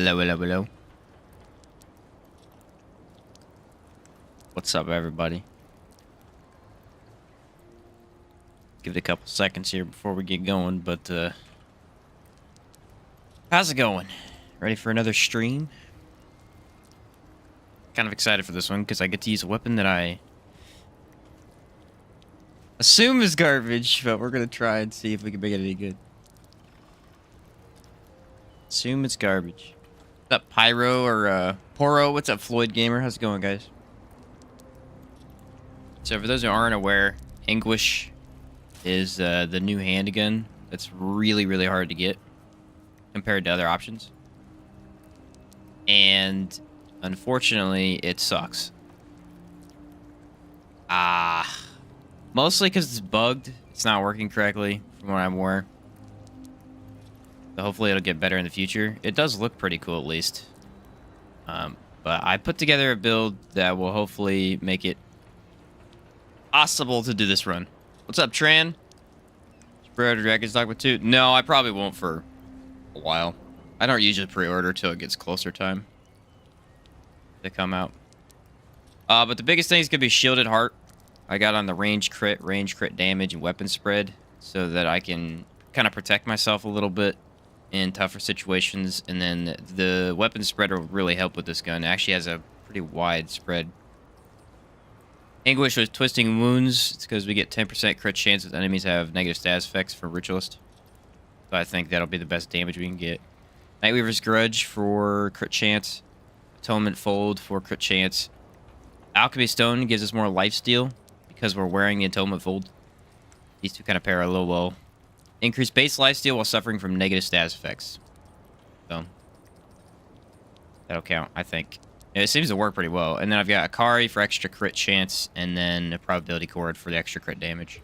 Hello, hello, hello. What's up, everybody? Give it a couple seconds here before we get going, but how's it going? Ready for another stream? Kind of excited for this one because I get to use a weapon that I assume is garbage, but we're gonna try and see if we can make it any good. Assume it's garbage. What's up, Pyro or Poro? What's up, Floyd Gamer? How's it going, guys? So for those who aren't aware, Anguish is the new handgun that's really, really hard to get compared to other options. And unfortunately, it sucks. Mostly because it's bugged. It's not working correctly from what I'm aware. So hopefully it'll get better in the future. It does look pretty cool, at least. But I put together a build that will hopefully make it possible to do this run. What's up, Tran? Pre-order Dragon's Dogma 2? No, I probably won't for a while. I don't usually pre-order till it gets closer time to come out. But the biggest thing is going to be Shielded Heart. I got on the range crit damage, and weapon spread so that I can kind of protect myself a little bit in tougher situations. And then the weapon spread will really help with this gun. It actually has a pretty wide spread. Anguish with Twisting Wounds. It's because we get 10% crit chance if enemies have negative status effects for Ritualist. So I think that'll be the best damage we can get. Nightweaver's Grudge for crit chance. Atonement Fold for crit chance. Alchemy Stone gives us more lifesteal because we're wearing the Atonement Fold. These two kind of pair a little well. Increase base lifesteal while suffering from negative status effects. So that'll count, I think. It seems to work pretty well. And then I've got Akari for extra crit chance, and then a probability cord for the extra crit damage.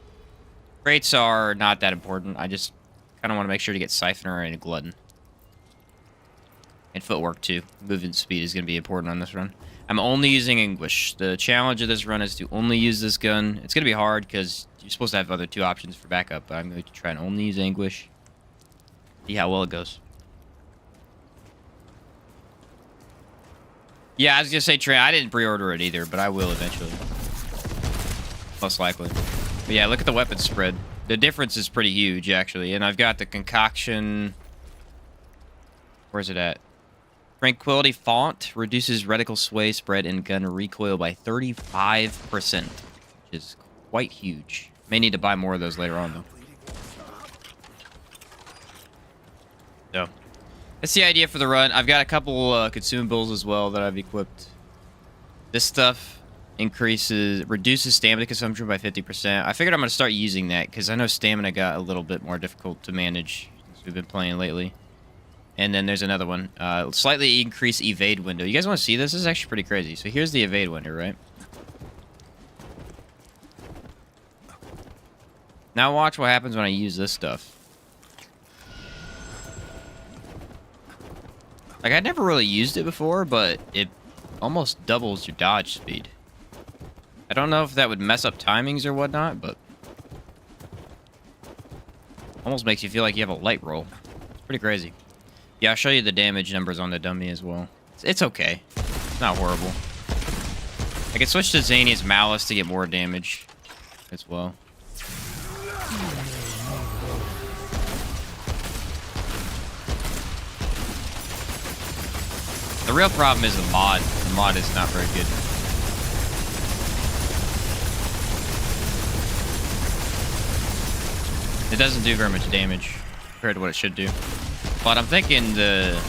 Crates are not that important. I just kind of want to make sure to get Siphoner and a Glutton. And footwork, too. Movement speed is going to be important on this run. I'm only using Anguish. The challenge of this run is to only use this gun. It's going to be hard because you're supposed to have other two options for backup, but I'm going to try and only use Anguish. See how well it goes. Yeah, I was going to say, Trey, I didn't pre-order it either, but I will eventually. Most likely. But yeah, look at the weapon spread. The difference is pretty huge, actually. And I've got the concoction... Where's it at? Tranquility Font reduces reticle sway, spread, and gun recoil by 35%, which is quite huge. May need to buy more of those later on, though. So, that's the idea for the run. I've got a couple consumables as well that I've equipped. This stuff reduces stamina consumption by 50%. I figured I'm going to start using that because I know stamina got a little bit more difficult to manage since we've been playing lately. And then there's another one. Slightly increase evade window. You guys want to see this? This is actually pretty crazy. So here's the evade window, right? Now watch what happens when I use this stuff. Like, I'd never really used it before, but it almost doubles your dodge speed. I don't know if that would mess up timings or whatnot, but... almost makes you feel like you have a light roll. It's pretty crazy. Yeah, I'll show you the damage numbers on the dummy as well. It's okay. It's not horrible. I can switch to Zania's Malice to get more damage as well. The real problem is the mod. The mod is not very good. It doesn't do very much damage compared to what it should do. But I'm thinking the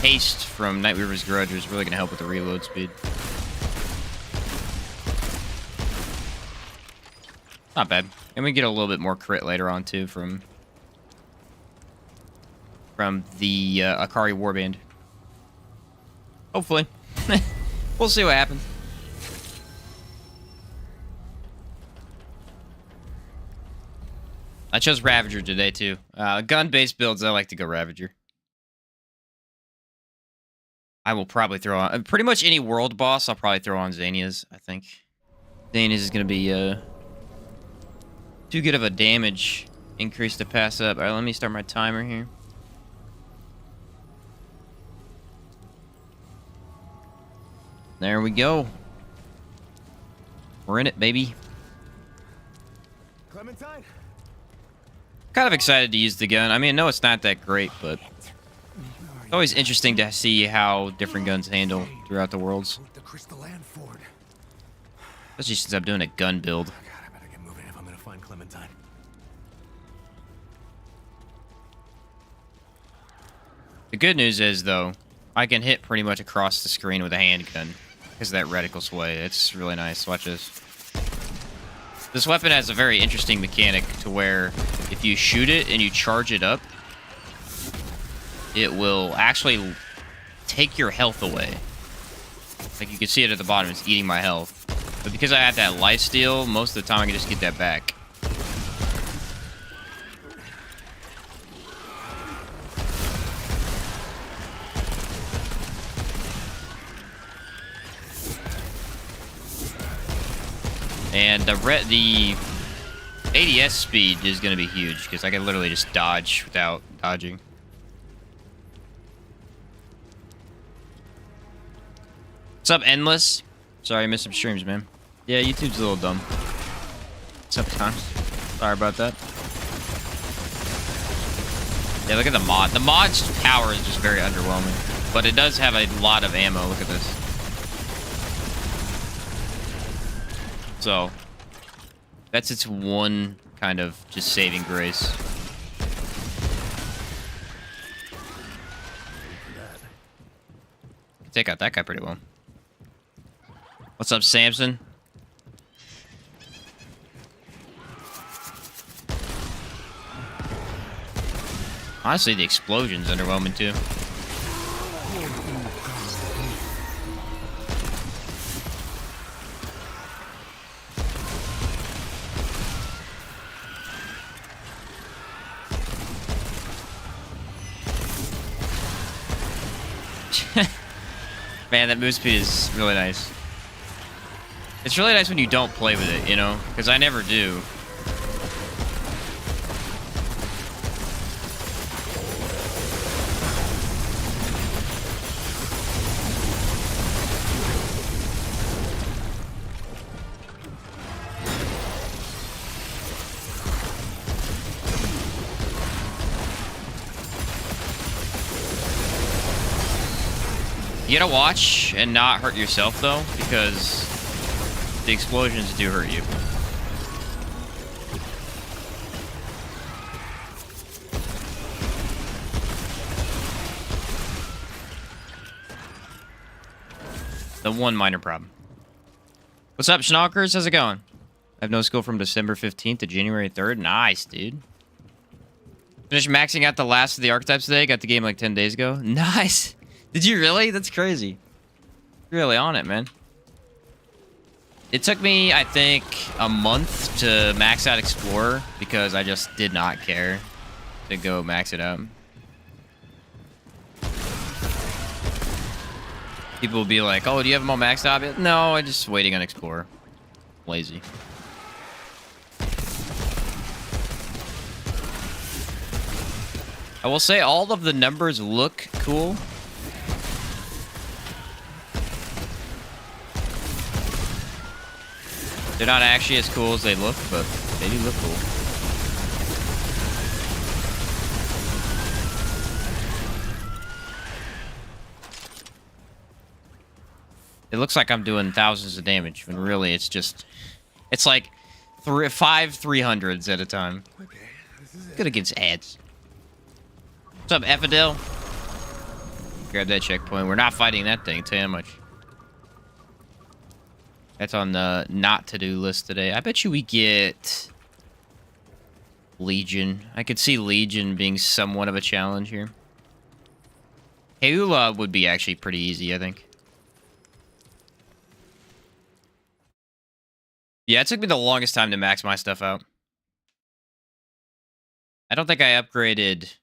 haste from Nightweaver's Grudge is really going to help with the reload speed. Not bad. And we get a little bit more crit later on, too, from the Akari Warband. Hopefully. We'll see what happens. I chose Ravager today, too. Gun-based builds, I like to go Ravager. I will probably throw on... pretty much any world boss, I'll probably throw on Zania's, I think. Zania's is going to be too good of a damage increase to pass up. Alright, let me start my timer here. There we go. We're in it, baby. Clementine? Kind of excited to use the gun. I mean, I know it's not that great, but it's always interesting to see how different guns handle throughout the worlds. The Crystal Land Ford. Especially since I'm doing a gun build. God, I better get moving if I'm gonna find Clementine. The good news is, though, I can hit pretty much across the screen with a handgun because of that reticle sway. It's really nice. Watch this. This weapon has a very interesting mechanic to where if you shoot it and you charge it up, it will actually take your health away. Like you can see it at the bottom, it's eating my health. But because I have that lifesteal, most of the time I can just get that back. And the ADS speed is going to be huge because I can literally just dodge without dodging. What's up, Endless? Sorry, I missed some streams, man. Yeah, YouTube's a little dumb sometimes. Sorry about that. Yeah, look at the mod. The mod's power is just very underwhelming. But it does have a lot of ammo. Look at this. So, that's its one kind of just saving grace. Take out that guy pretty well. What's up, Samson? Honestly, the explosion's underwhelming too. Man, that move speed is really nice. It's really nice when you don't play with it, you know? Because I never do. You gotta watch and not hurt yourself, though, because the explosions do hurt you. The one minor problem. What's up, Schnockers? How's it going? I have no school from December 15th to January 3rd. Nice, dude. Finished maxing out the last of the archetypes today. Got the game like 10 days ago. Nice. Did you really? That's crazy. You're really on it, man. It took me, I think, a month to max out Explorer because I just did not care to go max it out. People will be like, oh, do you have them all maxed out? No, I'm just waiting on Explorer. Lazy. I will say all of the numbers look cool. They're not actually as cool as they look, but they do look cool. It looks like I'm doing thousands of damage, when really it's just... It's like 5 300s at a time. Okay, this is it. Good against ads. What's up, Effadel? Grab that checkpoint. We're not fighting that thing, tell you how much. That's on the not to-do list today. I bet you we get Legion. I could see Legion being somewhat of a challenge here. Heula would be actually pretty easy, I think. Yeah, it took me the longest time to max my stuff out. I don't think I upgraded...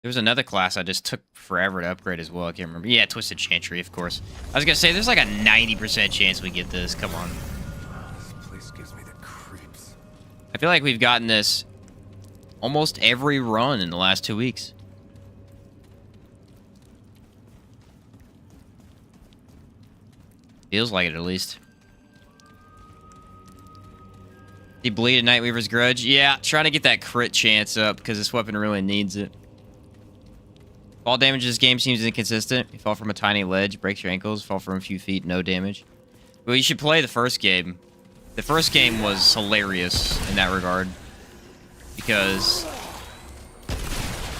There was another class I just took forever to upgrade as well. I can't remember. Yeah, Twisted Chantry, of course. I was going to say, there's like a 90% chance we get this. Come on. This place gives me the creeps. I feel like we've gotten this almost every run in the last 2 weeks. Feels like it, at least. The bleeded Nightweaver's Grudge. Yeah, trying to get that crit chance up because this weapon really needs it. Fall damage in this game seems inconsistent. You fall from a tiny ledge, breaks your ankles. Fall from a few feet, no damage. Well, you should play the first game. The first game was hilarious in that regard. Because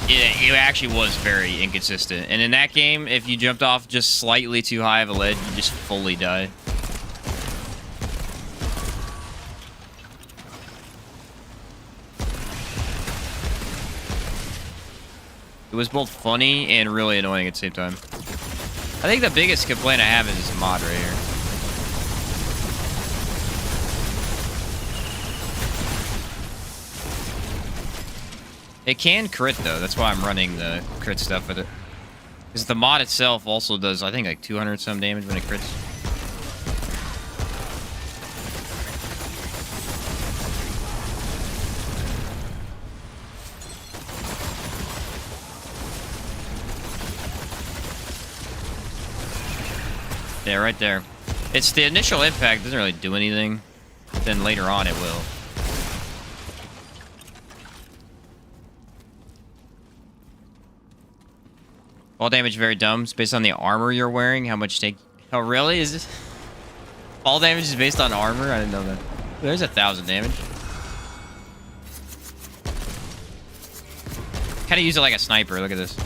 it actually was very inconsistent. And in that game, if you jumped off just slightly too high of a ledge, you just fully die. It was both funny and really annoying at the same time. I think the biggest complaint I have is this mod right here. It can crit though, that's why I'm running the crit stuff with it. Because the mod itself also does, I think, like 200 some damage when it crits. Yeah, right there. It's the initial impact doesn't really do anything. Then later on it will. Fall damage very dumb. It's based on the armor you're wearing. How much take? Oh, really? Is this? Fall damage is based on armor? I didn't know that. There's 1,000 damage. Kind of use it like a sniper. Look at this.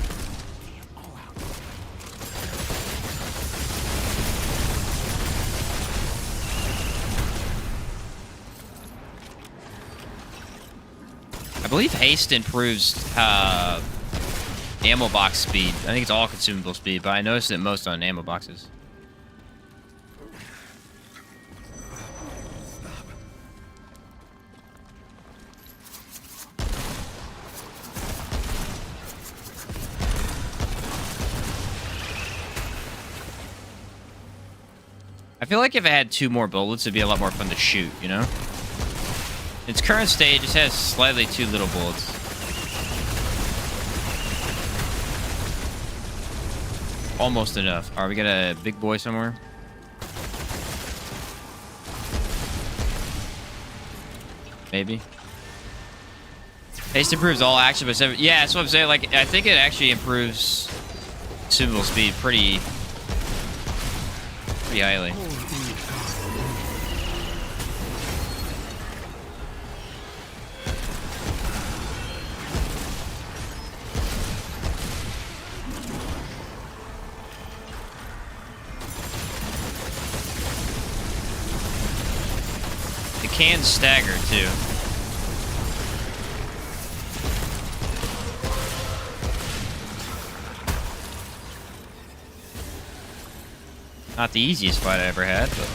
I believe haste improves ammo box speed. I think it's all consumable speed, but I noticed it most on ammo boxes. I feel like if it had 2 more bullets, it'd be a lot more fun to shoot, you know? Its current state just has slightly too little bullets. Almost enough. Alright, we got a big boy somewhere. Maybe. Haste improves all action, but 7. Yeah, that's what I'm saying. Like, I think it actually improves consumable speed pretty highly. Can stagger too. Not the easiest fight I ever had, but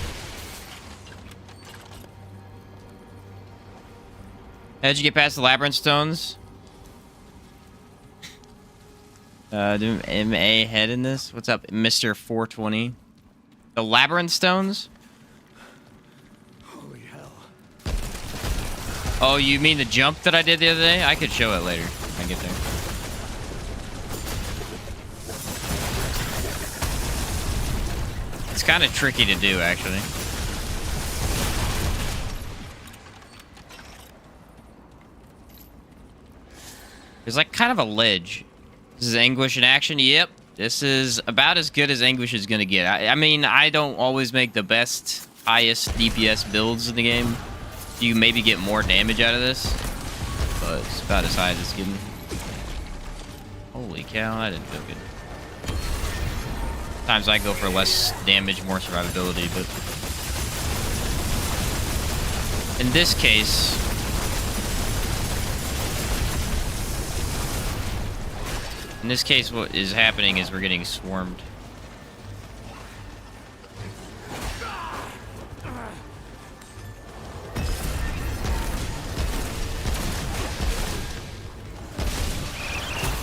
how'd you get past the labyrinth stones? Do MA head in this? What's up, Mr. 420? The labyrinth stones? Oh, you mean the jump that I did the other day? I could show it later when I get there. It's kind of tricky to do, actually. There's like kind of a ledge. This is Anguish in action. Yep. This is about as good as Anguish is going to get. I mean, I don't always make the best, highest DPS builds in the game. You maybe get more damage out of this, but it's about as high as it's getting. Holy cow, that didn't feel good. Sometimes I go for less damage, more survivability, but in this case, what is happening is we're getting swarmed.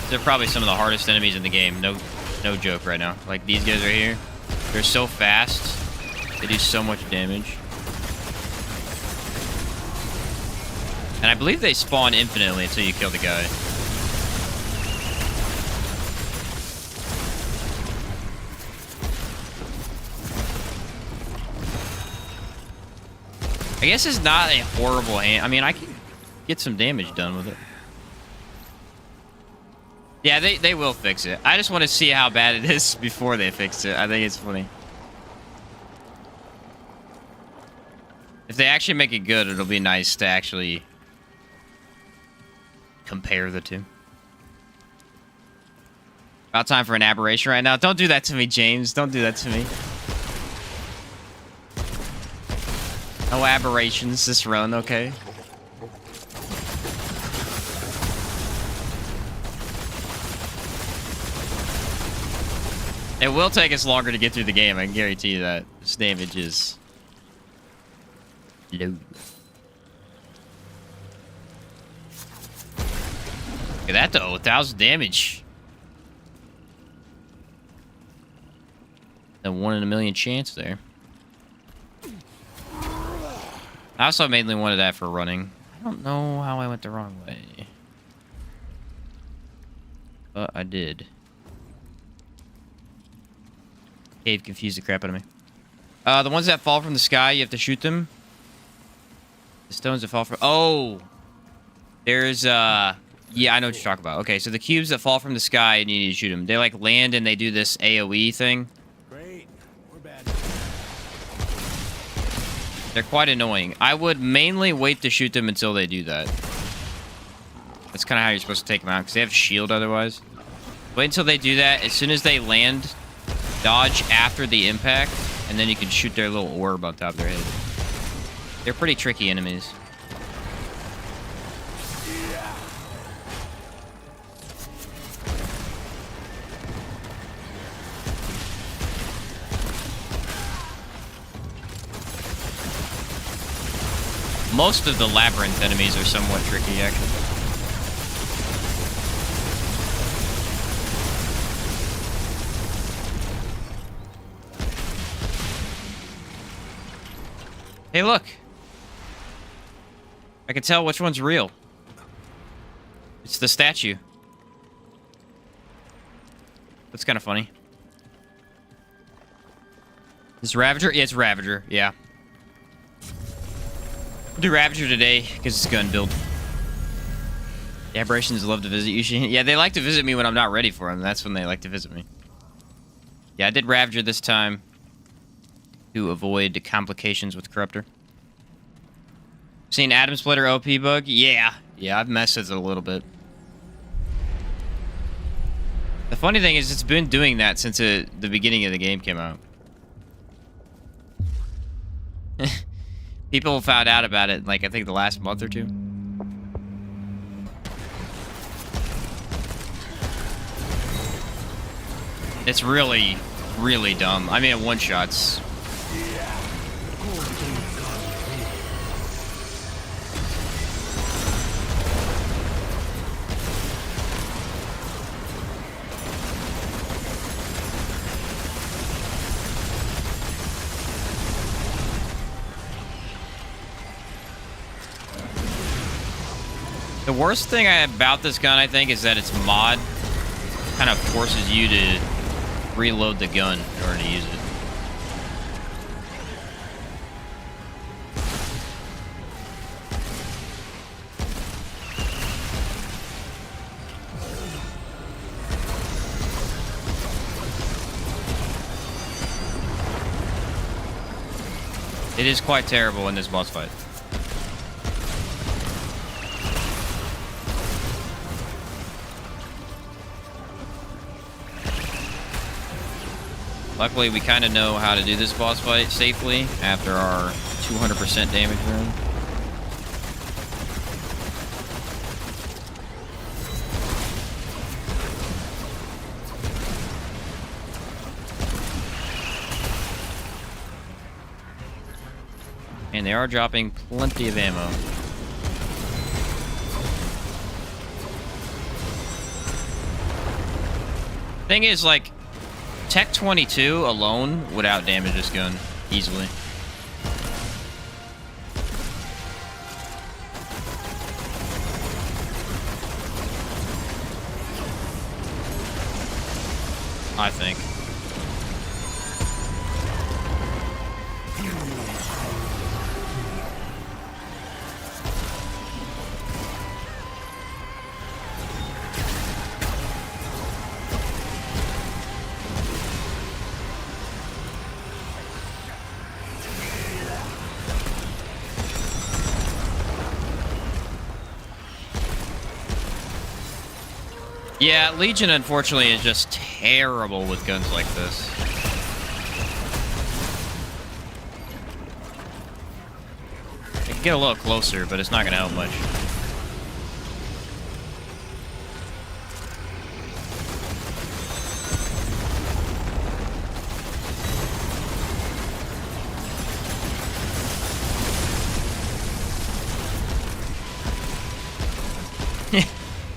They're probably some of the hardest enemies in the game. No joke right now. Like these guys right here. They're so fast. They do so much damage. And I believe they spawn infinitely until you kill the guy. I guess it's not a horrible hand. I mean, I can get some damage done with it. Yeah, they will fix it. I just want to see how bad it is before they fix it. I think it's funny. If they actually make it good, it'll be nice to actually compare the two. About time for an aberration right now. Don't do that to me, James. Don't do that to me. No aberrations this run, okay? It will take us longer to get through the game. I can guarantee you that. This damage is low. Look at that, though. 1,000 damage. A 1 in a million chance there. I also mainly wanted that for running. I don't know how I went the wrong way. But I did. Cave confused the crap out of me. The ones that fall from the sky, you have to shoot them. The stones that fall from... Oh! There's, yeah, I know what you're talking about. Okay, so the cubes that fall from the sky, and you need to shoot them. They, like, land and they do this AoE thing. Great. We're bad. They're quite annoying. I would mainly wait to shoot them until they do that. That's kind of how you're supposed to take them out, because they have a shield otherwise. Wait until they do that. As soon as they land, dodge after the impact, and then you can shoot their little orb on top of their head. They're pretty tricky enemies. Most of the labyrinth enemies are somewhat tricky, actually. Hey, look. I can tell which one's real. It's the statue. That's kind of funny. Is Ravager? Yeah, it's Ravager. Yeah. We'll do Ravager today, because it's gun build. The aberrations love to visit you. Yeah, they like to visit me when I'm not ready for them. That's when they like to visit me. Yeah, I did Ravager this time to avoid the complications with Corruptor. Seen Atom Splitter OP bug? Yeah. Yeah, I've messed with it a little bit. The funny thing is, it's been doing that since the beginning of the game came out. People found out about it, like, I think the last month or two. It's really, really dumb. I mean, it one-shots. The worst thing about this gun, I think, is that its mod kind of forces you to reload the gun in order to use it. It is quite terrible in this boss fight. Luckily, we kind of know how to do this boss fight safely after our 200% damage run. And they are dropping plenty of ammo. Thing is, like, Tech 22 alone would outdamage this gun easily. I think. Yeah, Legion, unfortunately, is just terrible with guns like this. It can get a little closer, but it's not going to help much.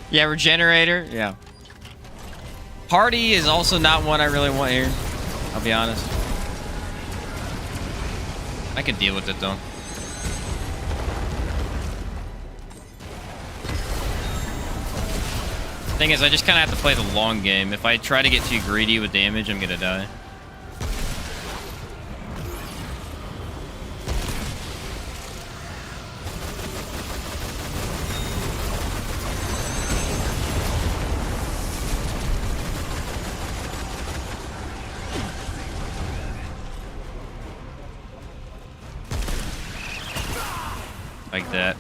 Yeah, Regenerator. Yeah. Party is also not one I really want here. I'll be honest. I could deal with it though. Thing is, I just kind of have to play the long game. If I try to get too greedy with damage, I'm gonna die. Like that.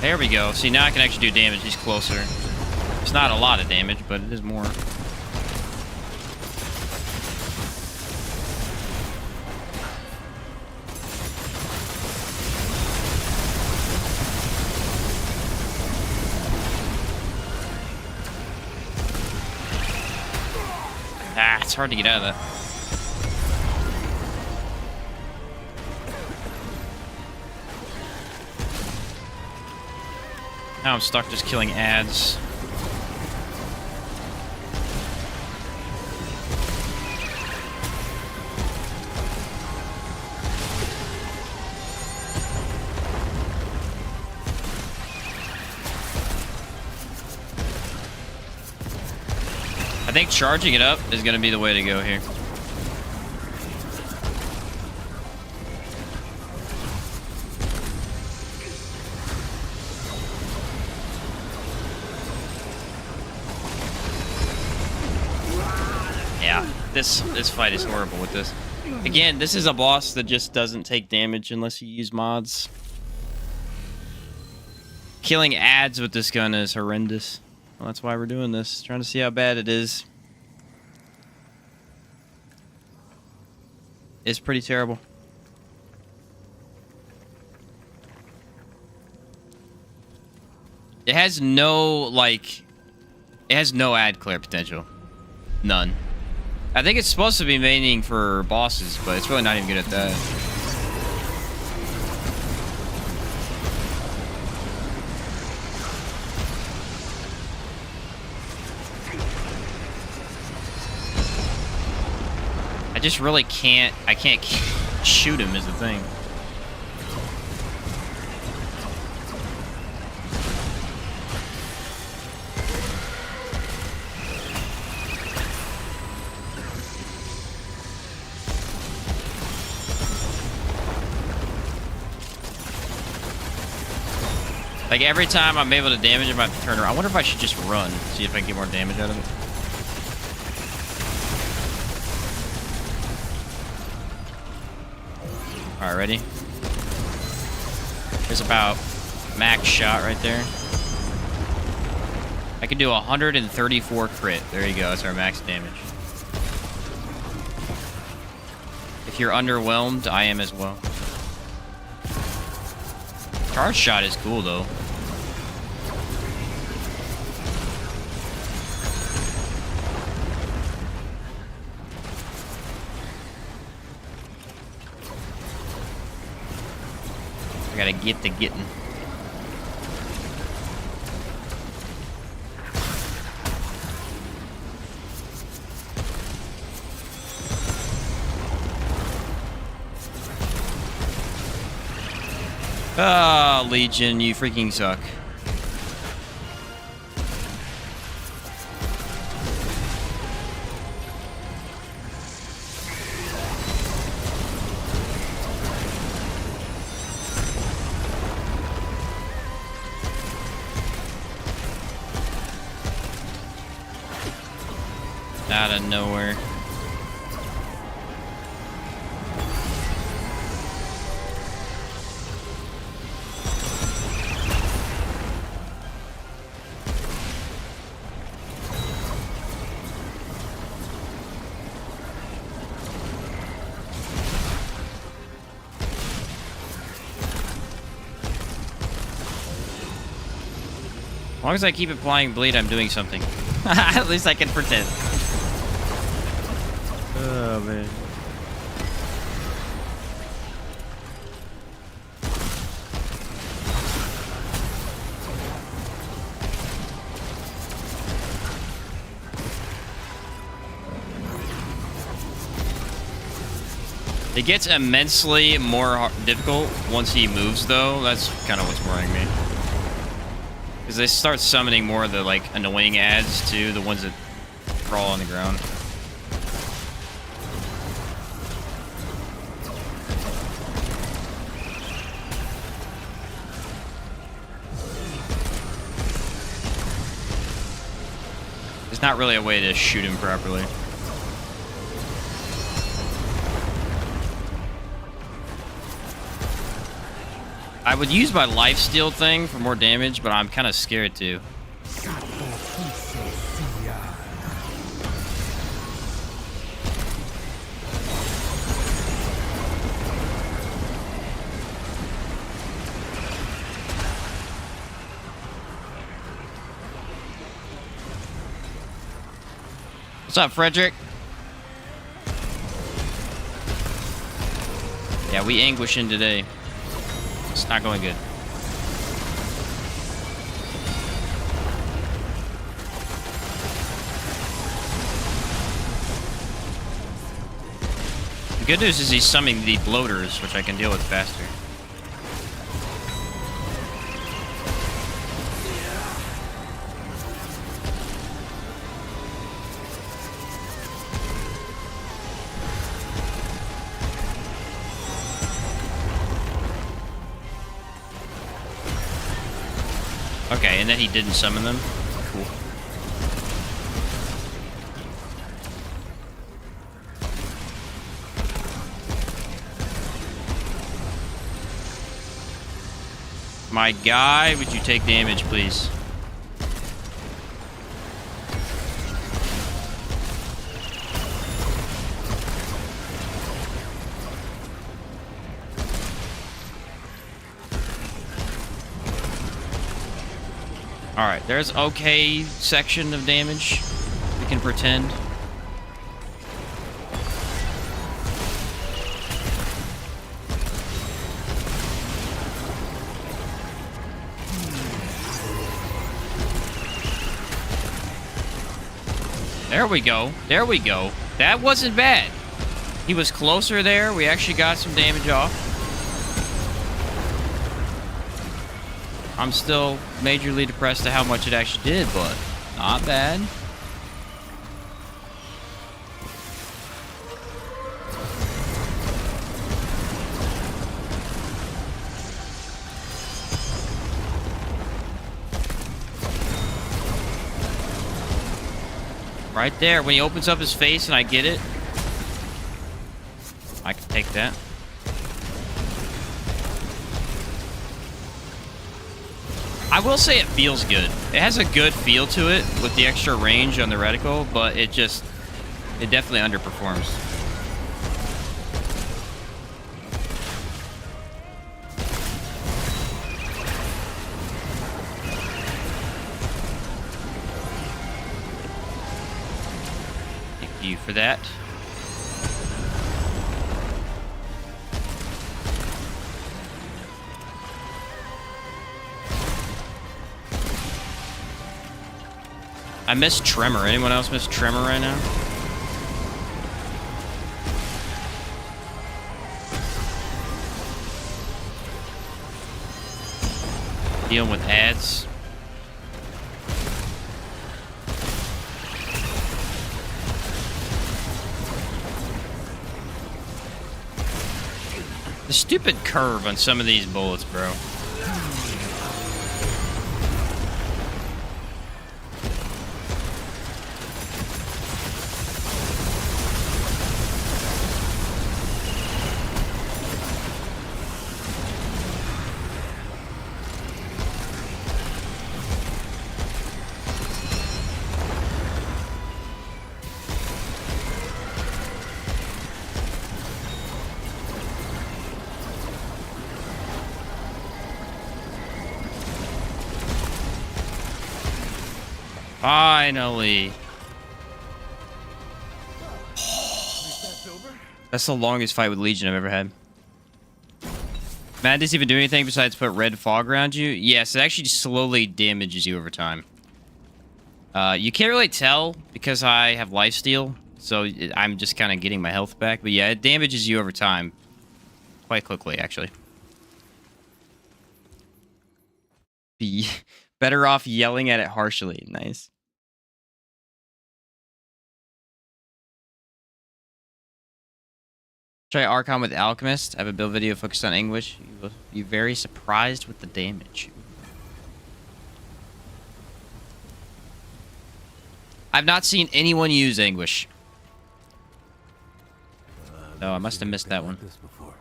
There we go. See, now I can actually do damage. He's closer. It's not a lot of damage, but it is more. Ah, it's hard to get out of that. Now I'm stuck just killing ads. I think charging it up is going to be the way to go here. Yeah, this fight is horrible with this. Again, this is a boss that just doesn't take damage unless you use mods. Killing ads with this gun is horrendous. Well, that's why we're doing this. Trying to see how bad it is. It's pretty terrible. It has no, like... It has no ad clear potential. None. I think it's supposed to be maining for bosses, but it's really not even good at that. I just really can't... I can't shoot him is the thing. Like, every time I'm able to damage him, I have to turn around. I wonder if I should just run, see if I can get more damage out of it. Alright, ready? There's about max shot right there. I can do 134 crit. There you go, that's our max damage. If you're underwhelmed, I am as well. Charge shot is cool, though. I gotta get to getting. Ah, Legion, you freaking suck. Out of nowhere. As long as I keep applying bleed, I'm doing something. At least I can pretend. Oh, man. It gets immensely more difficult once he moves, though. That's kind of what's worrying me. Because they start summoning more of the, like, annoying ads, too. The ones that crawl on the ground. There's not really a way to shoot him properly. I would use my lifesteal thing for more damage, but I'm kind of scared too. What's up, Frederick? Yeah, we anguishing today. It's not going good. The good news is he's summoning the bloaters, which I can deal with faster. Okay, and then he didn't summon them. Cool. My guy, would you take damage, please? Alright, there's okay section of damage. We can pretend. There we go. There we go. That wasn't bad. He was closer there. We actually got some damage off. I'm still majorly depressed at how much it actually did, but not bad. Right there, when he opens up his face and I get it, I can take that. I will say it feels good. It has a good feel to it with the extra range on the reticle, but it definitely underperforms. Thank you for that. I miss Tremor. Anyone else miss Tremor right now? Dealing with ads. The stupid curve on some of these bullets, bro. Finally. That's over. That's the longest fight with Legion I've ever had. Madness even do anything besides put red fog around you? Yes, it actually slowly damages you over time. You can't really tell because I have lifesteal, so I'm just kind of getting my health back. But yeah, it damages you over time. Quite quickly, actually. Be better off yelling at it harshly. Nice. Try Archon with Alchemist. I have a build video focused on Anguish. You will be very surprised with the damage. I've not seen anyone use Anguish. No, I must have missed that one. This before.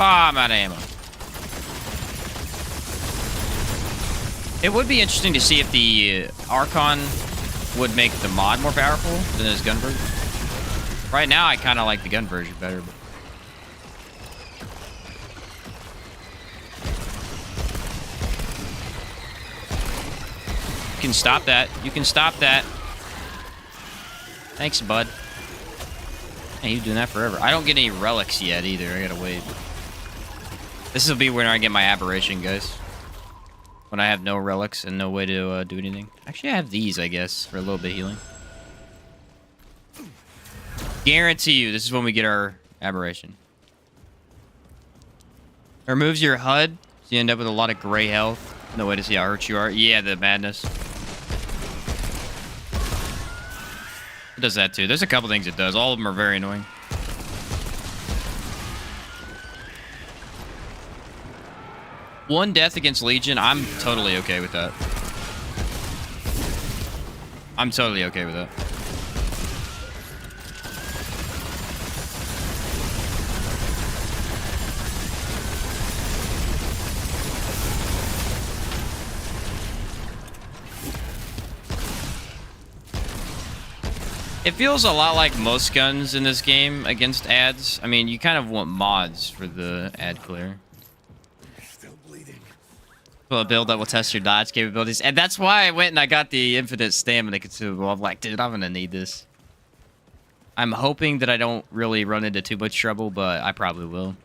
Ah, I'm out of ammo. It would be interesting to see if the Archon would make the mod more powerful than his gun version. Right now, I kind of like the gun version better. But... You can stop that. You can stop that. Thanks, bud. Hey, you're doing that forever. I don't get any relics yet either. I gotta wait. This will be when I get my aberration, guys. When I have no relics and no way to do anything. Actually, I have these, I guess, for a little bit of healing. Guarantee you, this is when we get our aberration. It removes your HUD, so you end up with a lot of gray health. No way to see how hurt you are. Yeah, the madness. It does that too. There's a couple things it does. All of them are very annoying. One death against Legion, I'm totally okay with that. I'm totally okay with that. It feels a lot like most guns in this game against ads. I mean, you kind of want mods for the ad clear. Well, a build that will test your dodge capabilities. And that's why I went and I got the infinite stamina consumable. I'm like, dude, I'm going to need this. I'm hoping that I don't really run into too much trouble, but I probably will.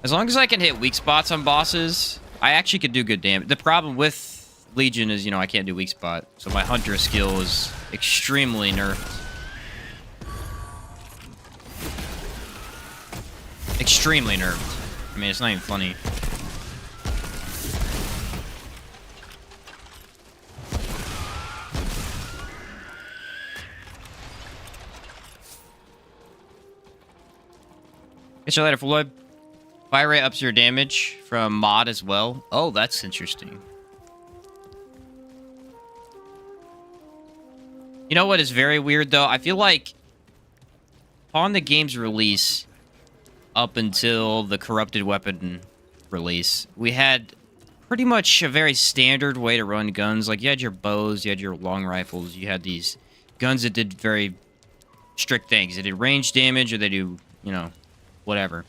As long as I can hit weak spots on bosses, I actually could do good damage. The problem with Legion is, you know, I can't do weak spot. So my Hunter skill is extremely nerfed. Extremely nerfed. I mean, it's not even funny. Catch you later, Floyd. Fire rate ups your damage from mod as well. Oh, that's interesting. You know what is very weird, though? I feel like on the game's release, up until the corrupted weapon release, we had pretty much a very standard way to run guns. Like, you had your bows, you had your long rifles, you had these guns that did very strict things. They did range damage, or they do, you know, whatever.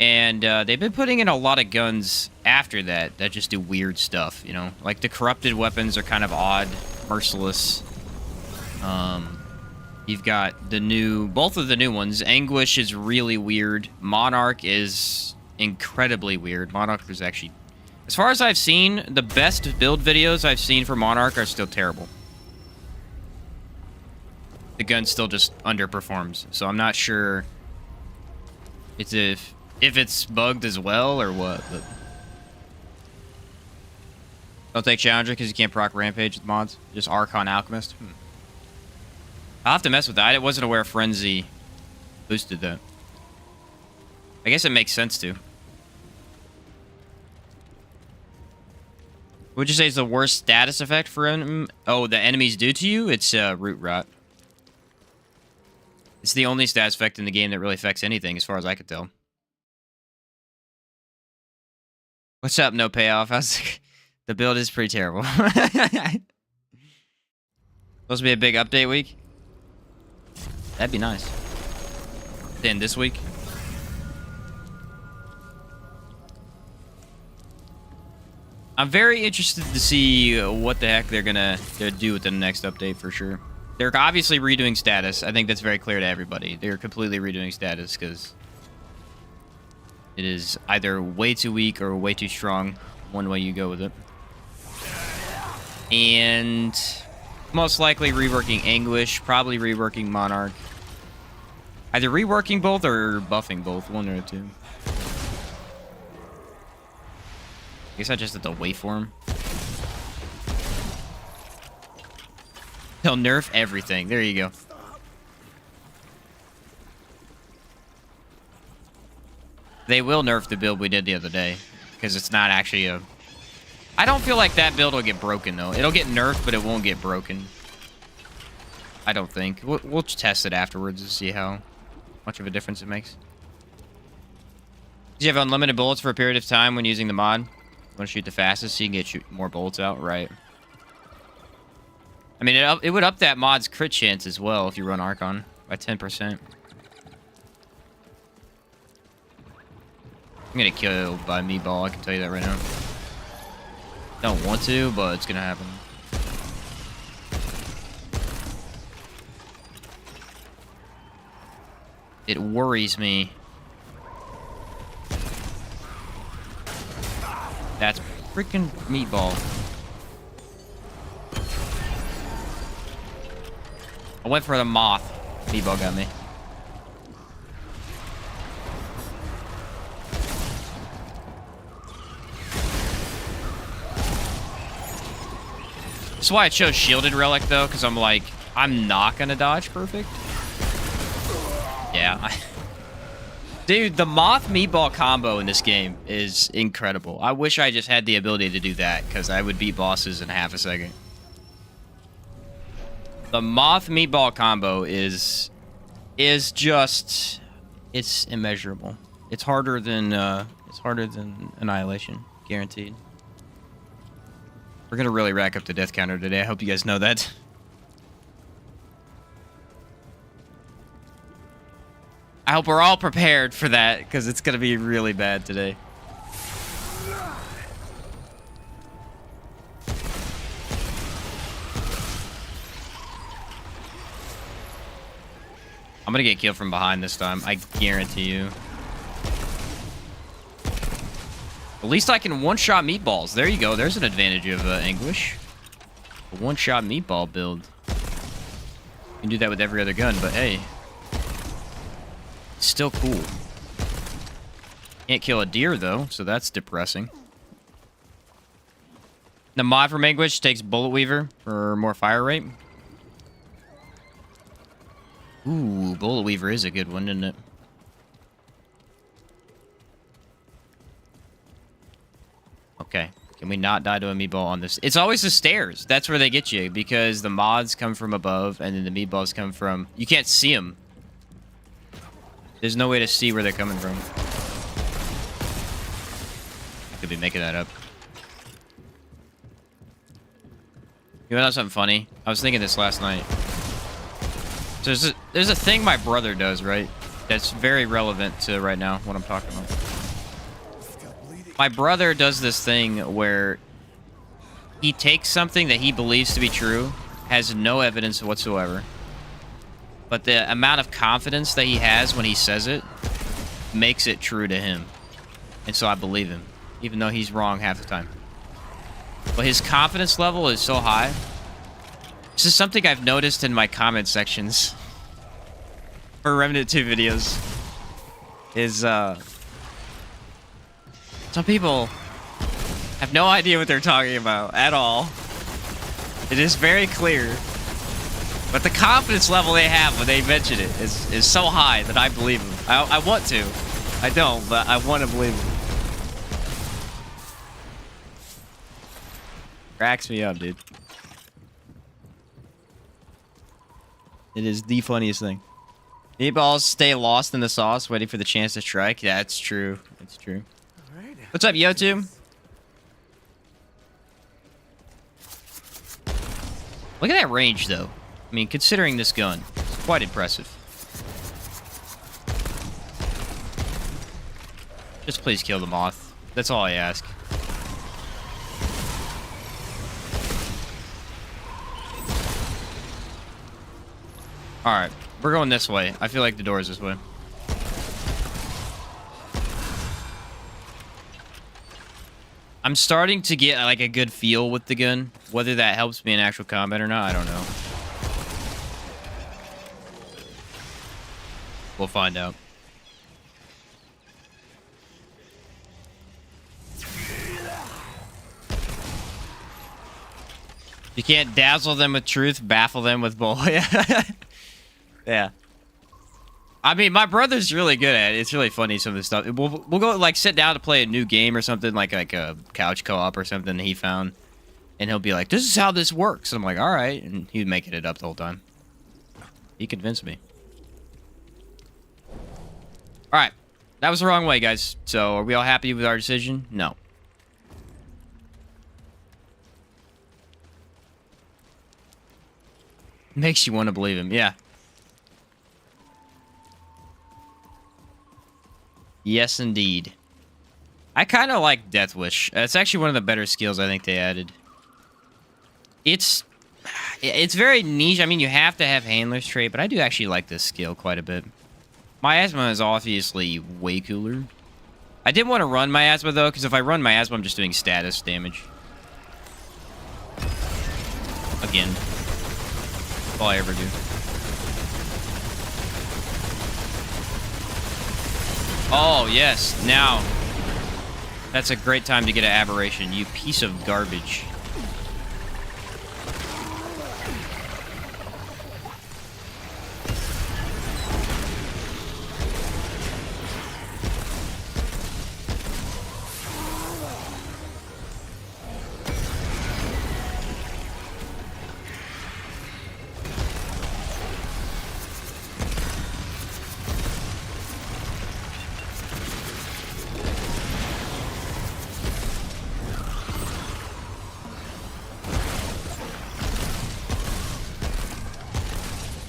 And they've been putting in a lot of guns after that that just do weird stuff, you know? Like, the corrupted weapons are kind of odd, merciless. You've got the new... Both of the new ones. Anguish is really weird. Monarch is incredibly weird. Monarch is actually... As far as I've seen, the best build videos I've seen for Monarch are still terrible. The gun still just underperforms. So I'm not sure... It's if it's bugged as well or what, but don't take Challenger because you can't proc Rampage with mods. Just Archon Alchemist. I'll have to mess with that. I wasn't aware Frenzy boosted that. I guess it makes sense to. Would you say is the worst status effect for the enemies do to you? It's Root Rot. It's the only status effect in the game that really affects anything, as far as I could tell. What's up, no payoff? The build is pretty terrible. Supposed to be a big update week. That'd be nice. Then this week. I'm very interested to see what the heck they're gonna do with the next update for sure. They're obviously redoing status. I think that's very clear to everybody. They're completely redoing status because it is either way too weak or way too strong. One way you go with it. And most likely reworking Anguish, probably reworking Monarch. Either reworking both or buffing both, one or two. I guess I just did the waveform. They'll nerf everything. There you go. They will nerf the build we did the other day. Because it's not actually a... I don't feel like that build will get broken, though. It'll get nerfed, but it won't get broken. I don't think. We'll test it afterwards to see how much of a difference it makes. Do you have unlimited bullets for a period of time when using the mod? Want to shoot the fastest so you can get more bullets out? Right. I mean, it would up that mod's crit chance as well if you run Archon by 10%. I'm gonna get killed by Meatball, I can tell you that right now. Don't want to, but it's gonna happen. It worries me. That's freaking Meatball. I went for the moth. Meatball got me. That's why I chose Shielded Relic, though, because I'm like, I'm not going to dodge perfect. Yeah. Dude, the Moth Meatball combo in this game is incredible. I wish I just had the ability to do that, because I would beat bosses in half a second. The Moth Meatball combo is just... It's immeasurable. It's harder than Annihilation, guaranteed. We're gonna really rack up the death counter today. I hope you guys know that. I hope we're all prepared for that, because it's gonna be really bad today. I'm gonna get killed from behind this time. I guarantee you. At least I can one-shot meatballs. There you go. There's an advantage of Anguish. A one-shot meatball build. You can do that with every other gun, but hey. It's still cool. Can't kill a deer, though, so that's depressing. The mod from Anguish takes Bullet Weaver for more fire rate. Ooh, Bullet Weaver is a good one, isn't it? Okay. Can we not die to a meatball on this? It's always the stairs. That's where they get you, because the mods come from above, and then the meatballs come from... You can't see them. There's no way to see where they're coming from. I could be making that up. You know something funny? I was thinking this last night. So there's a thing my brother does, right? That's very relevant to right now, what I'm talking about. My brother does this thing where he takes something that he believes to be true, has no evidence whatsoever, but the amount of confidence that he has when he says it makes it true to him. And so I believe him, even though he's wrong half the time. But his confidence level is so high. This is something I've noticed in my comment sections for Remnant 2 videos. Is, some people have no idea what they're talking about at all. It is very clear. But the confidence level they have when they mention it is so high that I believe them. I want to. I don't, but I want to believe them. Cracks me up, dude. It is the funniest thing. Meatballs stay lost in the sauce, waiting for the chance to strike. Yeah, it's true. It's true. What's up, YouTube? Look at that range, though. I mean, considering this gun, it's quite impressive. Just please kill the moth. That's all I ask. Alright, we're going this way. I feel like the door is this way. I'm starting to get like a good feel with the gun. Whether that helps me in actual combat or not, I don't know. We'll find out. You can't dazzle them with truth, baffle them with bull. Yeah. I mean, my brother's really good at it. It's really funny, some of this stuff. We'll go, like, sit down to play a new game or something, like a couch co-op or something that he found. And he'll be like, this is how this works. And I'm like, all right. And he's making it up the whole time. He convinced me. All right. That was the wrong way, guys. So, are we all happy with our decision? No. Makes you want to believe him. Yeah. Yes, indeed. I kind of like Death Wish. It's actually one of the better skills I think they added. It's very niche. I mean, you have to have Handler's trait, but I do actually like this skill quite a bit. Miasma is obviously way cooler. I didn't want to run Miasma, though, because if I run Miasma, I'm just doing status damage. Again. That's all I ever do. Oh, yes. Now. That's a great time to get an aberration, you piece of garbage.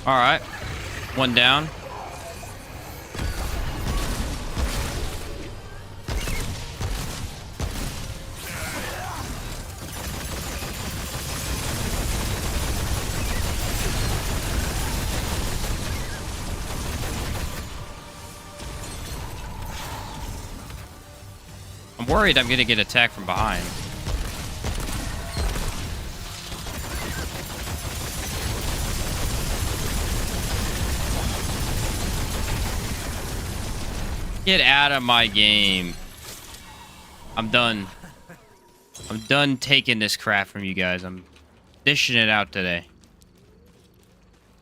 Alright. One down. I'm worried I'm gonna get attacked from behind. Get out of my game. I'm done. I'm done taking this crap from you guys. I'm dishing it out today.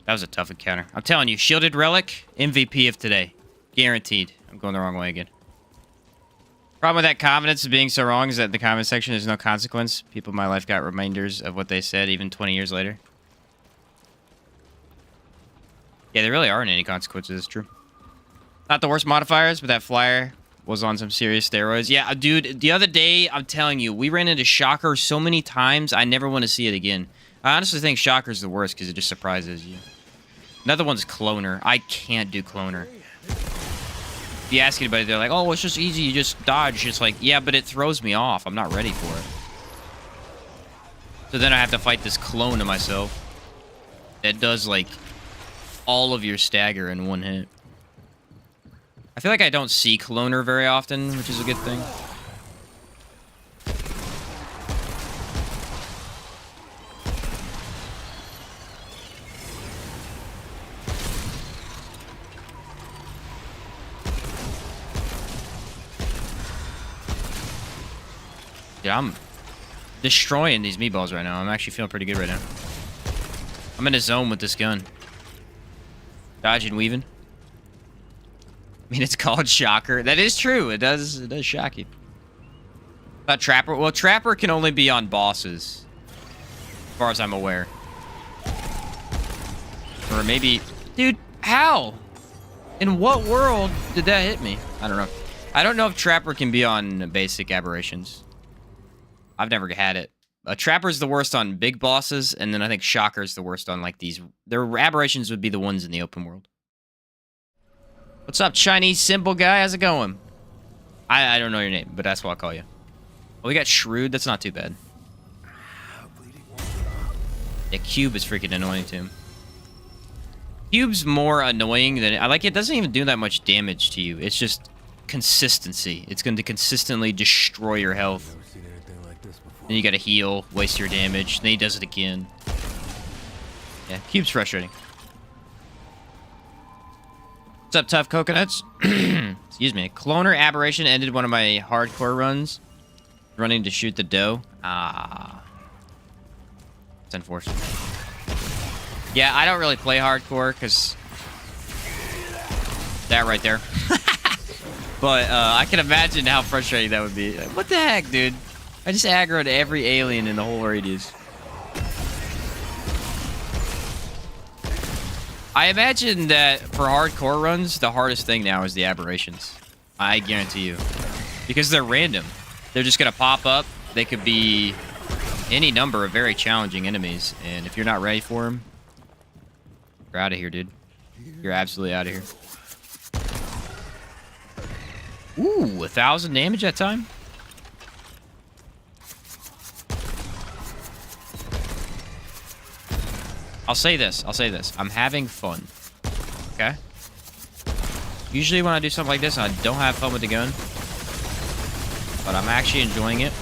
That was a tough encounter. I'm telling you, Shielded Relic, MVP of today. Guaranteed. I'm going the wrong way again. Problem with that confidence of being so wrong is that in the comment section there's no consequence. People in my life got reminders of what they said even 20 years later. Yeah, there really aren't any consequences, it's true. Not the worst modifiers, but that flyer was on some serious steroids. Yeah, dude, the other day, I'm telling you, we ran into Shocker so many times, I never want to see it again. I honestly think Shocker's the worst because it just surprises you. Another one's Cloner. I can't do Cloner. If you ask anybody, they're like, oh, it's just easy, you just dodge. It's like, yeah, but it throws me off. I'm not ready for it. So then I have to fight this clone of myself that does, like, all of your stagger in one hit. I feel like I don't see Cloner very often, which is a good thing. Yeah, I'm destroying these meatballs right now. I'm actually feeling pretty good right now. I'm in a zone with this gun. Dodging, weaving. I mean, it's called Shocker. That is true. It does shock you. But Trapper... Well, Trapper can only be on bosses. As far as I'm aware. Or maybe... Dude, how? In what world did that hit me? I don't know. I don't know if Trapper can be on basic aberrations. I've never had it. Trapper's the worst on big bosses, and then I think Shocker's the worst on like these. Their aberrations would be the ones in the open world. What's up, Chinese symbol guy? How's it going? I don't know your name, but that's what I'll call you. Well, we got Shrewd. That's not too bad. Yeah, Cube is freaking annoying too. Cube's more annoying than... I like it doesn't even do that much damage to you. It's just consistency. It's going to consistently destroy your health. Then you gotta heal, waste your damage. Then he does it again. Yeah, Cube's frustrating. What's up, Tough Coconuts? Excuse me. Cloner Aberration ended one of my hardcore runs. Running to shoot the dough. Ah. It's unfortunate. Yeah, I don't really play hardcore, because... that right there. But I can imagine how frustrating that would be. What the heck, dude? I just aggroed every alien in the whole radius. I imagine that for hardcore runs, the hardest thing now is the aberrations. I guarantee you. Because they're random. They're just going to pop up. They could be any number of very challenging enemies. And if you're not ready for them, you're out of here, dude. You're absolutely out of here. Ooh, 1,000 damage that time? I'll say this. I'm having fun. Okay? Usually when I do something like this, I don't have fun with the gun. But I'm actually enjoying it.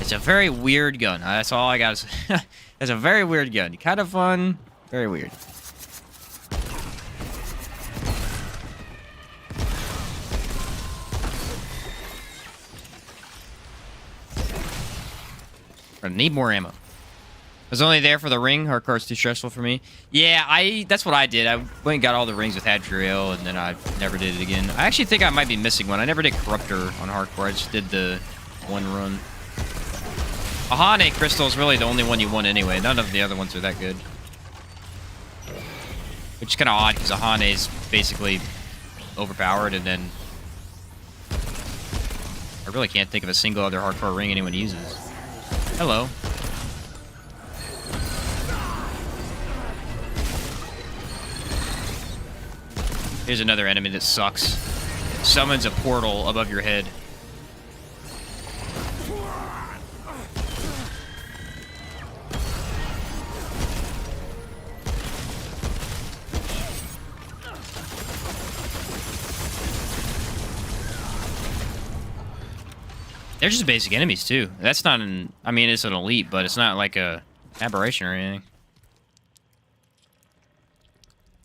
It's a very weird gun. That's all I got to say. It's a very weird gun. Kind of fun. Very weird. I need more ammo. I was only there for the ring. Hardcore's too stressful for me. Yeah, that's what I did. I went and got all the rings with Hadriel, and then I never did it again. I actually think I might be missing one. I never did Corruptor on Hardcore. I just did the one run. Ahane Crystal is really the only one you want anyway. None of the other ones are that good. Which is kind of odd, because Ahane is basically overpowered, and then... I really can't think of a single other Hardcore ring anyone uses. Hello. Here's another enemy that sucks. Summons a portal above your head. They're just basic enemies, too. That's not an... I mean, it's an elite, but it's not like a aberration or anything.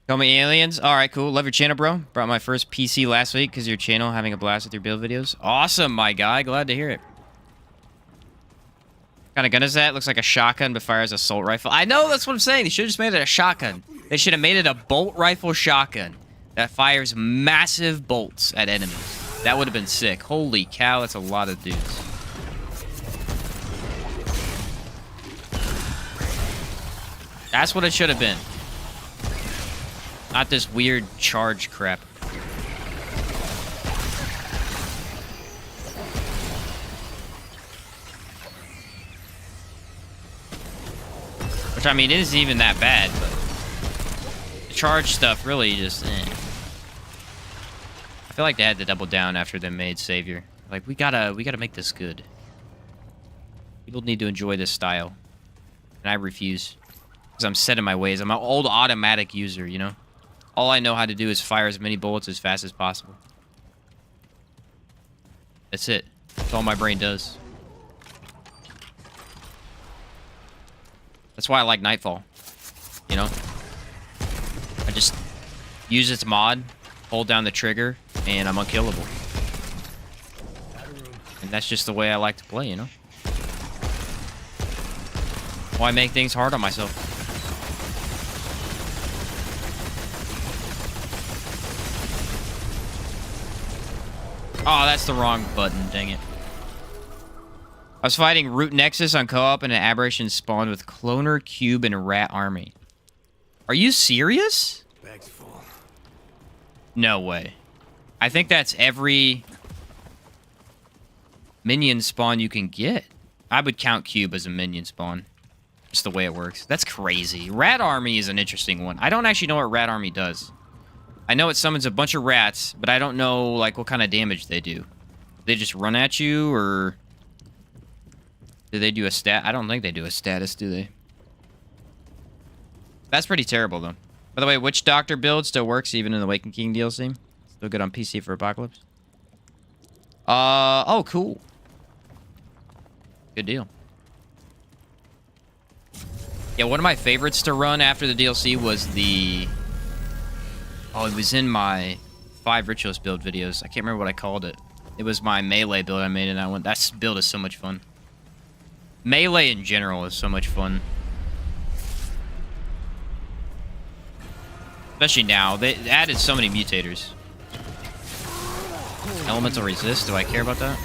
Call me aliens. Alright, cool. Love your channel, bro. Brought my first PC last week because your channel having a blast with your build videos. Awesome, my guy. Glad to hear it. What kind of gun is that? Looks like a shotgun, but fires an assault rifle. I know, that's what I'm saying. They should have just made it a shotgun. They should have made it a bolt rifle shotgun that fires massive bolts at enemies. That would have been sick. Holy cow, that's a lot of dudes. That's what it should have been. Not this weird charge crap. Which, I mean, it isn't even that bad, but... the charge stuff really just... I feel like they had to double down after they made Savior. Like, we gotta make this good. People need to enjoy this style. And I refuse. Because I'm set in my ways. I'm an old automatic user, you know? All I know how to do is fire as many bullets as fast as possible. That's it. That's all my brain does. That's why I like Nightfall. You know? I just use its mod, hold down the trigger, and I'm unkillable. And that's just the way I like to play, you know? Why make things hard on myself? Oh, that's the wrong button, dang it. I was fighting Root Nexus on co-op and an aberration spawned with Cloner, Cube, and Rat Army. Are you serious? Bag's full. No way. I think that's every minion spawn you can get. I would count Cube as a minion spawn. Just the way it works. That's crazy. Rat Army is an interesting one. I don't actually know what Rat Army does. I know it summons a bunch of rats, but I don't know like what kind of damage they do. They just run at you, or do they do a stat? I don't think they do a status, do they? That's pretty terrible, though. By the way, Witch Doctor build still works even in the Waking King DLC. Still good on PC for Apocalypse. Oh, cool. Good deal. Yeah, one of my favorites to run after the DLC was the... Oh, it was in my 5 Ritualist build videos. I can't remember what I called it. It was my melee build I made in that one. That build is so much fun. Melee in general is so much fun. Especially now. They added so many mutators. Elemental resist. Do I care about that?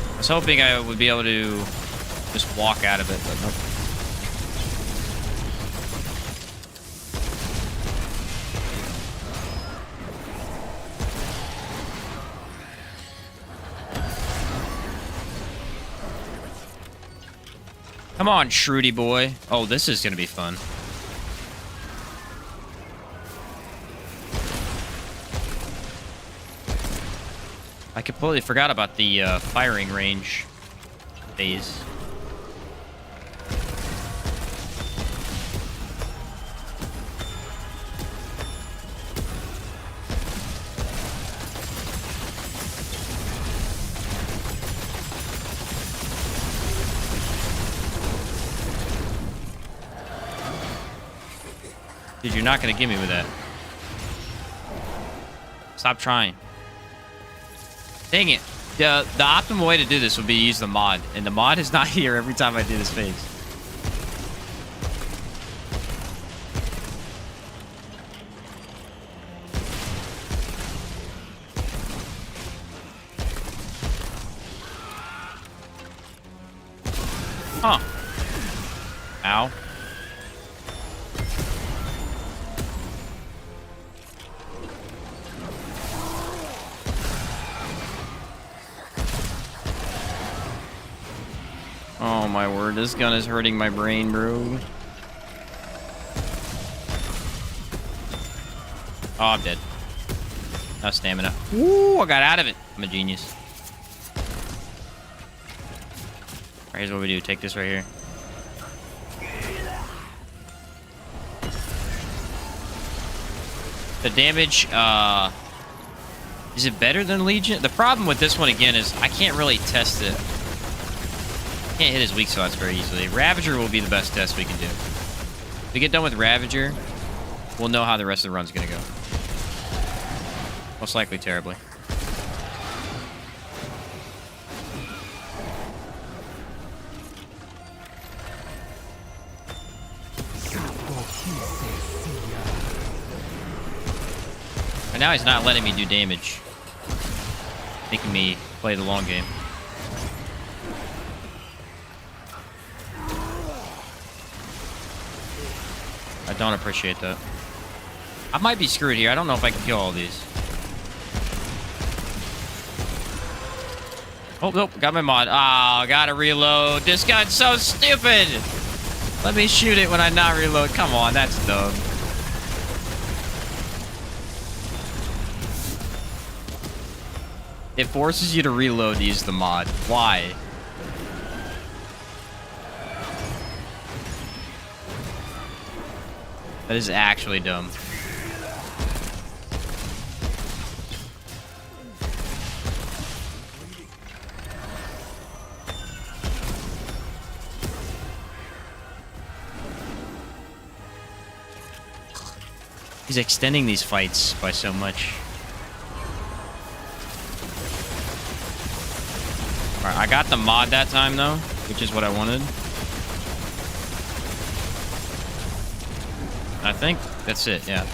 I was hoping I would be able to just walk out of it, but nope. Come on, Shrudy boy. Oh, this is gonna be fun. I completely forgot about the firing range phase. Dude, you're not gonna get me with that. Stop trying. Dang it. The optimal way to do this would be to use the mod, and the mod is not here every time I do this phase. Huh. Ow. Oh my word, this gun is hurting my brain, bro. Oh, I'm dead. No stamina. Woo, I got out of it. I'm a genius. Alright, here's what we do. Take this right here. The damage, is it better than Legion? The problem with this one, again, is I can't really test it. Can't hit his weak spots very easily. Ravager will be the best test we can do. If we get done with Ravager, we'll know how the rest of the run's gonna go. Most likely terribly. And now he's not letting me do damage. Making me play the long game. I don't appreciate that. I might be screwed here. I don't know if I can kill all these. Oh, nope. Got my mod. Oh, gotta reload. This gun's so stupid. Let me shoot it when I not reload. Come on, that's dumb. It forces you to reload to use the mod. Why? That is actually dumb. He's extending these fights by so much. Alright, I got the mod that time though, which is what I wanted. I think that's it, yeah.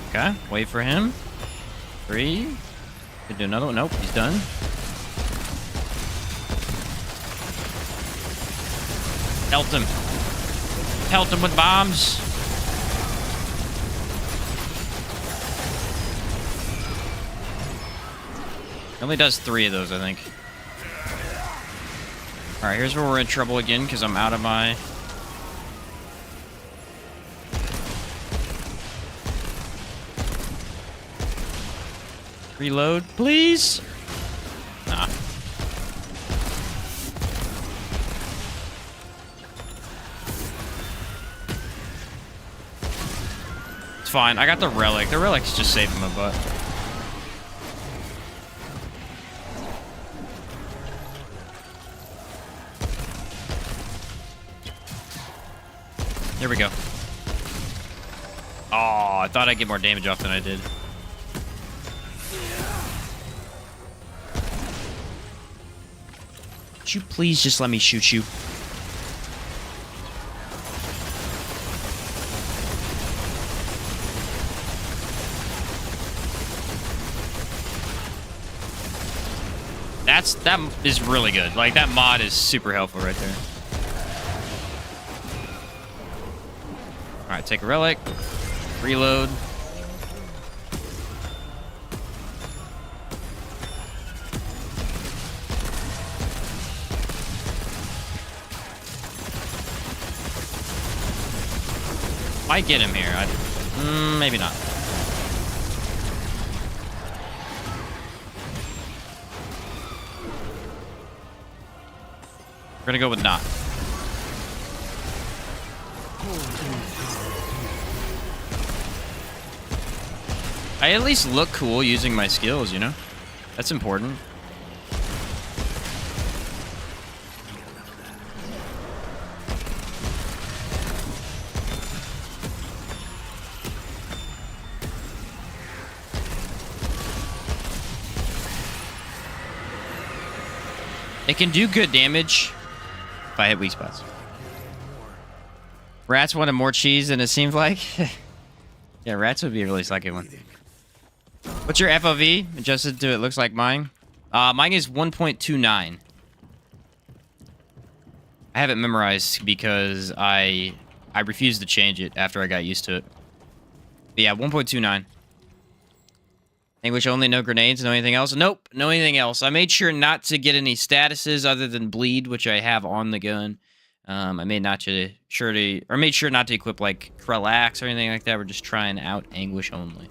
Okay, wait for him. 3. Could do another one. Nope, he's done. Pelt him. Pelt him with bombs. He only does 3 of those, I think. Alright, here's where we're in trouble again, because I'm out of my... Reload, please? Nah. It's fine. I got the relic. The relic's just saving my butt. Here we go. Oh, I thought I'd get more damage off than I did. Could you please just let me shoot you? That is really good. Like, that mod is super helpful right there. Alright, take a relic. Reload. Might get him here. Maybe not. We're gonna go with not. I at least look cool using my skills, you know? That's important. It can do good damage if I hit weak spots. Rats wanted more cheese than it seems like. Yeah, rats would be a really sucky one. What's your FOV? Adjusted to it looks like mine. Mine is 1.29. I have it memorized because I refused to change it after I got used to it. But yeah, 1.29. Anguish only, no grenades, no anything else? Nope, no anything else. I made sure not to get any statuses other than bleed, which I have on the gun. I made sure not to equip like Krell or anything like that. We're just trying out Anguish only.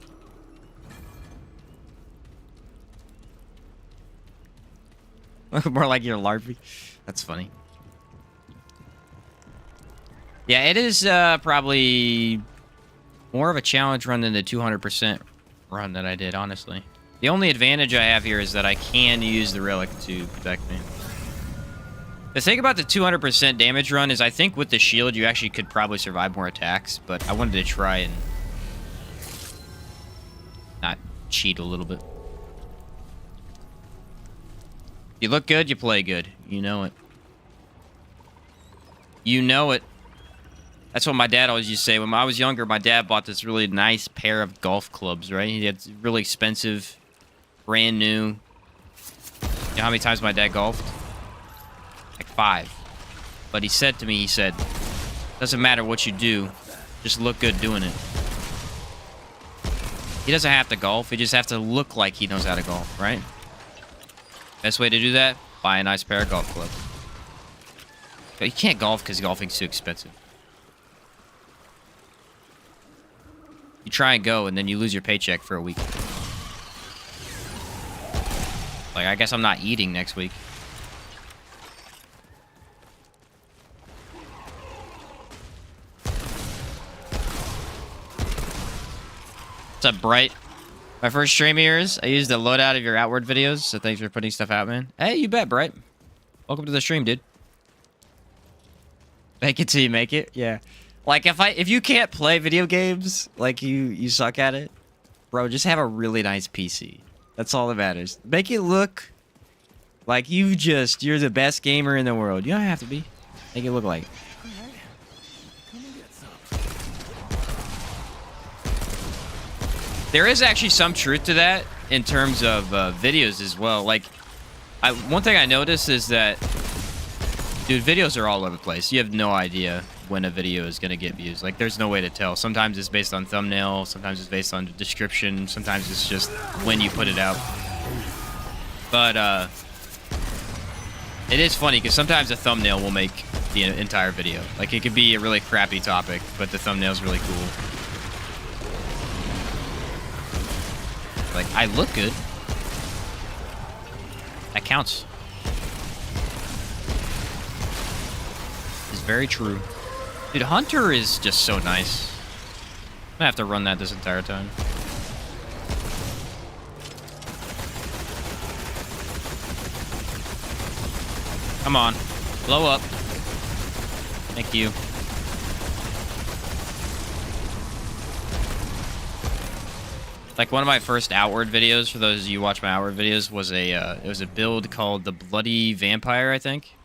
More like your larvae. That's funny. Yeah, it is probably more of a challenge run than the 200% run that I did, honestly. The only advantage I have here is that I can use the relic to protect me. The thing about the 200% damage run is I think with the shield you actually could probably survive more attacks, but I wanted to try and not cheat a little bit. You look good, you play good. You know it. You know it. That's what my dad always used to say. When I was younger, my dad bought this really nice pair of golf clubs, right? He had really expensive, brand new. You know how many times my dad golfed? Like 5. But he said to me, doesn't matter what you do, just look good doing it. He doesn't have to golf, he just has to look like he knows how to golf, right? Best way to do that? Buy a nice pair of golf clubs. But you can't golf because golfing's too expensive. You try and go, and then you lose your paycheck for a week. Like, I guess I'm not eating next week. What's up, Bright? My first stream of yours, I used the loadout of your Outward videos, so thanks for putting stuff out, man. Hey, you bet, Bright. Welcome to the stream, dude. Make it till you make it, yeah. Like, if you can't play video games, like you suck at it, bro, just have a really nice PC. That's all that matters. Make it look like you're the best gamer in the world. You don't have to be. Make it look like it. Alright. Come and get some. There is actually some truth to that in terms of videos as well. Like, one thing I noticed is that, dude, videos are all over the place. You have no idea when a video is going to get views. Like, there's no way to tell. Sometimes it's based on thumbnail. Sometimes it's based on description. Sometimes it's just when you put it out. But, it is funny because sometimes a thumbnail will make the entire video. Like, it could be a really crappy topic, but the thumbnail's really cool. Like, I look good. That counts. It's very true. Dude, Hunter is just so nice. I'm gonna have to run that this entire time. Come on. Blow up. Thank you. Like, one of my first Outward videos, for those of you who watch my Outward videos, was it was a build called the Bloody Vampire, I think.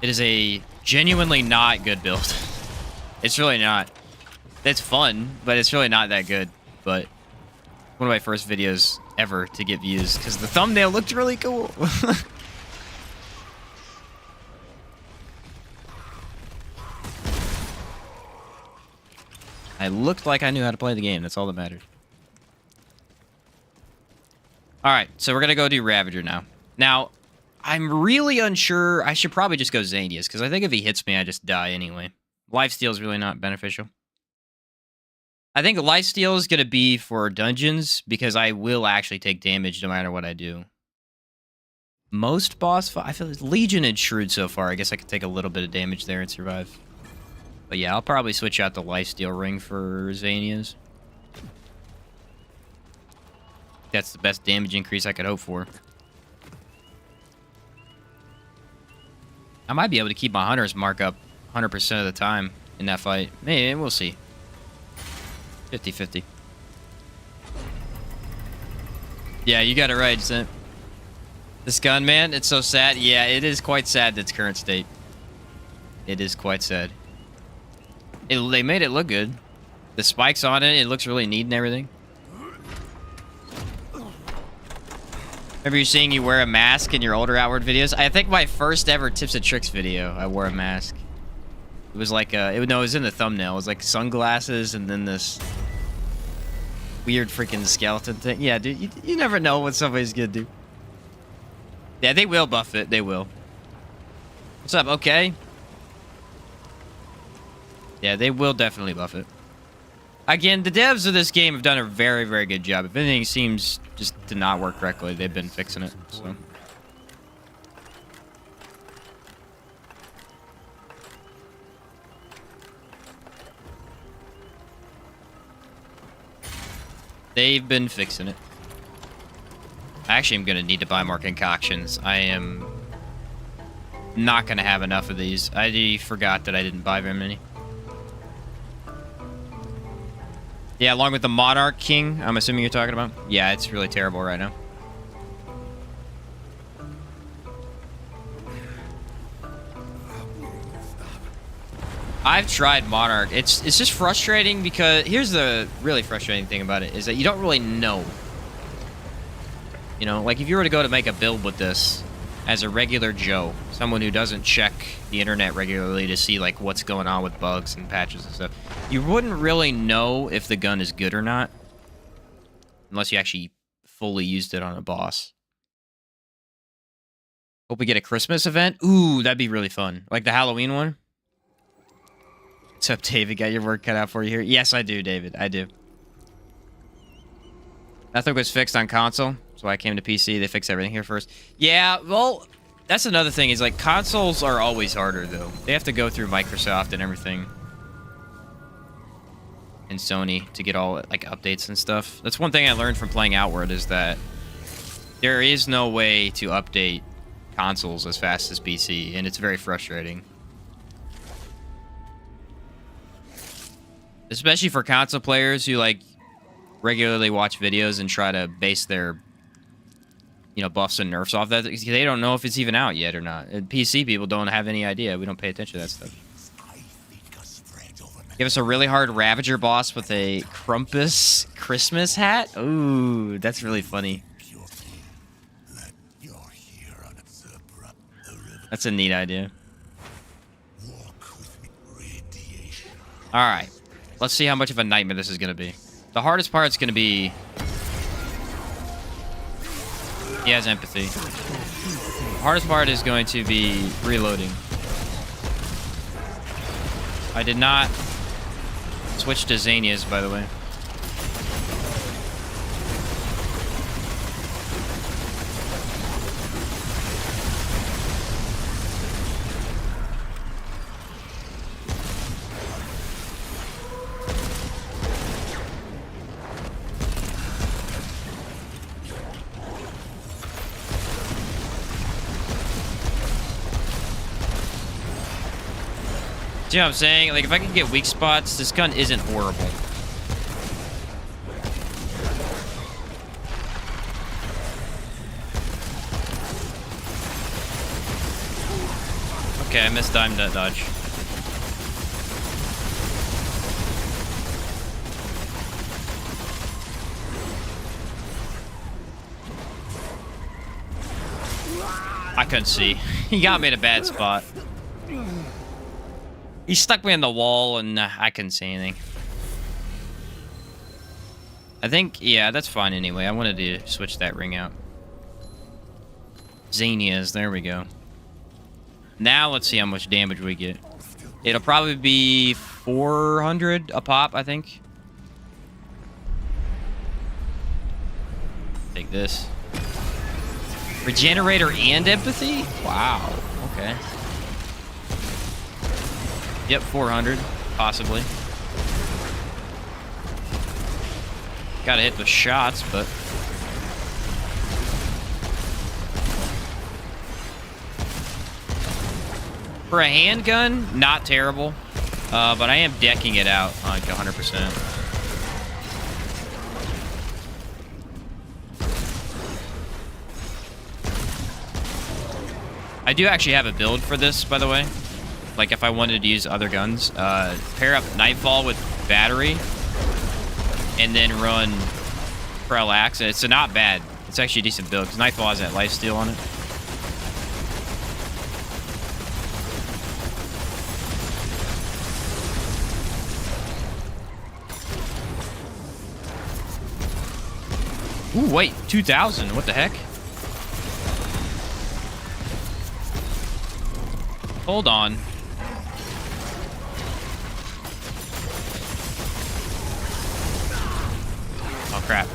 It is a genuinely not good build. It's really not. It's fun, but it's really not that good. But one of my first videos ever to get views, because the thumbnail looked really cool. I looked like I knew how to play the game. That's all that mattered. Alright, so we're going to go do Ravager now. Now, I'm really unsure. I should probably just go Xanius, because I think if he hits me, I just die anyway. Lifesteal is really not beneficial. I think Lifesteal is going to be for dungeons, because I will actually take damage no matter what I do. Most boss fight, I feel like Legion and Shrewd so far. I guess I could take a little bit of damage there and survive. But yeah, I'll probably switch out the Lifesteal ring for Xanias. That's the best damage increase I could hope for. I might be able to keep my Hunter's mark up 100% of the time in that fight. Maybe, we'll see. 50-50. Yeah, you got it right, Zent. This gun, man, it's so sad. Yeah, it is quite sad, its current state. It is quite sad. They made it look good. The spikes on it, it looks really neat and everything. Remember you saying you wear a mask in your older Outward videos? I think my first ever Tips and Tricks video, I wore a mask. It was like, it was in the thumbnail. It was like sunglasses and then this weird freaking skeleton thing. Yeah, dude, you never know what somebody's gonna do. Yeah, they will buff it. They will. What's up? Okay. Yeah, they will definitely buff it. Again, the devs of this game have done a very, very good job. If anything seems just to not work correctly, they've been fixing it. So. They've been fixing it. Actually, I'm going to need to buy more concoctions. I am not going to have enough of these. I forgot that I didn't buy very many. Yeah, along with the Monarch King, I'm assuming you're talking about. Yeah, it's really terrible right now. I've tried Monarch. It's just frustrating because here's the really frustrating thing about it is that you don't really know. You know, like if you were to go to make a build with this as a regular Joe, someone who doesn't check the internet regularly to see like what's going on with bugs and patches and stuff, you wouldn't really know if the gun is good or not unless you actually fully used it on a boss. Hope we get a Christmas event. Ooh, that'd be really fun. Like the Halloween one. What's up, David? Got your work cut out for you here? Yes, I do, David. I do. Nothing was fixed on console, so I came to PC. They fixed everything here first. Yeah, well, that's another thing. Is like consoles are always harder, though. They have to go through Microsoft and everything. And Sony to get all like updates and stuff. That's one thing I learned from playing Outward is that there is no way to update consoles as fast as PC, and it's very frustrating. Especially for console players who like regularly watch videos and try to base their buffs and nerfs off that. They don't know if it's even out yet or not. And PC people don't have any idea. We don't pay attention to that stuff. Give us a really hard Ravager boss with a Krampus Christmas hat. Ooh, that's really funny. That's a neat idea. Alright. Let's see how much of a nightmare this is going to be. The hardest part's going to be... He has empathy. The hardest part is going to be reloading. I did not switch to Xanias, by the way. See what I'm saying? Like, if I can get weak spots, this gun isn't horrible. Okay, I mistimed that dodge. I couldn't see. He got me in a bad spot. He stuck me in the wall, and I couldn't see anything. I think, yeah, that's fine anyway. I wanted to switch that ring out. Xanias, there we go. Now let's see how much damage we get. It'll probably be 400 a pop, I think. Take this. Regenerator and empathy? Wow, okay. Yep, 400, possibly. Gotta hit the shots, but... For a handgun, not terrible. But I am decking it out like 100%. I do actually have a build for this, by the way. Like, if I wanted to use other guns, pair up Nightfall with battery, and then run Parallax. It's not bad. It's actually a decent build, because Nightfall has that lifesteal on it. Ooh, wait, 2,000. What the heck? Hold on. Oh, crap.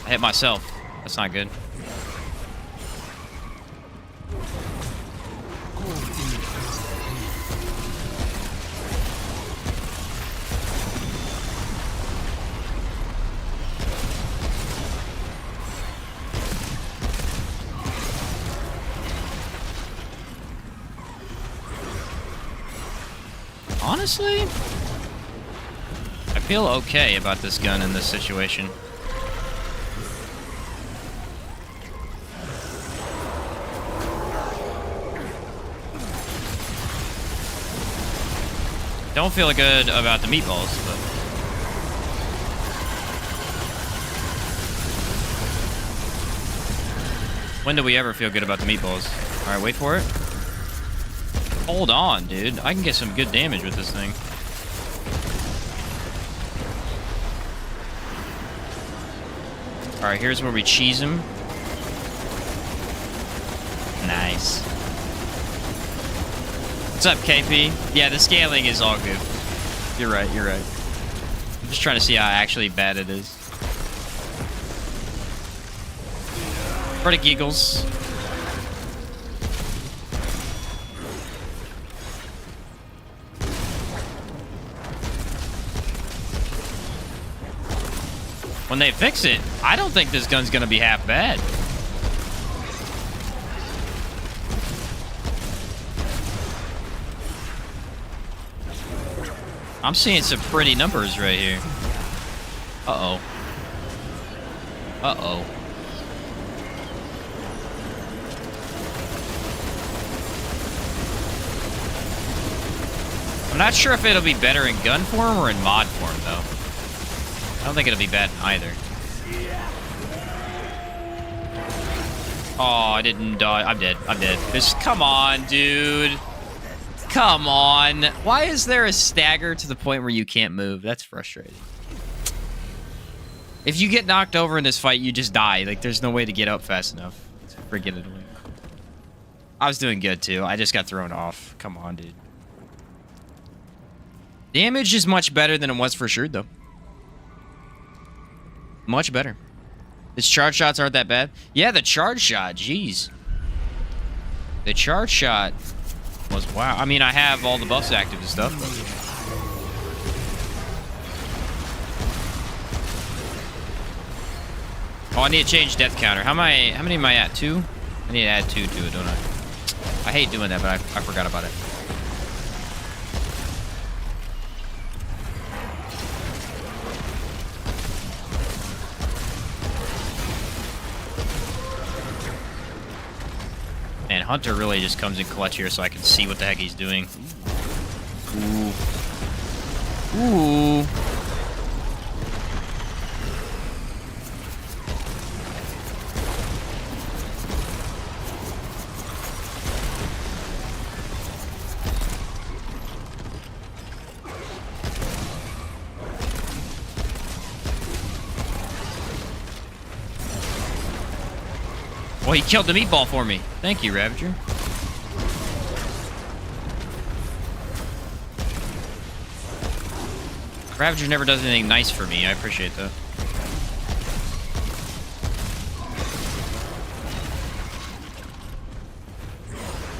I hit myself. That's not good. Honestly, I feel okay about this gun in this situation. Don't feel good about the meatballs, but... When do we ever feel good about the meatballs? Alright, wait for it. Hold on, dude. I can get some good damage with this thing. Alright, here's where we cheese him. Nice. What's up, KP? Yeah, the scaling is all good. You're right, you're right. I'm just trying to see how actually bad it is. For the giggles. When they fix it, I don't think this gun's gonna be half bad. I'm seeing some pretty numbers right here. Uh-oh. Uh-oh. I'm not sure if it'll be better in gun form or in mod form, though. I don't think it'll be bad in either. Oh, I didn't die. I'm dead. I'm dead. Just come on, dude. Come on. Why is there a stagger to the point where you can't move? That's frustrating. If you get knocked over in this fight, you just die. Like, there's no way to get up fast enough. It's freaking annoying. I was doing good, too. I just got thrown off. Come on, dude. Damage is much better than it was for sure, though. Much better. His charge shots aren't that bad. Yeah, the charge shot. Jeez. The charge shot was wow. I mean, I have all the buffs active and stuff. But... oh, I need to change death counter. How many am I at? 2? I need to add 2 to it, don't I? I hate doing that, but I forgot about it. And Hunter really just comes in clutch here so I can see what the heck he's doing. Ooh. Ooh. Well, he killed the meatball for me. Thank you, Ravager. Ravager never does anything nice for me. I appreciate that.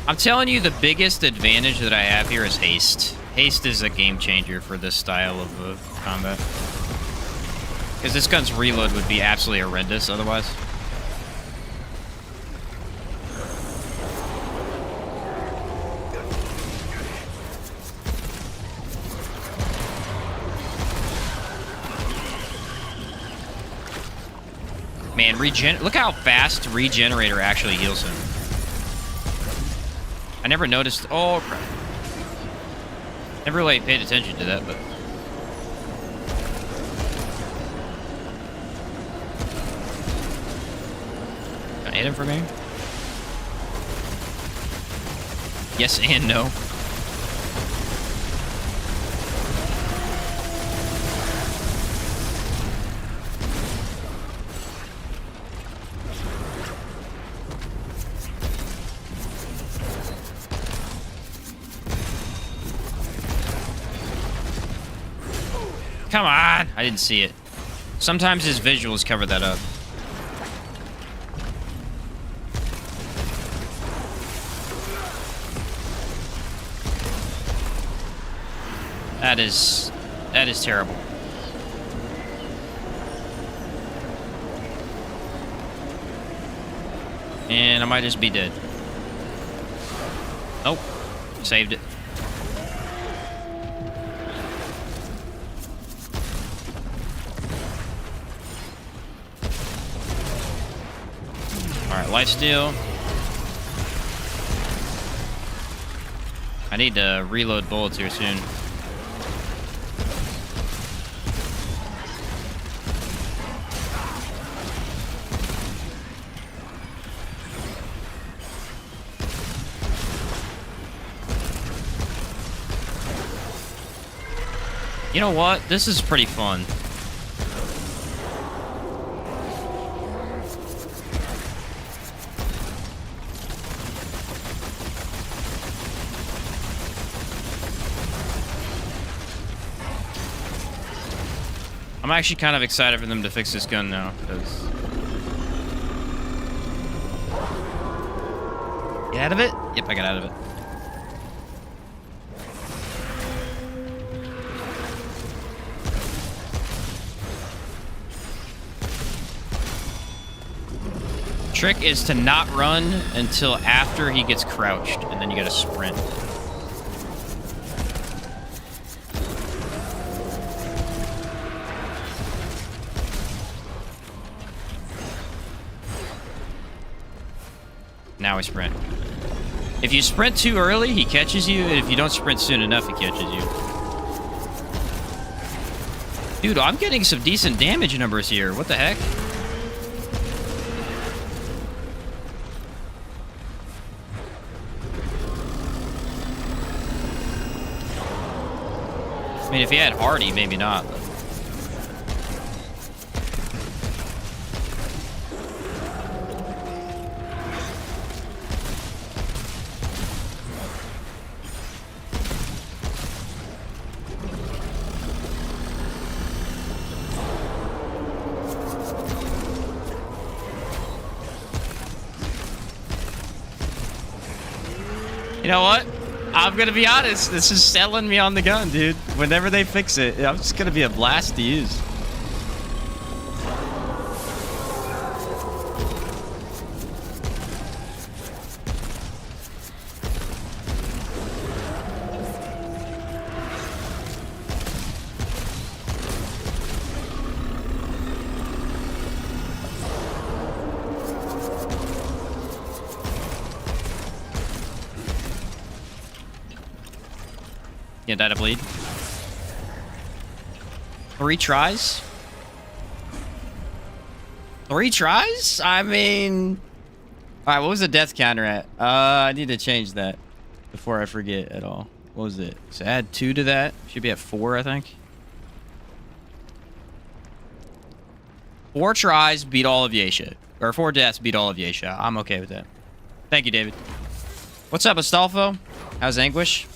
I'm telling you, the biggest advantage that I have here is haste. Haste is a game changer for this style of combat. Because this gun's reload would be absolutely horrendous otherwise. Man, look how fast Regenerator actually heals him. I never noticed. Oh, crap. Never really paid attention to that, but. Can I hit him from here? Yes and no. Come on! I didn't see it. Sometimes his visuals cover that up. That is terrible. And I might just be dead. Nope. Saved it. Alright, lifesteal. I need to reload bullets here soon. You know what? This is pretty fun. I'm actually kind of excited for them to fix this gun now, because... Get out of it? Yep, I got out of it. Trick is to not run until after he gets crouched, and then you gotta sprint. Now I sprint. If you sprint too early, he catches you. And if you don't sprint soon enough, he catches you. Dude, I'm getting some decent damage numbers here. What the heck? I mean, if he had Hardy, maybe not. But... You know what? I'm gonna be honest. This is selling me on the gun, dude. Whenever they fix it, I'm just gonna be a blast to use. Yeah, die to bleed. 3 tries? 3 tries? I mean... Alright, what was the death counter at? I need to change that before I forget at all. What was it? So add 2 to that. Should be at 4, I think. 4 tries beat all of Yasha. Or 4 deaths beat all of Yasha. I'm okay with that. Thank you, David. What's up, Astolfo? How's Anguish?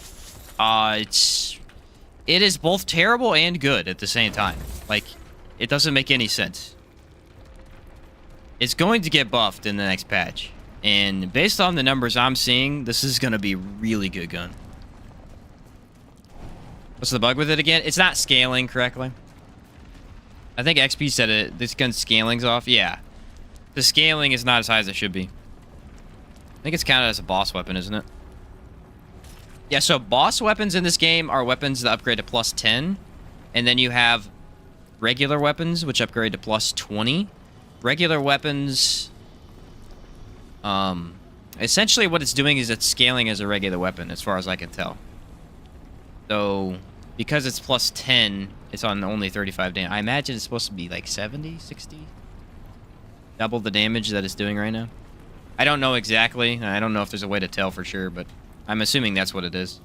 It is both terrible and good at the same time. Like, it doesn't make any sense. It's going to get buffed in the next patch. And based on the numbers I'm seeing, this is going to be a really good gun. What's the bug with it again? It's not scaling correctly. I think XP said it. This gun's scaling's off. Yeah. The scaling is not as high as it should be. I think it's counted as a boss weapon, isn't it? Yeah, so boss weapons in this game are weapons that upgrade to plus 10. And then you have regular weapons, which upgrade to plus 20. Regular weapons... essentially what it's doing is it's scaling as a regular weapon, as far as I can tell. So, because it's plus 10, it's on only 35 damage. I imagine it's supposed to be like 70, 60? Double the damage that it's doing right now. I don't know exactly. I don't know if there's a way to tell for sure, but... I'm assuming that's what it is.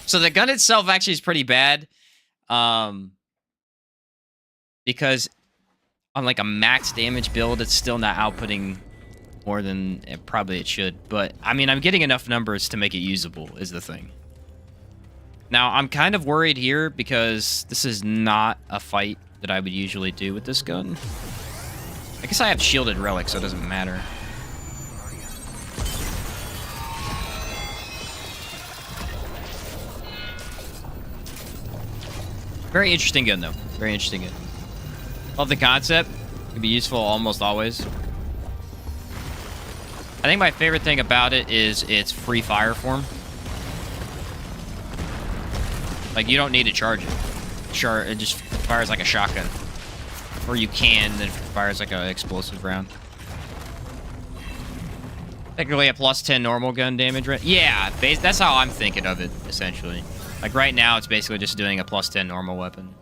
So the gun itself actually is pretty bad. Because on like a max damage build, it's still not outputting more than probably it should. But, I mean, I'm getting enough numbers to make it usable, is the thing. Now, I'm kind of worried here because this is not a fight that I would usually do with this gun. I guess I have shielded relics, so it doesn't matter. Very interesting gun, though. Very interesting gun. Love the concept. Could be useful almost always. I think my favorite thing about it is its free fire form. Like, you don't need to charge it. Sure, it just fires like a shotgun. Or you can, then it fires like an explosive round. Technically a plus 10 normal gun damage, right? Yeah, that's how I'm thinking of it, essentially. Like, right now, it's basically just doing a plus 10 normal weapon.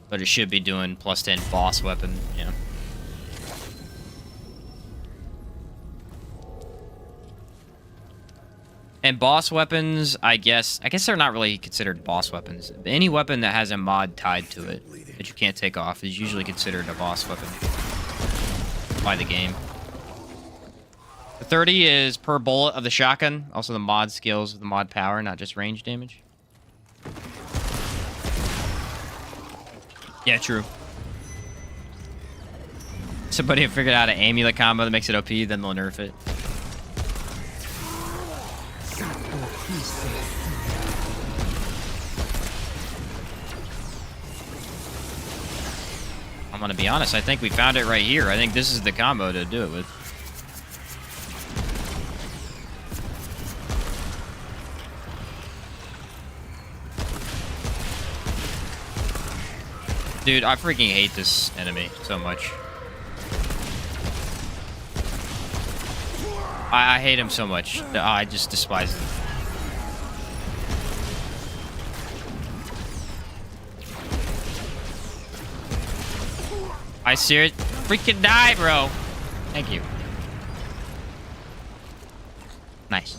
But it should be doing plus 10 boss weapon, yeah. And boss weapons, I guess they're not really considered boss weapons. Any weapon that has a mod tied to it that you can't take off is usually considered a boss weapon by the game. The 30 is per bullet of the shotgun. Also the mod skills of the mod power, not just range damage. Yeah, true. Somebody figured out an amulet combo that makes it OP, then they'll nerf it. I'm gonna be honest, I think we found it right here. I think this is the combo to do it with. Dude, I freaking hate this enemy so much. I hate him so much. I just despise him. I seriously freaking die, bro. Thank you. Nice.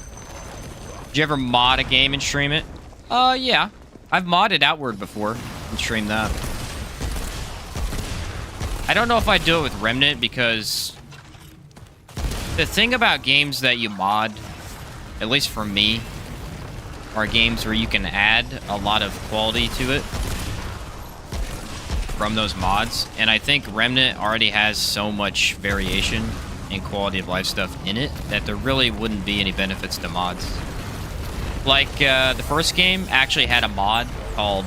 Did you ever mod a game and stream it? Yeah. I've modded Outward before and streamed that. I don't know if I'd do it with Remnant because the thing about games that you mod, at least for me, are games where you can add a lot of quality to it from those mods. And I think Remnant already has so much variation and quality of life stuff in it that there really wouldn't be any benefits to mods. Like, the first game actually had a mod called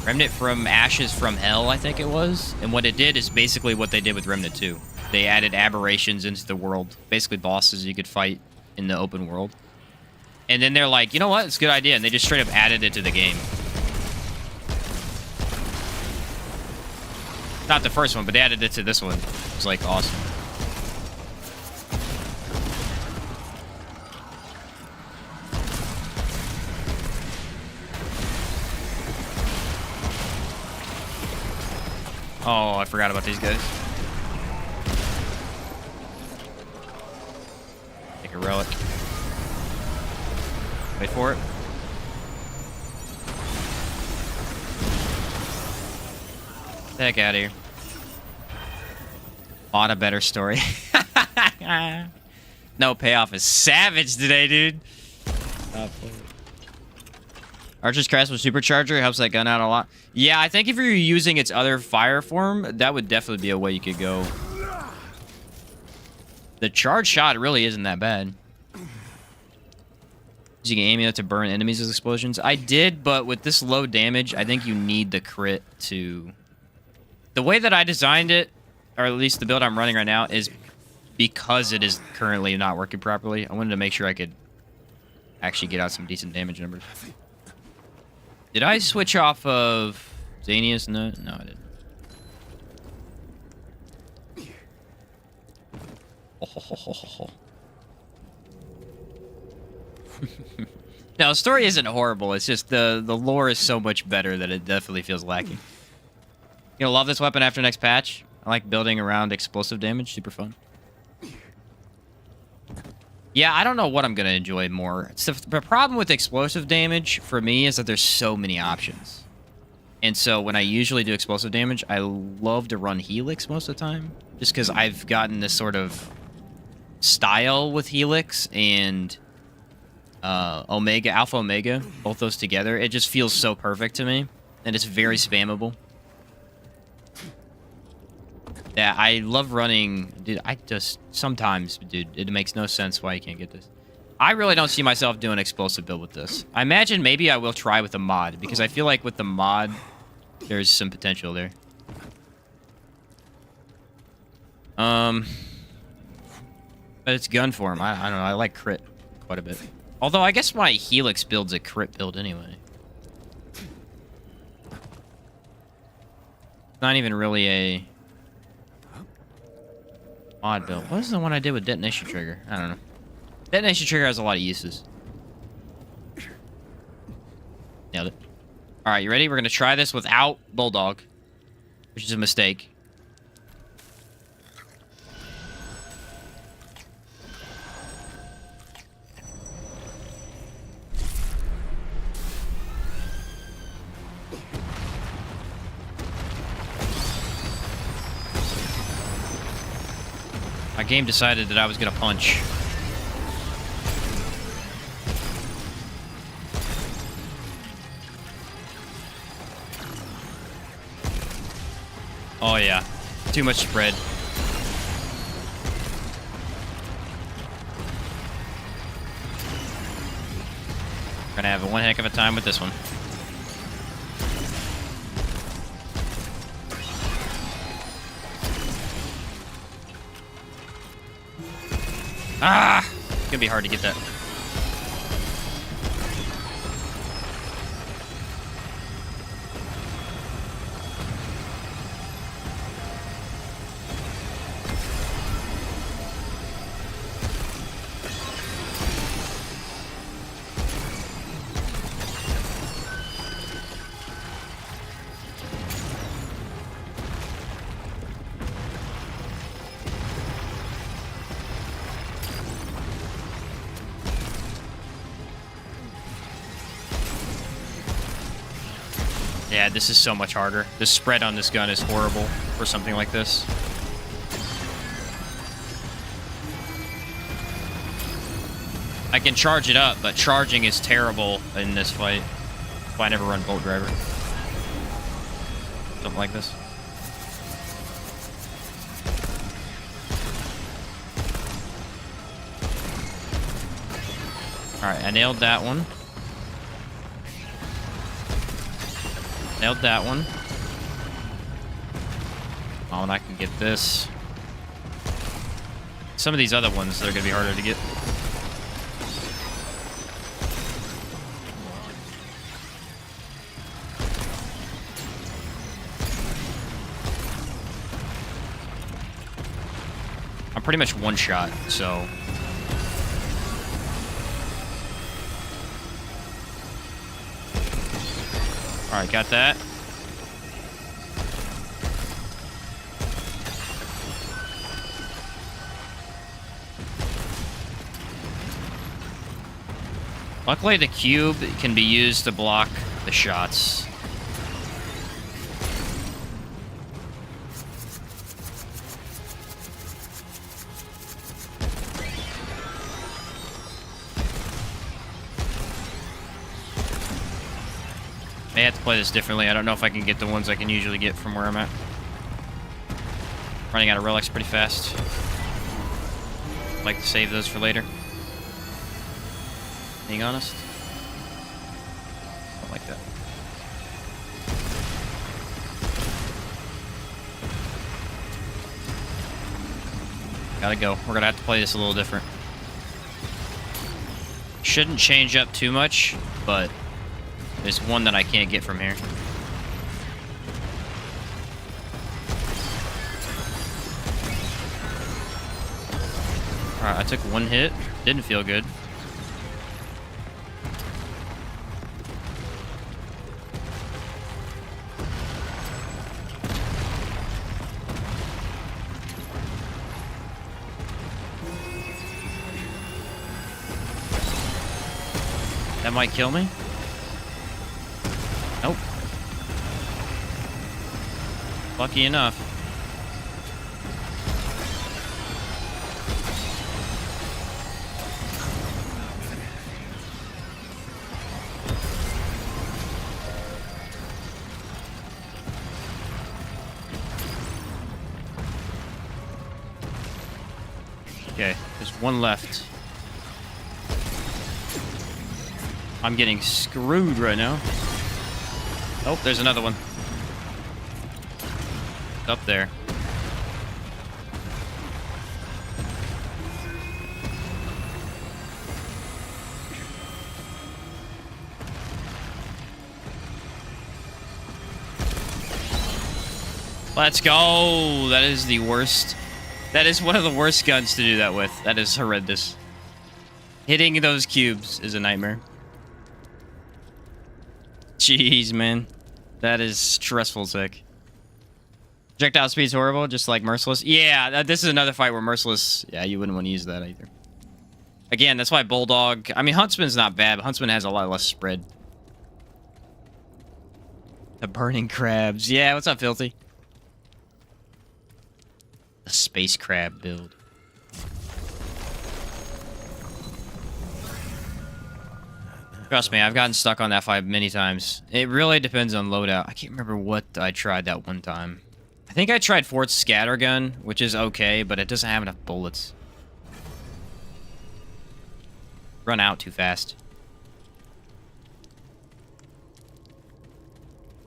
Remnant from Ashes from Hell, I think it was. And what it did is basically what they did with Remnant 2. They added aberrations into the world. Basically bosses you could fight in the open world. And then they're like, you know what? It's a good idea. And they just straight up added it to the game. Not the first one, but they added it to this one. It was like awesome. Oh, I forgot about these guys. Take a relic. Wait for it. Get the heck out of here. On a better story. No payoff is savage today, dude. Archer's Crest with Supercharger helps that gun out a lot. Yeah, I think if you're using its other fire form, that would definitely be a way you could go. The charge shot really isn't that bad. Using amulet to burn enemies with explosions. I did, but with this low damage, I think you need the crit to... The way that I designed it, or at least the build I'm running right now, is because it is currently not working properly. I wanted to make sure I could actually get out some decent damage numbers. Did I switch off of Xanius? No, I didn't. No, the story isn't horrible. It's just the lore is so much better that it definitely feels lacking. You'll love this weapon after next patch. I like building around explosive damage. Super fun. Yeah, I don't know what I'm going to enjoy more. The problem with explosive damage for me is that there's so many options. And so when I usually do explosive damage, I love to run Helix most of the time. Just because I've gotten this sort of style with Helix and Omega, Alpha Omega, both those together. It just feels so perfect to me. And it's very spammable. Yeah, I love running... Dude, I just... Sometimes, dude, it makes no sense why you can't get this. I really don't see myself doing explosive build with this. I imagine maybe I will try with a mod, because I feel like with the mod, there's some potential there. But it's gun form. I don't know. I like crit quite a bit. Although, I guess my Helix build's a crit build anyway. It's not even really a... mod build. What was the one I did with detonation trigger? I don't know. Detonation trigger has a lot of uses. Nailed it. Alright, you ready? We're going to try this without Bulldog, which is a mistake. My game decided that I was going to punch. Oh yeah, too much spread. Gonna have one heck of a time with this one. Ah! It's gonna be hard to get that. Yeah, this is so much harder. The spread on this gun is horrible for something like this. I can charge it up, but charging is terrible in this fight. That's why I never run Bolt Driver. Something like this. Alright, I nailed that one. Nailed that one. Oh, and I can get this. Some of these other ones, they're going to be harder to get. I'm pretty much one shot, so... Alright, got that. Luckily, the cube can be used to block the shots. I have to play this differently. I don't know if I can get the ones I can usually get from where I'm at. Running out of relics pretty fast. I'd like to save those for later. Being honest. Don't like that. Gotta go. We're gonna have to play this a little different. Shouldn't change up too much, but there's one that I can't get from here. Alright, I took one hit. Didn't feel good. That might kill me. Nope. Lucky enough. Okay, there's one left. I'm getting screwed right now. Oh, there's another one. It's up there. Let's go! That is the worst. That is one of the worst guns to do that with. That is horrendous. Hitting those cubes is a nightmare. Jeez, man. That is stressful as heck. Projectile speed's horrible, just like Merciless. Yeah, this is another fight where Merciless... Yeah, you wouldn't want to use that either. Again, that's why Bulldog... I mean, Huntsman's not bad, but Huntsman has a lot less spread. The burning crabs. Yeah, what's up, Filthy? The space crab build. Trust me, I've gotten stuck on that fight many times. It really depends on loadout. I can't remember what I tried that one time. I think I tried Fort's Scattergun, which is okay, but it doesn't have enough bullets. Run out too fast.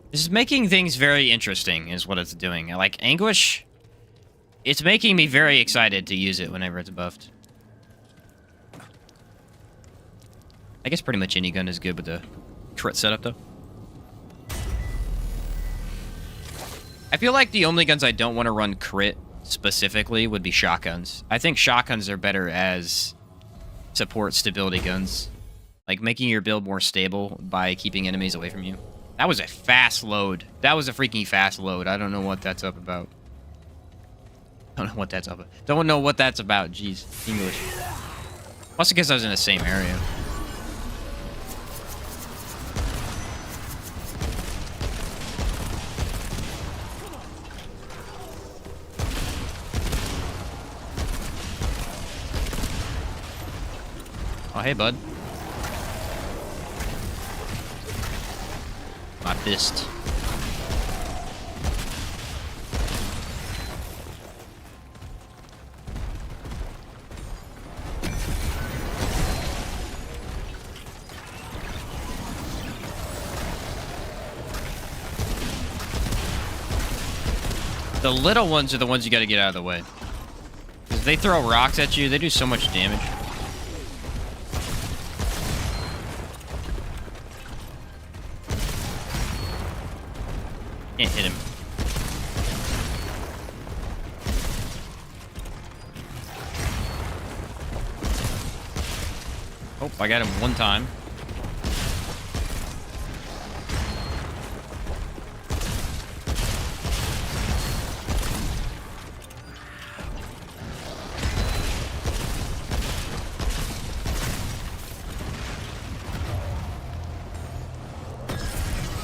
This is making things very interesting, is what it's doing. Like, Anguish, it's making me very excited to use it whenever it's buffed. I guess pretty much any gun is good with the crit setup, though. I feel like the only guns I don't want to run crit specifically would be shotguns. I think shotguns are better as support stability guns. Like, making your build more stable by keeping enemies away from you. That was a fast load. That was a freaking fast load. I don't know what that's up about. Don't know what that's up about. Don't know what that's about. Jeez. English. Also because I was in the same area. Oh, hey, bud. My fist. The little ones are the ones you gotta get out of the way. If they throw rocks at you, they do so much damage. Can't hit him. Oh, I got him one time.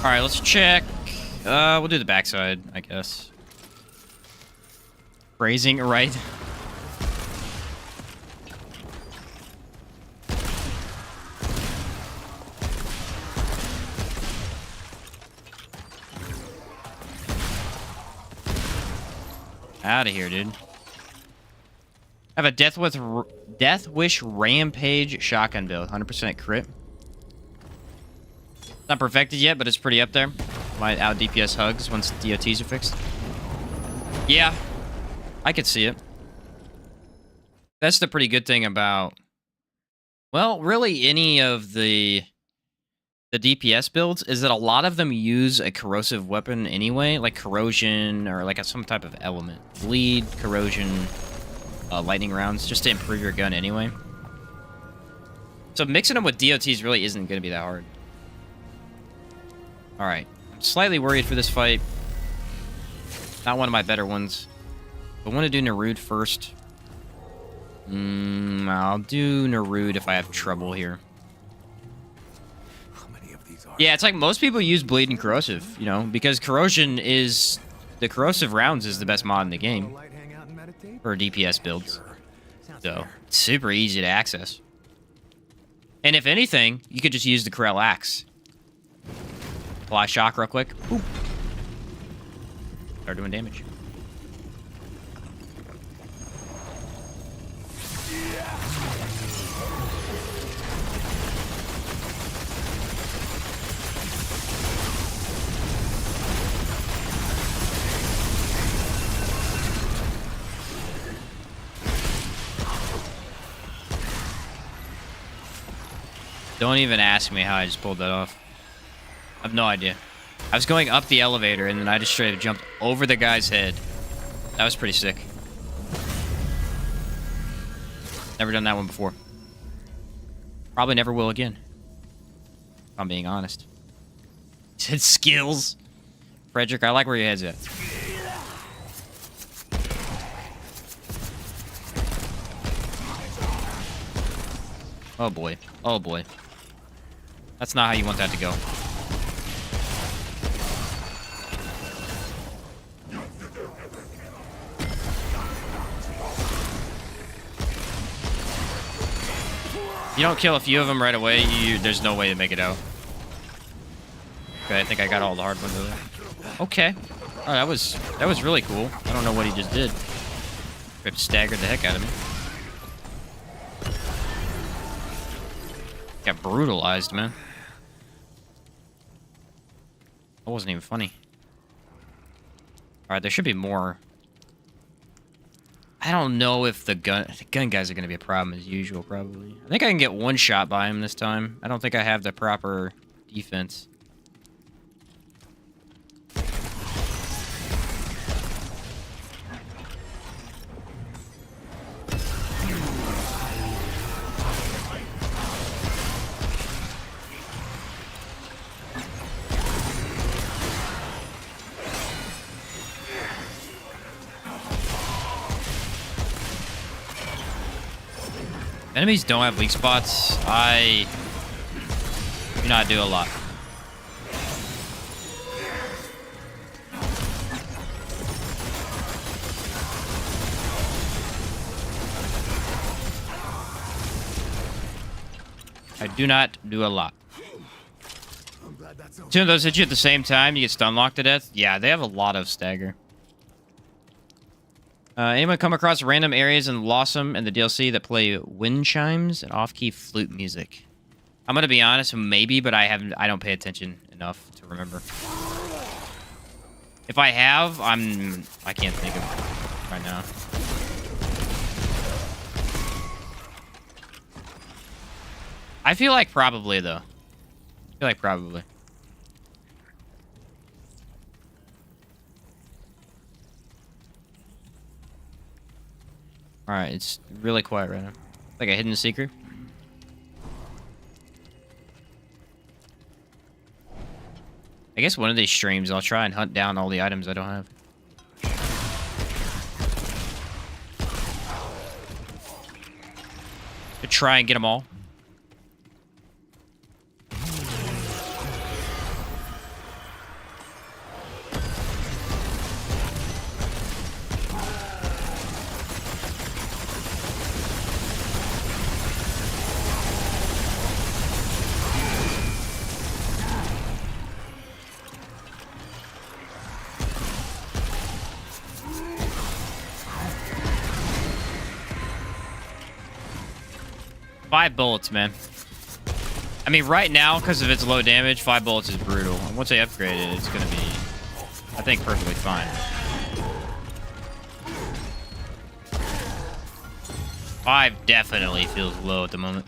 All right, let's check. We'll do the backside, I guess. Phrasing right. Out of here, dude. I have a Death Wish Rampage shotgun build, 100% crit. Not perfected yet, but it's pretty up there. Might out DPS hugs once DOTs are fixed. Yeah, I could see it. That's the pretty good thing about, well, really any of the DPS builds is that a lot of them use a corrosive weapon anyway, like corrosion or like some type of element. Bleed, corrosion, lightning rounds, just to improve your gun anyway. So mixing them with DOTs really isn't going to be that hard. Alright, I'm slightly worried for this fight. Not one of my better ones. I want to do Nerud first. I'll do Nerud if I have trouble here. How many of these are? Yeah, it's like most people use Bleed and Corrosive, you know, because Corrosion is... The Corrosive Rounds is the best mod in the game for DPS builds. So, it's super easy to access. And if anything, you could just use the Corel Axe. Apply shock real quick. Boop. Start doing damage. Don't even ask me how I just pulled that off. I have no idea. I was going up the elevator, and then I just straight up jumped over the guy's head. That was pretty sick. Never done that one before. Probably never will again. If I'm being honest. He said skills. Frederick, I like where your head's at. Oh boy. Oh boy. That's not how you want that to go. You don't kill a few of them right away, there's no way to make it out. Okay, I think I got all the hard ones over there. Okay. Oh, that was really cool. I don't know what he just did. It staggered the heck out of me. Got brutalized, man. That wasn't even funny. Alright, there should be more. I don't know if the gun guys are going to be a problem as usual, probably. I think I can get one shot by him this time. I don't think I have the proper defense. Enemies don't have weak spots. I do not do a lot. I do not do a lot. I'm glad that's over. Two of those hit you at the same time, you get stun locked to death. Yeah, they have a lot of stagger. Anyone come across random areas in Lossum and the DLC that play wind chimes and off-key flute music? I'm gonna be honest, maybe, but I don't pay attention enough to remember. If I have, I can't think of it right now. I feel like probably, though. I feel like probably. Alright, it's really quiet right now. Like a hidden secret. I guess one of these streams, I'll try and hunt down all the items I don't have. To try and get them all. Five bullets, man. I mean, right now, because of its low damage, 5 bullets is brutal. And once they upgrade it, it's going to be, I think, perfectly fine. 5 definitely feels low at the moment.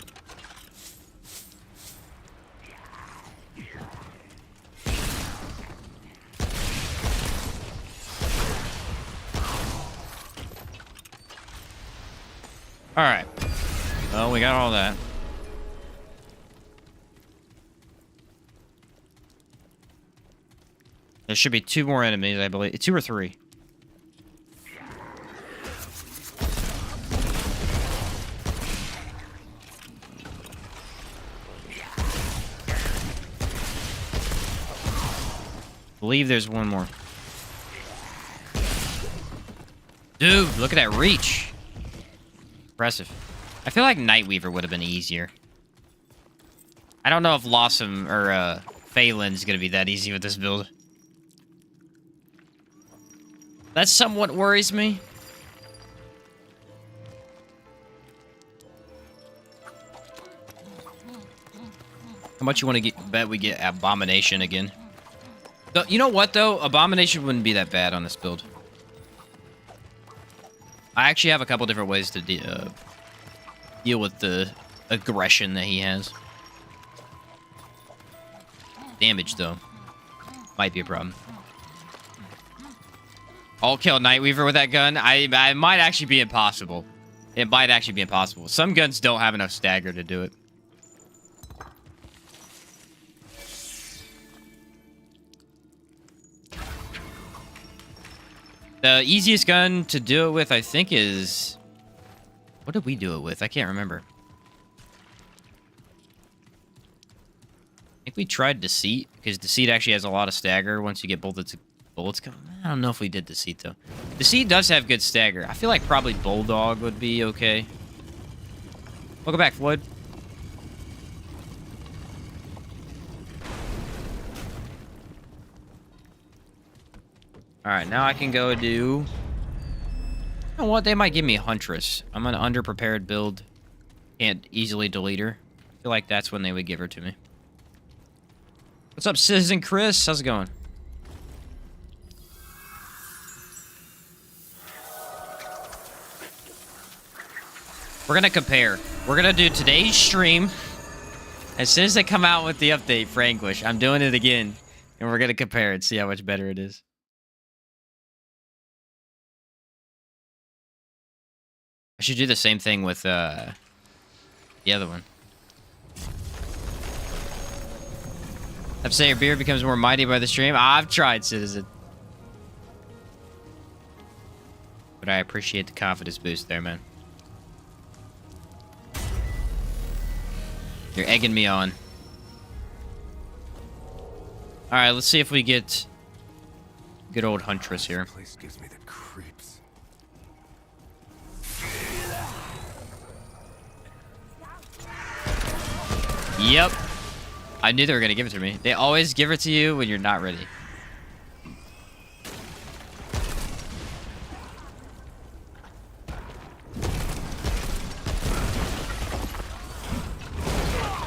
Alright. Well, we got all that. There should be 2 more enemies, I believe. 2 or 3. I believe there's 1 more. Dude, look at that reach. Impressive. I feel like Nightweaver would have been easier. I don't know if Lossum or Phelan's gonna be that easy with this build. That somewhat worries me. How much you want to bet we get Abomination again? You know what, though? Abomination wouldn't be that bad on this build. I actually have a couple different ways to deal with the aggression that he has. Damage, though, might be a problem. I'll kill Nightweaver with that gun. I might actually be impossible. It might actually be impossible. Some guns don't have enough stagger to do it. The easiest gun to do it with, I think, is... What did we do it with? I can't remember. I think we tried Deceit, because Deceit actually has a lot of stagger once you get bullets coming. I don't know if we did Deceit, though. Deceit does have good stagger. I feel like probably Bulldog would be okay. Welcome back, Floyd. Alright, now I can go do... You know what? They might give me Huntress. I'm an underprepared build. Can't easily delete her. I feel like that's when they would give her to me. What's up, Citizen Chris? How's it going? We're gonna compare. We're gonna do today's stream. As soon as they come out with the update for Anguish, I'm doing it again. And we're gonna compare it, see how much better it is. I should do the same thing with the other one. I've said your beard becomes more mighty by the stream. I've tried, Citizen. But I appreciate the confidence boost there, man. You're egging me on. Alright, let's see if we get good old Huntress here. This place gives me the creeps. Yep. I knew they were going to give it to me. They always give it to you when you're not ready.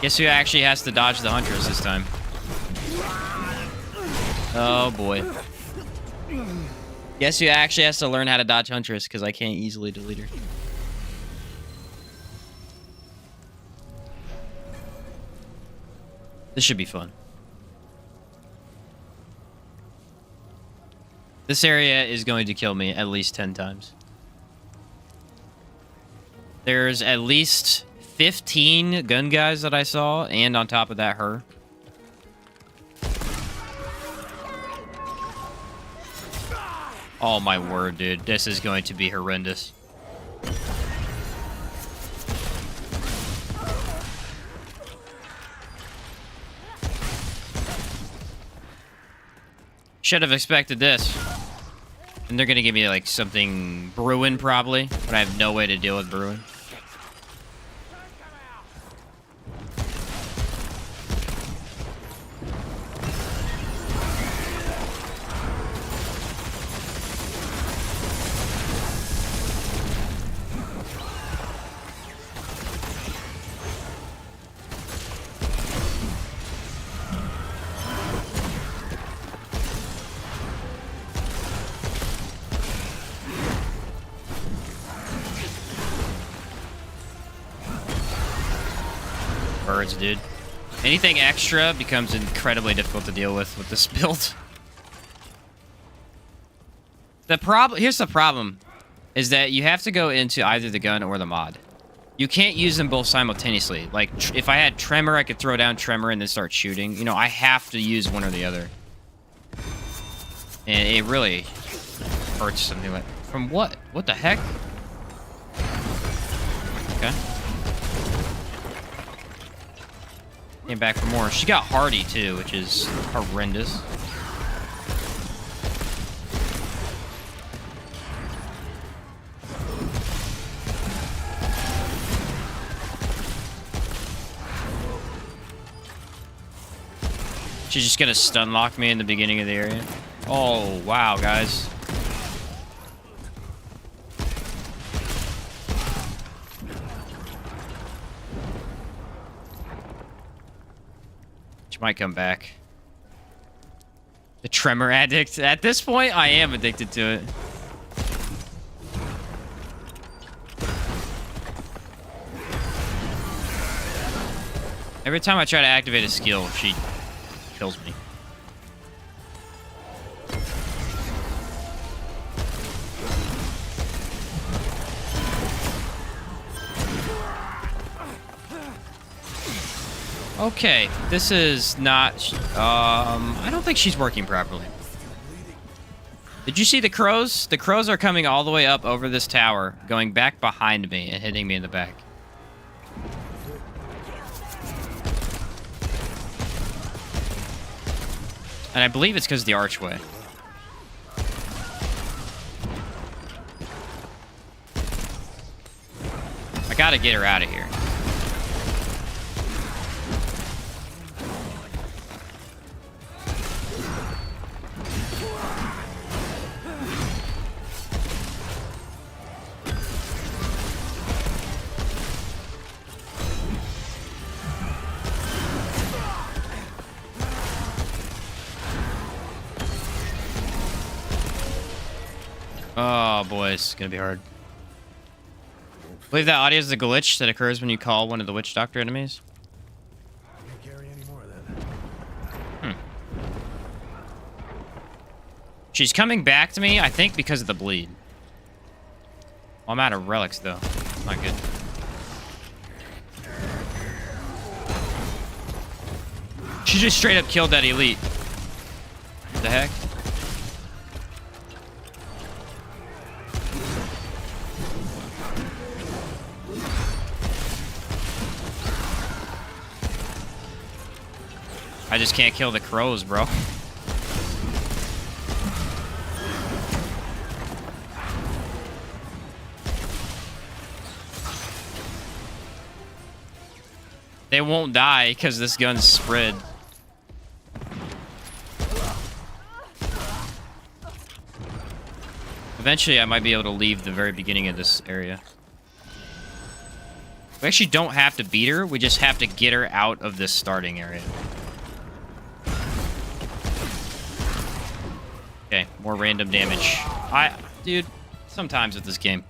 Guess who actually has to dodge the Huntress this time? Oh boy. Guess who actually has to learn how to dodge Huntress, because I can't easily delete her. This should be fun. This area is going to kill me at least 10 times. There's at least 15 gun guys that I saw, and on top of that, her. Oh my word, dude. This is going to be horrendous. Should have expected this. And they're gonna give me like something brewing probably, but I have no way to deal with brewing. Birds, dude. Anything extra becomes incredibly difficult to deal with this build. Here's the problem, is that you have to go into either the gun or the mod. You can't use them both simultaneously. Like, if I had Tremor, I could throw down Tremor and then start shooting. You know, I have to use one or the other. And it really hurts something like... From what? What the heck? Okay. Came back for more. She got hardy, too, which is horrendous. She's just gonna stun lock me in the beginning of the area. Oh, wow, guys. She might come back. The Tremor addict. At this point, I am addicted to it. Every time I try to activate a skill, she kills me. Okay, this is not... I don't think she's working properly. Did you see the crows? The crows are coming all the way up over this tower, going back behind me and hitting me in the back. And I believe it's because of the archway. I gotta get her out of here. Oh boy, it's gonna be hard. I believe that audio is a glitch that occurs when you call one of the Witch Doctor enemies. I can't carry any more of that. She's coming back to me, I think, because of the bleed. Well, I'm out of relics, though. Not good. She just straight up killed that elite. What the heck? I just can't kill the crows, bro. They won't die because this gun's spread. Eventually, I might be able to leave the very beginning of this area. We actually don't have to beat her. We just have to get her out of this starting area. Okay, more random damage. Dude, sometimes with this game.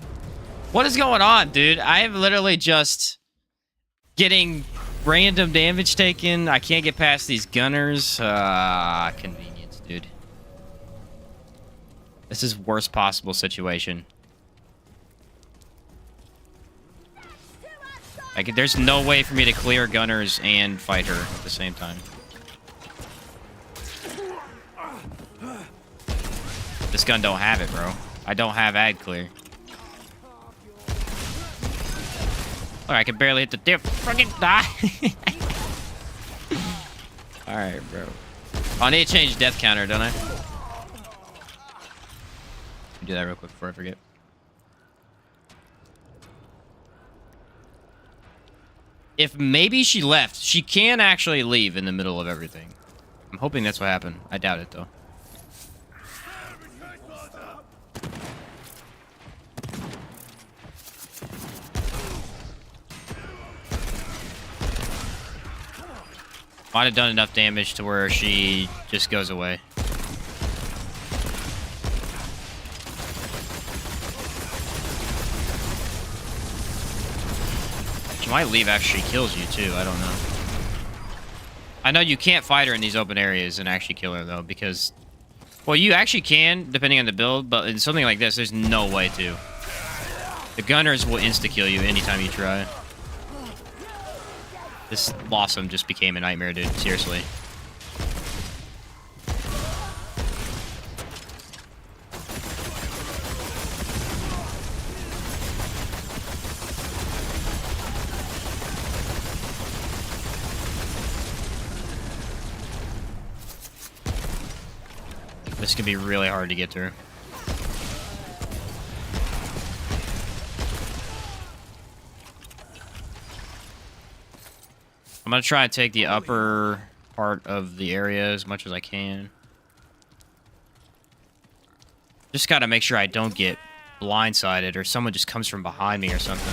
What is going on, dude? I am literally just getting random damage taken. I can't get past these gunners. Convenience, dude. This is worst possible situation. Like, there's no way for me to clear gunners and fight her at the same time. This gun don't have it, bro. I don't have ad clear. Alright, I can barely hit the dip. Fucking die. Alright, bro. I need to change death counter, don't I? Do that real quick before I forget. If maybe she left, she can actually leave in the middle of everything. I'm hoping that's what happened. I doubt it, though. Might have done enough damage to where she just goes away. She might leave after she kills you, too. I don't know. I know you can't fight her in these open areas and actually kill her, though, because... Well, you actually can, depending on the build, but in something like this, there's no way to. The gunners will insta-kill you anytime you try. This Blossom just became a nightmare, dude. Seriously. This can be really hard to get through. I'm gonna try and take the upper part of the area as much as I can. Just gotta make sure I don't get blindsided or someone just comes from behind me or something.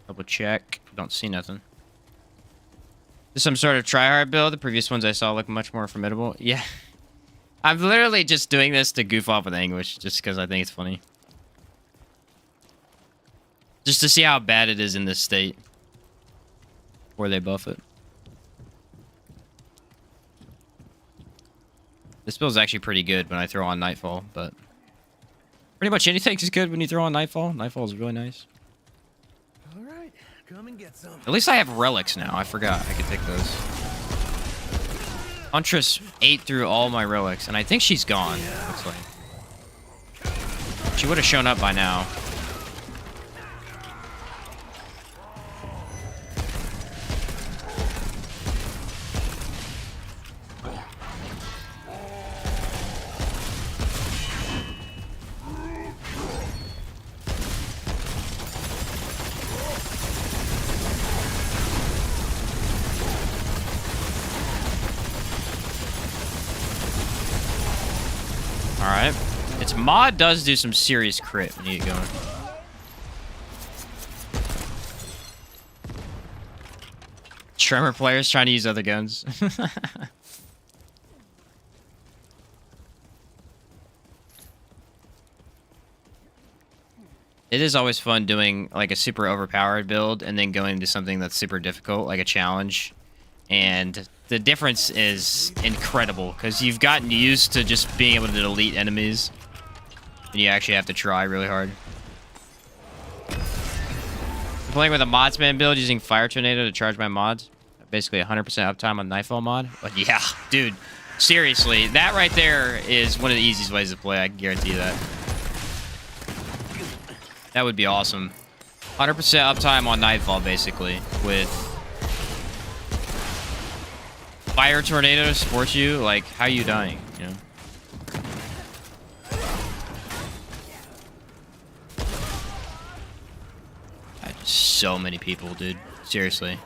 Double check. Don't see nothing. This some sort of tryhard build. The previous ones I saw look much more formidable. Yeah. I'm literally just doing this to goof off with Anguish, just because I think it's funny. Just to see how bad it is in this state. Before they buff it. This build is actually pretty good when I throw on Nightfall, but... Pretty much anything is good when you throw on Nightfall. Nightfall is really nice. Alright, come and get some. At least I have relics now. I forgot I could take those. Huntress ate through all my relics, and I think she's gone, looks like. She would have shown up by now. Alright. Its mod does do some serious crit when you get going. Tremor players trying to use other guns. It is always fun doing like a super overpowered build and then going to something that's super difficult, like a challenge. And the difference is incredible because you've gotten used to just being able to delete enemies. And you actually have to try really hard. I'm playing with a modsman build using Fire Tornado to charge my mods. Basically 100% uptime on Nightfall mod. But yeah, dude, seriously, that right there is one of the easiest ways to play. I can guarantee that. That would be awesome. 100% uptime on Nightfall, basically, with Fire Tornado to support you. Like, how are you dying, you know? so many people, dude. Seriously.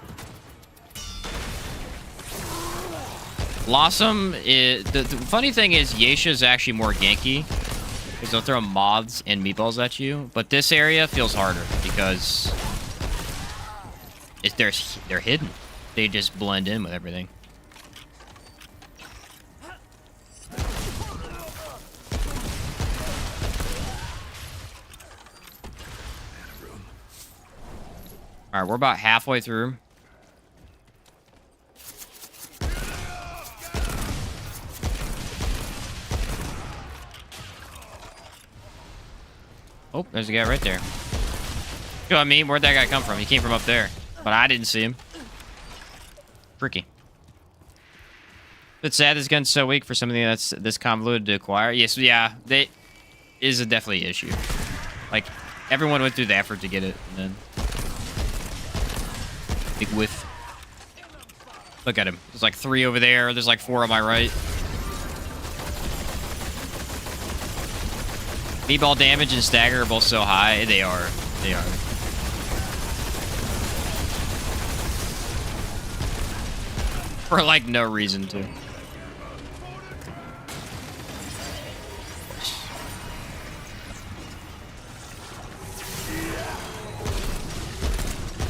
Blossom is... The funny thing is, Yesha's actually more ganky. Because they'll throw moths and meatballs at you. But this area feels harder because... they're hidden. They just blend in with everything. Alright, we're about halfway through. Oh, there's a guy right there. You know what I mean? Where'd that guy come from? He came from up there. But I didn't see him. Tricky. It's sad this gun's so weak for something that's this convoluted to acquire. Yes, yeah, they is a definitely issue. Like, everyone went through the effort to get it, and then big whiff. Look at him. There's like 3 over there. There's like 4 on my right. Meatball damage and stagger are both so high. They are. They are. For like no reason to.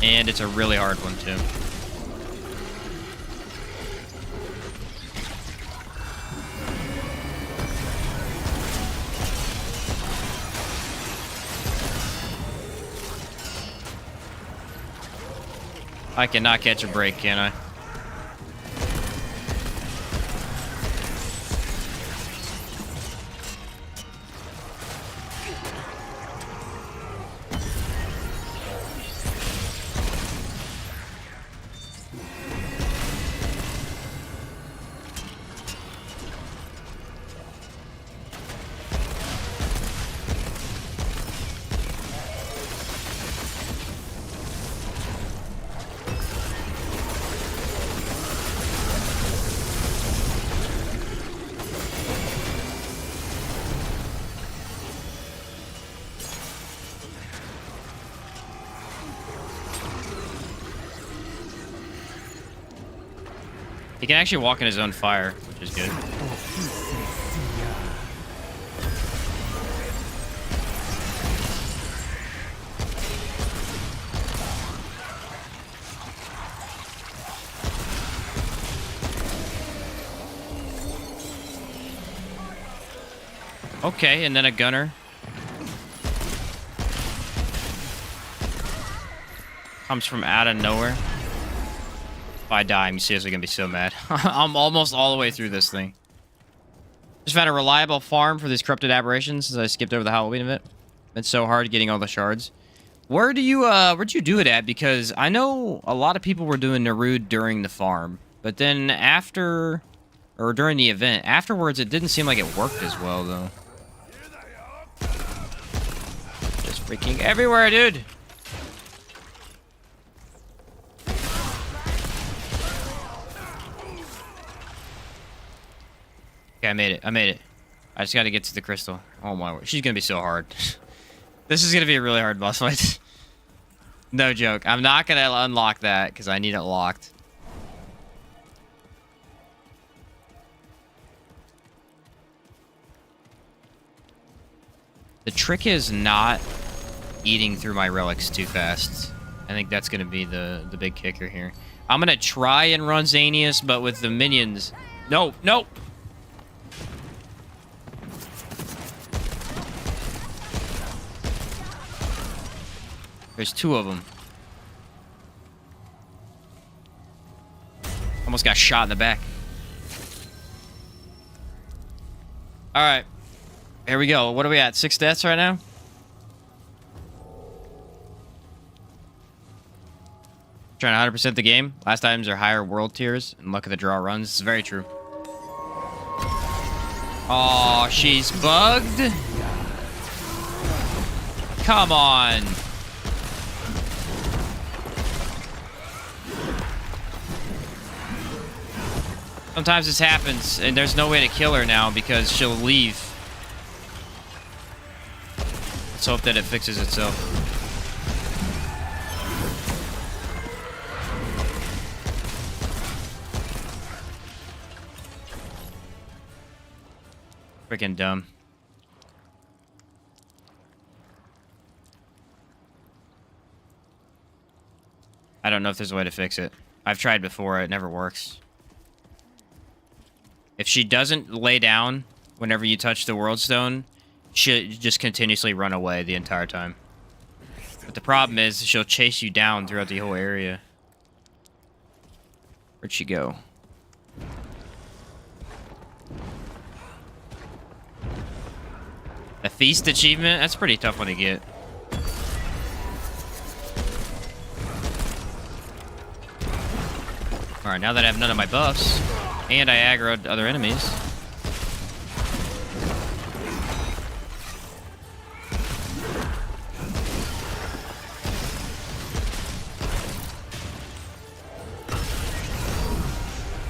And it's a really hard one too. I cannot catch a break, can I? He can actually walk in his own fire, which is good. Okay, and then a gunner. Comes from out of nowhere. If I die, I'm seriously gonna be so mad. I'm almost all the way through this thing. Just found a reliable farm for these corrupted aberrations since I skipped over the Halloween event. It's so hard getting all the shards. Where'd you do it at? Because I know a lot of people were doing Narud during the farm, but then after, or during the event, afterwards it didn't seem like it worked as well though. Just freaking everywhere, dude. Okay, I made it. I made it. I just gotta get to the crystal. Oh my word. She's gonna be so hard. This is gonna be a really hard boss fight. No joke. I'm not gonna unlock that because I need it locked. The trick is not eating through my relics too fast. I think that's gonna be the big kicker here. I'm gonna try and run Xanius, but with the minions. No, no! There's 2 of them. Almost got shot in the back. Alright. Here we go. What are we at? 6 deaths right now? Trying to 100% the game. Last items are higher world tiers and luck of the draw runs. This is very true. Oh, she's bugged. Come on. Sometimes this happens, and there's no way to kill her now because she'll leave. Let's hope that it fixes itself. Freaking dumb. I don't know if there's a way to fix it. I've tried before. It never works. If she doesn't lay down whenever you touch the world stone, she'll just continuously run away the entire time. But the problem is she'll chase you down throughout the whole area. Where'd she go? A feast achievement? That's a pretty tough one to get. Alright, now that I have none of my buffs, and I aggroed other enemies.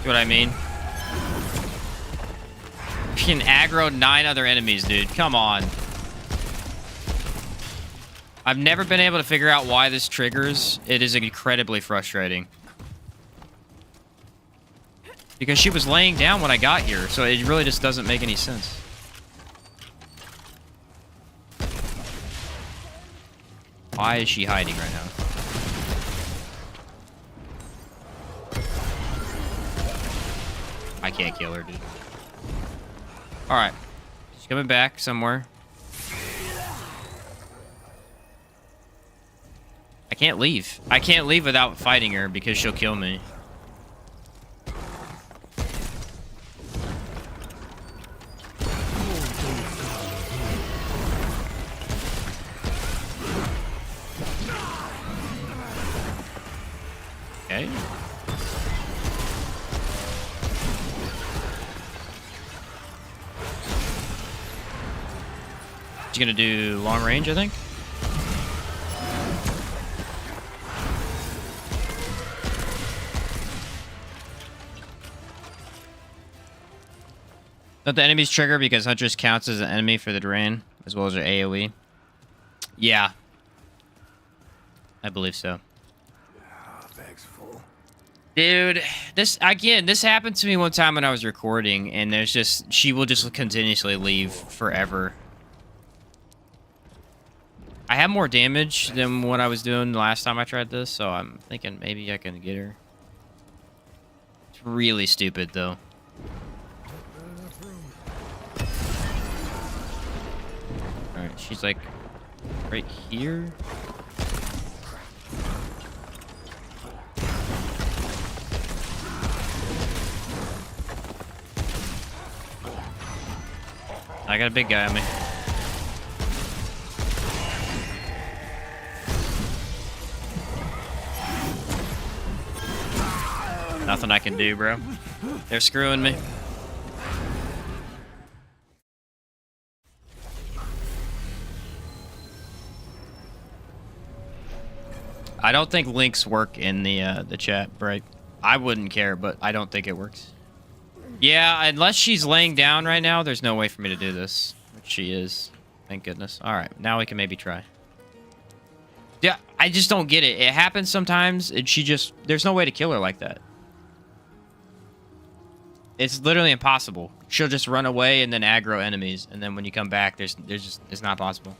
See what I mean? Freaking aggroed 9 other enemies, dude. Come on. I've never been able to figure out why this triggers. It is incredibly frustrating. Because she was laying down when I got here, so it really just doesn't make any sense. Why is she hiding right now? I can't kill her, dude. Alright. She's coming back somewhere. I can't leave. I can't leave without fighting her because she'll kill me. Okay. She's gonna do long range, I think. Don't the enemies trigger because Huntress counts as an enemy for the drain, as well as their AoE? Yeah. I believe so. Bag's full. Dude, this happened to me one time when I was recording, and there's just, she will just continuously leave forever. I have more damage than what I was doing the last time I tried this, so I'm thinking maybe I can get her. It's really stupid, though. Alright, she's like right here. I got a big guy on me. Nothing I can do, bro. They're screwing me. I don't think links work in the chat, right? I wouldn't care, but I don't think it works. Yeah, unless she's laying down right now, there's no way for me to do this. Which she is. Thank goodness. Alright, now we can maybe try. Yeah, I just don't get it. It happens sometimes, and she just... There's no way to kill her like that. It's literally impossible. She'll just run away and then aggro enemies, and then when you come back, it's not possible.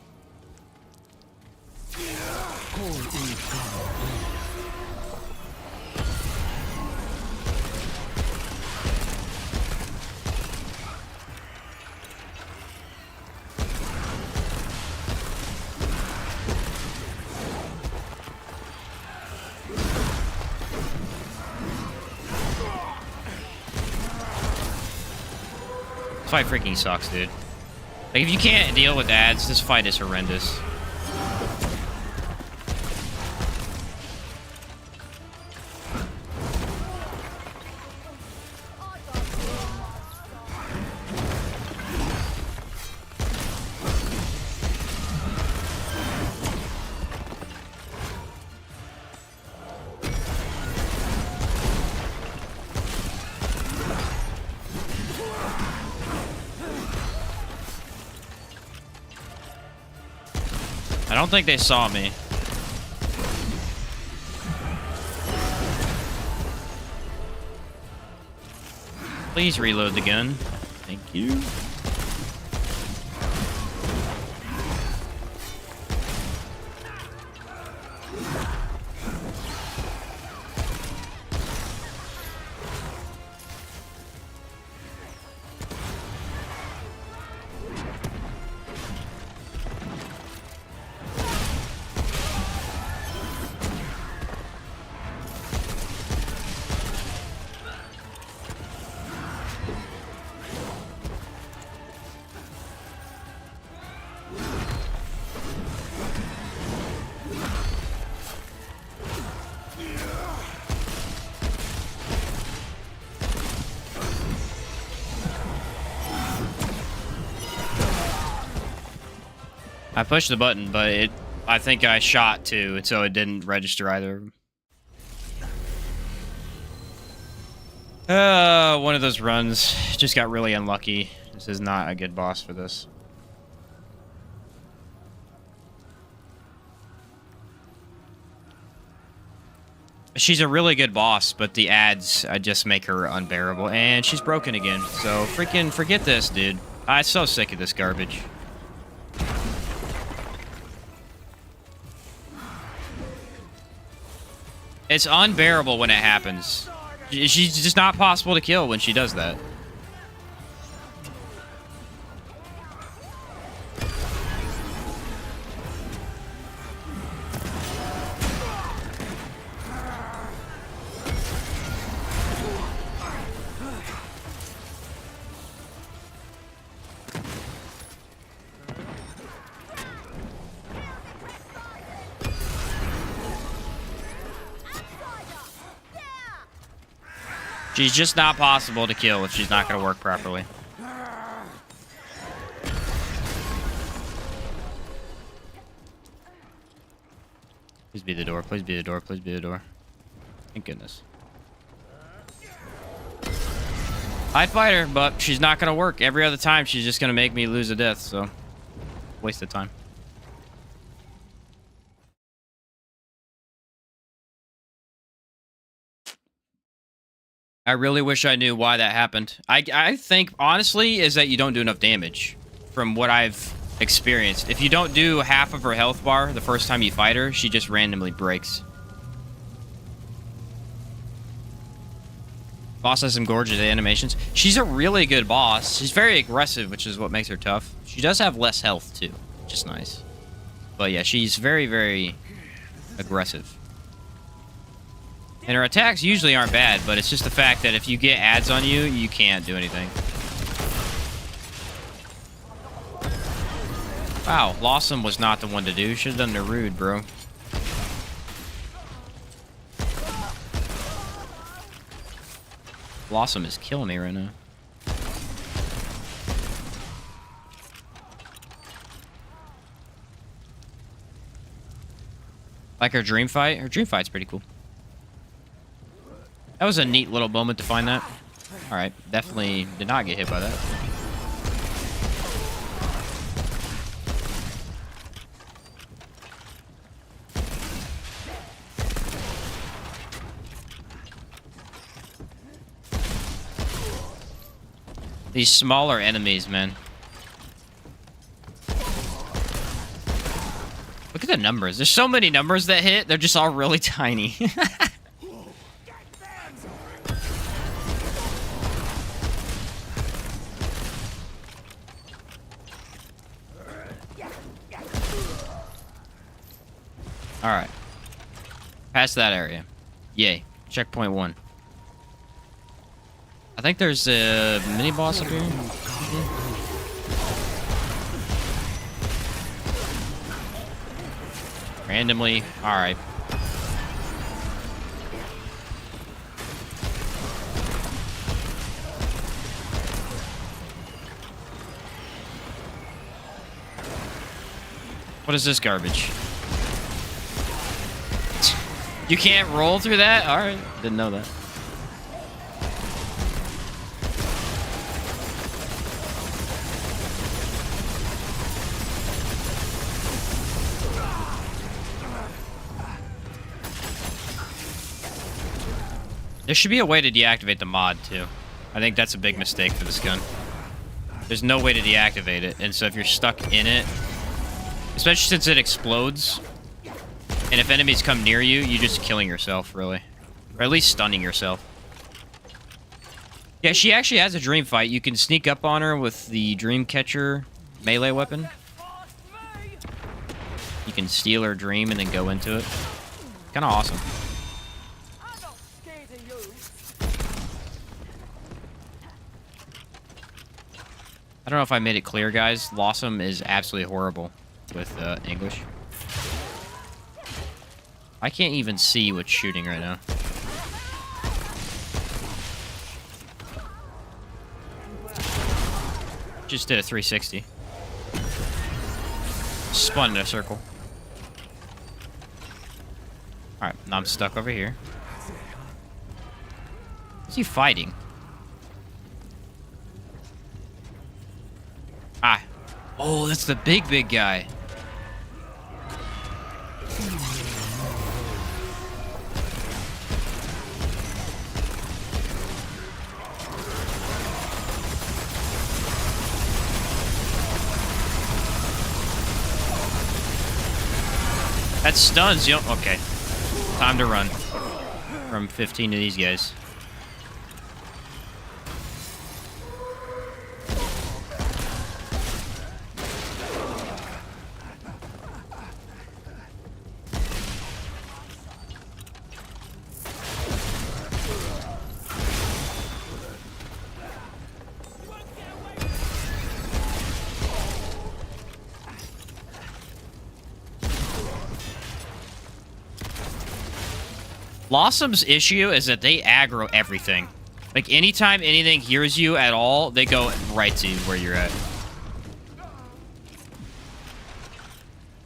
This fight freaking sucks, dude. Like, if you can't deal with ads, this fight is horrendous. I don't think they saw me. Please reload the gun. Thank you. I pushed the button, but I think I shot too, and so it didn't register either. One of those runs just got really unlucky. This is not a good boss for this. She's a really good boss, but the ads just make her unbearable. And she's broken again. So freaking forget this, dude. I'm so sick of this garbage. It's unbearable when it happens. She's just not possible to kill when she does that. She's just not possible to kill if she's not going to work properly. Please be the door. Please be the door. Please be the door. Thank goodness. I'd fight her, but she's not going to work. Every other time, she's just going to make me lose a death, so... waste of time. I really wish I knew why that happened. I think, honestly, is that you don't do enough damage. From what I've experienced. If you don't do half of her health bar the first time you fight her, she just randomly breaks. Boss has some gorgeous animations. She's a really good boss. She's very aggressive, which is what makes her tough. She does have less health, too, which is nice. But yeah, she's very, very aggressive. And her attacks usually aren't bad, but it's just the fact that if you get ads on you, you can't do anything. Wow, Lawsome was not the one to do. Should have done the rude, bro. Lawsome is killing me right now. Like her dream fight? Her dream fight's pretty cool. That was a neat little moment to find that. Alright, definitely did not get hit by that. These smaller enemies, man. Look at the numbers. There's so many numbers that hit. They're just all really tiny. Alright. Past that area. Yay. Checkpoint 1. I think there's a mini boss up here. Randomly. Alright. What is this garbage? You can't roll through that? Alright. Didn't know that. There should be a way to deactivate the mod, too. I think that's a big mistake for this gun. There's no way to deactivate it, and so if you're stuck in it, especially since it explodes, and if enemies come near you, you're just killing yourself, really. Or at least stunning yourself. Yeah, she actually has a dream fight. You can sneak up on her with the dream catcher melee weapon. You can steal her dream and then go into it. Kind of awesome. I don't know if I made it clear, guys. Lawsome is absolutely horrible with Anguish. I can't even see what's shooting right now. Just did a 360. just spun in a circle. Alright, now I'm stuck over here. What's he fighting? Ah. Oh, that's the big guy. That stuns you. Okay. Time to run. From 15 to these guys. Blossom's issue is that they aggro everything. Like, anytime anything hears you at all, they go right to where you're at.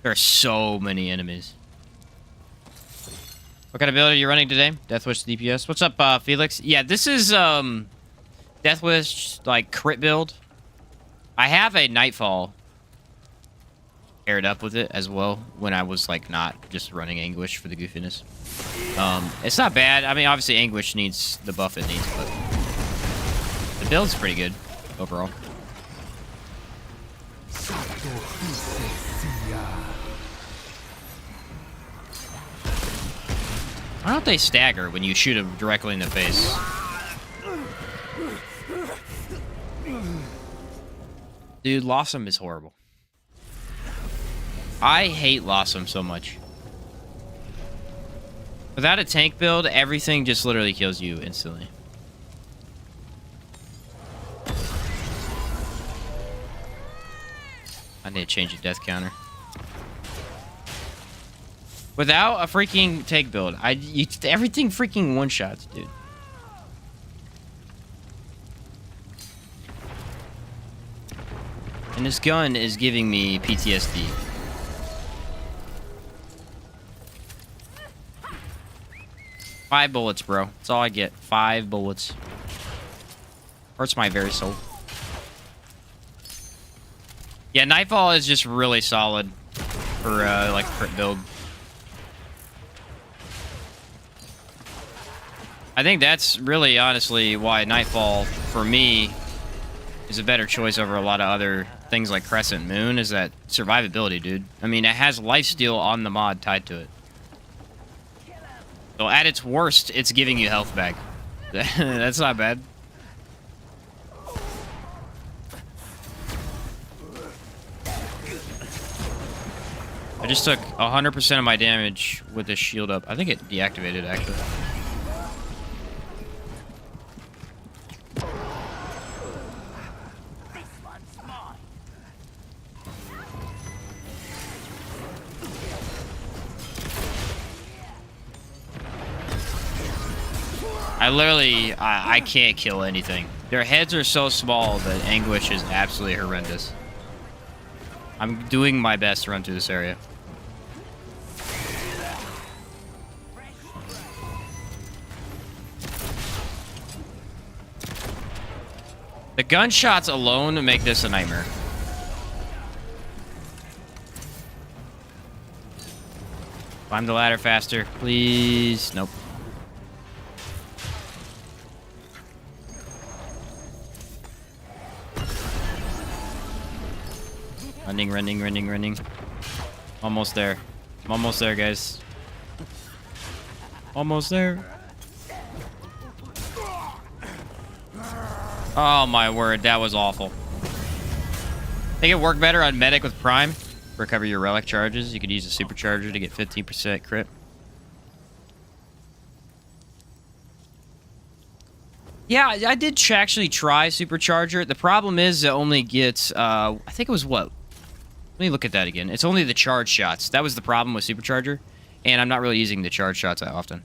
There are so many enemies. What kind of build are you running today? Deathwish DPS. What's up, Felix? Yeah, this is, Deathwish, like, crit build. I have a Nightfall paired up with it as well when I was, like, not just running Anguish for the goofiness. It's not bad. I mean, obviously, Anguish needs the buff it needs, but the build's pretty good overall. Why don't they stagger when you shoot them directly in the face? Dude, Lossum is horrible. I hate Lossum so much. Without a tank build, everything just literally kills you instantly. I need to change the death counter. Without a freaking tank build, everything freaking one-shots, dude. And this gun is giving me PTSD. Five bullets, bro. That's all I get. 5 bullets. Hurts my very soul. Yeah, Nightfall is just really solid for, like, crit build. I think that's really, honestly, why Nightfall, for me, is a better choice over a lot of other things like Crescent Moon, is that survivability, dude. I mean, it has lifesteal on the mod tied to it. So at its worst, it's giving you health back. That's not bad. I just took 100% of my damage with this shield up. I think it deactivated, actually. I can't kill anything. Their heads are so small that Anguish is absolutely horrendous. I'm doing my best to run through this area. The gunshots alone make this a nightmare. Climb the ladder faster, please. Nope. Running. Almost there. I'm almost there, guys. Almost there. Oh my word, that was awful. Think it worked better on Medic with Prime. Recover your relic charges. You could use a supercharger to get 15% crit. Yeah, I did actually try supercharger. The problem is it only gets, I think it was what? Let me look at that again. It's only the charge shots. That was the problem with supercharger. And I'm not really using the charge shots that often.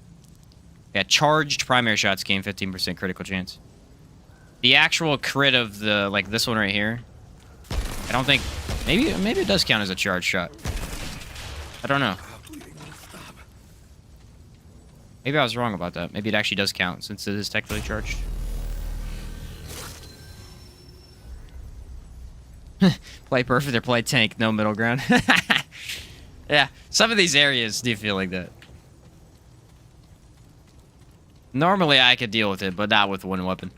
Yeah, charged primary shots gain 15% critical chance. The actual crit of the, like this one right here, I don't think Maybe it does count as a charge shot. I don't know. Maybe I was wrong about that. Maybe it actually does count since it is technically charged. Play perfect or play tank, no middle ground. Yeah, some of these areas do feel like that. Normally I could deal with it, but not with one weapon.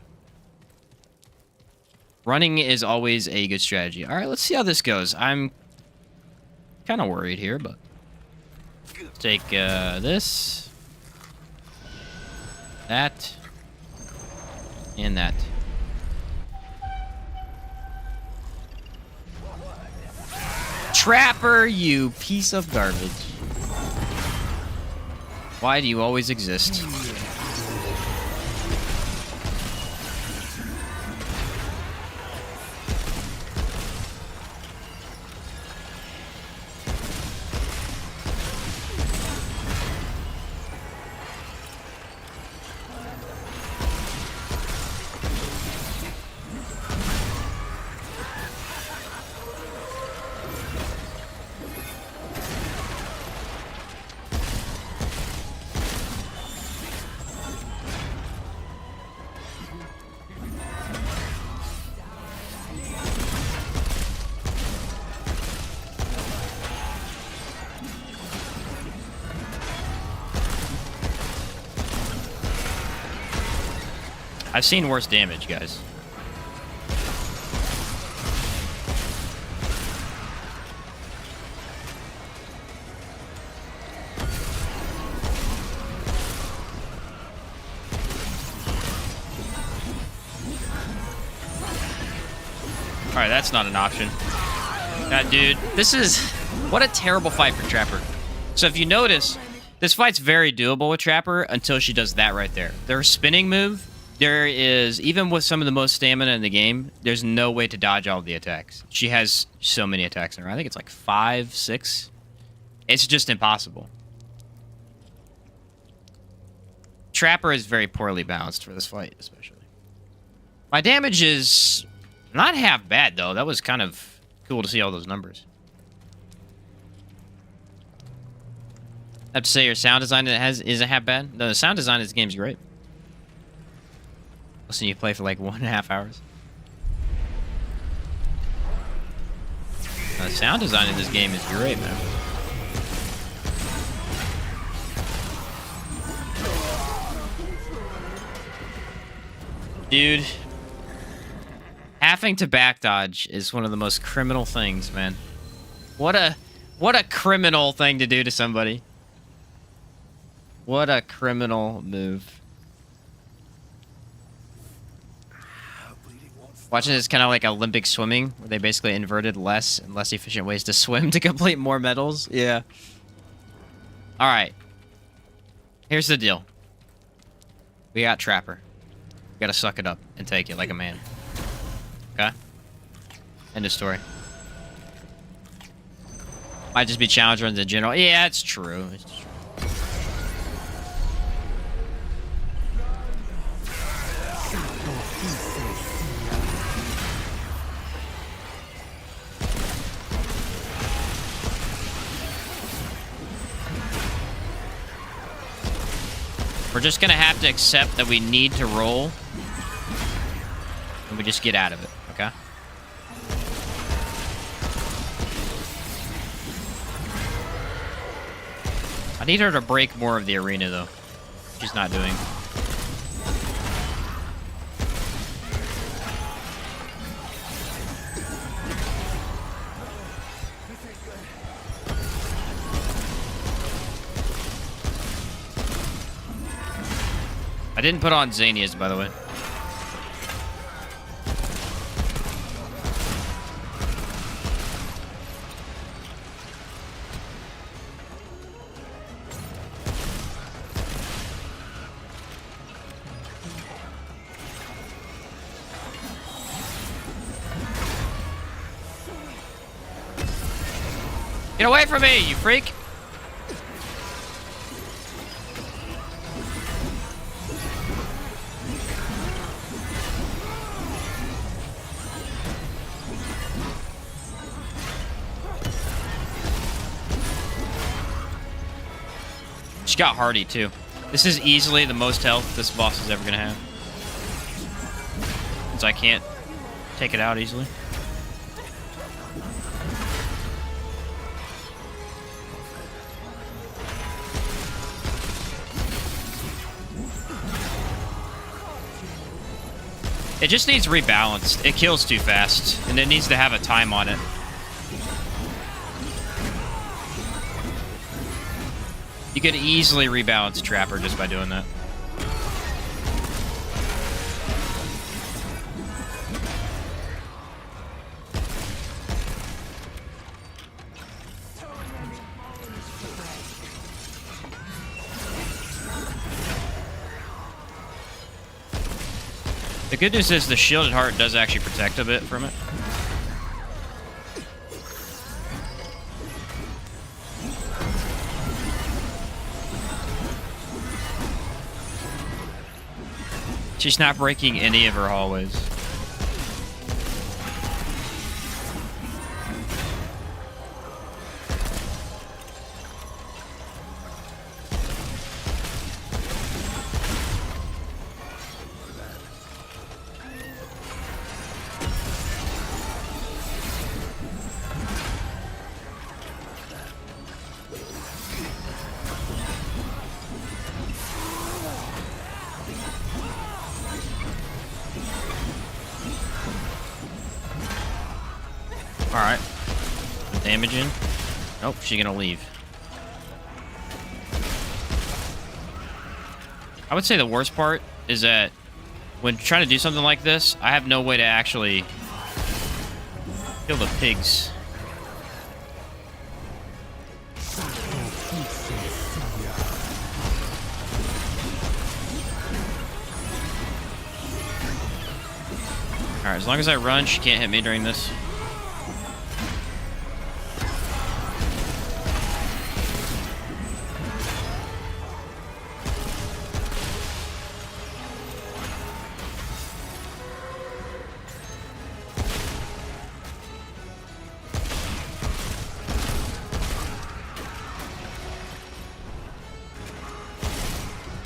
Running is always a good strategy. All right, let's see how this goes. I'm kind of worried here, but let's take this, that, and that. Trapper, you piece of garbage. Why do you always exist? I've seen worse damage, guys. Alright, that's not an option. God, dude, this is... What a terrible fight for Trapper. So if you notice, this fight's very doable with Trapper until she does that right there. Their spinning move... There is, even with some of the most stamina in the game, there's no way to dodge all of the attacks. She has so many attacks in her. I think it's like 5, 6. It's just impossible. Trapper is very poorly balanced for this fight, especially. My damage is not half bad, though. That was kind of cool to see all those numbers. I have to say your sound design isn't half bad. No, the sound design of this game is great. Listen, you play for like 1.5 hours. The sound design in this game is great, man. Dude, having to back dodge is one of the most criminal things, man. What a criminal thing to do to somebody. What a criminal move. Watching this kind of like Olympic swimming, where they basically inverted less and less efficient ways to swim to complete more medals. Yeah. All right. Here's the deal. We got Trapper. We gotta suck it up and take it like a man. Okay? End of story. Might just be challenge runs in general. Yeah, it's true. It's true. We're just gonna have to accept that we need to roll, and we just get out of it, okay? I need her to break more of the arena, though. She's not doing. I didn't put on Xania's, by the way. Get away from me, you freak! She got hardy, too. This is easily the most health this boss is ever going to have. Since I can't take it out easily. It just needs rebalanced. It kills too fast, and it needs to have a time on it. You could easily rebalance Trapper just by doing that. The good news is the Shielded Heart does actually protect a bit from it. She's not breaking any of her hallways. Alright. Damaging. Nope, she's gonna leave. I would say the worst part is that when trying to do something like this, I have no way to actually kill the pigs. Alright, as long as I run, she can't hit me during this.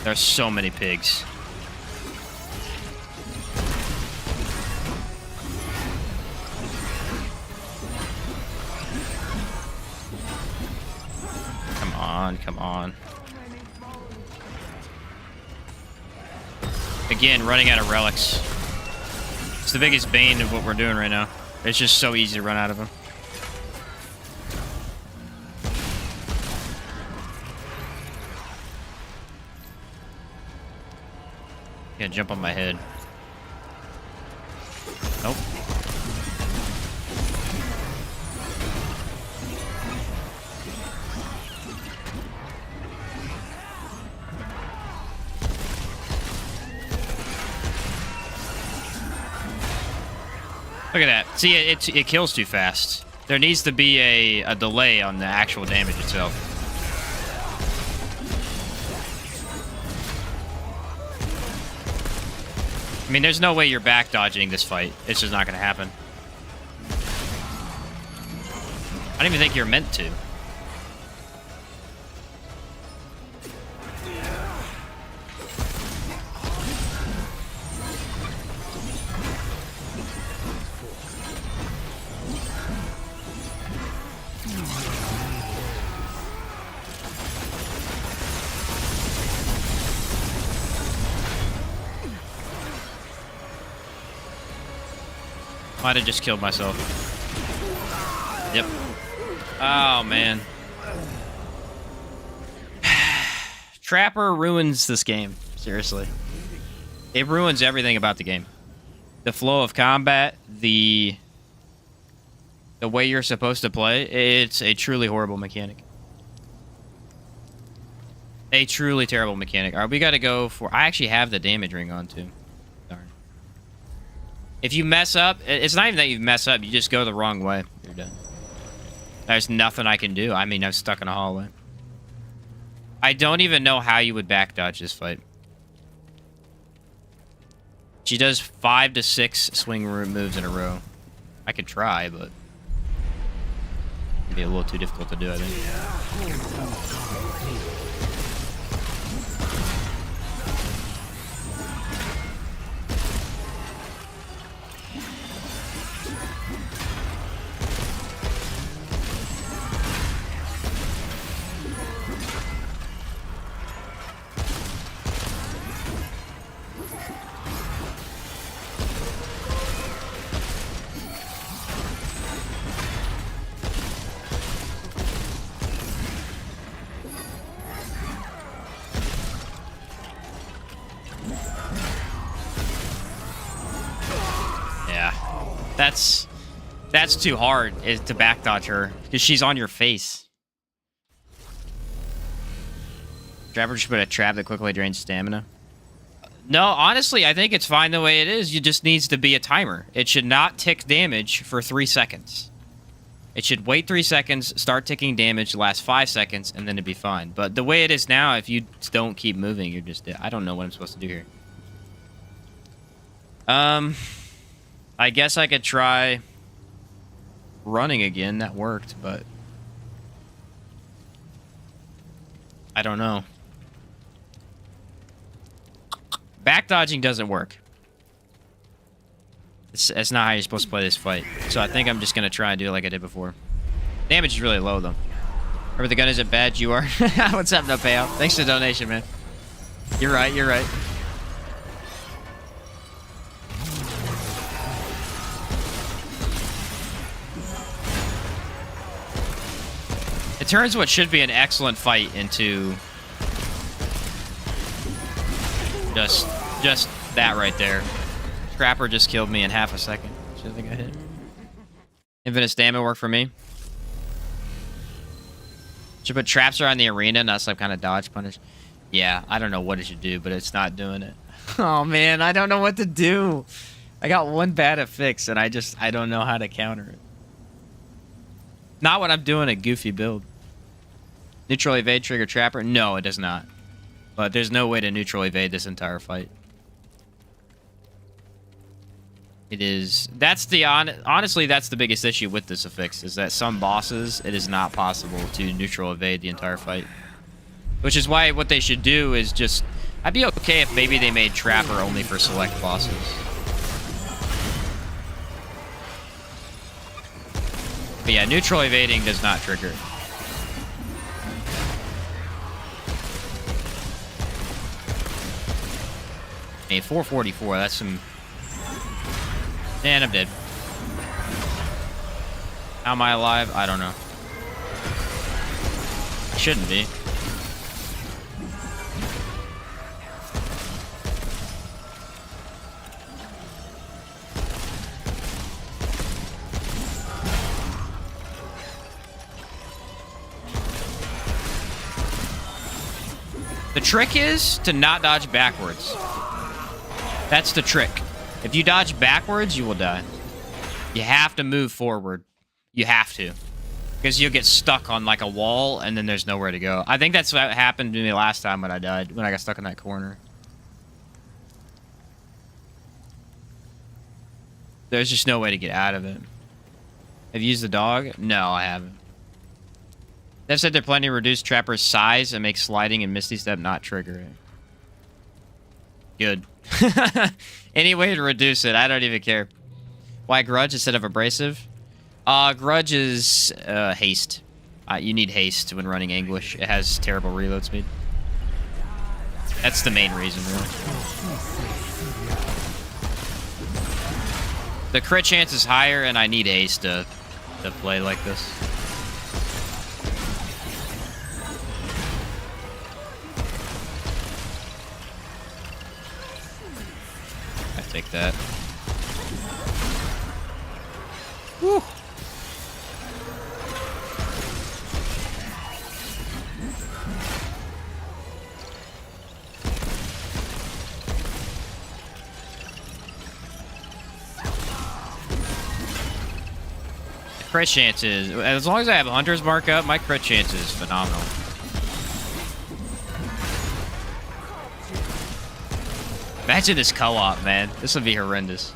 There's so many pigs. Come on, come on. Again, running out of relics. It's the biggest bane of what we're doing right now. It's just so easy to run out of them. Gonna jump on my head. Nope. Look at that. See, it kills too fast. There needs to be a delay on the actual damage itself. I mean, there's no way you're back dodging this fight. It's just not going to happen. I don't even think you're meant to. Might have just killed myself. Yep. Oh, man. Trapper ruins this game. Seriously. It ruins everything about the game. The flow of combat, the way you're supposed to play, it's a truly horrible mechanic. A truly terrible mechanic. All right, we got to go for... I actually have the damage ring on, too. If you mess up, it's not even that you mess up, you just go the wrong way. You're done. There's nothing I can do. I mean, I'm stuck in a hallway. I don't even know how you would back dodge this fight. She does 5 to 6 swing moves in a row. I could try, but it'd be a little too difficult to do, I think. That's too hard is to back dodge her because she's on your face. Trapper just put a trap that quickly drains stamina. No, honestly, I think it's fine the way it is. It just needs to be a timer. It should not tick damage for 3 seconds. It should wait 3 seconds, start ticking damage, last 5 seconds, and then it'd be fine. But the way it is now, if you don't keep moving, you're just dead. I don't know what I'm supposed to do here. I guess I could try running again. That worked, but I don't know. Back dodging doesn't work. That's not how you're supposed to play this fight. So I think I'm just going to try and do it like I did before. Damage is really low, though. Remember, the gun isn't bad, you are. What's up, no payout? Thanks for the donation, man. You're right, you're right. It turns what should be an excellent fight into just that right there. Trapper just killed me in half a second. Should think I hit. Infinite stamina work for me. Should put traps around the arena, not some kind of dodge punish. Yeah, I don't know what it should do, but it's not doing it. Oh man, I don't know what to do. I got one bad fix, and I don't know how to counter it. Not when I'm doing a goofy build. Neutral evade trigger trapper? No, it does not. But there's no way to neutral evade this entire fight. It is... honestly, that's the biggest issue with this affix, is that some bosses, it is not possible to neutral evade the entire fight. Which is why what they should do is just... I'd be okay if maybe they made Trapper only for select bosses. But yeah, neutral evading does not trigger. Hey, 444, that's some... And I'm dead. How am I alive? I don't know. I shouldn't be. The trick is to not dodge backwards. That's the trick. If you dodge backwards, you will die. You have to move forward. You have to. Because you'll get stuck on like a wall, and then there's nowhere to go. I think that's what happened to me last time when I died, when I got stuck in that corner. There's just no way to get out of it. Have you used the dog? No, I haven't. They've said they're planning to reduce Trapper's size and make sliding and Misty Step not trigger it. Good. Any way to reduce it, I don't even care. Why Grudge instead of Abrasive? Grudge is haste. You need haste when running Anguish. It has terrible reload speed. That's the main reason, really. The crit chance is higher, and I need haste to play like this. Take that. Woo. Crit chances, as long as I have Hunter's Mark up, my crit chance is phenomenal. Imagine this co-op, man. This would be horrendous.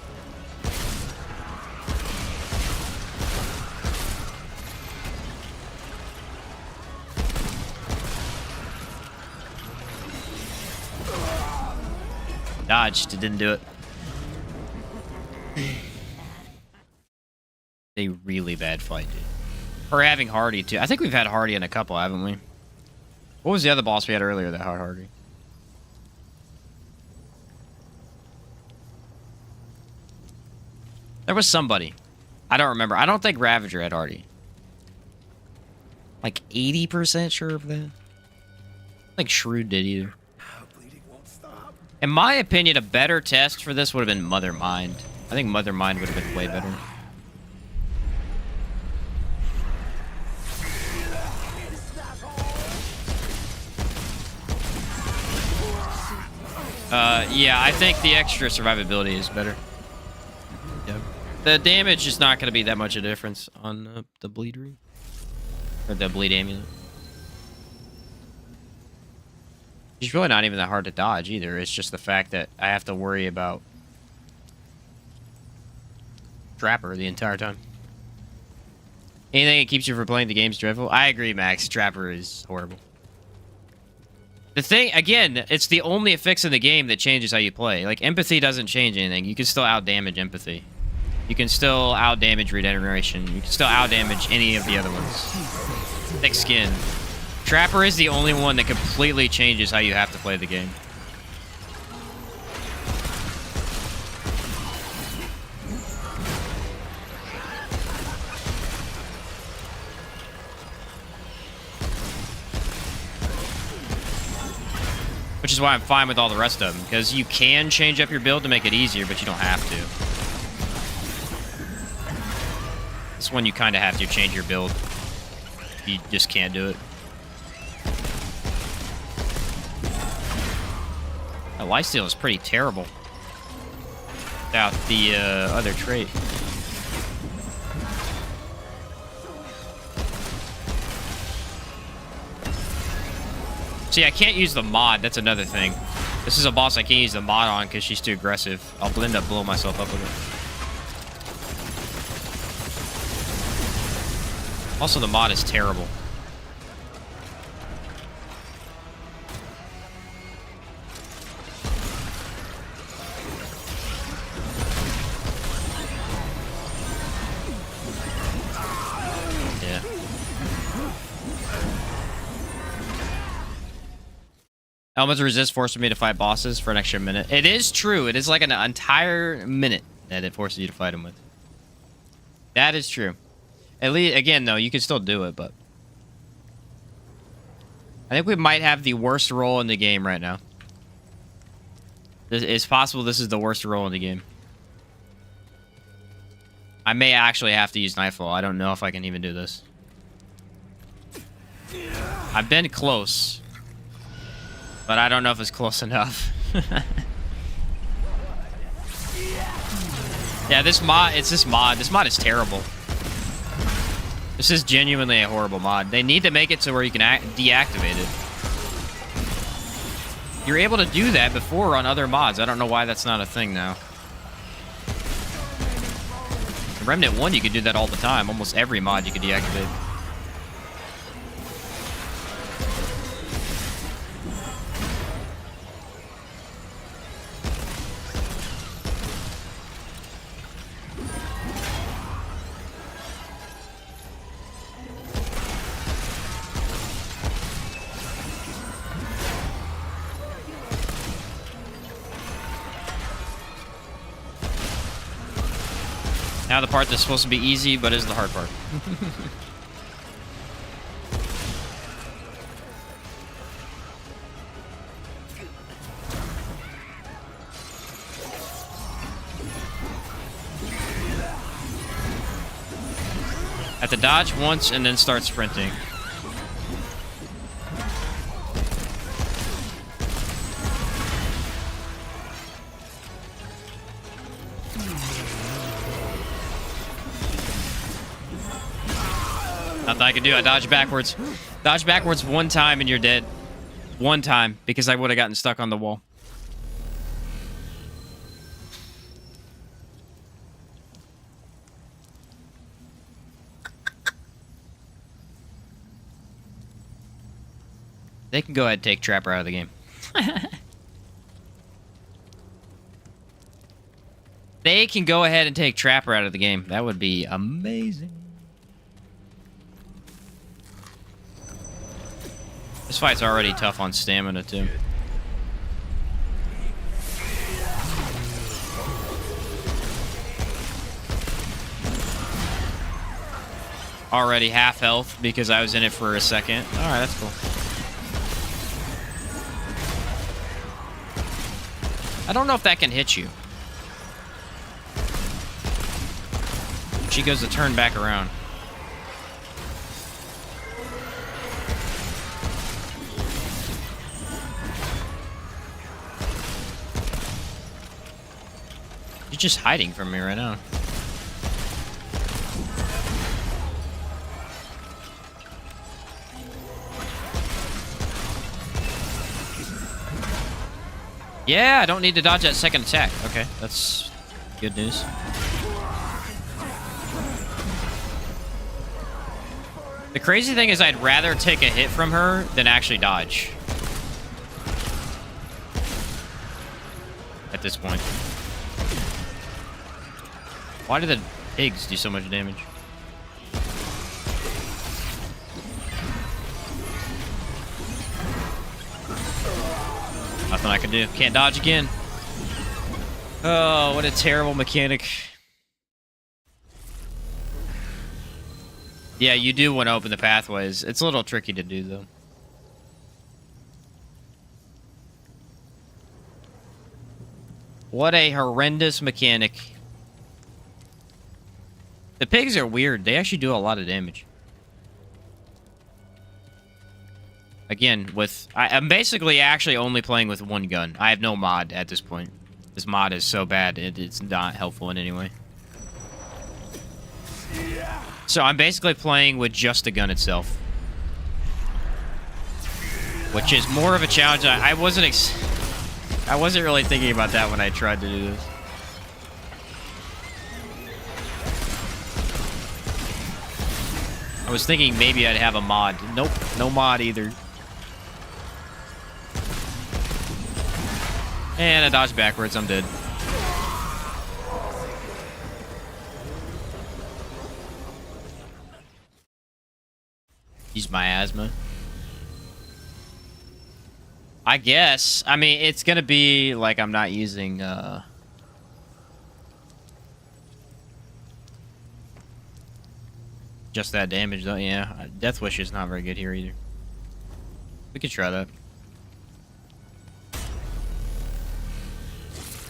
Dodged. It didn't do it. A really bad fight, dude. Or having Hardy, too. I think we've had Hardy in a couple, haven't we? What was the other boss we had earlier that had Hardy? There was somebody. I don't remember. I don't think Ravager had Hardy. Like 80% sure of that. I think Shrewd did either. Bleeding won't stop. In my opinion, a better test for this would have been Mother Mind. I think Mother Mind would have been way better. Yeah, I think the extra survivability is better. Yep. The damage is not going to be that much a difference on the bleed ring. Or the bleed amulet. It's really not even that hard to dodge either. It's just the fact that I have to worry about Trapper the entire time. Anything that keeps you from playing the game's dreadful? I agree, Max. Trapper is horrible. The thing, again, it's the only effects in the game that changes how you play. Like, empathy doesn't change anything. You can still out-damage empathy. You can still out-damage regeneration. You can still out-damage any of the other ones. Thick skin. Trapper is the only one that completely changes how you have to play the game. Which is why I'm fine with all the rest of them, because you can change up your build to make it easier, but you don't have to. This one you kind of have to change your build. You just can't do it. That lifesteal is pretty terrible without the other trait. See, I can't use the mod. That's another thing. This is a boss I can't use the mod on because she's too aggressive. I'll end up blowing myself up with it. Also, the mod is terrible. Yeah. Elements of resist forced me to fight bosses for an extra minute. It is true. It is like an entire minute that it forces you to fight them with. That is true. At least, again, though, you can still do it, but... I think we might have the worst roll in the game right now. It's possible this is the worst roll in the game. I may actually have to use Nightfall. I don't know if I can even do this. I've been close. But I don't know if it's close enough. Yeah, this mod, it's this mod. This mod is terrible. This is genuinely a horrible mod. They need to make it to where you can deactivate it. You're able to do that before on other mods. I don't know why that's not a thing now. In Remnant 1, you could do that all the time. Almost every mod you could deactivate. Now the part that's supposed to be easy, but is the hard part. Have to dodge once and then start sprinting. Nothing I can do. I dodge backwards. Dodge backwards one time and you're dead. One time, because I would have gotten stuck on the wall. They can go ahead and take Trapper out of the game. They can go ahead and take Trapper out of the game. That would be amazing. This fight's already tough on stamina, too. Already half health because I was in it for a second. Alright, that's cool. I don't know if that can hit you. She goes to turn back around. She's just hiding from me right now. Yeah, I don't need to dodge that second attack. Okay, that's good news. The crazy thing is I'd rather take a hit from her than actually dodge. At this point. Why do the pigs do so much damage? Nothing I can do. Can't dodge again. Oh, what a terrible mechanic. Yeah, you do want to open the pathways. It's a little tricky to do, though. What a horrendous mechanic. The pigs are weird. They actually do a lot of damage. Again, I'm basically actually only playing with one gun. I have no mod at this point. This mod is so bad, it's not helpful in any way. So I'm basically playing with just the gun itself. Which is more of a challenge. I wasn't really thinking about that when I tried to do this. I was thinking maybe I'd have a mod. Nope, no mod either. And I dodged backwards, I'm dead. Use my asthma. I guess. I mean, it's gonna be like I'm not using, just that damage, though. Yeah, Death Wish is not very good here either. We could try that.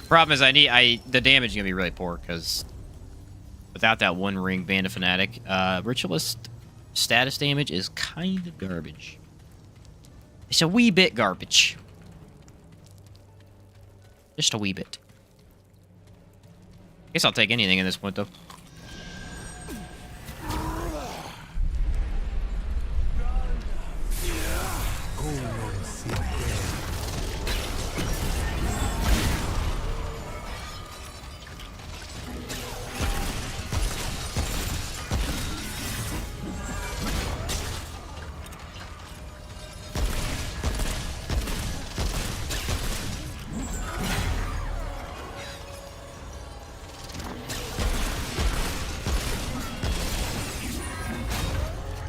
Problem is, the damage is gonna be really poor because without that one ring, Band of Fanatic, Ritualist status damage is kind of garbage. It's a wee bit garbage. Just a wee bit. Guess I'll take anything in this point, though.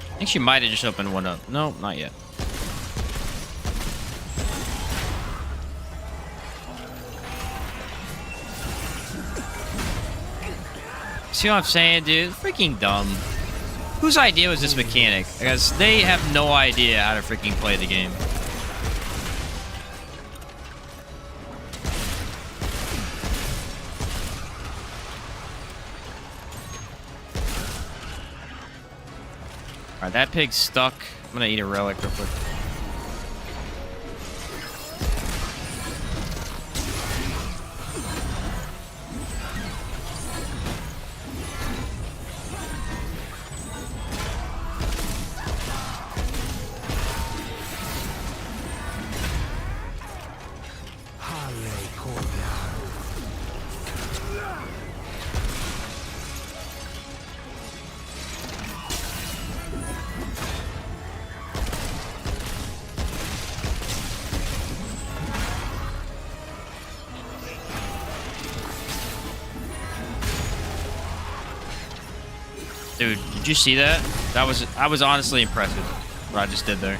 I think she might have just opened one up. No, not yet. See what I'm saying, dude? Freaking dumb. Whose idea was this mechanic? Because they have no idea how to freaking play the game. Alright, that pig's stuck. I'm gonna eat a relic real quick. Dude, did you see that? I was honestly impressive what I just did there.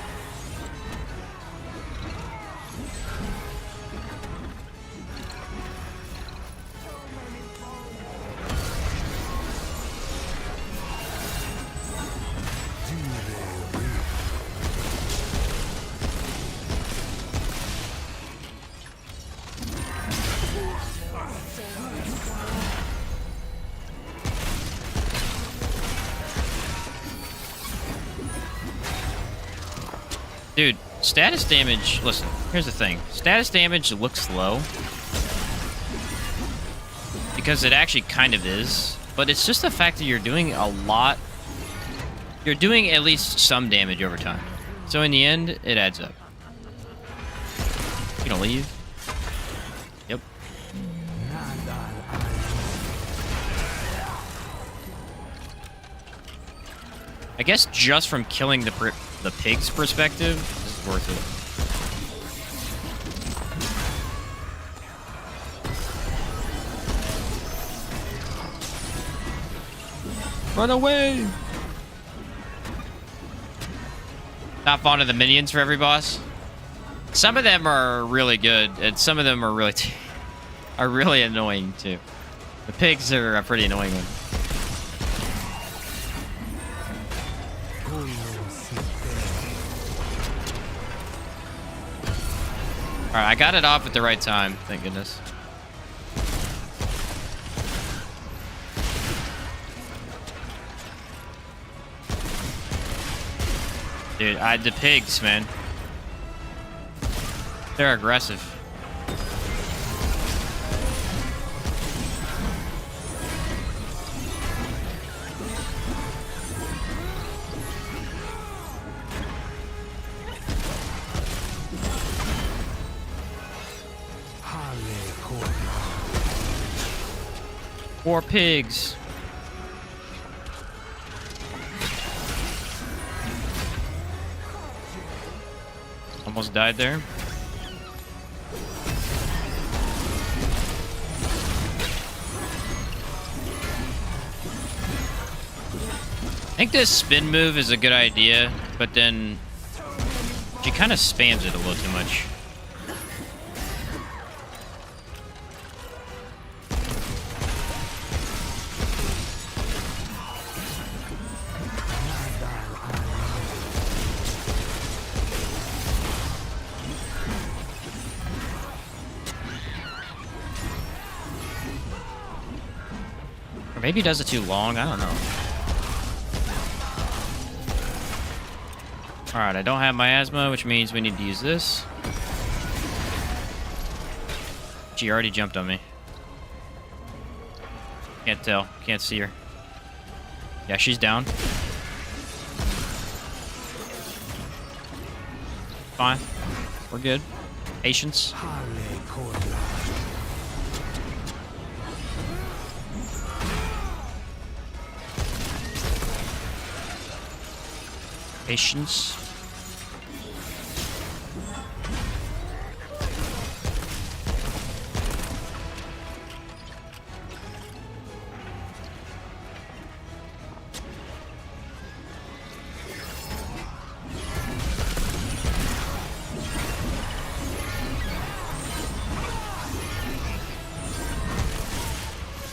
Dude, status damage... Listen, here's the thing. Status damage looks low because it actually kind of is. But it's just the fact that you're doing a lot. You're doing at least some damage over time. So in the end, it adds up. You gonna leave? Yep. I guess just from killing the pig's perspective, this is worth it. Run away! Not fond of the minions for every boss. Some of them are really good, and some of them are really annoying too. The pigs are a pretty annoying one. All right, I got it off at the right time. Thank goodness. Dude, the pigs, man. They're aggressive. Poor pigs. Almost died there. I think this spin move is a good idea, but then she kind of spams it a little too much. Or maybe he does it too long, I don't know. Alright, I don't have miasma, which means we need to use this. She already jumped on me. Can't tell. Can't see her. Yeah, she's down. Fine. We're good. Patience. Patience.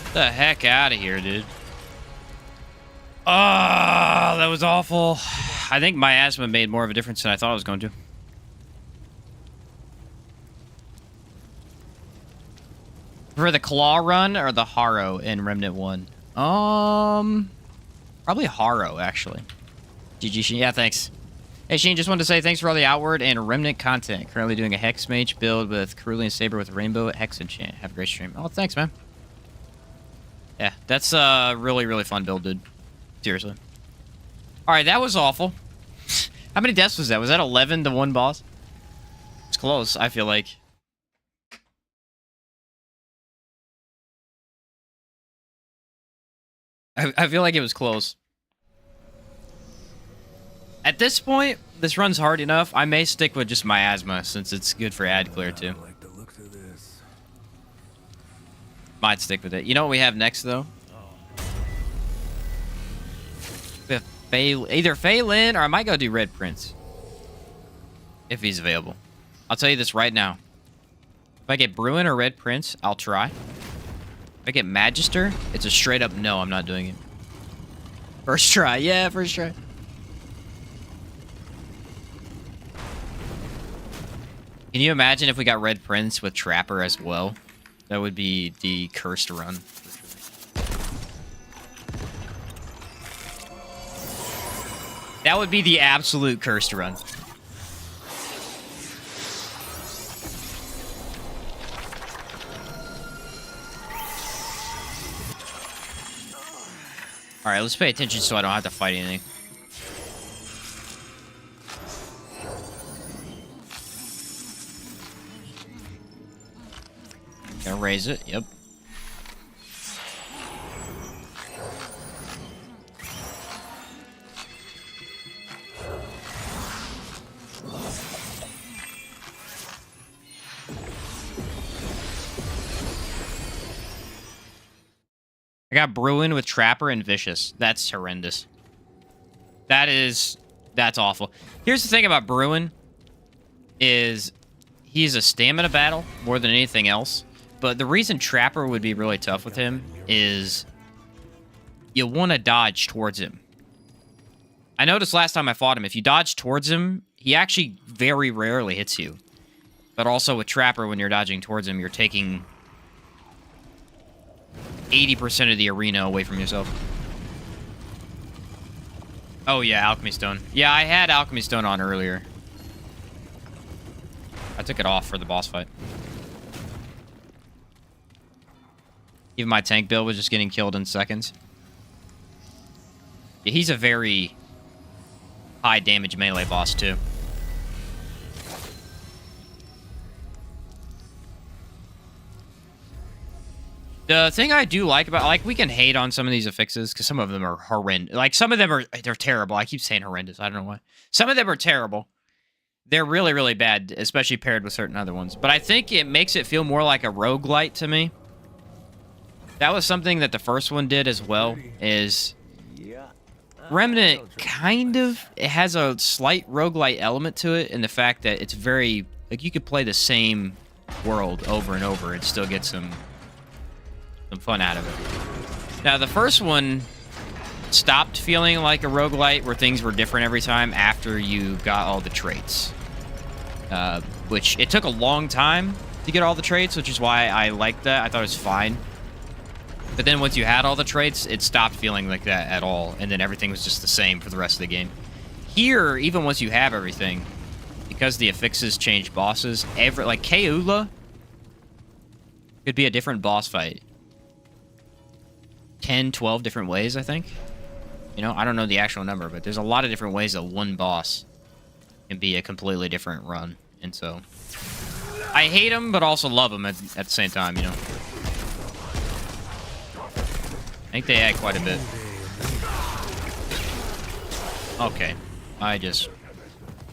Get the heck out of here, dude. Oh, that was awful. I think miasma made more of a difference than I thought it was going to. For the claw run or the Harrow in Remnant 1? Probably Harrow, actually. GG Sheen. Yeah, thanks. Hey, Sheen, just wanted to say thanks for all the Outward and Remnant content. Currently doing a Hex Mage build with Cerulean Saber with Rainbow Hex Enchant. Have a great stream. Oh, thanks, man. Yeah, that's a really, really fun build, dude. Seriously. Alright, that was awful. How many deaths was that? Was that 11 to one boss? It's close, I feel like. I feel like it was close. At this point, this run's hard enough. I may stick with just miasma since it's good for ad clear too. I like the looks of this. Might stick with it. You know what we have next though? We have either Phelan or I might go do Red Prince. If he's available. I'll tell you this right now. If I get Bruin or Red Prince, I'll try. If I get Magister, it's a straight up no, I'm not doing it. First try, yeah, first try. Can you imagine if we got Red Prince with Trapper as well? That would be the cursed run. That would be the absolute cursed run. Alright, let's pay attention so I don't have to fight anything. Gonna raise it, yep. I got Bruin with Trapper and Vicious. That's horrendous. That's awful. Here's the thing about Bruin is he's a stamina battle more than anything else. But the reason Trapper would be really tough with him is you want to dodge towards him. I noticed last time I fought him, if you dodge towards him, he actually very rarely hits you. But also with Trapper, when you're dodging towards him, you're taking 80% of the arena away from yourself. Oh yeah, Alchemy Stone. Yeah, I had Alchemy Stone on earlier. I took it off for the boss fight. Even my tank build was just getting killed in seconds. Yeah, he's a very high damage melee boss too. The thing I do like about, like, we can hate on some of these affixes because some of them are horrendous. Like, some of them they're terrible. I keep saying horrendous. I don't know why. Some of them are terrible. They're really, really bad, especially paired with certain other ones. But I think it makes it feel more like a roguelite to me. That was something that the first one did as well, is Remnant kind of, it has a slight roguelite element to it in the fact that it's very, like, you could play the same world over and over and still get some fun out of it. Now, the first one stopped feeling like a roguelite where things were different every time after you got all the traits. Which, it took a long time to get all the traits, which is why I liked that. I thought it was fine. But then once you had all the traits, it stopped feeling like that at all, and then everything was just the same for the rest of the game. Here, even once you have everything, because the affixes change bosses, like Keula could be a different boss fight. 10, 12 different ways, I think. You know, I don't know the actual number, but there's a lot of different ways that one boss can be a completely different run. And so, I hate him, but also love him at the same time, you know. I think they add quite a bit. Okay. I just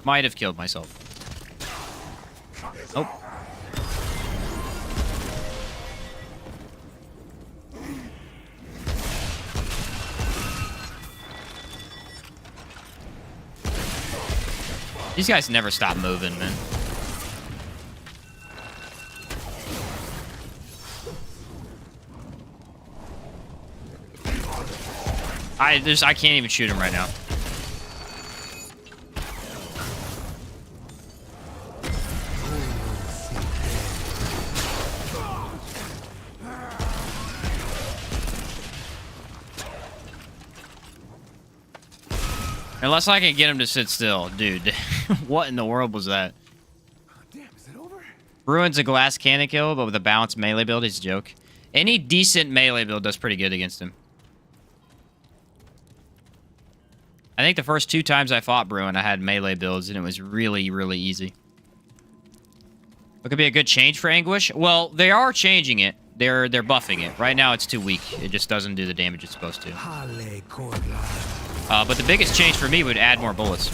might have killed myself. Oh. These guys never stop moving, man. I can't even shoot him right now. Unless I can get him to sit still. Dude, what in the world was that? Damn, is it over? Ruin's a glass cannon kill, but with a balanced melee build, he's a joke. Any decent melee build does pretty good against him. I think the first 2 times I fought Bruin, I had melee builds, and it was really, really easy. It could be a good change for Anguish. Well, they are changing it. They're buffing it. Right now, it's too weak. It just doesn't do the damage it's supposed to. But the biggest change for me would add more bullets.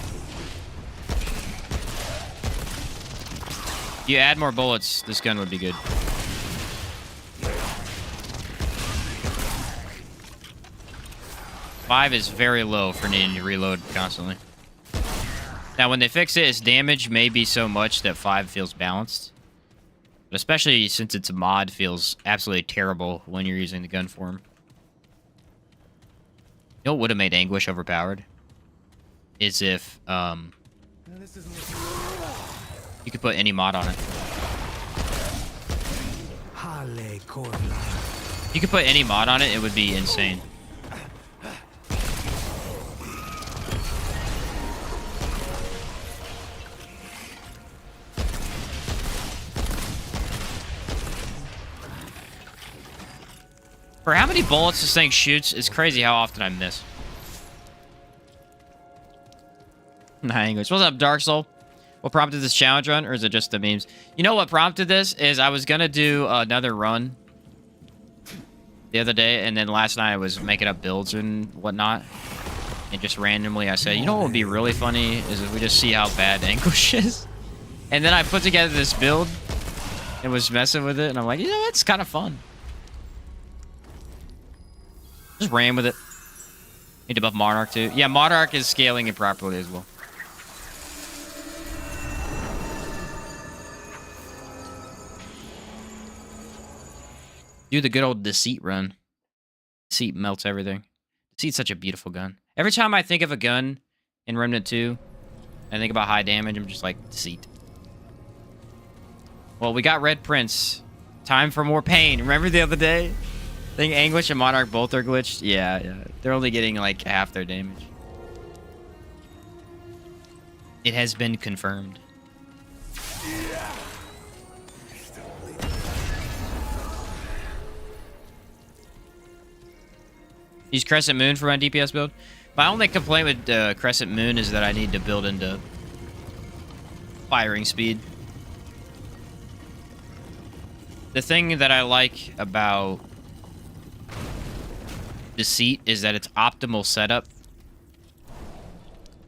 If you add more bullets, this gun would be good. Five is very low for needing to reload constantly. Now, when they fix it, its damage may be so much that 5 feels balanced. But especially since it's a mod, feels absolutely terrible when you're using the gun form. You know what would have made Anguish overpowered? Is if, you could put any mod on it. If you could put any mod on it, it would be insane. For how many bullets this thing shoots, it's crazy how often I miss. Nah, English. What's up, Dark Soul? What prompted this challenge run, or is it just the memes? You know what prompted this is I was gonna do another run the other day, and then last night I was making up builds and whatnot, and just randomly I said, you know what would be really funny is if we just see how bad Anguish is. And then I put together this build and was messing with it, and I'm like, you know, it's kind of fun. Just ran with it. Need to buff Monarch too. Yeah, Monarch is scaling improperly as well. Do the good old Deceit run. Deceit melts everything. Deceit's such a beautiful gun. Every time I think of a gun in Remnant 2, I think about high damage, I'm just like, Deceit. Well, we got Red Prince. Time for more pain. Remember the other day? I think Anguish and Monarch both are glitched. Yeah. They're only getting like half their damage. It has been confirmed. Use Crescent Moon for my DPS build. My only complaint with Crescent Moon is that I need to build into firing speed. The thing that I like about Deceit is that its optimal setup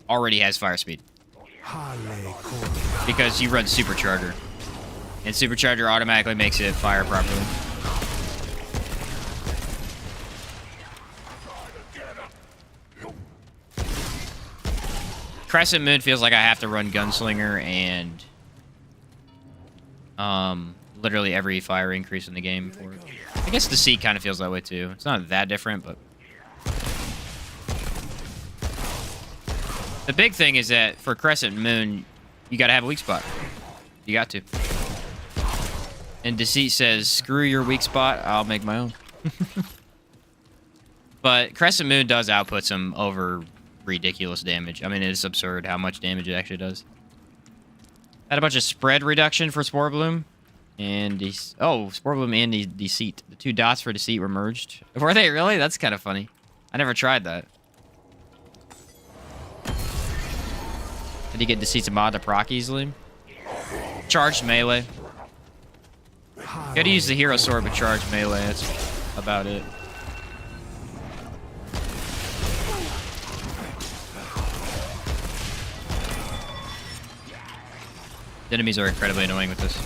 already has fire speed. Because you run Supercharger. And Supercharger automatically makes it fire properly. Crescent Moon feels like I have to run Gunslinger and literally every fire increase in the game for it. I guess Deceit kind of feels that way too. It's not that different, but the big thing is that for Crescent Moon, you gotta have a weak spot. You got to. And Deceit says, screw your weak spot, I'll make my own. But Crescent Moon does output some over ridiculous damage. I mean, it's absurd how much damage it actually does. Had a bunch of spread reduction for Spore Bloom. And Spore Bloom and Deceit. The two dots for Deceit were merged. Were they really? That's kind of funny. I never tried that. Did you get Deceit's mod to proc easily? Charged melee. Gotta use the hero sword but charged melee. That's about it. The enemies are incredibly annoying with this.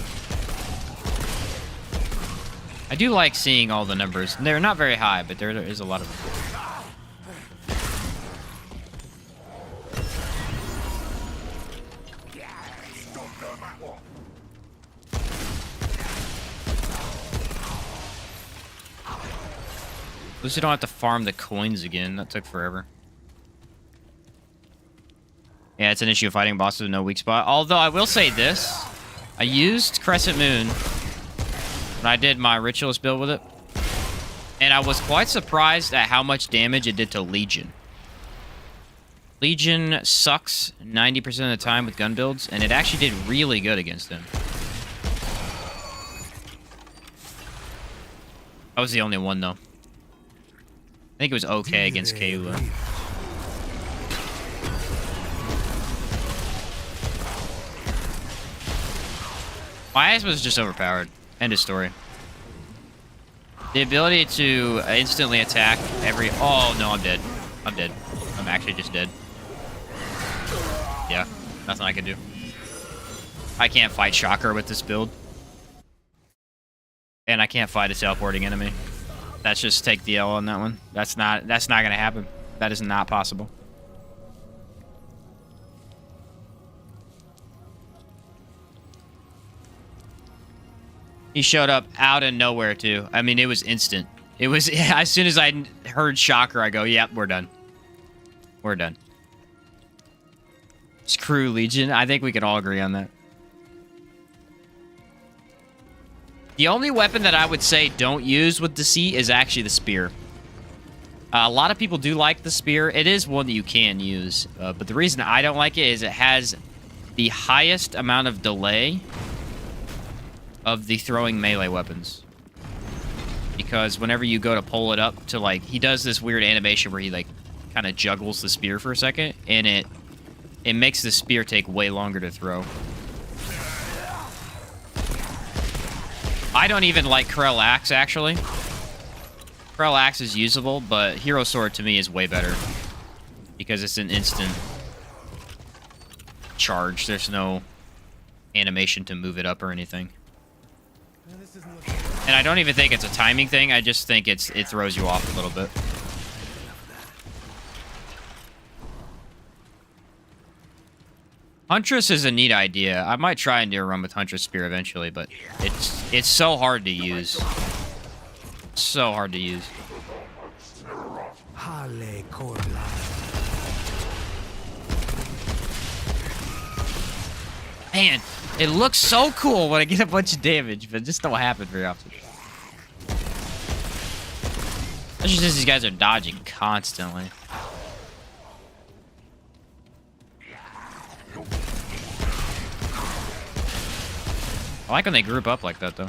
I do like seeing all the numbers. They're not very high, but there is a lot of them. At least you don't have to farm the coins again. That took forever. Yeah, it's an issue of fighting bosses with no weak spot. Although I will say this. I used Crescent Moon when I did my Ritualist build with it. And I was quite surprised at how much damage it did to Legion. Legion sucks 90% of the time with gun builds, and it actually did really good against him. I was the only one, though. I think it was okay against Kayla. Miasma was just overpowered. End of story. The ability to instantly attack every... Oh, no, I'm dead. I'm dead. I'm actually just dead. Yeah, nothing I can do. I can't fight Shocker with this build. And I can't fight a teleporting enemy. That's just take the L on that one. That's not gonna happen. That is not possible. He showed up out of nowhere, too. I mean, it was instant. It was... As soon as I heard Shocker, I go, yep, we're done. We're done. Screw Legion. I think we can all agree on that. The only weapon that I would say don't use with Deceit is actually the Spear. A lot of people do like the Spear. It is one that you can use. But the reason I don't like it is it has the highest amount of delay of the throwing melee weapons. because whenever you go to pull it up to like, he does this weird animation where he like kind of juggles the spear for a second, and it makes the spear take way longer to throw. I don't even like Krell Axe, actually. Krell Axe is usable, but Hero Sword to me is way better because it's an instant charge. There's no animation to move it up or anything. And I don't even think it's a timing thing. I just think it throws you off a little bit. Huntress is a neat idea. I might try and do a run with Huntress Spear eventually, but it's so hard to use. So hard to use. Man, it looks so cool when I get a bunch of damage, but it just don't happen very often. Especially since these guys are dodging constantly. I like when they group up like that, though.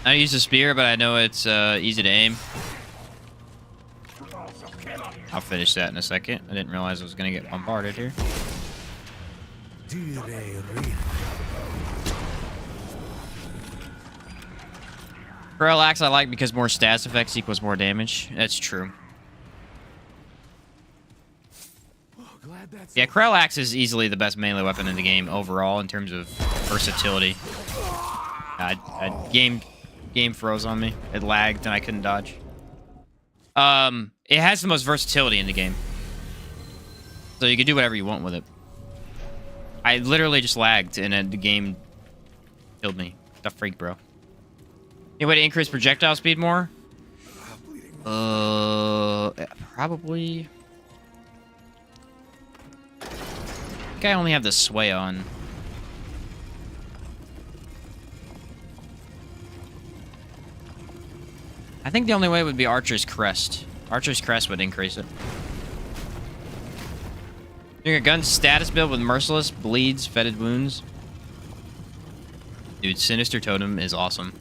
I use the spear, but I know it's easy to aim. I'll finish that in a second. I didn't realize I was going to get bombarded here. Krell Axe I like because more stats effects equals more damage. That's true. Yeah, Krell Axe is easily the best melee weapon in the game overall in terms of versatility. Game froze on me. It lagged and I couldn't dodge. It has the most versatility in the game. So you can do whatever you want with it. I literally just lagged and the game killed me. The freak, bro. Any way to increase projectile speed more? Probably. I think I only have the sway on. I think the only way would be Archer's Crest. Archer's Crest would increase it. Doing a gun status build with Merciless, Bleeds, Fetid Wounds. Dude, Sinister Totem is awesome.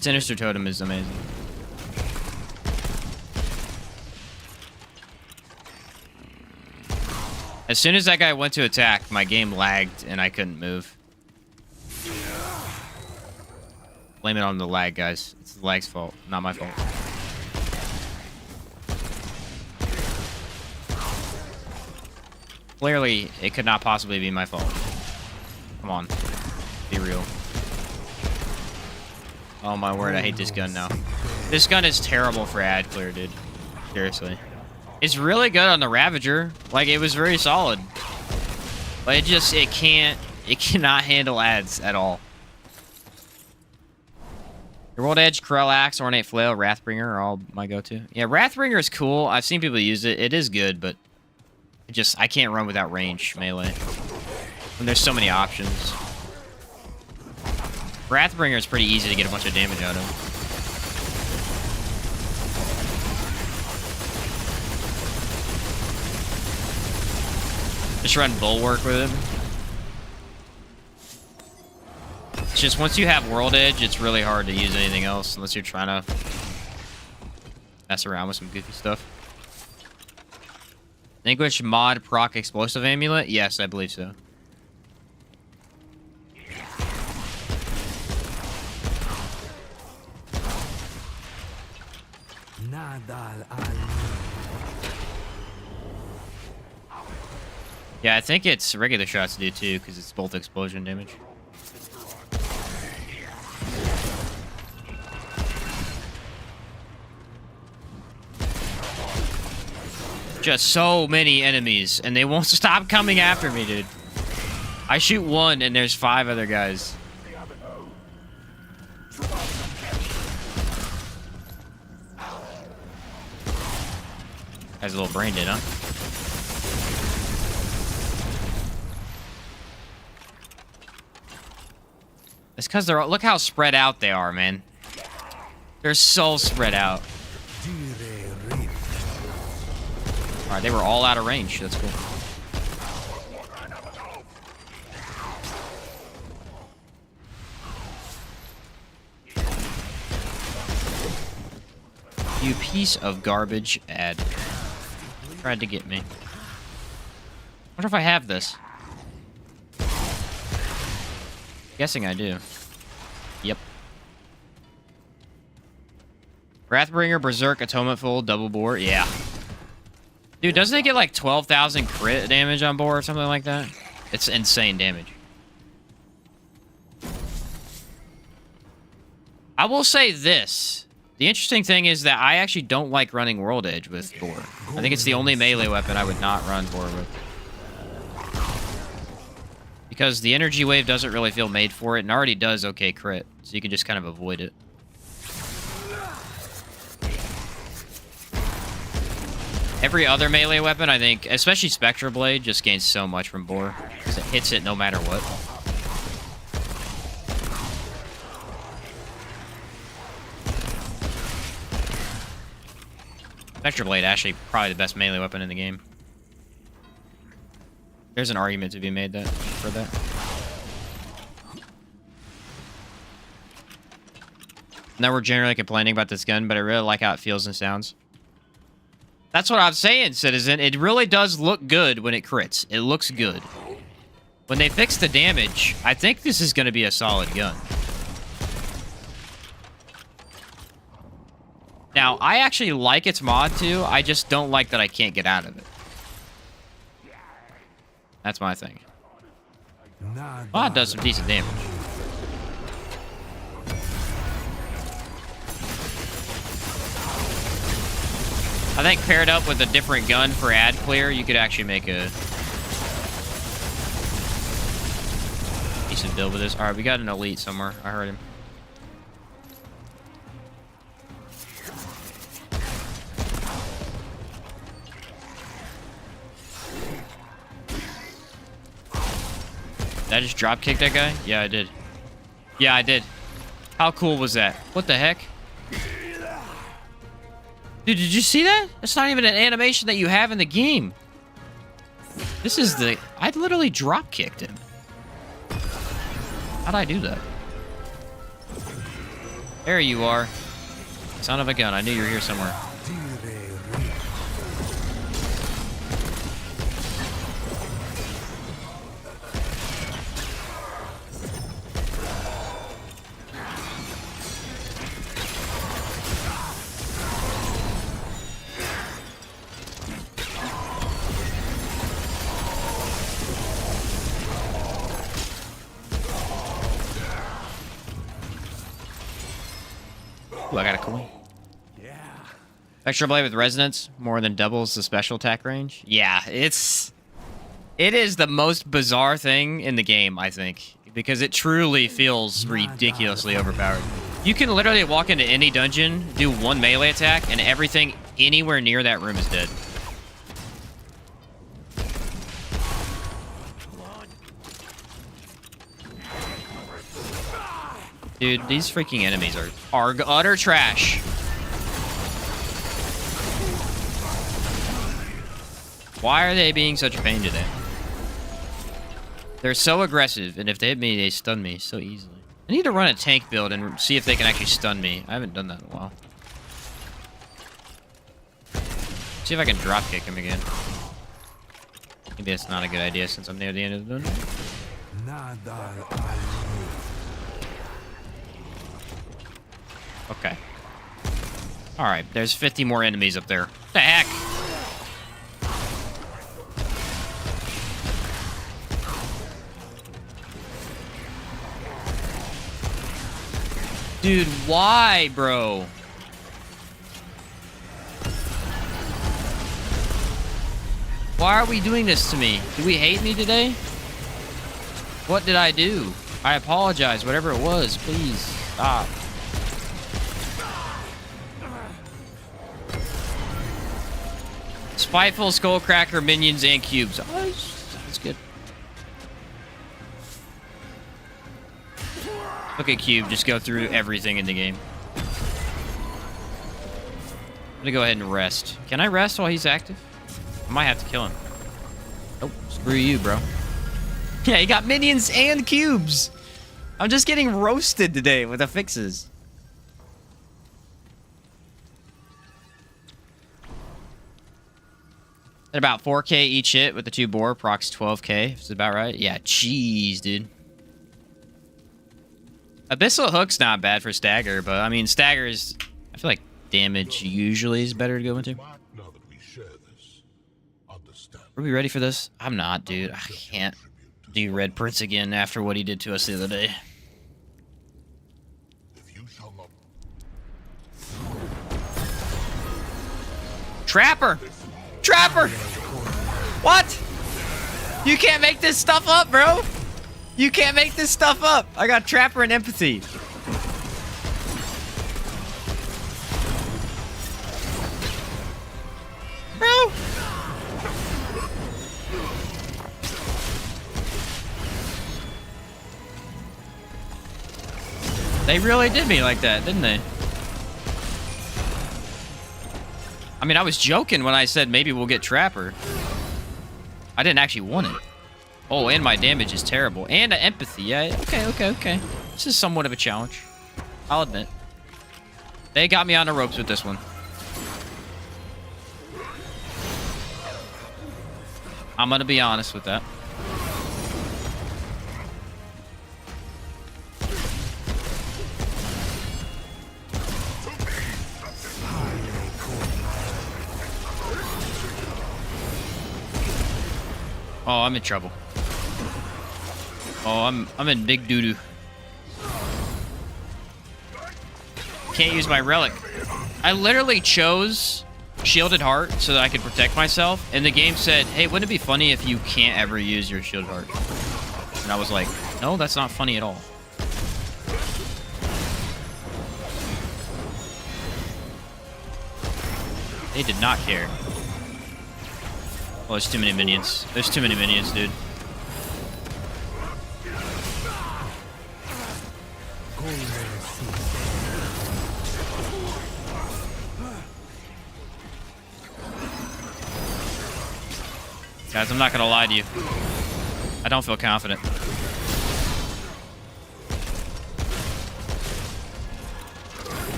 Sinister Totem is amazing. As soon as that guy went to attack, my game lagged and I couldn't move. Blame it on the lag, guys. It's the lag's fault, not my fault. Clearly, it could not possibly be my fault. Come on. Be real. Oh my word, I hate this gun now. This gun is terrible for ad clear, dude. Seriously. It's really good on the Ravager. Like, it was very solid. But it cannot handle ads at all. Your World Edge, Krell Axe, Ornate Flail, Wrathbringer are all my go-to. Yeah, Wrathbringer is cool. I've seen people use it. It is good, but I can't run without range melee. And there's so many options. Wrathbringer is pretty easy to get a bunch of damage out of. Just run Bulwark with him. It's just once you have World Edge, it's really hard to use anything else unless you're trying to mess around with some goofy stuff. Anguish mod proc explosive amulet? Yes, I believe so. Yeah, I think it's regular shots do too, because it's both explosion damage. Just so many enemies, and they won't stop coming after me, dude. I shoot one, and there's 5 other guys. Has a little brain dead, huh? It's because they're... Look how spread out they are, man. They're so spread out. Alright, they were all out of range. That's cool. You piece of garbage ad. Tried to get me. Wonder if I have this. Guessing I do. Yep. Wrathbringer, Berserk, Atonement Full, Double Bore. Yeah. Dude, doesn't it get like 12,000 crit damage on Bore or something like that? It's insane damage. I will say this. The interesting thing is that I actually don't like running World Edge with Bore. I think it's the only melee weapon I would not run Bore with. Because the energy wave doesn't really feel made for it, and already does okay crit, so you can just kind of avoid it. Every other melee weapon, I think, especially Spectra Blade, just gains so much from Bore, because it hits it no matter what. Spectra Blade, actually, probably the best melee weapon in the game. There's an argument to be made for that. Now we're generally complaining about this gun, but I really like how it feels and sounds. That's what I'm saying, Citizen. It really does look good when it crits. It looks good. When they fix the damage, I think this is going to be a solid gun. Now, I actually like its mod too. I just don't like that I can't get out of it. That's my thing. Well, it does some decent damage. I think paired up with a different gun for ad clear, you could actually make a decent build with this. All right, we got an elite somewhere. I heard him. Did I just drop kick that guy? Yeah, I did. Yeah, I did. How cool was that? What the heck? Dude, did you see that? That's not even an animation that you have in the game. This is the... I literally drop kicked him. How'd I do that? There you are. Son of a gun. I knew you were here somewhere. Ooh, I got a coin. Yeah. Extra blade with resonance more than doubles the special attack range. Yeah, it is the most bizarre thing in the game, I think, because it truly feels ridiculously overpowered. You can literally walk into any dungeon, do one melee attack, and everything anywhere near that room is dead. Dude, these freaking enemies are utter trash. Why are they being such a pain today? They're so aggressive, and if they hit me, they stun me so easily. I need to run a tank build and see if they can actually stun me. I haven't done that in a while. See if I can drop kick him again. Maybe that's not a good idea since I'm near the end of the dungeon. Okay. Alright, there's 50 more enemies up there. What the heck? Dude, why, bro? Why are we doing this to me? Do we hate me today? What did I do? I apologize, whatever it was. Please, stop. Spiteful, Skullcracker, minions, and cubes. Oh, that's good. Look at Cube, just go through everything in the game. I'm gonna go ahead and rest. Can I rest while he's active? I might have to kill him. Oh, screw you, bro. Yeah, he got minions and cubes. I'm just getting roasted today with the fixes. At about 4K each hit with the 2 bore, procs 12K. Is about right? Yeah, jeez, dude. Abyssal Hook's not bad for stagger, but I mean, stagger is... I feel like damage usually is better to go into. Are we ready for this? I'm not, dude. I can't do Red Prince again after what he did to us the other day. Trapper! Trapper! What? You can't make this stuff up, bro! You can't make this stuff up! I got Trapper and Empathy. Bro! They really did me like that, didn't they? I mean, I was joking when I said maybe we'll get Trapper. I didn't actually want it. Oh, and my damage is terrible. And empathy. Yeah, okay. This is somewhat of a challenge. I'll admit. They got me on the ropes with this one. I'm gonna be honest with that. Oh, I'm in trouble. Oh, I'm in big doo-doo. Can't use my relic. I literally chose Shielded Heart so that I could protect myself, and the game said, hey, wouldn't it be funny if you can't ever use your Shielded Heart? And I was like, no, that's not funny at all. They did not care. Oh, there's too many minions. There's too many minions, dude. Guys, I'm not gonna lie to you. I don't feel confident.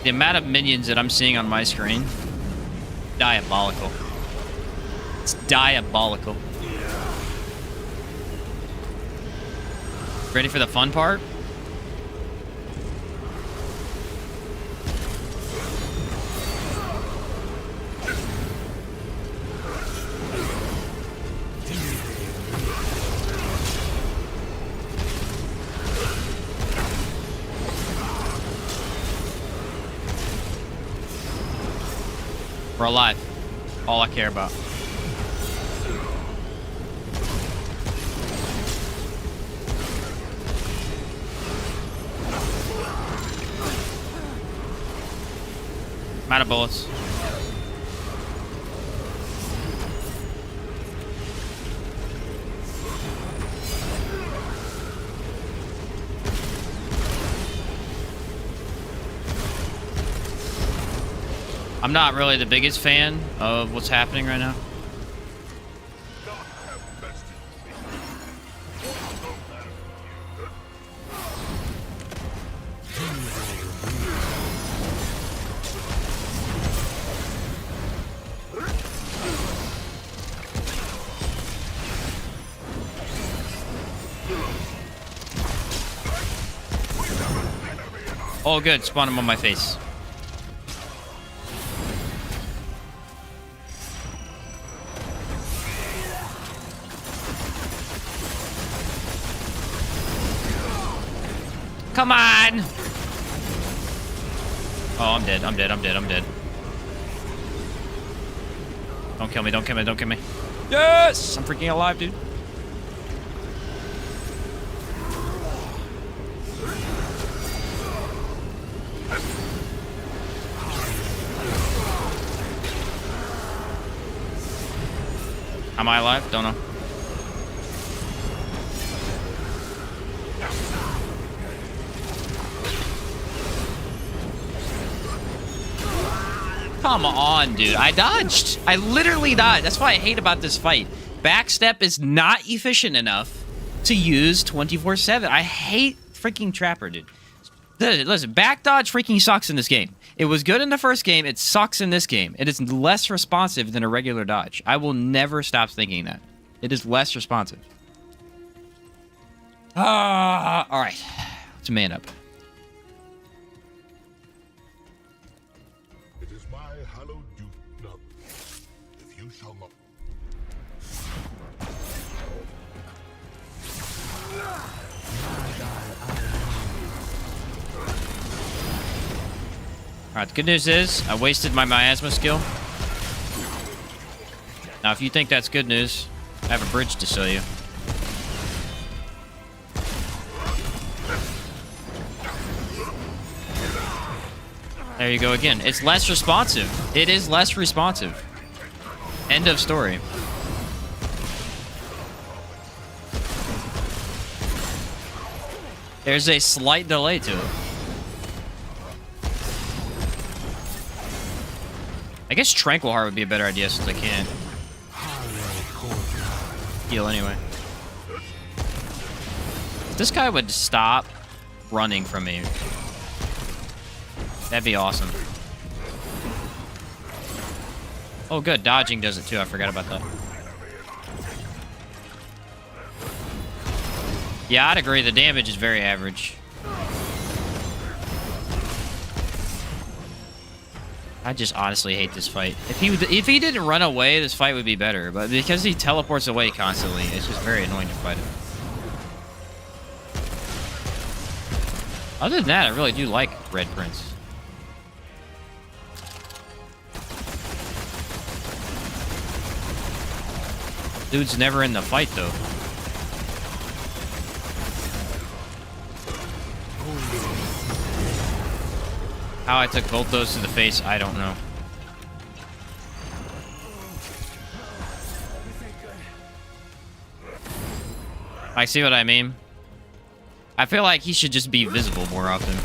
The amount of minions that I'm seeing on my screen, diabolical. It's diabolical. Ready for the fun part? We're alive. All I care about. I'm out of bullets. I'm not really the biggest fan of what's happening right now. Oh, good. Spawn him on my face. Come on! Oh, I'm dead. I'm dead. I'm dead. I'm dead. Don't kill me. Don't kill me. Don't kill me. Yes! I'm freaking alive, dude. Am I alive? Don't know. Come on, dude. I dodged. I literally dodged. That's what I hate about this fight. Backstep is not efficient enough to use 24/7. I hate freaking Trapper, dude. Listen, back dodge freaking sucks in this game. It was good in the first game. It sucks in this game. It is less responsive than a regular dodge. I will never stop thinking that. It is less responsive. All right. Let's man up. It is my hallowed duty. No. If you shall not. All right, the good news is I wasted my miasma skill. Now, if you think that's good news, I have a bridge to show you. There you go again. It's less responsive. It is less responsive. End of story. There's a slight delay to it. I guess Tranquil Heart would be a better idea since I can't heal anyway. This guy would stop running from me. That'd be awesome. Oh, good. Dodging does it too. I forgot about that. Yeah, I'd agree. The damage is very average. I just honestly hate this fight. If he didn't run away, this fight would be better. But because he teleports away constantly, it's just very annoying to fight him. Other than that, I really do like Red Prince. Dude's never in the fight, though. How I took both those to the face, I don't know. I see what I mean. I feel like he should just be visible more often.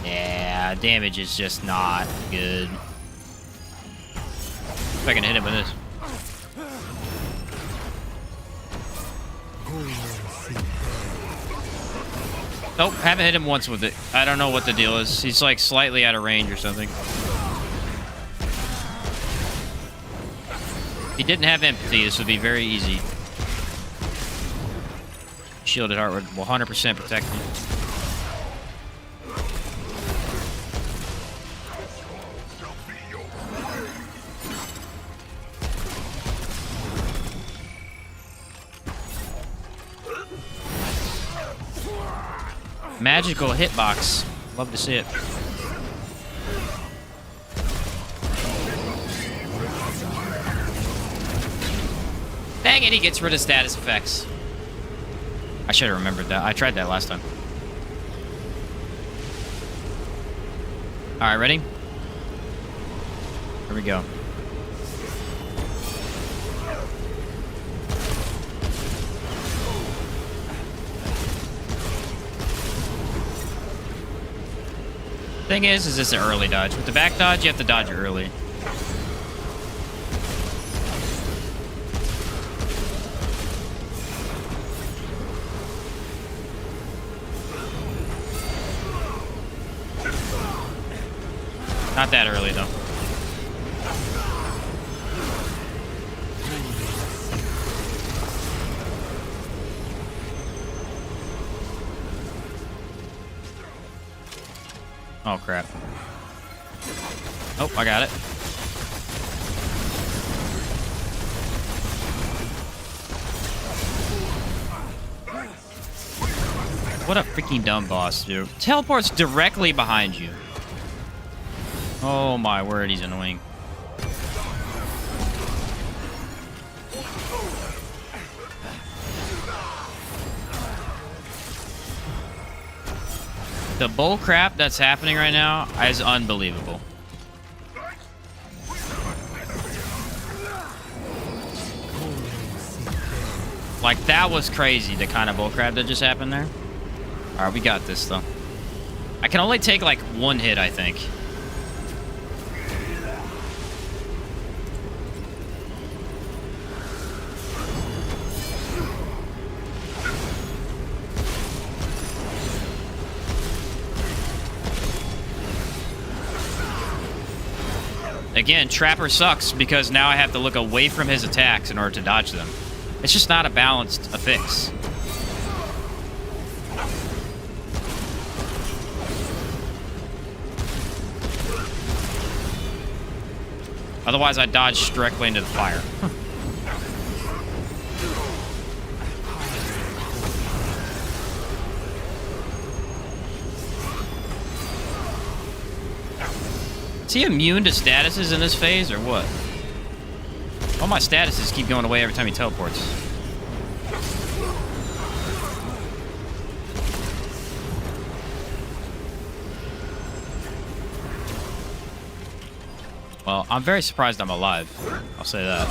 Yeah, damage is just not good. If I can hit him with this. Nope, haven't hit him once with it. I don't know what the deal is. He's like slightly out of range or something. If he didn't have empathy, this would be very easy. Shielded Heart would 100% protect me. Magical hitbox. Love to see it. Dang it, he gets rid of status effects. I should have remembered that. I tried that last time. Alright, ready? Here we go. Thing is it's an early dodge. With the back dodge, you have to dodge early. Not that early, though. Oh, crap. Oh, I got it. What a freaking dumb boss, dude. Teleports directly behind you. Oh my word, he's annoying. The bull crap that's happening right now is unbelievable. Like, that was crazy, the kind of bull crap that just happened there. Alright, we got this, though. I can only take, like, one hit, I think. Again, Trapper sucks because now I have to look away from his attacks in order to dodge them. It's just not a balanced fix. Otherwise, I dodge directly into the fire. Is he immune to statuses in this phase, or what? All my statuses keep going away every time he teleports. Well, I'm very surprised I'm alive. I'll say that.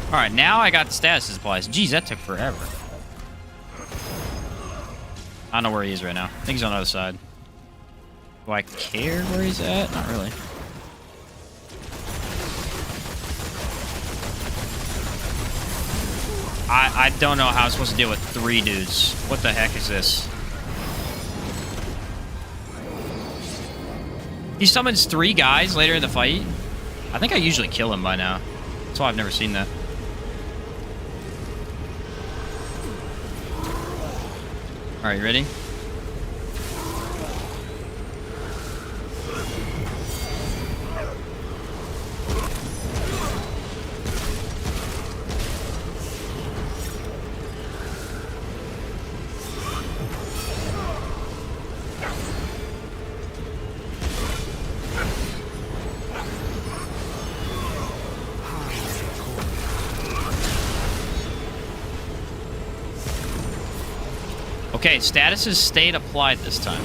Alright, now I got the status supplies. Jeez, that took forever. I don't know where he is right now. I think he's on the other side. Do I care where he's at? Not really. I don't know how I'm supposed to deal with 3 dudes. What the heck is this? He summons 3 guys later in the fight? I think I usually kill him by now. That's why I've never seen that. Alright, you ready? Okay, statuses stayed applied this time.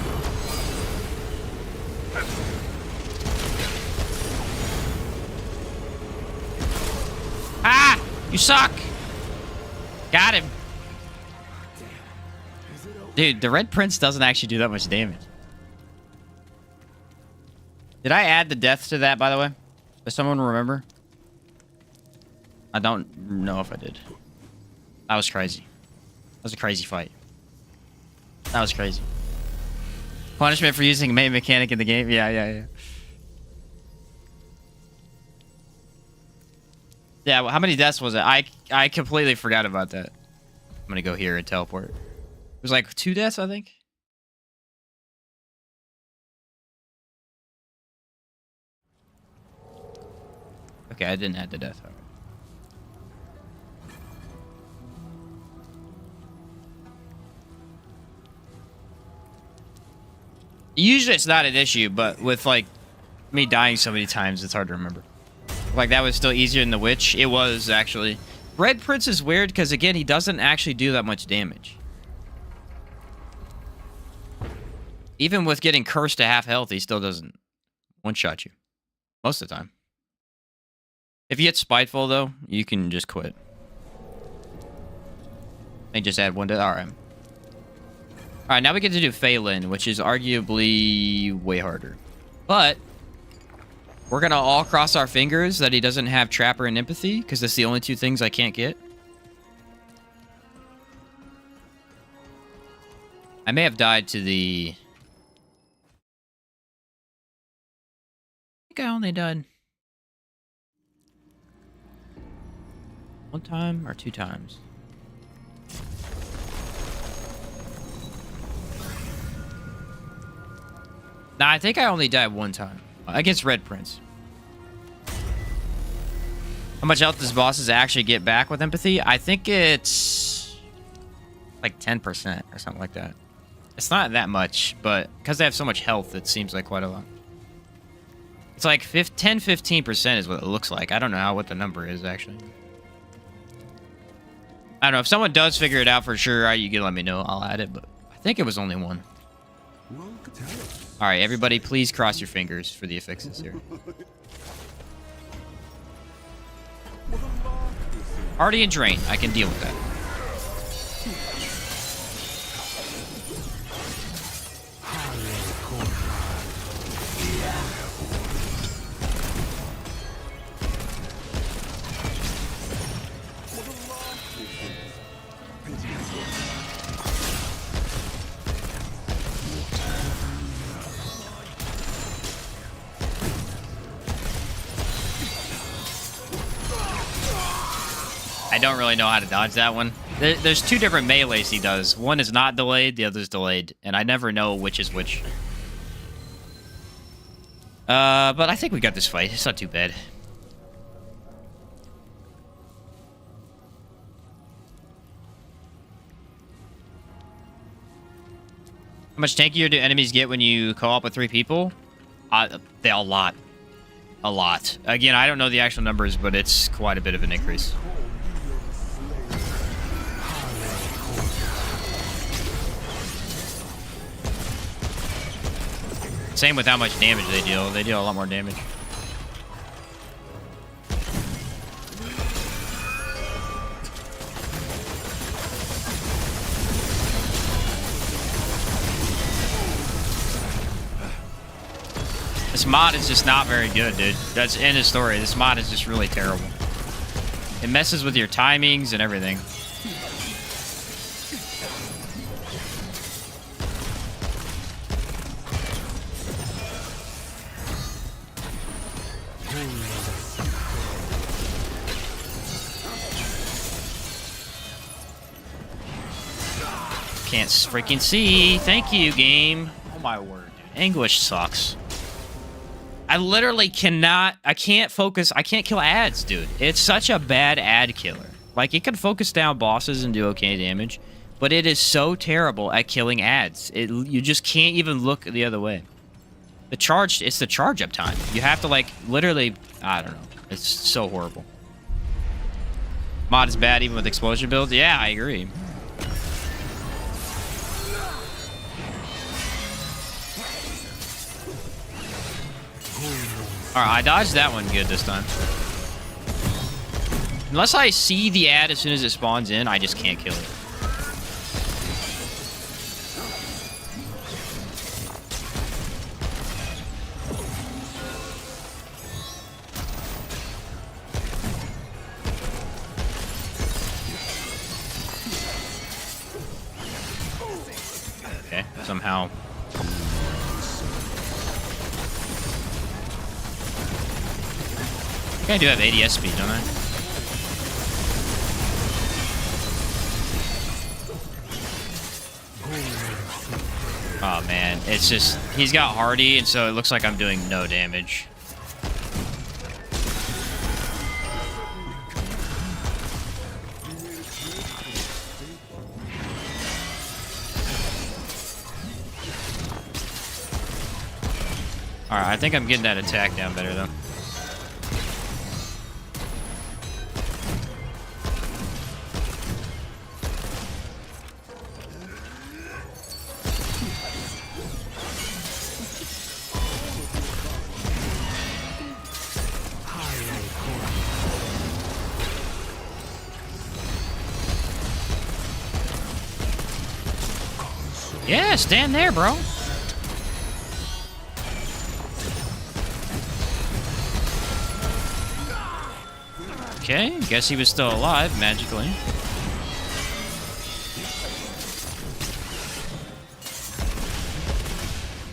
Ah! You suck! Got him. Dude, the Red Prince doesn't actually do that much damage. Did I add the death to that, by the way? Does someone remember? I don't know if I did. That was crazy. That was a crazy fight. That was crazy. Punishment for using main mechanic in the game? Yeah. Yeah, well, how many deaths was it? I completely forgot about that. I'm gonna go here and teleport. It was like 2 deaths, I think. Okay, I didn't add the death. All right. Usually it's not an issue, but with like me dying so many times, it's hard to remember. Like that was still easier than the Witch. It was actually. Red Prince is weird because again, he doesn't actually do that much damage. Even with getting cursed to half health, he still doesn't one-shot you. Most of the time. If you get Spiteful though, you can just quit. And just add 1 to RM. Alright, now we get to do Phelan, which is arguably way harder. But we're going to all cross our fingers that he doesn't have Trapper and Empathy, because that's the only 2 things I can't get. I may have died to the... I think I only died 1 time or 2 times. Nah, I think I only died 1 time. Against Red Prince. How much health does bosses actually get back with empathy? I think it's like 10% or something like that. It's not that much, but because they have so much health, it seems like quite a lot. It's like 10-15% is what it looks like. I don't know what the number is, actually. I don't know. If someone does figure it out for sure, you can let me know. I'll add it, but I think it was only one. All right, everybody, please cross your fingers for the affixes here. Hardy and Drain. I can deal with that. I don't really know how to dodge that one. There's two different melees he does. One is not delayed, the other's delayed. And I never know which is which. But I think we got this fight. It's not too bad. How much tankier do enemies get when you co-op with 3 people? A lot. A lot. Again, I don't know the actual numbers, but it's quite a bit of an increase. Same with how much damage they deal. They deal a lot more damage. This mod is just not very good, dude. That's end of story. This mod is just really terrible. It messes with your timings and everything. Can't freaking see. Thank you, game. Oh my word, dude. Anguish sucks. I literally cannot... I can't focus... I can't kill ads, dude. It's such a bad ad killer. Like, it can focus down bosses and do okay damage, but it is so terrible at killing ads. You just can't even look the other way. It's the charge up time. You have to, like, literally... I don't know. It's so horrible. Mod is bad even with explosion builds? Yeah, I agree. Alright, I dodged that one good this time. Unless I see the ad as soon as it spawns in, I just can't kill it. Okay, somehow... I do have ADS speed, don't I? Oh man, it's just he's got hardy, and so it looks like I'm doing no damage. All right, I think I'm getting that attack down better though. Yeah, stand there, bro. Okay, guess he was still alive, magically.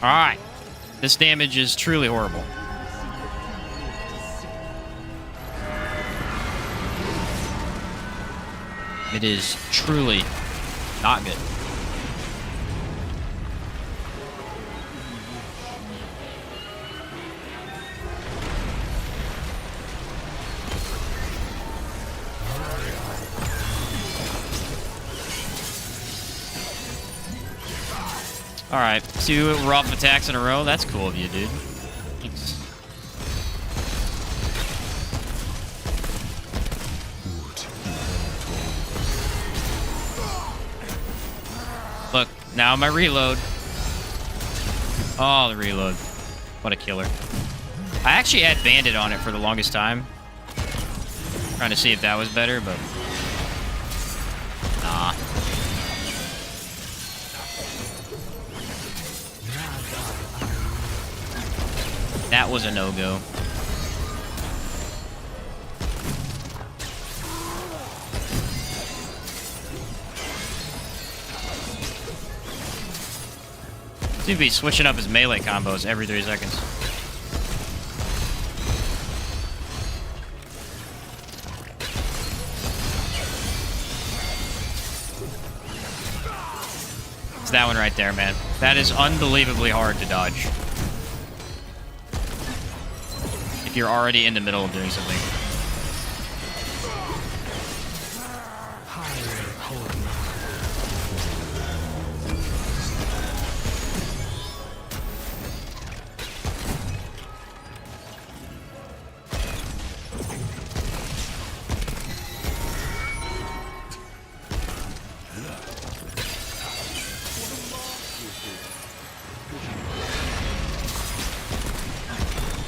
Alright. This damage is truly horrible. It is truly not good. Alright, 2 rough attacks in a row. That's cool of you, dude. Thanks. Look, now my reload. Oh, the reload. What a killer. I actually had Bandit on it for the longest time. Trying to see if that was better, but... nah. That was a no-go. Seems to be switching up his melee combos every 3 seconds. It's that one right there, man. That is unbelievably hard to dodge. If you're already in the middle of doing something.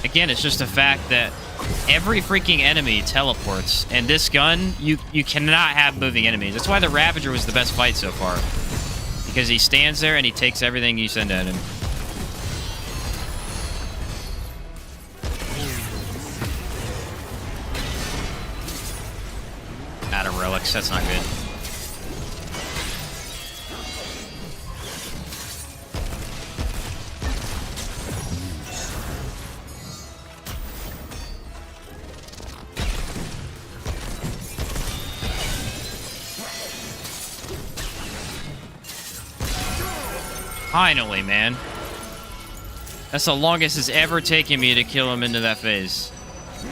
Again, it's just a fact that every freaking enemy teleports, and this gun, you cannot have moving enemies. That's why the Ravager was the best fight so far. Because he stands there and he takes everything you send at him. Out of relics, that's not good. Finally, man. That's the longest it's ever taken me to kill him into that phase.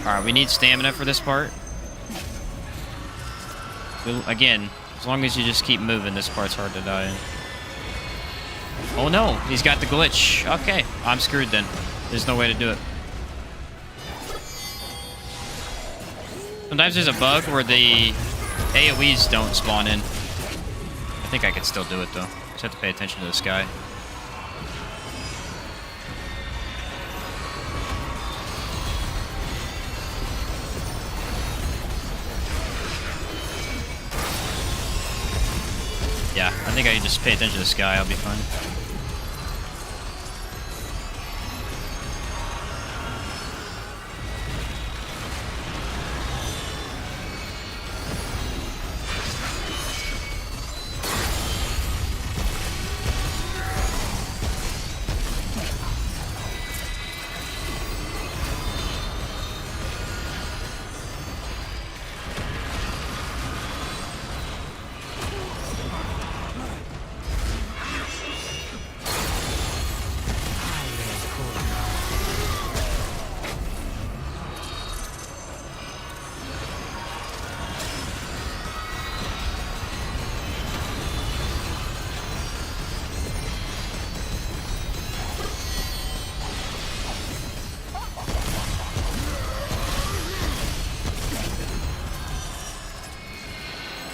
Alright, we need stamina for this part. Again, as long as you just keep moving, this part's hard to die in. Oh no, he's got the glitch. Okay, I'm screwed then. There's no way to do it. Sometimes there's a bug where the AoEs don't spawn in. I think I could still do it though. Just have to pay attention to the sky. Yeah, I think I can just pay attention to the sky, I'll be fine.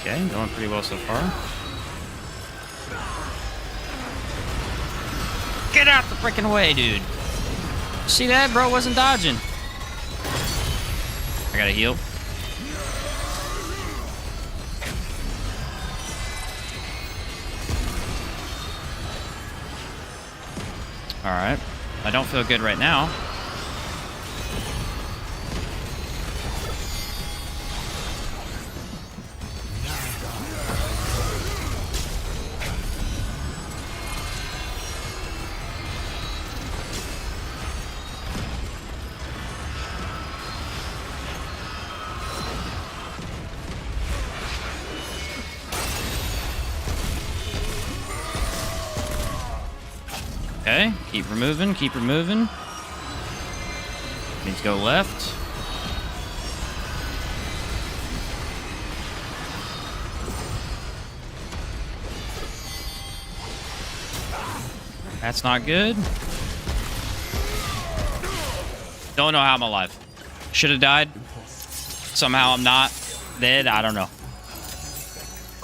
Okay, going pretty well so far. Get out the freaking way, dude. See that, bro? Wasn't dodging. I gotta heal. Alright. I don't feel good right now. Okay, keep removing, keep removing. Need to go left. That's not good. Don't know how I'm alive. Should have died. Somehow I'm not dead. I don't know.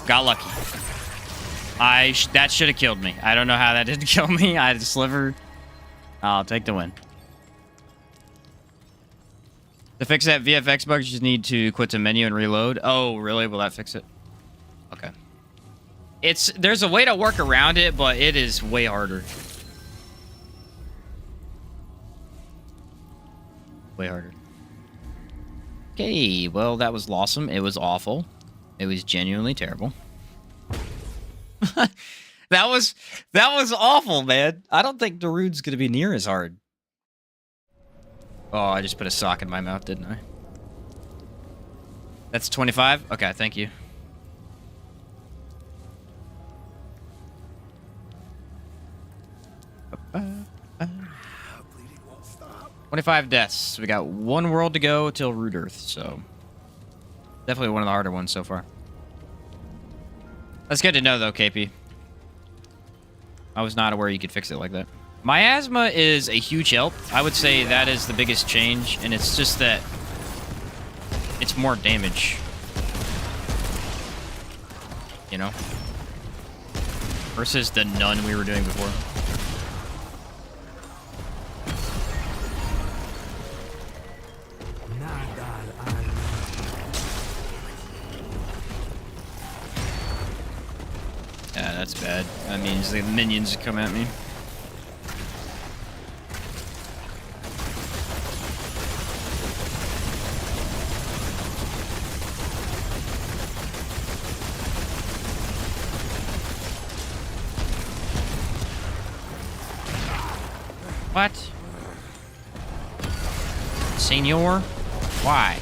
Got lucky. That should have killed me. I don't know how that didn't kill me. I had a sliver. I'll take the win. To fix that VFX bug, you just need to quit the menu and reload. Oh, really? Will that fix it? Okay. There's a way to work around it, but it is way harder. Way harder. Okay, well, that was awesome. It was awful. It was genuinely terrible. That was awful, man. I don't think Darude's gonna be near as hard. Oh, I just put a sock in my mouth, didn't I? That's 25? Okay, thank you. Bleeding won't stop. 25 deaths. We got one world to go till Root Earth, so definitely one of the harder ones so far. That's good to know, though, KP. I was not aware you could fix it like that. Miasma is a huge help. I would say that is the biggest change, and it's just that it's more damage. You know? Versus the none we were doing before. Yeah, that's bad. That means the minions come at me. What? Senor? Why?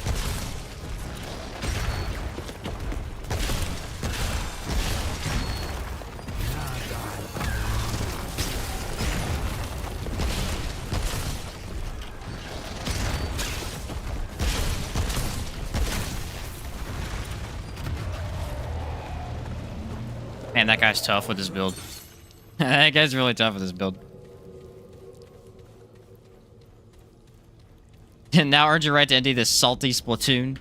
Man, that guy's tough with his build. That guy's really tough with his build. And now earned your right to empty this salty Splatoon.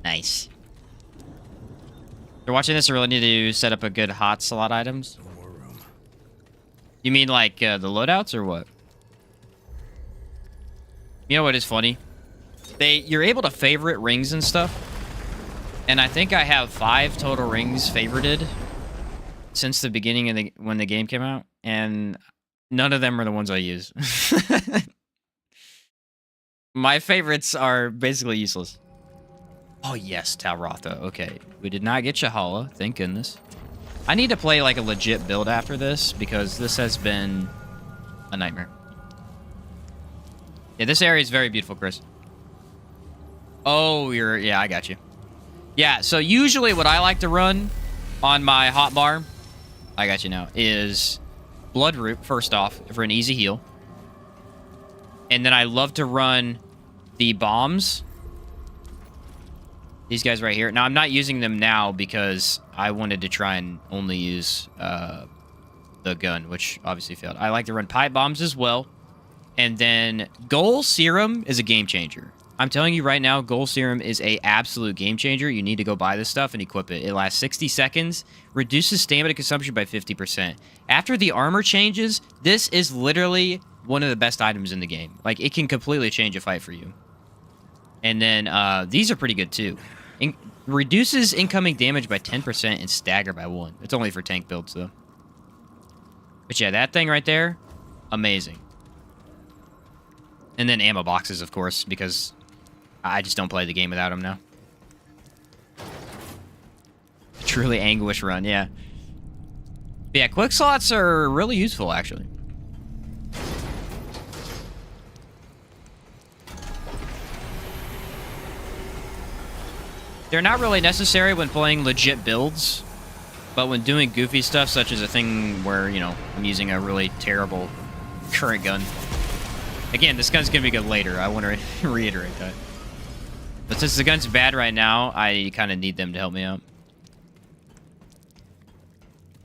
Nice. If you're watching this, I really need to set up a good hot slot items. No more room. You mean like the loadouts or what? You know what is funny? You're able to favorite rings and stuff. And I think I have 5 total rings favorited since the beginning of when the game came out, and none of them are the ones I use. My favorites are basically useless. Oh yes, Talrotha. Okay, we did not get Shahala, thank goodness. I need to play like a legit build after this because this has been a nightmare. Yeah, this area is very beautiful, Chris. Oh, yeah, I got you. Yeah, so usually what I like to run on my hotbar, I got you now, is Bloodroot, first off, for an easy heal. And then I love to run the bombs. These guys right here. Now, I'm not using them now because I wanted to try and only use the gun, which obviously failed. I like to run pipe bombs as well. And then Goal Serum is a game changer. I'm telling you right now, Goal Serum is a absolute game changer. You need to go buy this stuff and equip it. It lasts 60 seconds, reduces stamina consumption by 50%. After the armor changes, this is literally one of the best items in the game. Like, it can completely change a fight for you. And then these are pretty good too. Reduces incoming damage by 10% and stagger by 1. It's only for tank builds though. But yeah, that thing right there, amazing. And then ammo boxes, of course, because I just don't play the game without them now. Truly Anguish run, yeah. But yeah, quick slots are really useful, actually. They're not really necessary when playing legit builds, but when doing goofy stuff, such as a thing where, you know, I'm using a really terrible current gun. Again, this gun's gonna be good later. I want to reiterate that. But since the gun's bad right now, I kind of need them to help me out.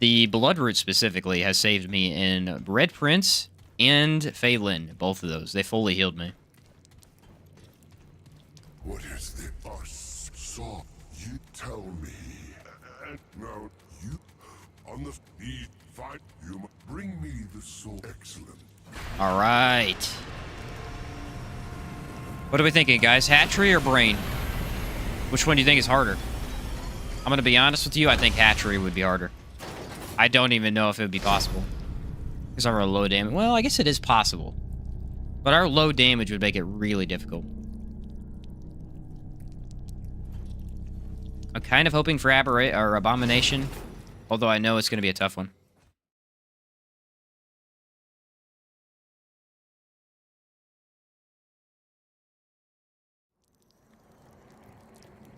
The Bloodroot specifically has saved me in Red Prince and Phelan. Both of those. They fully healed me. What is the so you tell me? Now you on the fight. You bring me the soul. Excellent. All right. What are we thinking, guys? Hatchery or brain? Which one do you think is harder? I'm going to be honest with you. I think hatchery would be harder. I don't even know if it would be possible. Because our low damage. Well, I guess it is possible. But our low damage would make it really difficult. I'm kind of hoping for Abomination. Although I know it's going to be a tough one.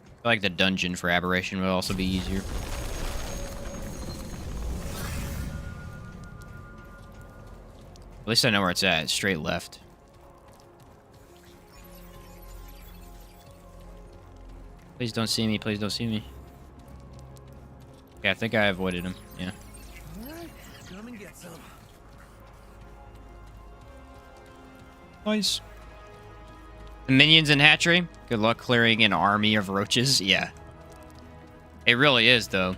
I feel like the dungeon for Aberration would also be easier. At least I know where it's at. It's straight left. Please don't see me. Please don't see me. Okay, I think I avoided him. Yeah. Alright, come and get some. Nice. The minions in hatchery. Good luck clearing an army of roaches. Yeah. It really is, though.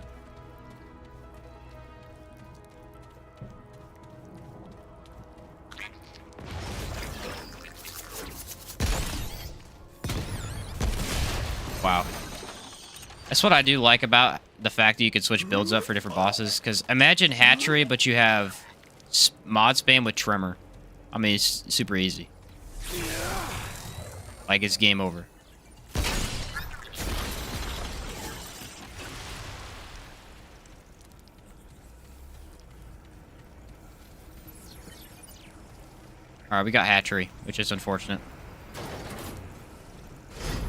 Wow. That's what I do like about the fact that you can switch builds up for different bosses. Because imagine hatchery, but you have mod spam with tremor. I mean, it's super easy. Like, it's game over. Alright, we got hatchery, which is unfortunate.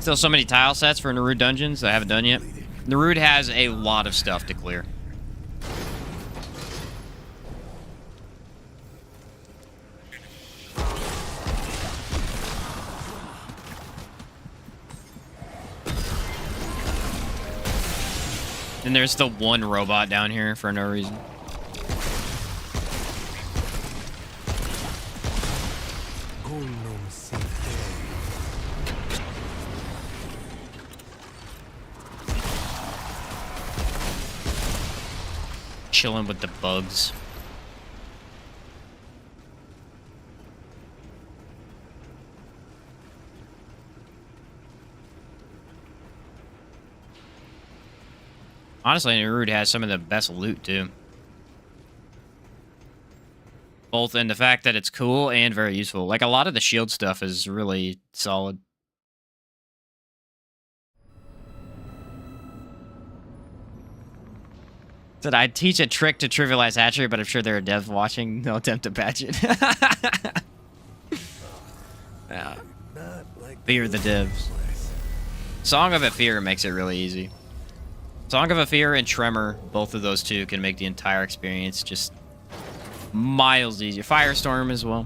Still so many tile sets for Naruto dungeons that I haven't done yet. Naruto has a lot of stuff to clear. And there's the one robot down here for no reason. Chilling with the bugs. Honestly, Naruto has some of the best loot, too. Both in the fact that it's cool and very useful. Like, a lot of the shield stuff is really solid. Said I'd teach a trick to trivialize hatchery, but I'm sure there are devs watching. They'll attempt to patch it. Yeah. Fear the devs. Song of a Fear makes it really easy. Song of a Fear and Tremor, both of those two can make the entire experience just miles easier. Firestorm as well.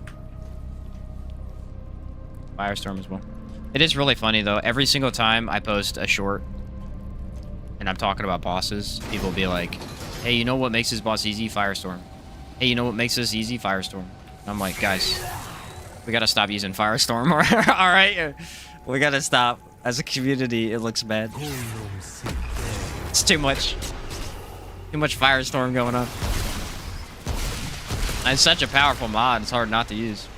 Firestorm as well. It is really funny, though. Every single time I post a short and I'm talking about bosses, people will be like, hey, you know what makes this boss easy? Firestorm. Hey, you know what makes this easy? Firestorm. And I'm like, guys, we gotta stop using Firestorm. All right? We gotta stop. As a community, it looks bad. It's too much. Too much Firestorm going on. And it's such a powerful mod, it's hard not to use.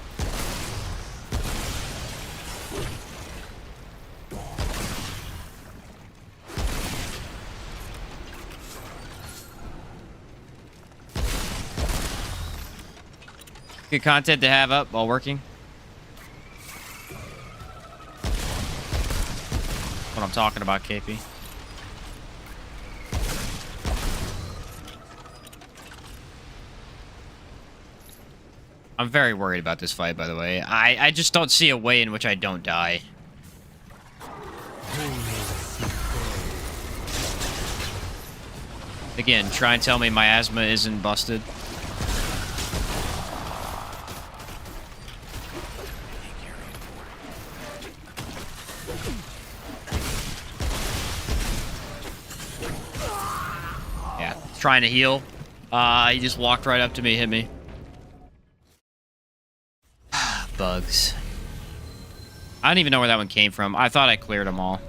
Good content to have up while working. What I'm talking about, KP. I'm very worried about this fight, by the way. I just don't see a way in which I don't die. Again, try and tell me my asthma isn't busted. Yeah, trying to heal. He just walked right up to me, hit me. Bugs. I don't even know where that one came from. I thought I cleared them all.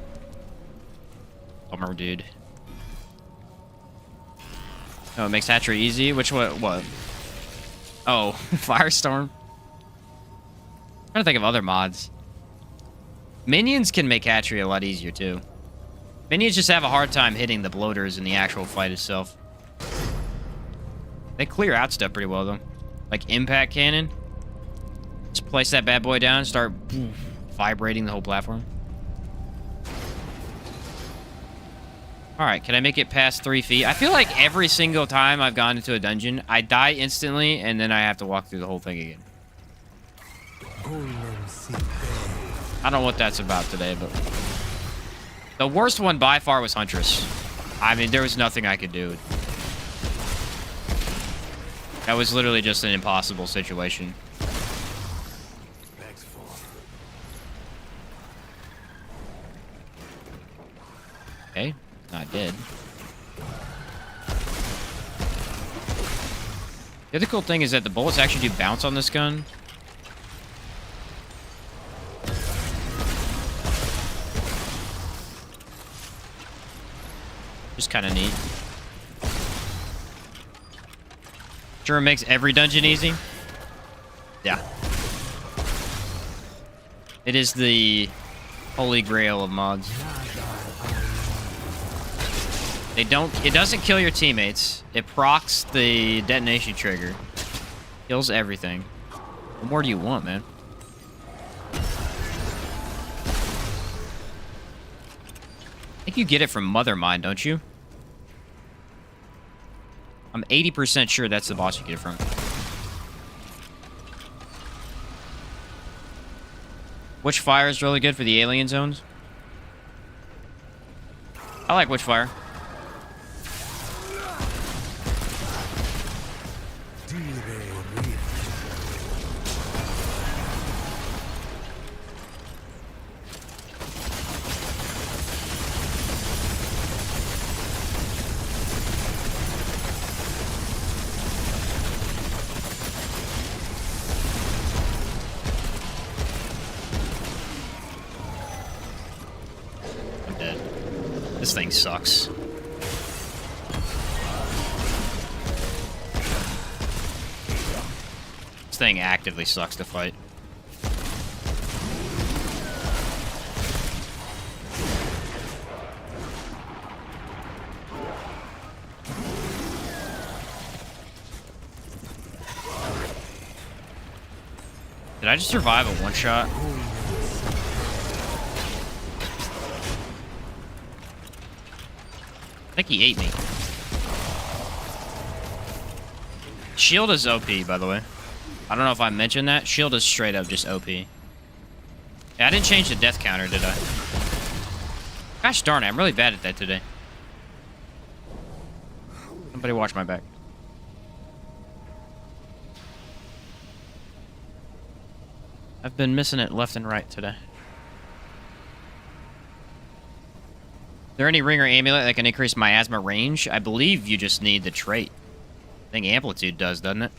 Bummer, dude. Oh, it makes hatchery easy? Which one? What? Oh, Firestorm. I'm trying to think of other mods. Minions can make hatchery a lot easier, too. Minions just have a hard time hitting the bloaters in the actual fight itself. They clear out stuff pretty well, though. Like impact cannon. Just place that bad boy down and start vibrating the whole platform. Alright, can I make it past 3 feet? I feel like every single time I've gone into a dungeon, I die instantly, and then I have to walk through the whole thing again. I don't know what that's about today, but... The worst one by far was Huntress. I mean, there was nothing I could do. That was literally just an impossible situation. Okay, not dead. The other cool thing is that the bullets actually do bounce on this gun. Just kind of neat. Sure, it makes every dungeon easy. Yeah. It is the holy grail of mods. It doesn't kill your teammates. It procs the detonation trigger. Kills everything. What more do you want, man? I think you get it from Mother Mind, don't you? I'm 80% sure that's the boss you get it from. Witchfire is really good for the alien zones. I like Witchfire. This thing sucks. This thing actively sucks to fight. Did I just survive a one-shot? I think he ate me. Shield is OP, by the way. I don't know if I mentioned that. Shield is straight up just OP. Yeah, I didn't change the death counter, did I? Gosh darn it, I'm really bad at that today. Somebody watch my back. I've been missing it left and right today. Is there any ring or amulet that can increase miasma range? I believe you just need the trait. I think amplitude does, doesn't it?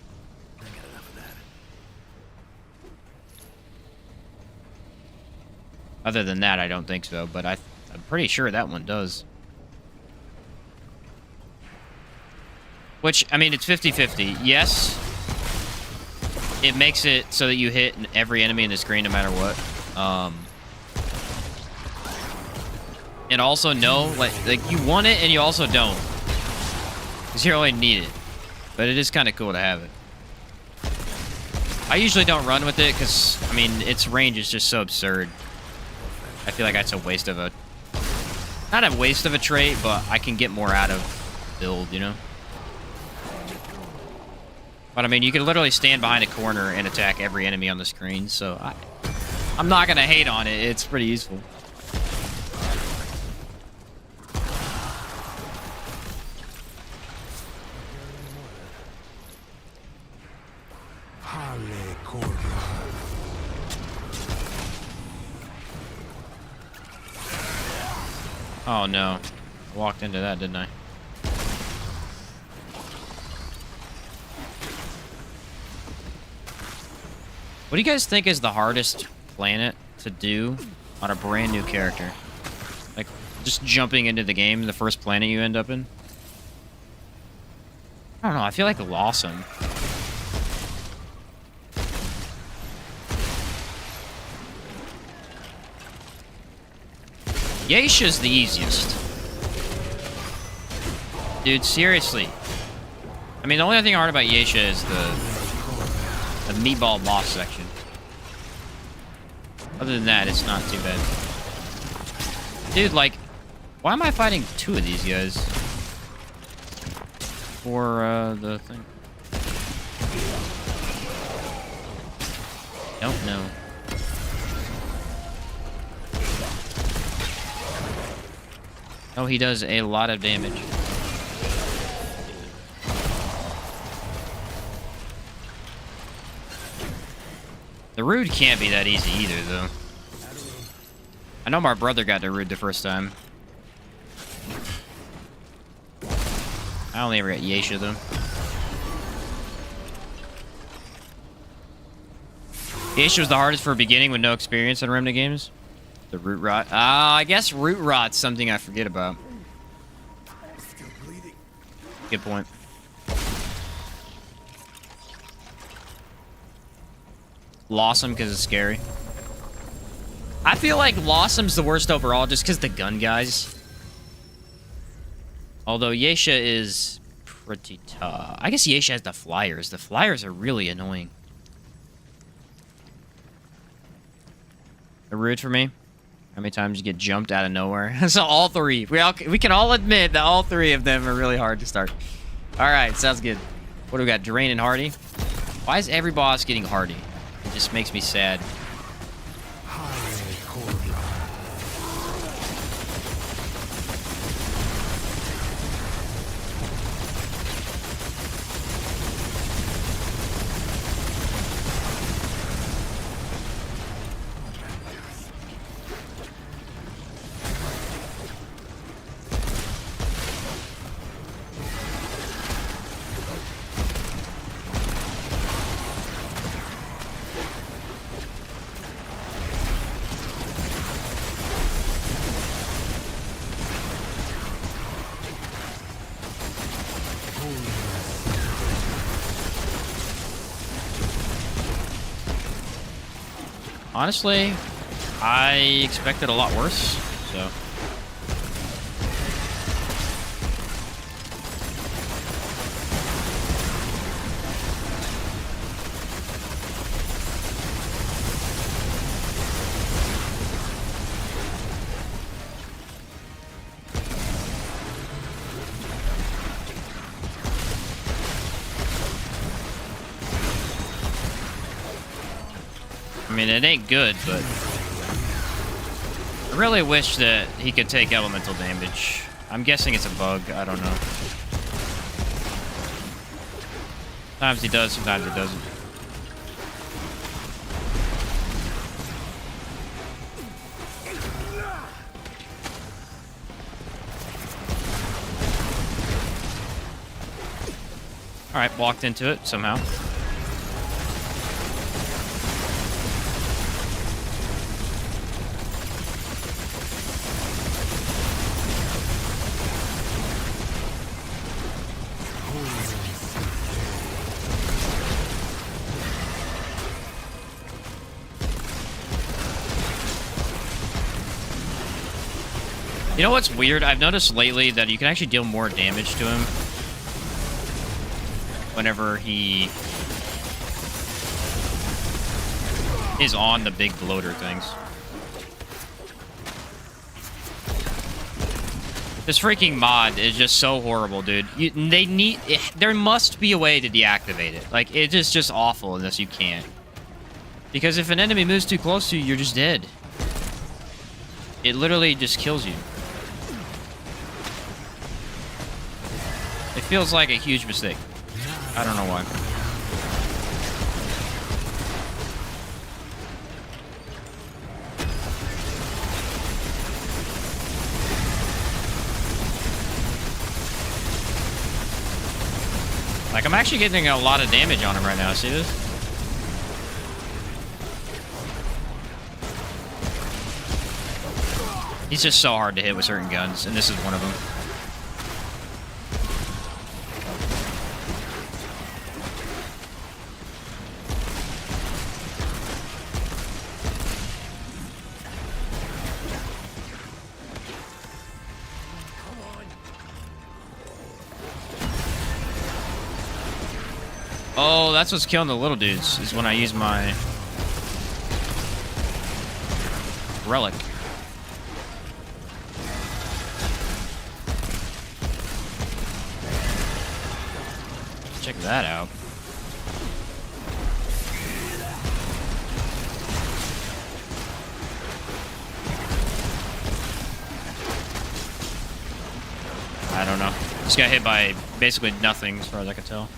Other than that, I don't think so, but I'm pretty sure that one does. Which, I mean, it's 50-50. Yes, it makes it so that you hit every enemy in the screen no matter what. And also no, like you want it and you also don't. Because you only need it. But it is kind of cool to have it. I usually don't run with it because, I mean, its range is just so absurd. I feel like that's a waste of a... Not a waste of a trait, but I can get more out of build, you know? But I mean, you can literally stand behind a corner and attack every enemy on the screen, so I'm not going to hate on it. It's pretty useful. Oh no. I walked into that, didn't I? What do you guys think is the hardest planet to do on a brand new character? Like, just jumping into the game, the first planet you end up in? I don't know, I feel like Lawsome. Geisha's the easiest. Dude, seriously. I mean, the only thing hard about Geisha is the meatball boss section. Other than that, it's not too bad. Dude, like, why am I fighting two of these guys? For, the thing. Don't know. Oh, he does a lot of damage. The Rude can't be that easy either, though. I know my brother got the Rude the first time. I only ever got Geisha, though. Geisha was the hardest for beginning with no experience in Remnant games. The root rot. I guess root rot's something I forget about. Still bleeding. Good point. Lawsome because it's scary. I feel like Lawsome's the worst overall just because the gun guys. Although Geisha is pretty tough. I guess Geisha has the flyers. The flyers are really annoying. A Rude for me. How many times you get jumped out of nowhere? So all three. We can all admit that all three of them are really hard to start. All right, sounds good. What do we got? Drain and Hardy. Why is every boss getting Hardy? It just makes me sad. Honestly, I expected a lot worse, so. I mean, it ain't good, but I really wish that he could take elemental damage. I'm guessing it's a bug. I don't know. Sometimes he does, sometimes he doesn't. Alright, walked into it somehow. You know what's weird? I've noticed lately that you can actually deal more damage to him whenever he is on the big bloater things. This freaking mod is just so horrible, dude. There must be a way to deactivate it. Like, it is just awful unless you can't. Because if an enemy moves too close to you, you're just dead. It literally just kills you. It feels like a huge mistake. I don't know why. Like, I'm actually getting a lot of damage on him right now. See this? He's just so hard to hit with certain guns, and this is one of them. Oh, that's what's killing the little dudes, is when I use my relic. Check that out. I don't know. Just got hit by basically nothing as far as I could tell.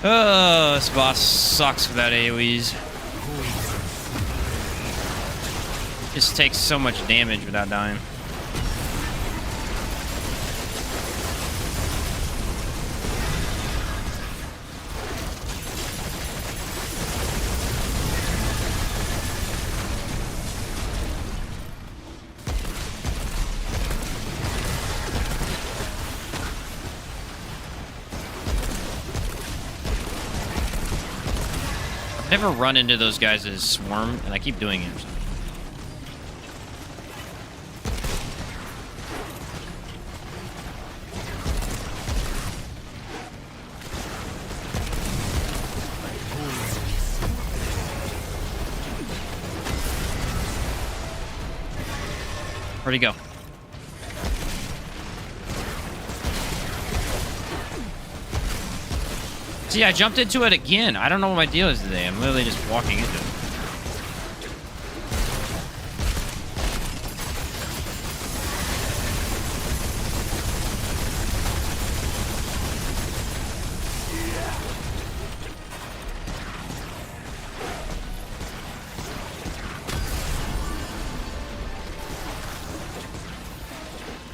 Oh, this boss sucks without AoEs. Just takes so much damage without dying. Never run into those guys as swarm, and I keep doing it. Where'd he go? See, I jumped into it again. I don't know what my deal is today. I'm literally just walking into it.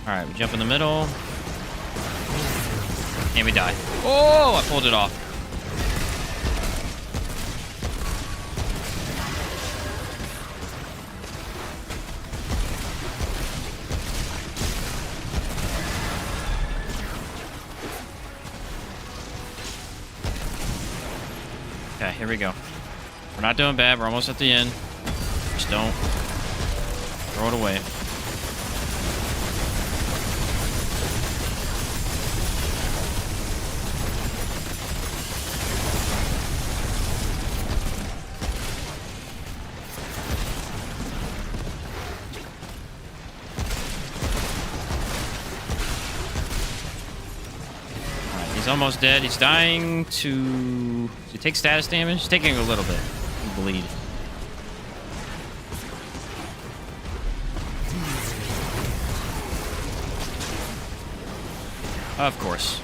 Alright, we jump in the middle. And we die. Oh, I pulled it off. Okay, here we go. We're not doing bad. We're almost at the end. Just don't throw it away. He's almost dead. He's dying to... Does he take status damage? He's taking a little bit. He'll bleed. Of course.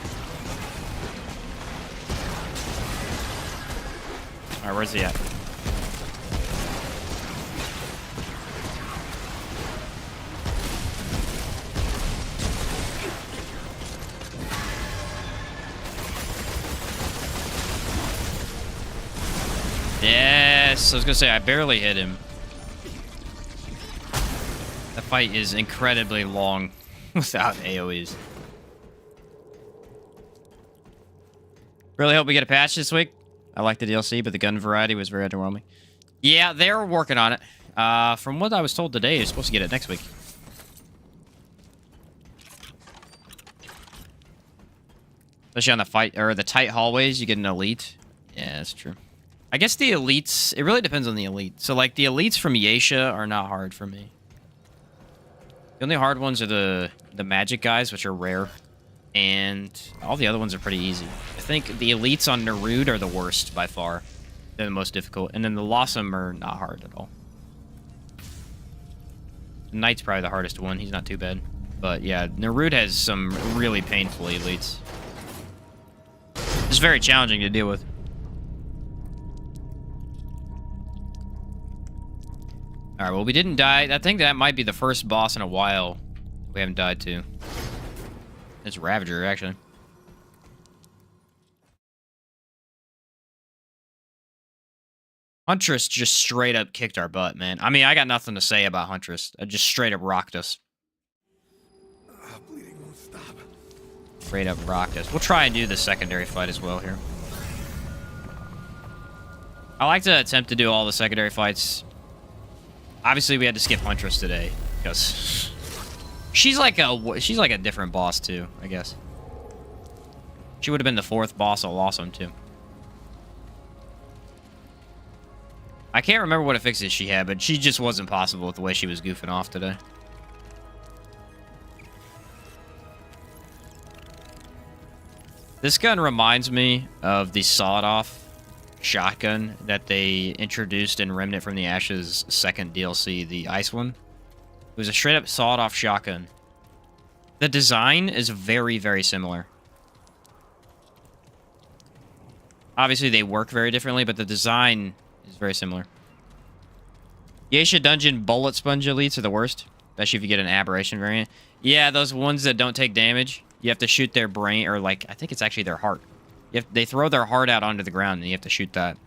Alright, where's he at? Yes, I was gonna say, I barely hit him. The fight is incredibly long without AoEs. Really hope we get a patch this week. I like the DLC, but the gun variety was very underwhelming. Yeah, they're working on it. From what I was told today, you're supposed to get it next week. Especially on the fight, or the tight hallways, you get an elite. Yeah, that's true. I guess the elites, it really depends on the elite. So, like, the elites from Yesha are not hard for me. The only hard ones are the magic guys, which are rare. And all the other ones are pretty easy. I think the elites on Narud are the worst by far. They're the most difficult. And then the Lossum are not hard at all. Knight's probably the hardest one. He's not too bad. But yeah, Narud has some really painful elites. It's very challenging to deal with. Alright, well, we didn't die. I think that might be the first boss in a while we haven't died to. It's Ravager, actually. Huntress just straight up kicked our butt, man. I mean, I got nothing to say about Huntress. I just straight up rocked us. Bleeding won't stop. Straight up rocked us. We'll try and do the secondary fight as well here. I like to attempt to do all the secondary fights. Obviously, we had to skip Huntress today because she's like a different boss too, I guess. She would have been the fourth boss I'll awesome too. I can't remember what affixes she had, but she just wasn't possible with the way she was goofing off today. This gun reminds me of the sawed-off shotgun that they introduced in Remnant from the Ashes second DLC, the ice one. It was a straight-up sawed-off shotgun. The design is very, very similar. Obviously, they work very differently, but the design is very similar. Geisha Dungeon bullet sponge elites are the worst, especially if you get an aberration variant. Yeah, those ones that don't take damage, you have to shoot their brain, or like, I think it's actually their heart. They throw their heart out onto the ground, and you have to shoot that.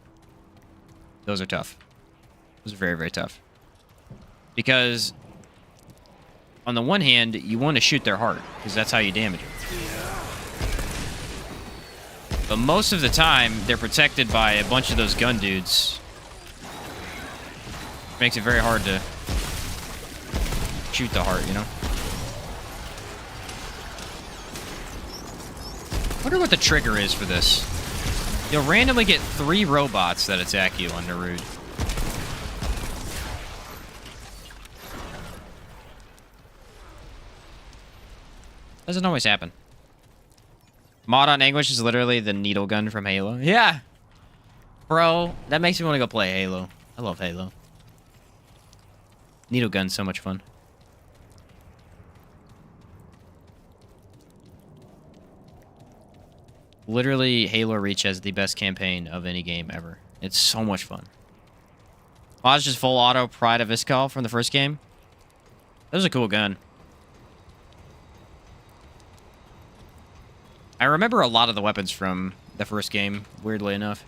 Those are tough. Those are very, very tough. Because, on the one hand, you want to shoot their heart, because that's how you damage them. But most of the time, they're protected by a bunch of those gun dudes. Makes it very hard to shoot the heart, you know? I wonder what the trigger is for this. You'll randomly get 3 robots that attack you on Narud. Doesn't always happen. Mod on Anguish is literally the needle gun from Halo. Yeah! Bro, that makes me want to go play Halo. I love Halo. Needle gun's so much fun. Literally, Halo Reach has the best campaign of any game ever. It's so much fun. Oh, it's just full auto Pride of Iskal from the first game. That was a cool gun. I remember a lot of the weapons from the first game, weirdly enough.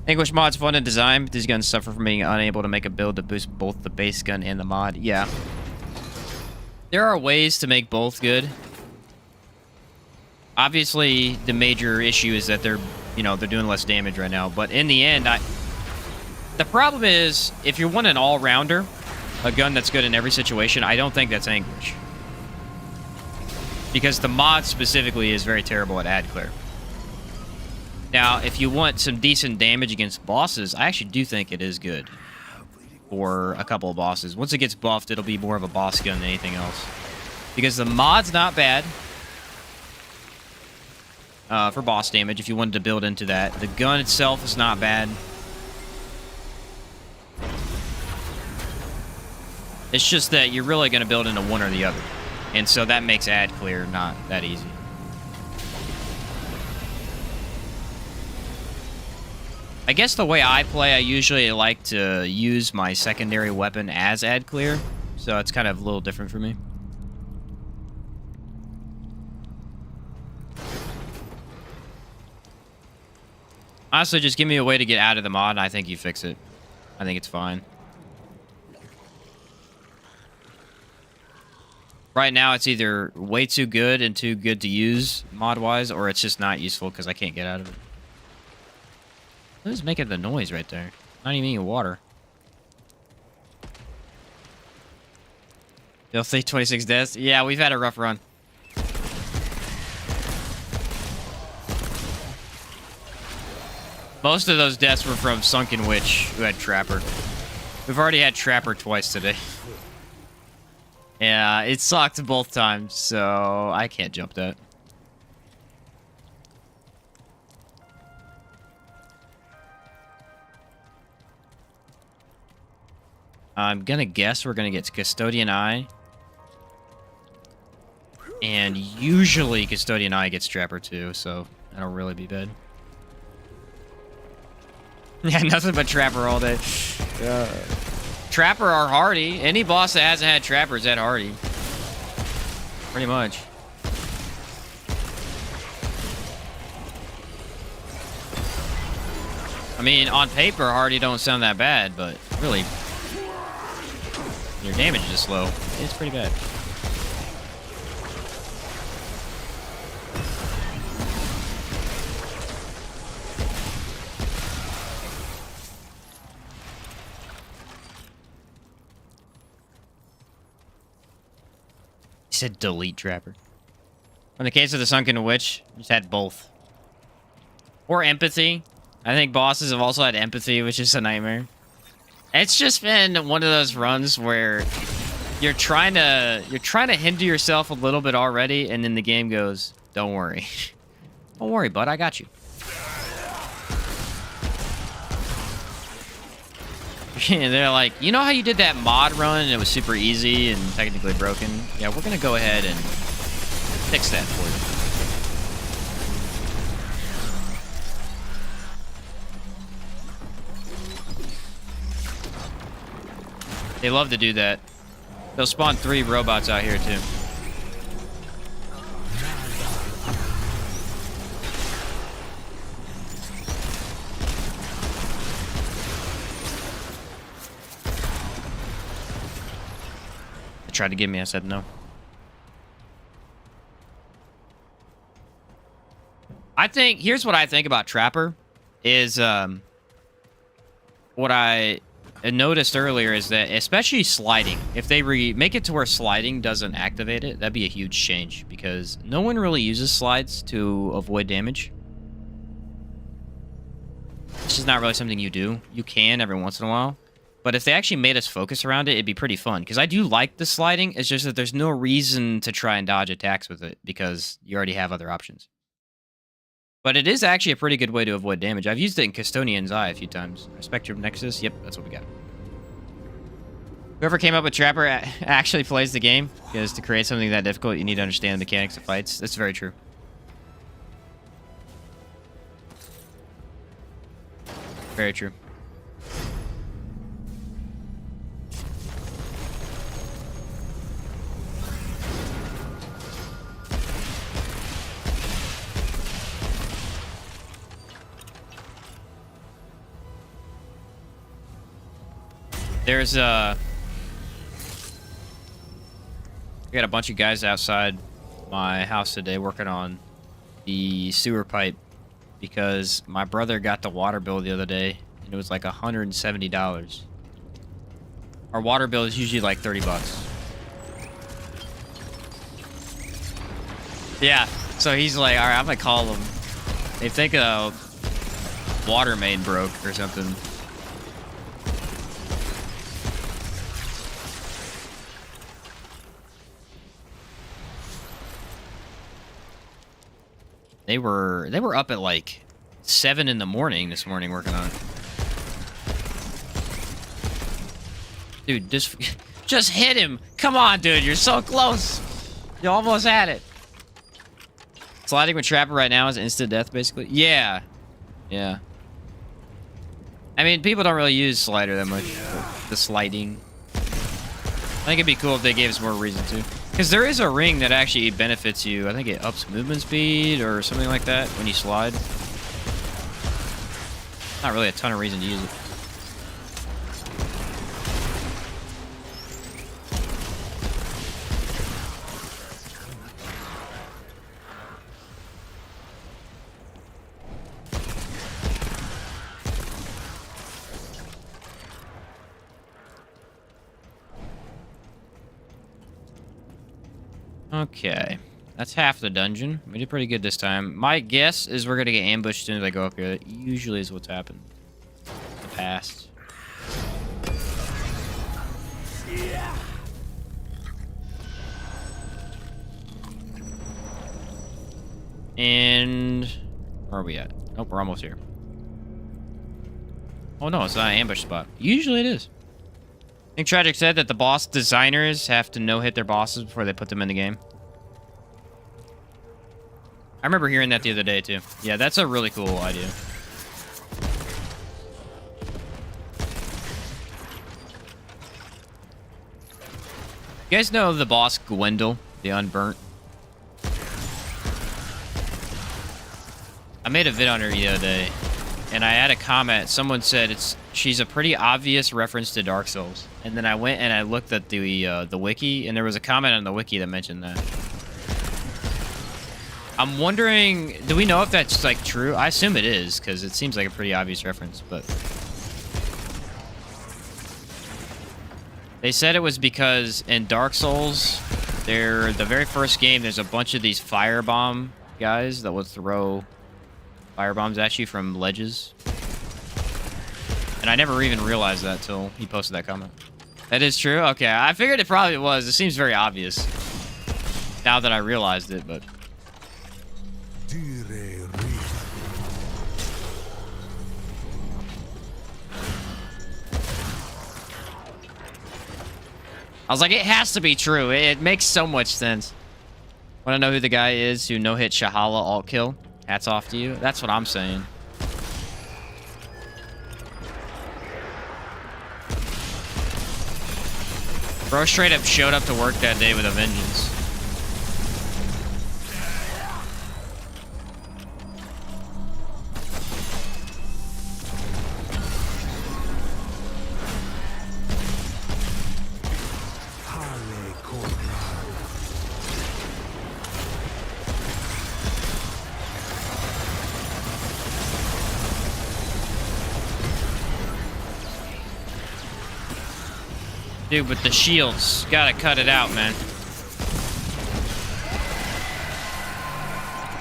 Anguish mod's fun to design, but these guns suffer from being unable to make a build to boost both the base gun and the mod. Yeah. There are ways to make both good. Obviously, the major issue is that they're doing less damage right now. But in the end, the problem is, if you want an all-rounder, a gun that's good in every situation, I don't think that's Anguish. Because the mod specifically is very terrible at ad clear. Now, if you want some decent damage against bosses, I actually do think it is good for a couple of bosses. Once it gets buffed, it'll be more of a boss gun than anything else. Because the mod's not bad for boss damage, if you wanted to build into that. The gun itself is not bad. It's just that you're really going to build into one or the other. And so that makes ad clear not that easy. I guess the way I play, I usually like to use my secondary weapon as ad clear, so it's kind of a little different for me. Honestly, just give me a way to get out of the mod, and I think you fix it. I think it's fine. Right now, it's either way too good and too good to use mod-wise, or it's just not useful because I can't get out of it. Who's making the noise right there? Not even any water. Filthy 26 deaths? Yeah, we've had a rough run. Most of those deaths were from Sunken Witch, who had Trapper. We've already had Trapper twice today. Yeah, it sucked both times, so I can't jump that. I'm gonna guess we're gonna get Custodian Eye. And usually Custodian Eye gets Trapper too, so that'll really be bad. Yeah, nothing but Trapper all day. Trapper or Hardy. Any boss that hasn't had Trapper is at Hardy. Pretty much. I mean, on paper, Hardy don't sound that bad, but really, your damage is slow. It's pretty bad. Said delete Trapper. In the case of the Sunken Witch, just had both. Or Empathy. I think bosses have also had Empathy, which is a nightmare. It's just been one of those runs where you're trying to hinder yourself a little bit already, and then the game goes, "Don't worry, don't worry, bud, I got you." And they're like, you know how you did that mod run and it was super easy and technically broken? Yeah, we're gonna go ahead and fix that for you. They love to do that. They'll spawn 3 robots out here too. Tried to get me, I said no. Here's what I think about Trapper is what I noticed earlier is that especially sliding, if they make it to where sliding doesn't activate it, that'd be a huge change because no one really uses slides to avoid damage. This is not really something you do. You can every once in a while. But if they actually made us focus around it, it'd be pretty fun. Because I do like the sliding. It's just that there's no reason to try and dodge attacks with it. Because you already have other options. But it is actually a pretty good way to avoid damage. I've used it in Custodian's Eye a few times. Spectrum Nexus. Yep, that's what we got. Whoever came up with Trapper actually plays the game. Because to create something that difficult, you need to understand the mechanics of fights. That's very true. Very true. There's we got a bunch of guys outside my house today working on the sewer pipe because my brother got the water bill the other day and it was like $170. Our water bill is usually like $30. Yeah, so he's like, all right, I'm gonna call them. They think a water main broke or something. They were up at like 7 in the morning this morning working on it. Dude, just hit him. Come on, dude. You're so close. You almost had it. Sliding with Trapper right now is instant death, basically. Yeah. Yeah. I mean, people don't really use Slider that much. The sliding. I think it'd be cool if they gave us more reason to. Because there is a ring that actually benefits you. I think it ups movement speed or something like that when you slide. Not really a ton of reason to use it. Okay, that's half the dungeon. We did pretty good this time. My guess is we're gonna get ambushed as soon as I go up here. That usually is what's happened in the past. And where are we at? Oh, we're almost here. Oh no, it's not an ambush spot. Usually it is. I think Tragic said that the boss designers have to no-hit their bosses before they put them in the game. I remember hearing that the other day too. Yeah, that's a really cool idea. You guys know the boss Gwendol, the Unburnt? I made a vid on her the other day, and I had a comment. Someone said she's a pretty obvious reference to Dark Souls. And then I went and I looked at the wiki, and there was a comment on the wiki that mentioned that. I'm wondering, do we know if that's like true? I assume it is, because it seems like a pretty obvious reference, but they said it was because in Dark Souls, the very first game, there's a bunch of these firebomb guys that will throw firebombs at you from ledges. And I never even realized that till he posted that comment. That is true? Okay, I figured it probably was. It seems very obvious now that I realized it, but... I was like, it has to be true. It makes so much sense. Want to know who the guy is who no-hit Shahala alt kill? Hats off to you. That's what I'm saying. Bro straight up showed up to work that day with a vengeance. Dude, with the shields, gotta cut it out, man.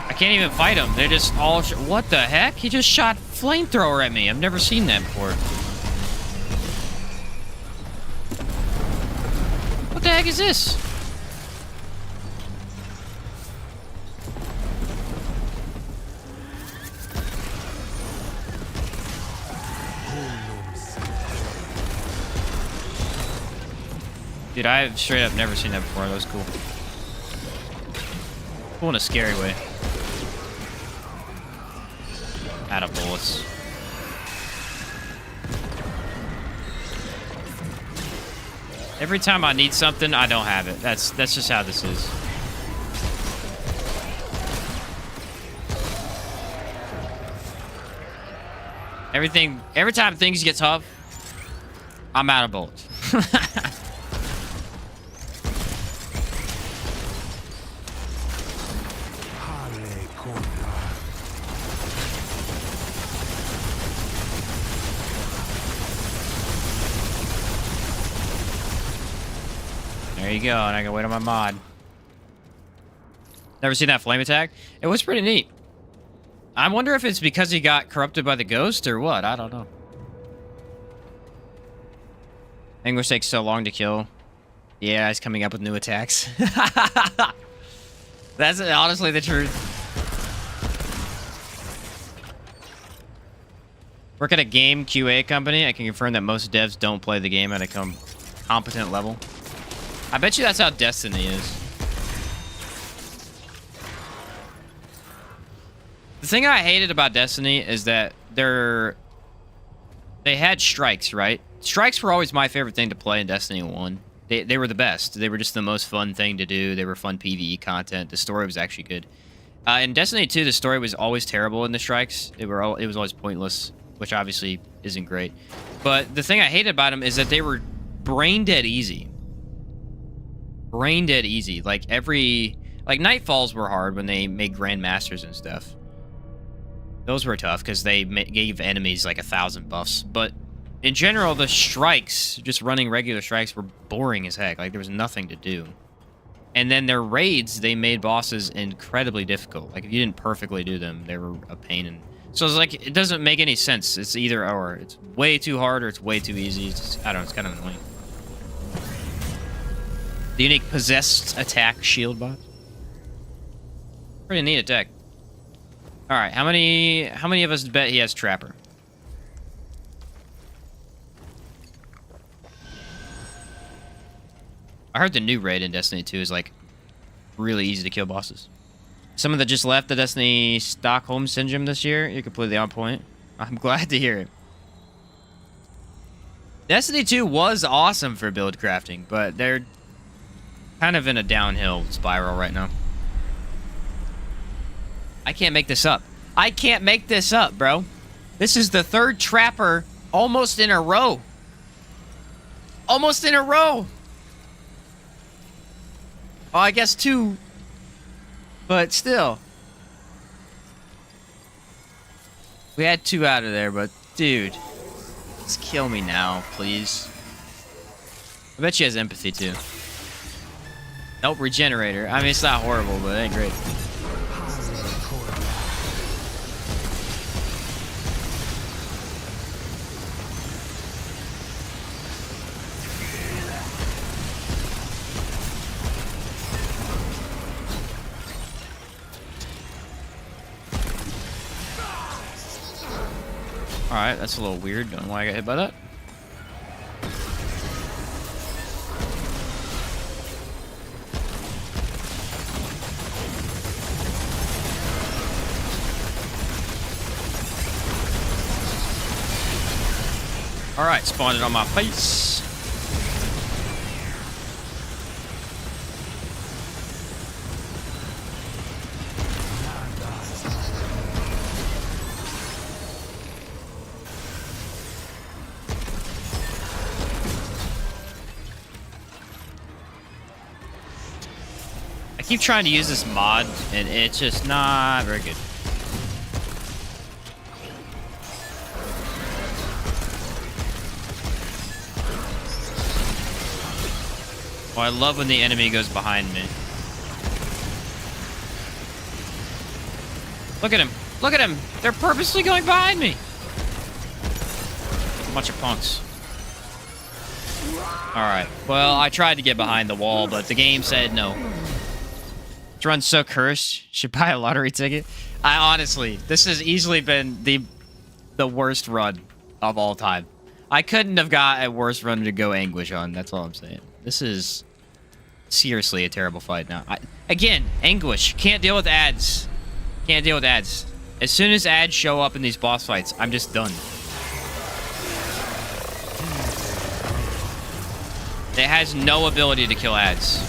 I can't even fight them. They're just all... What the heck? He just shot flamethrower at me. I've never seen that before. What the heck is this? Dude, I've straight up never seen that before. That was cool. Cool in a scary way. Out of bullets. Every time I need something, I don't have it. That's just how this is. Every time things get tough, I'm out of bullets. There you go, and I can wait on my mod. Never seen that flame attack? It was pretty neat. I wonder if it's because he got corrupted by the ghost or what. I don't know. Anguish takes so long to kill. Yeah, he's coming up with new attacks. That's honestly the truth. Work at a game QA company. I can confirm that most devs don't play the game at a competent level. I bet you that's how Destiny is. The thing I hated about Destiny is that they had strikes, right? Strikes were always my favorite thing to play in Destiny 1. They were the best. They were just the most fun thing to do. They were fun PvE content. The story was actually good. In Destiny 2, the story was always terrible in the strikes. It was always pointless, which obviously isn't great. But the thing I hated about them is that they were brain dead easy. Brain dead easy. Like Nightfalls were hard when they made Grandmasters and stuff. Those were tough because they gave enemies like 1,000 buffs. But in general, the strikes, just running regular strikes, were boring as heck. Like there was nothing to do. And then their raids, they made bosses incredibly difficult. Like if you didn't perfectly do them, they were a pain. And so it's like it doesn't make any sense. It's either or. It's way too hard or it's way too easy. I don't know. It's kind of annoying. The unique possessed attack shield bot. Pretty neat attack. All right, how many of us bet he has Trapper? I heard the new raid in Destiny 2 is like really easy to kill bosses. Someone that just left the Destiny Stockholm Syndrome this year, you're completely on point. I'm glad to hear it. Destiny 2 was awesome for build crafting, but they're kind of in a downhill spiral right now. I can't make this up. I can't make this up, bro. This is the third Trapper almost in a row. Almost in a row. Oh, I guess 2. But still. We had 2 out of there, but dude. Just kill me now, please. I bet she has empathy too. Nope, regenerator. I mean, it's not horrible, but it ain't great. Alright, that's a little weird. Don't know why I got hit by that. Alright, spawned it on my face. I keep trying to use this mod, and it's just not very good. Oh, I love when the enemy goes behind me. Look at him. Look at him. They're purposely going behind me. A bunch of punks. Alright. Well, I tried to get behind the wall, but the game said no. This run's so cursed. Should buy a lottery ticket. I honestly, this has easily been the worst run of all time. I couldn't have got a worse run to go Anguish on. That's all I'm saying. This is seriously a terrible fight now. Again, Anguish. Can't deal with ads. Can't deal with ads. As soon as ads show up in these boss fights, I'm just done. It has no ability to kill ads.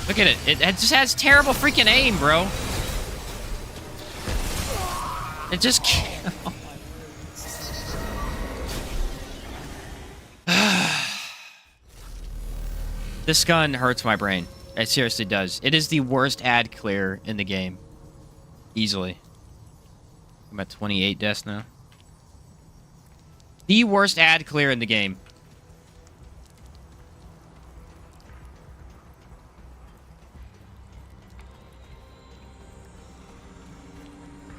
Look at it. It just has terrible freaking aim, bro. It just can't. This gun hurts my brain. It seriously does. It is the worst ad clear in the game. Easily. I'm at 28 deaths now. The worst ad clear in the game.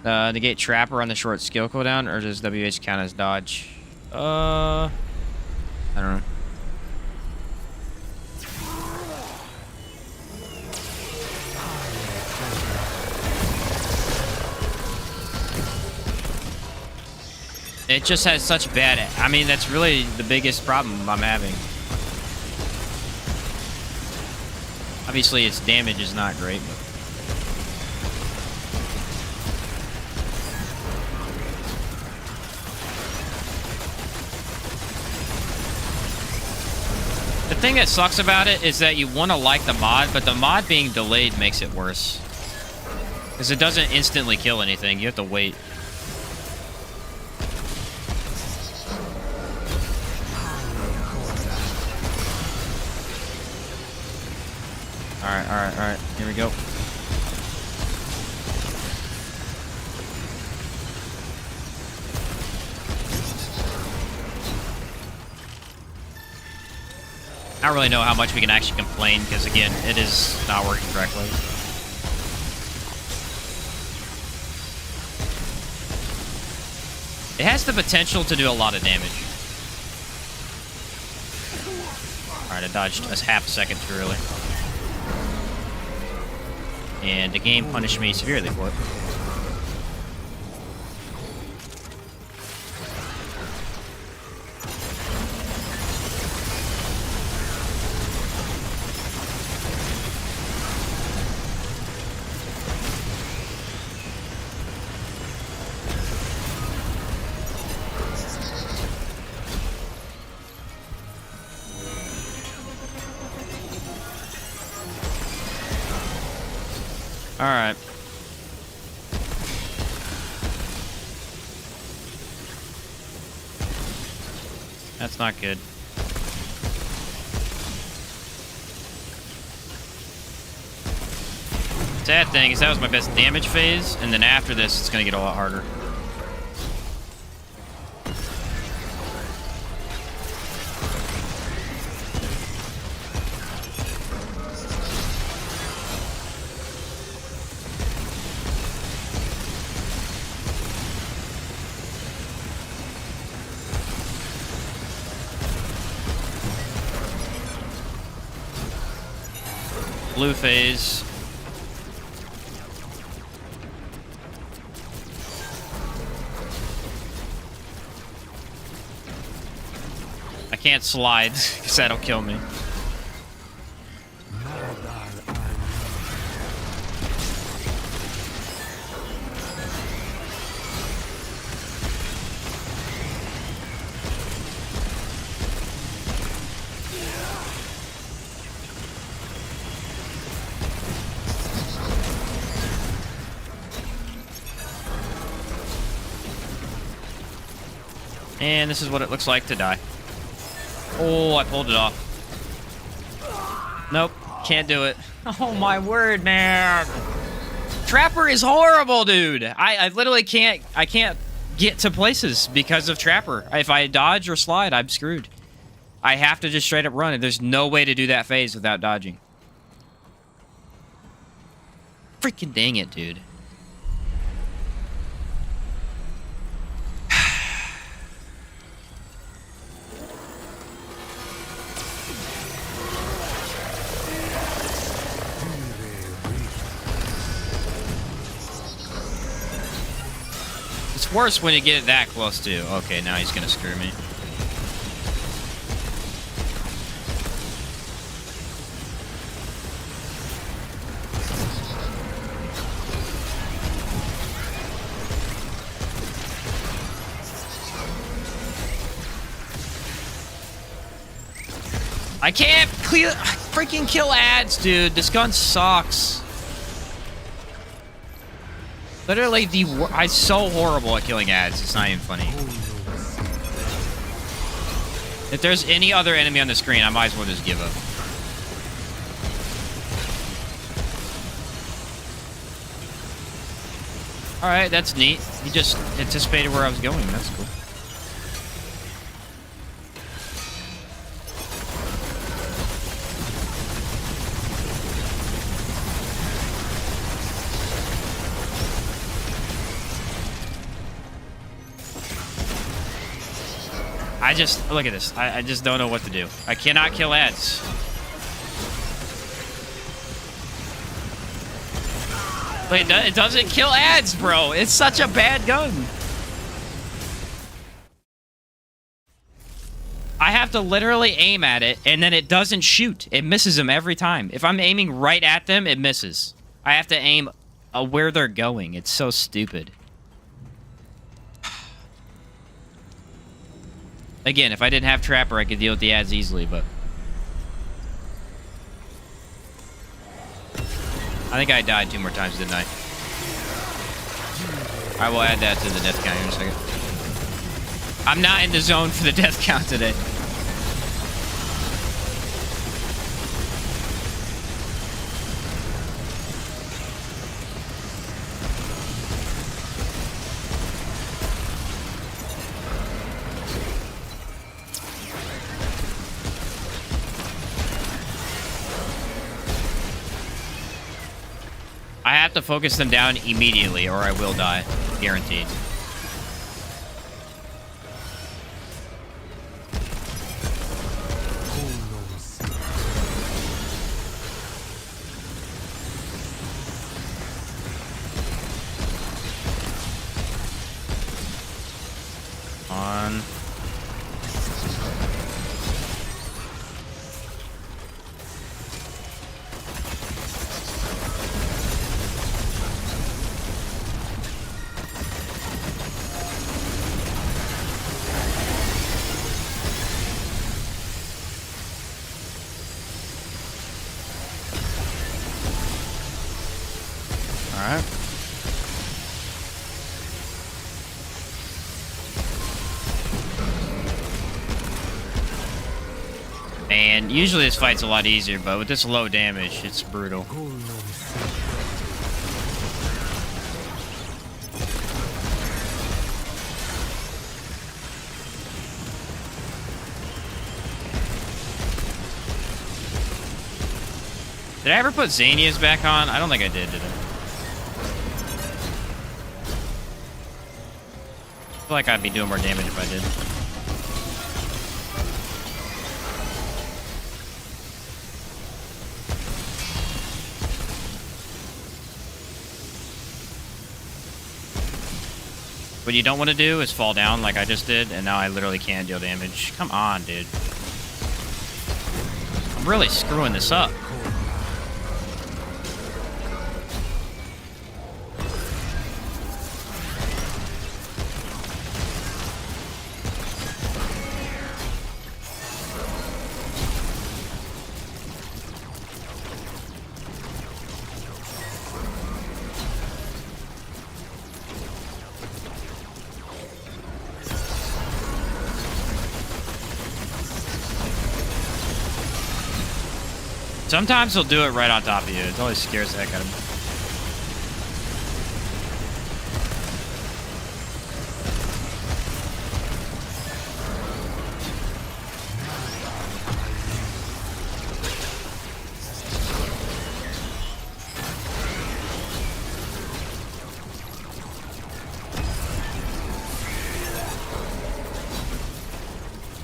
Negate Trapper on the short skill cooldown, or does WH count as dodge? I don't know. It just has such bad... I mean, that's really the biggest problem I'm having. Obviously, its damage is not great, but... The thing that sucks about it is that you want to like the mod, but the mod being delayed makes it worse. Because it doesn't instantly kill anything. You have to wait. Alright. Here we go. I don't really know how much we can actually complain, because again, it is not working correctly. It has the potential to do a lot of damage. Alright, I dodged a half second too early. And the game punished me severely for it. All right. That's not good. Sad thing is that was my best damage phase, and then after this, it's gonna get a lot harder. Blue phase. I can't slide because that'll kill me. And this is what it looks like to die. Oh, I pulled it off. Nope, can't do it. Oh my word, man. Trapper is horrible, dude. I literally can't get to places because of Trapper. If I dodge or slide, I'm screwed. I have to just straight up run, and there's no way to do that phase without dodging. Freaking dang it, dude. It's worse when you get it that close, too. Okay, now he's gonna screw me. I can't freaking kill ads, dude. This gun sucks. Literally, I'm so horrible at killing ads. It's not even funny. If there's any other enemy on the screen, I might as well just give up. Alright, that's neat. He just anticipated where I was going. That's cool. Look at this. I just don't know what to do. I cannot kill ads. Wait, it doesn't kill ads, bro. It's such a bad gun. I have to literally aim at it, and then it doesn't shoot. It misses them every time. If I'm aiming right at them, it misses. I have to aim where they're going. It's so stupid. Again, if I didn't have Trapper, I could deal with the ads easily, but... I think I died 2 more times, didn't I? I will add that to the death count in a second. I'm not in the zone for the death count today. I have to focus them down immediately or I will die. Guaranteed. Alright. And usually this fight's a lot easier, but with this low damage, it's brutal. Did I ever put Xania's back on? I don't think I did I? I feel like I'd be doing more damage if I did. What you don't want to do is fall down like I just did, and now I literally can't deal damage. Come on, dude. I'm really screwing this up. Sometimes he'll do it right on top of you. It always scares the heck out of me.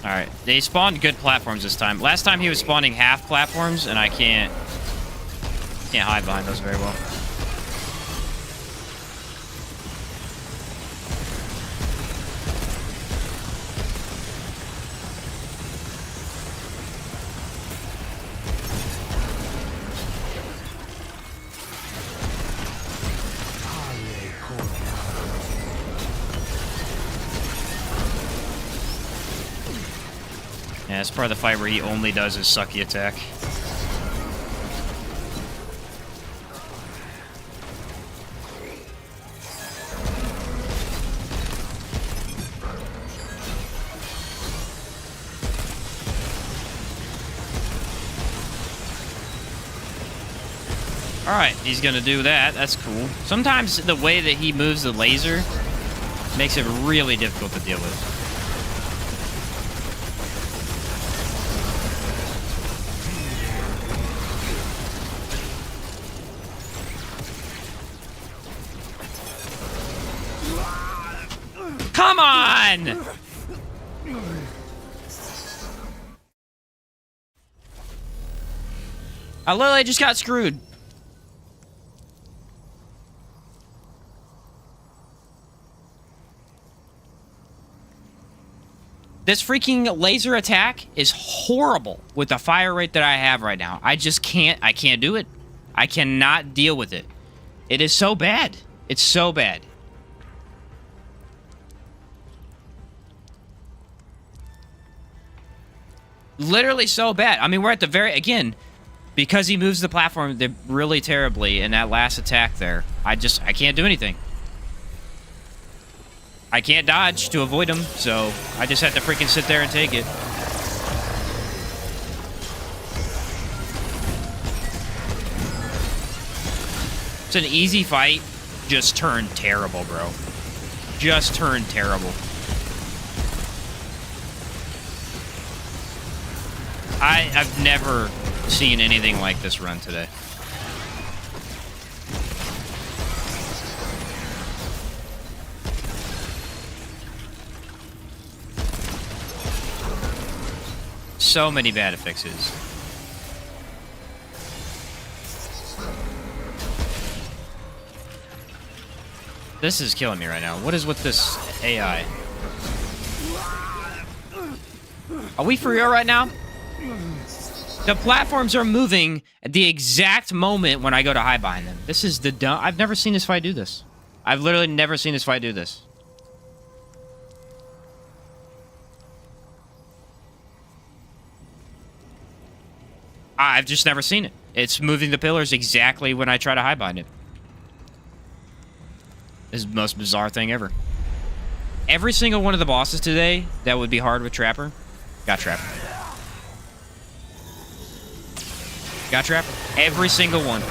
Alright, they spawned good platforms this time. Last time he was spawning half platforms, and I can't hide behind those very well. Yeah, it's part of the fight where he only does his sucky attack. Alright, he's gonna do that. That's cool. Sometimes the way that he moves the laser makes it really difficult to deal with. Come on! I literally just got screwed. This freaking laser attack is horrible with the fire rate that I have right now. I can't do it. I cannot deal with it. It is so bad. It's so bad. Literally so bad. I mean, we're at the very, again, because he moves the platform really terribly in that last attack there. I can't do anything. I can't dodge to avoid him, so I just have to freaking sit there and take it. It's an easy fight, just turned terrible, bro. Just turned terrible. I've never seen anything like this run today. So many bad fixes. This is killing me right now. What is with this AI? Are we for real right now? The platforms are moving at the exact moment when I go to hide behind them. This is the dumb... I've never seen this fight do this. I've literally never seen this fight do this. I've just never seen it. It's moving the pillars exactly when I try to hide behind it. This is the most bizarre thing ever. Every single one of the bosses today that would be hard with Trapper, got Trapper. Got Trapper. Every single one.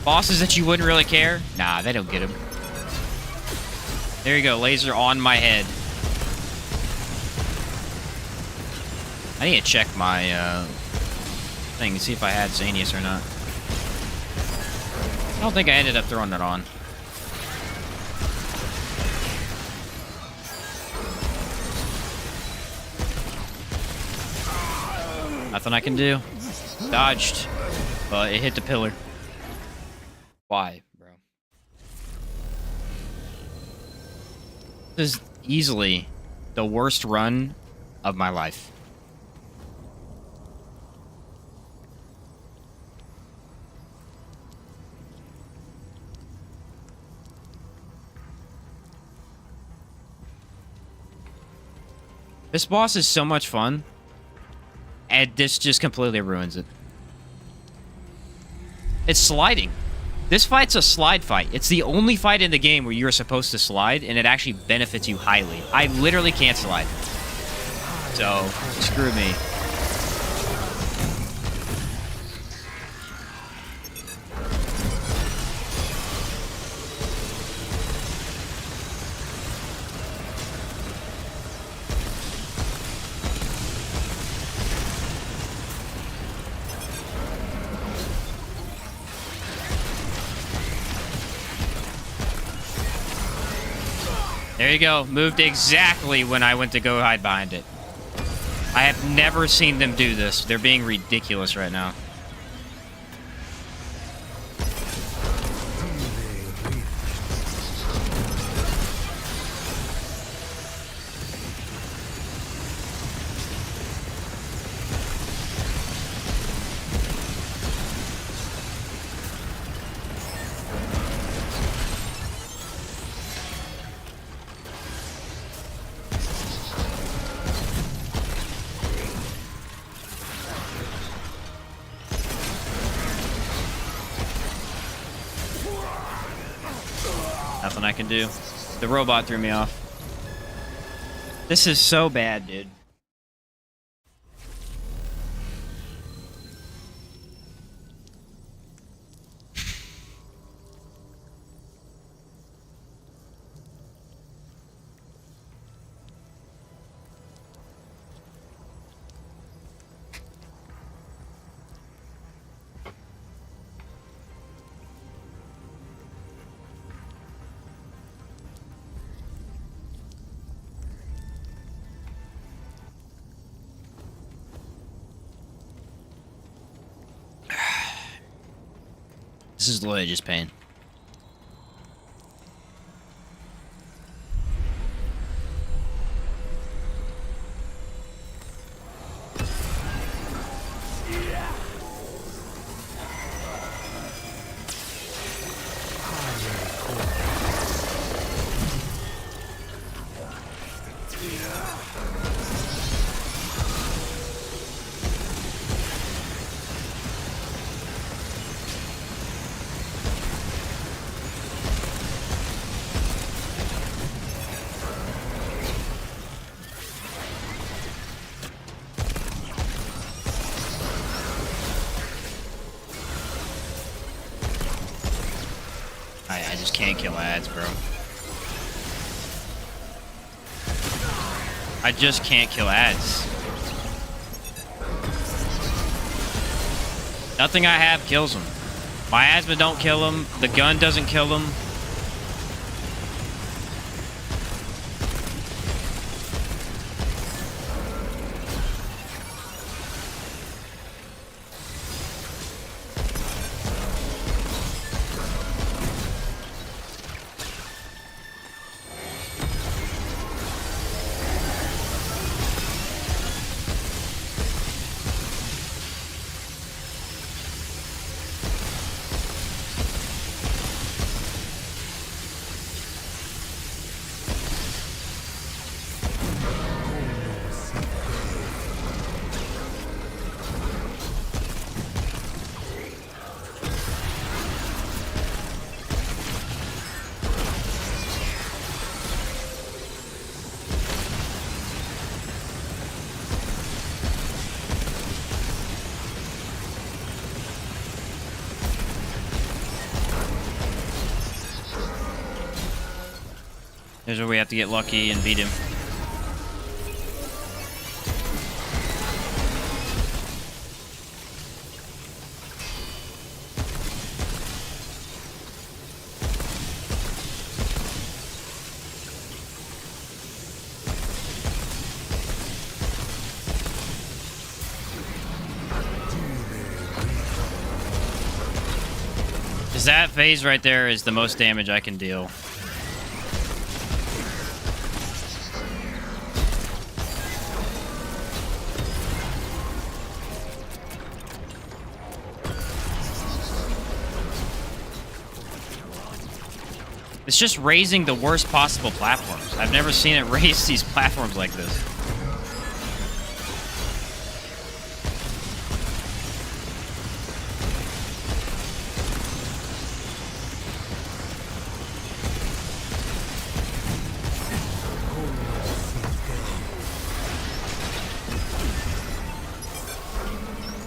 Bosses that you wouldn't really care, nah, they don't get him. There you go, laser on my head. I need to check my thing to see if I had Xanius or not. I don't think I ended up throwing that on. Nothing I can do. Dodged. But it hit the pillar. Why, bro? This is easily the worst run of my life. This boss is so much fun, and this just completely ruins it. It's sliding. This fight's a slide fight. It's the only fight in the game where you're supposed to slide, and it actually benefits you highly. I literally can't slide. So, screw me. There you go. Moved exactly when I went to go hide behind it. I have never seen them do this. They're being ridiculous right now. Nothing I can do. The robot threw me off. This is so bad, dude. This is literally just pain. I just can't kill ads, bro. I just can't kill ads. Nothing I have kills them. My asthma don't kill them. The gun doesn't kill them. Here's where we have to get lucky and beat him. Because that phase right there is the most damage I can deal. It's just raising the worst possible platforms. I've never seen it raise these platforms like this.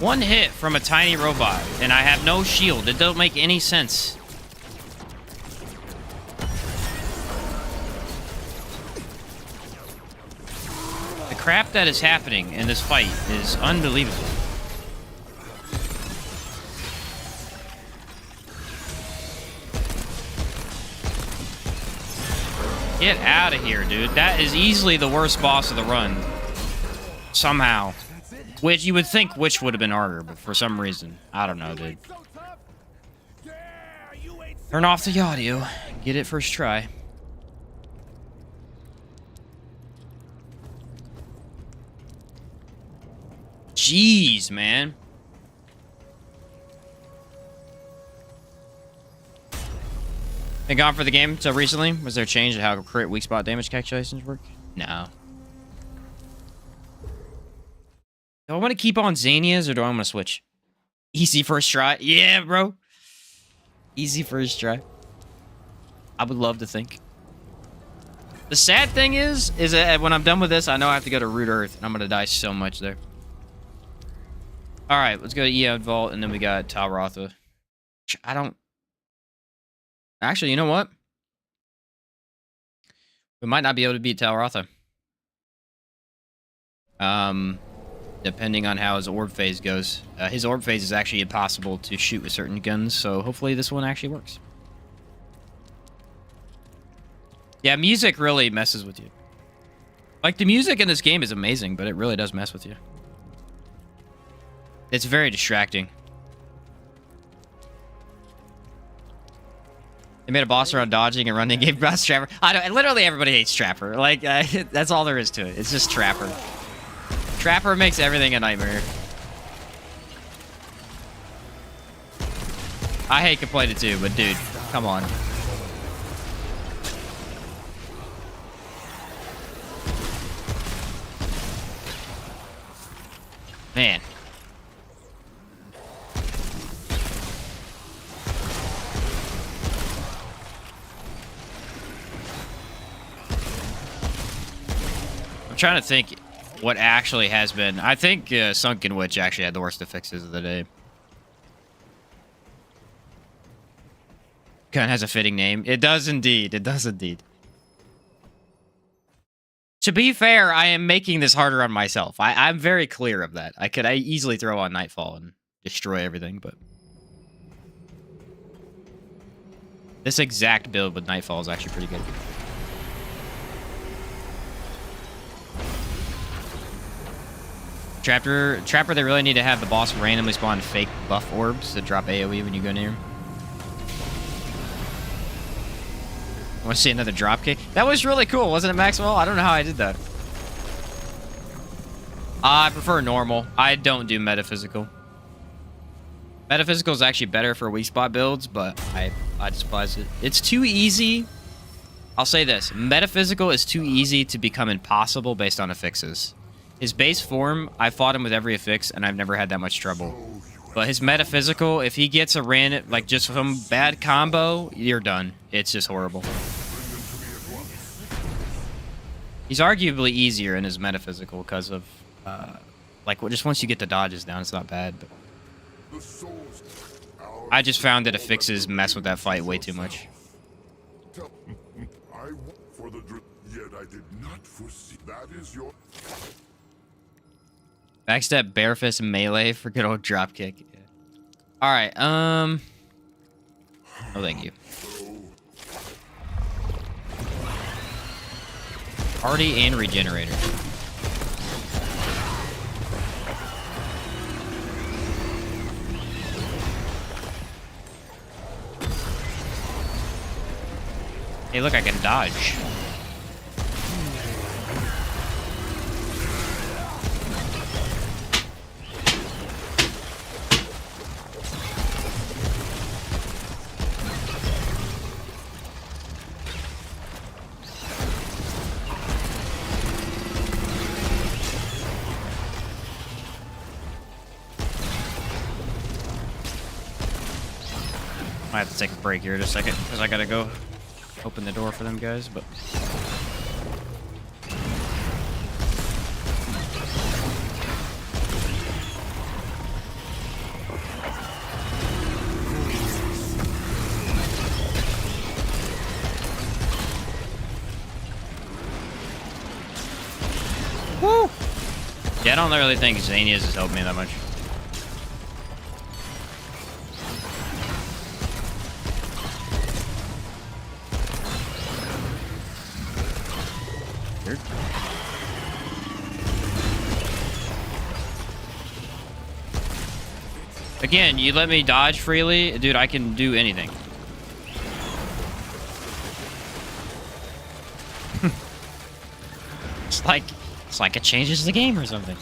One hit from a tiny robot, and I have no shield. It don't make any sense. The crap that is happening in this fight is unbelievable. Get out of here, dude. That is easily the worst boss of the run. Somehow. Which you would think which would have been harder, but for some reason. I don't know, dude. Turn off the audio. Get it first try. Jeez, man. Been gone for the game until recently? Was there a change in how crit weak spot damage calculations work? No. Do I want to keep on Xanias or do I want to switch? Easy first try. Yeah, bro. Easy first try. I would love to think. The sad thing is that when I'm done with this, I know I have to go to Root Earth, and I'm going to die so much there. All right, let's go to Eod Vault, and then we got Talrotha. I don't... Actually, you know what? We might not be able to beat Talrotha. Depending on how his orb phase goes. His orb phase is actually impossible to shoot with certain guns, so hopefully this one actually works. Yeah, music really messes with you. Like, the music in this game is amazing, but it really does mess with you. It's very distracting. They made a boss around dodging and running game boss Trapper. I know, literally everybody hates Trapper. Like, that's all there is to it. It's just Trapper. Trapper makes everything a nightmare. I hate complaining too, but dude, come on. Man. I'm trying to think what actually has been. I think Sunken Witch actually had the worst of fixes of the day. Kind of has a fitting name. It does indeed. It does indeed. To be fair, I am making this harder on myself. I'm very clear of that. I could easily throw on Nightfall and destroy everything, but... This exact build with Nightfall is actually pretty good. Trapper, they really need to have the boss randomly spawn fake buff orbs that drop AoE when you go near him. I want to see another dropkick. That was really cool, wasn't it, Maxwell? I don't know how I did that. I prefer normal. I don't do metaphysical. Metaphysical is actually better for weak spot builds, but I despise it. It's too easy. I'll say this. Metaphysical is too easy to become impossible based on affixes. His base form, I fought him with every affix, and I've never had that much trouble. But his metaphysical, if he gets a random, like just some bad combo, you're done. It's just horrible. He's arguably easier in his metaphysical because of, like, just once you get the dodges down, it's not bad. But I just found that affixes mess with that fight way too much. Yet I did not foresee. That is your. Backstep, bare fist, and melee for good old dropkick. Yeah. All right. Oh, thank you. Party and regenerator. Hey, look, I can dodge. I have to take a break here in a second because I gotta go open the door for them guys, but woo! Yeah, I don't really think Xanias has helped me that much. Again, you let me dodge freely, dude, I can do anything. It's like it changes the game or something.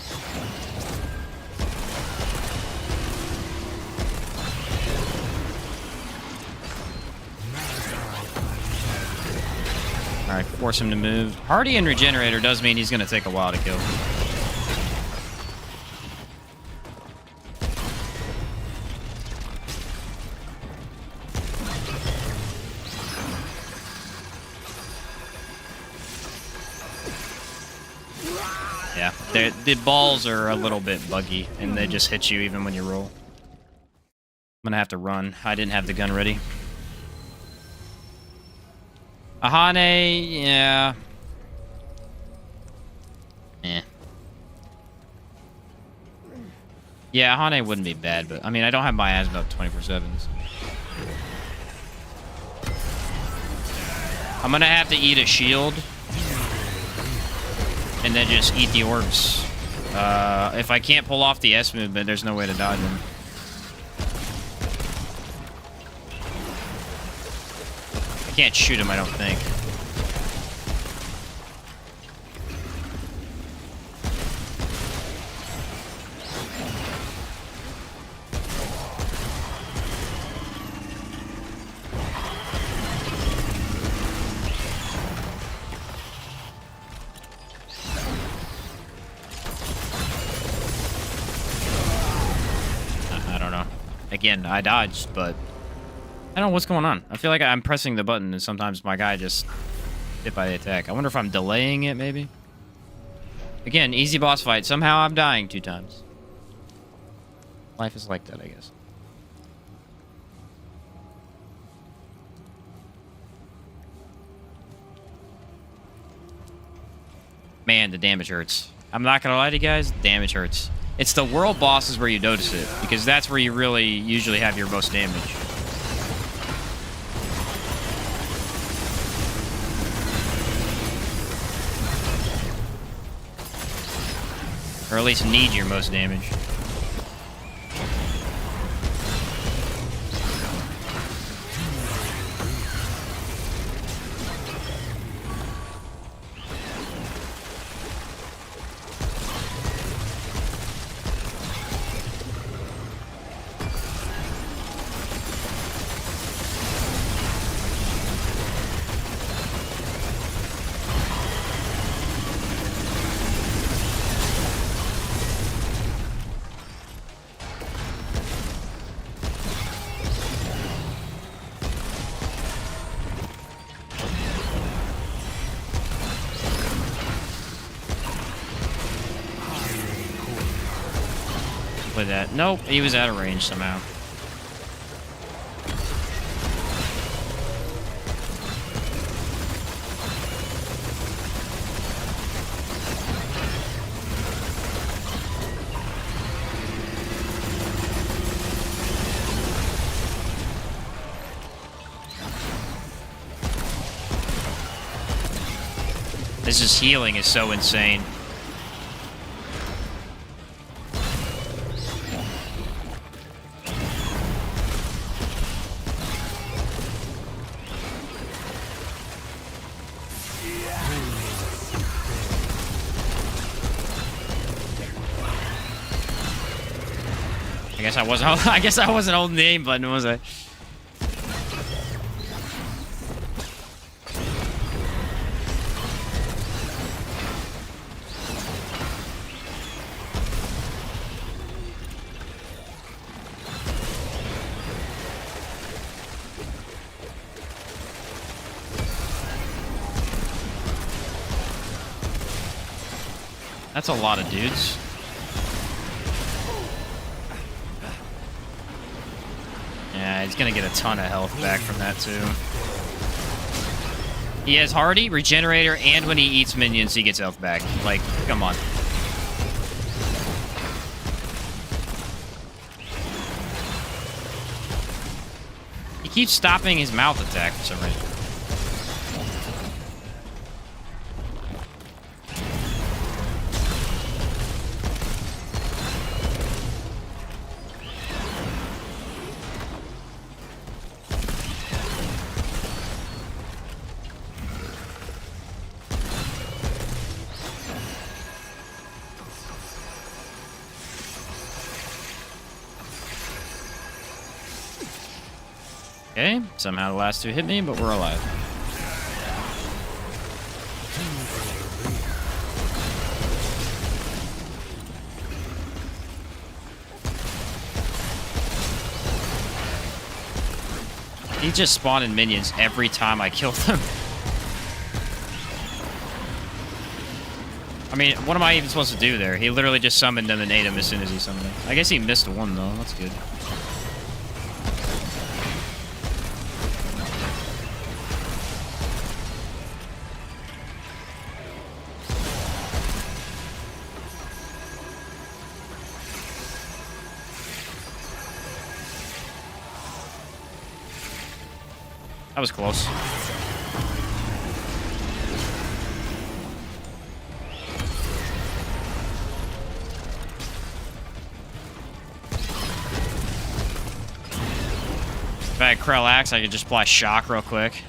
Alright, force him to move. Hardy and regenerator does mean he's gonna take a while to kill. Yeah, the balls are a little bit buggy, and they just hit you even when you roll. I'm gonna have to run. I didn't have the gun ready. Ahane, yeah. Eh. Yeah, Ahane wouldn't be bad, but I mean, I don't have my asthma up 24/7. So. I'm gonna have to eat a shield. And then just eat the orbs. If I can't pull off the S movement, there's no way to dodge them. I can't shoot him, I don't think. Again, I dodged, but I don't know what's going on. I feel like I'm pressing the button and sometimes my guy just hit by the attack. I wonder if I'm delaying it, maybe? Again, easy boss fight. Somehow I'm dying 2 times. Life is like that, I guess. Man, the damage hurts. I'm not gonna lie to you guys, damage hurts. It's the world bosses where you notice it, because that's where you really usually have your most damage. Or at least need your most damage. With that. Nope, he was out of range somehow. This just healing is so insane. I guess I wasn't holding the aim button, was I? That's a lot of dudes. Yeah, he's gonna get a ton of health back from that too. He has Hardy, Regenerator, and when he eats minions, he gets health back. Like, come on. He keeps stopping his mouth attack for some reason. Okay, somehow the last two hit me, but we're alive. He just spawned in minions every time I killed him. I mean, what am I even supposed to do there? He literally just summoned them and ate him as soon as he summoned them. I guess he missed one, though. That's good. That was close. If I had Krell Axe, I could just apply shock real quick.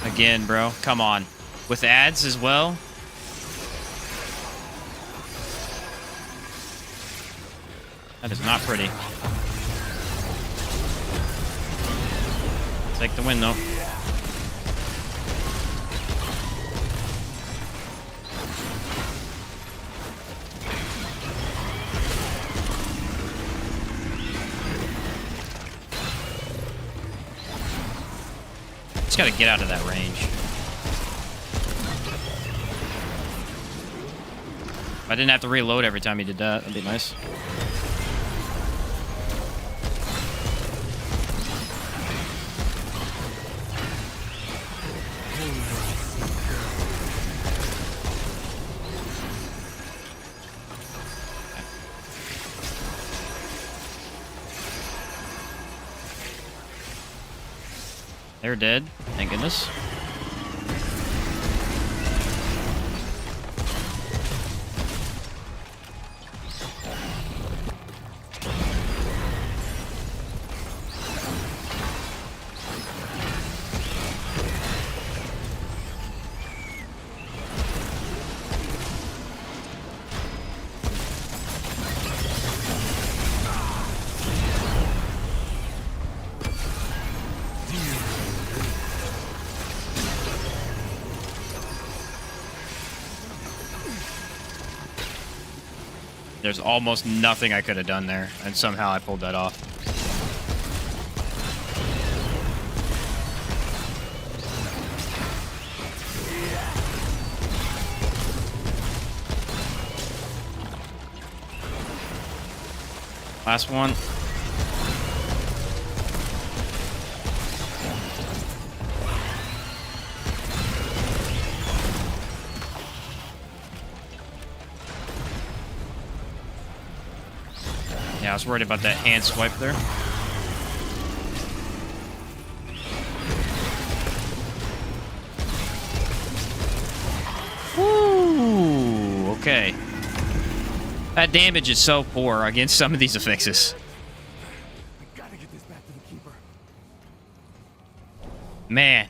Again, bro. Come on. With ads as well. That is not pretty. Take the win, though. Just gotta get out of that range. If I didn't have to reload every time he did that, that'd be nice. They're dead, thank goodness. There's almost nothing I could have done there, and somehow I pulled that off. Last one. I was worried about that hand swipe there. Woo! Okay. That damage is so poor against some of these affixes. I gotta get this back to the keeper. Man.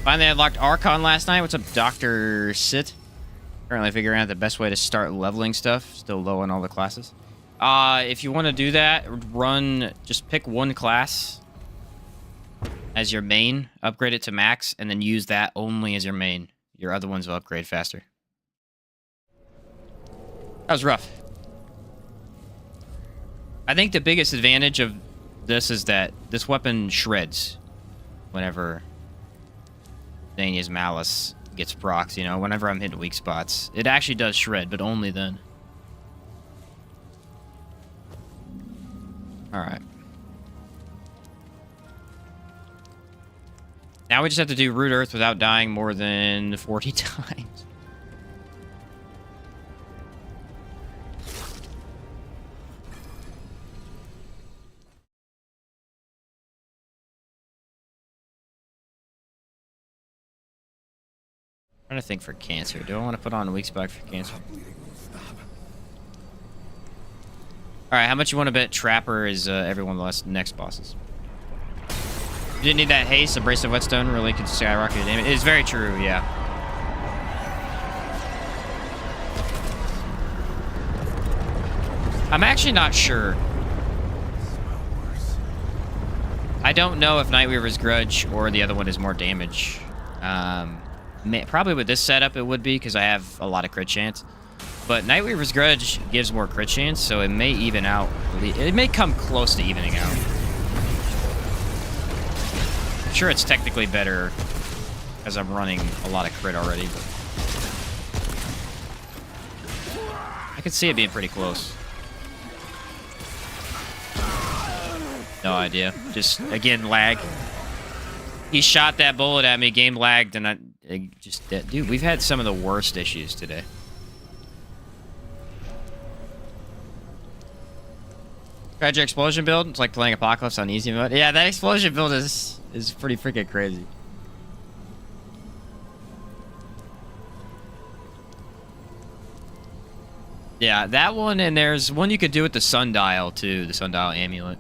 Finally unlocked Archon last night. What's up, Dr. Sit? Currently figuring out the best way to start leveling stuff. Still low on all the classes. If you want to do that, just pick one class as your main, upgrade it to max, and then use that only as your main. Your other ones will upgrade faster. That was rough. I think the biggest advantage of this is that this weapon shreds whenever Dania's Malice gets procs, you know, whenever I'm hitting weak spots. It actually does shred, but only then. Alright. Now we just have to do Root Earth without dying more than 40 times. I'm trying to think for cancer. Do I want to put on a weak spot for cancer? Alright, how much you want to bet Trapper is every one of the next bosses? You didn't need that haste. Abrasive Whetstone really could skyrocket your damage. It's very true, yeah. I'm actually not sure. I don't know if Nightweaver's Grudge or the other one is more damage. Probably with this setup it would be, because I have a lot of crit chance. But Nightweaver's Grudge gives more crit chance, so it may even out. It may come close to evening out. I'm sure it's technically better, as I'm running a lot of crit already, but I could see it being pretty close. No idea. Just, again, lag. He shot that bullet at me, game lagged, and I just... Dude, we've had some of the worst issues today. Tried your explosion build? It's like playing Apocalypse on easy mode. Yeah, that explosion build is pretty freaking crazy. Yeah, that one, and there's one you could do with the Sundial, too. The Sundial Amulet.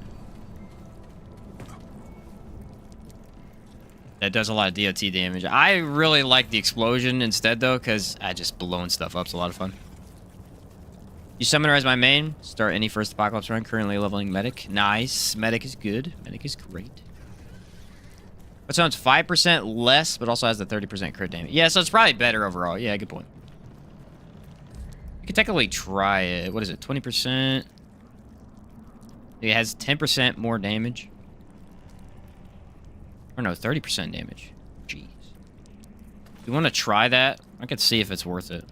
That does a lot of DOT damage. I really like the explosion instead, though, because I just blowing stuff up. It's a lot of fun. You Summoner as my main. Start any first Apocalypse run. Currently leveling Medic. Nice. Medic is good. Medic is great. What sounds 5% less, but also has the 30% crit damage. Yeah, so it's probably better overall. Yeah, good point. You could technically try it. What is it? 20%? It has 10% more damage. Or no, 30% damage. Jeez. You want to try that? I could see if it's worth it.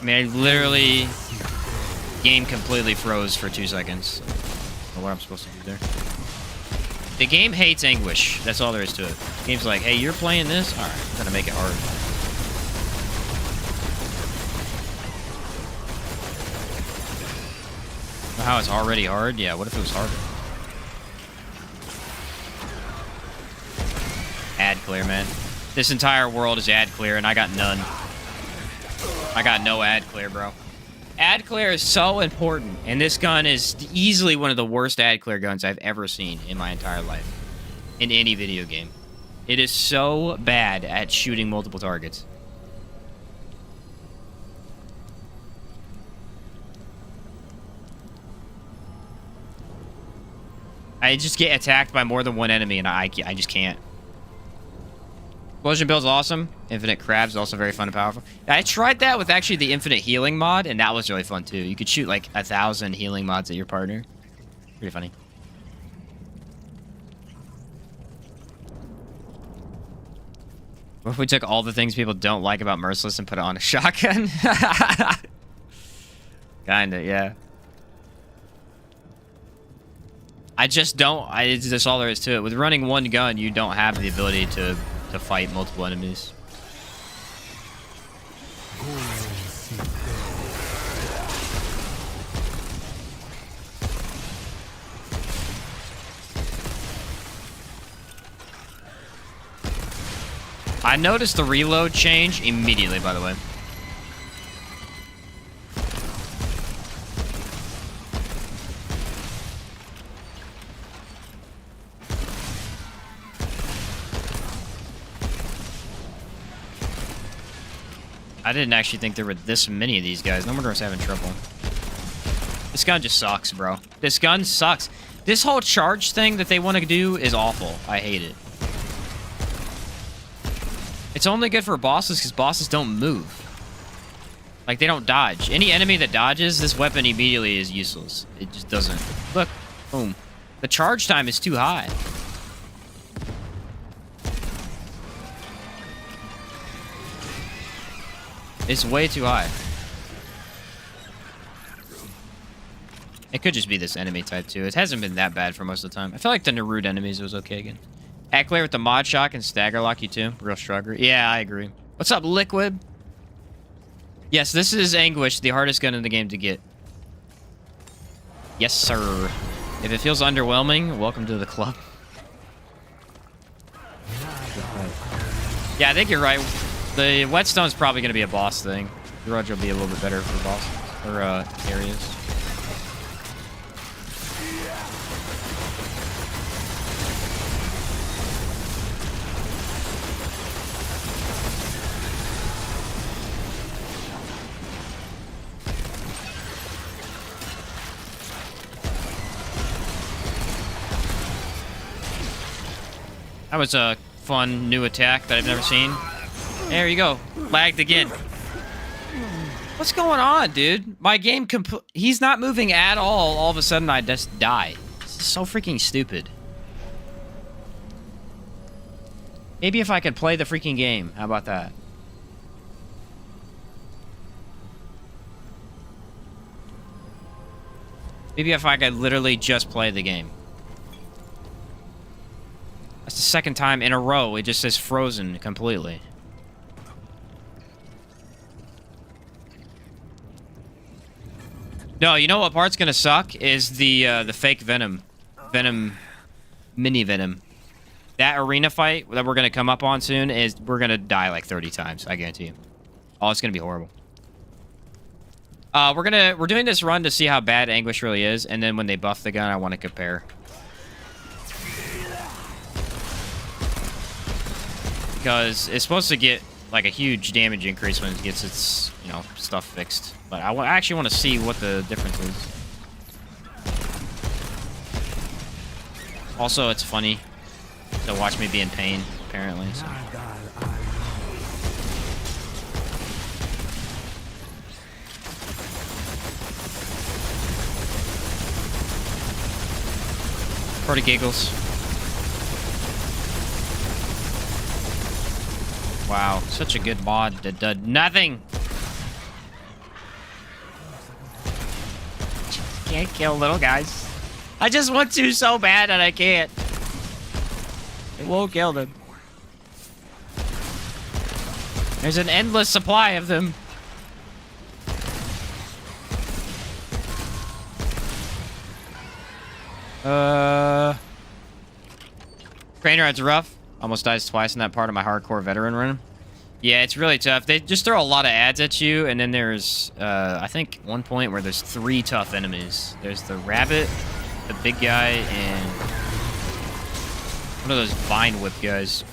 I mean, I literally... Game completely froze for 2 seconds. I don't know what I'm supposed to do there. The game hates Anguish. That's all there is to it. The game's like, hey, you're playing this? Alright, I'm gonna make it hard. How it's already hard? Yeah, what if it was harder? Ad clear, man. This entire world is ad clear, and I got none. I got no ad clear, bro. Ad clear is so important, and this gun is easily one of the worst ad clear guns I've ever seen in my entire life. In any video game. It is so bad at shooting multiple targets. I just get attacked by more than one enemy, and I just can't. Explosion build's awesome. Infinite crabs is also very fun and powerful. I tried that with actually the infinite healing mod, and that was really fun too. You could shoot like 1,000 healing mods at your partner. Pretty funny. What if we took all the things people don't like about Merciless and put it on a shotgun? Kinda, yeah. I just don't. It's just all there is to it. With running one gun, you don't have the ability to fight multiple enemies. I noticed the reload change immediately, by the way. I didn't actually think there were this many of these guys. No wonder I was having trouble. This gun just sucks, bro. This gun sucks. This whole charge thing that they want to do is awful. I hate it. It's only good for bosses because bosses don't move. Like, they don't dodge. Any enemy that dodges, this weapon immediately is useless. It just doesn't. Look. Boom. The charge time is too high. It's way too high. It could just be this enemy type, too. It hasn't been that bad for most of the time. I feel like the Naruto enemies was okay again. Heckler with the mod shock and stagger lock you, too. Real strugger. Yeah, I agree. What's up, Liquid? Yes, this is Anguish, the hardest gun in the game to get. Yes, sir. If it feels underwhelming, welcome to the club. Yeah, I think you're right. The whetstone's probably going to be a boss thing. Grudge will be a little bit better for bosses or areas. That was a fun new attack that I've never seen. There you go. Lagged again. What's going on, dude? My game he's not moving at all. All of a sudden, I just die. This is so freaking stupid. Maybe if I could play the freaking game. How about that? Maybe if I could literally just play the game. That's the second time in a row it just says frozen completely. No, you know what part's gonna suck is the fake Venom. Mini Venom. That arena fight that we're gonna come up on soon is we're gonna die like 30 times, I guarantee you. Oh, it's gonna be horrible. We're doing this run to see how bad Anguish really is, and then when they buff the gun, I want to compare. Because it's supposed to get like a huge damage increase when it gets its, you know, stuff fixed. But I actually want to see what the difference is. Also, it's funny to watch me be in pain, apparently. So. For the giggles. Wow, such a good mod that did nothing. Can't kill little guys. I just want to so bad and I can't. It won't kill them. There's an endless supply of them. Craniard's rough. Almost dies twice in that part of my hardcore veteran run. Yeah, it's really tough. They just throw a lot of ads at you, and then there's, I think, one point where there's 3 tough enemies. There's the rabbit, the big guy, and one of those vine whip guys.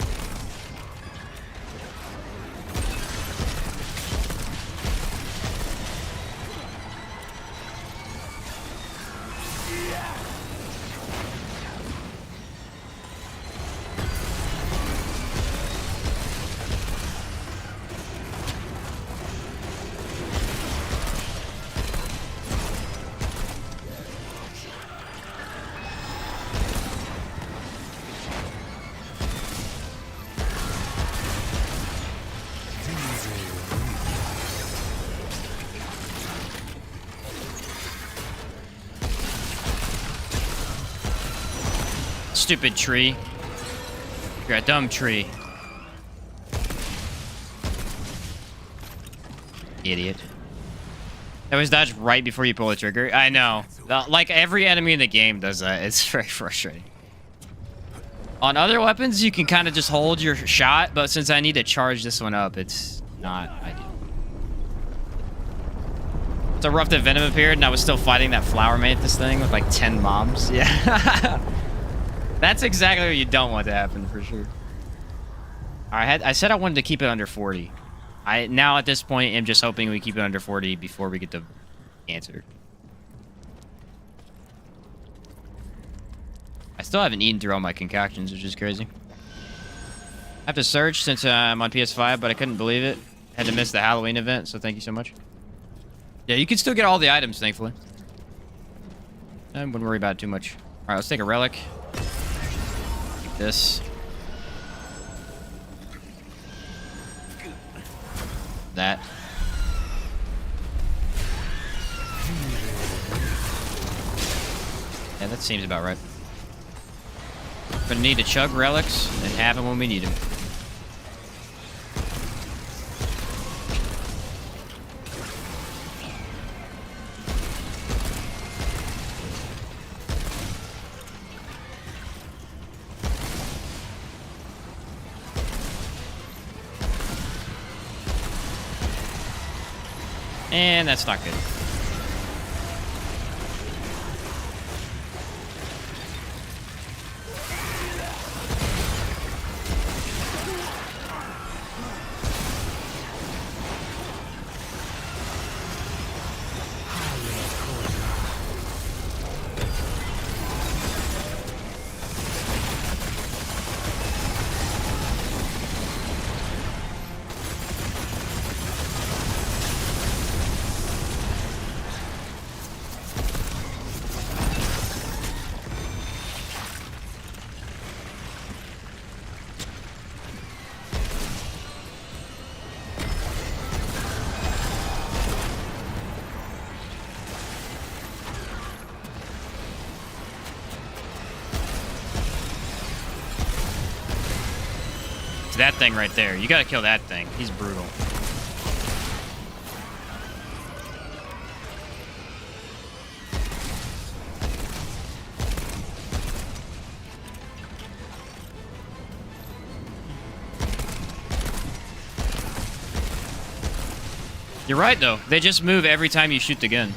Stupid tree. You're a dumb tree. Idiot. That was dodged right before you pull the trigger. I know. Like, every enemy in the game does that. It's very frustrating. On other weapons, you can kind of just hold your shot, but since I need to charge this one up, it's not ideal. It's a rough that Venom appeared, and I was still fighting that flower mantis thing with like 10 mobs. Yeah. That's exactly what you don't want to happen, for sure. I said I wanted to keep it under 40. I now at this point am just hoping we keep it under 40 before we get the answer. I still haven't eaten through all my concoctions, which is crazy. I have to search since I'm on PS5, but I couldn't believe it. Had to miss the Halloween event, so thank you so much. Yeah, you can still get all the items, thankfully. I wouldn't worry about it too much. All right, let's take a relic. Take this. That. Yeah, that seems about right. Gonna need to chug relics and have them when we need them. And that's not good. It's that thing right there. You gotta kill that thing. He's brutal. You're right, though. They just move every time you shoot the gun.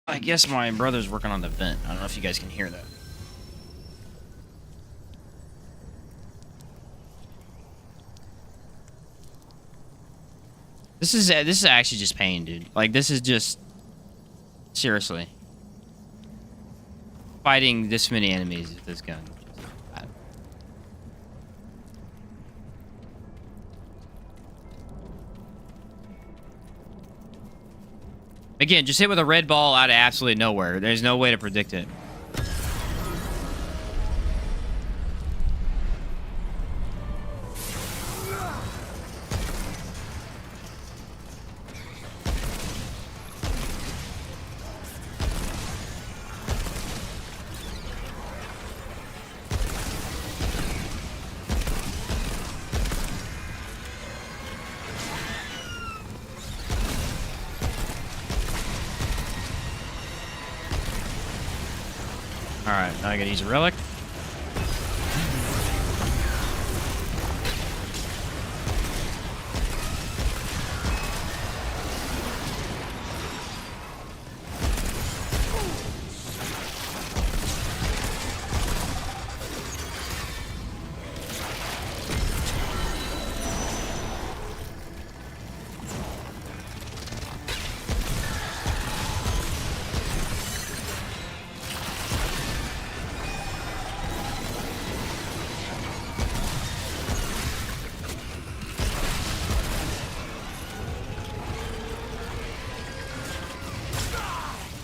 I guess my brother's working on the vent. I don't know if you guys can hear that. This is actually just pain, dude. Like, this is just seriously fighting this many enemies with this gun. Again, just hit with a red ball out of absolutely nowhere. There's no way to predict it. Alright, now I gotta use a relic.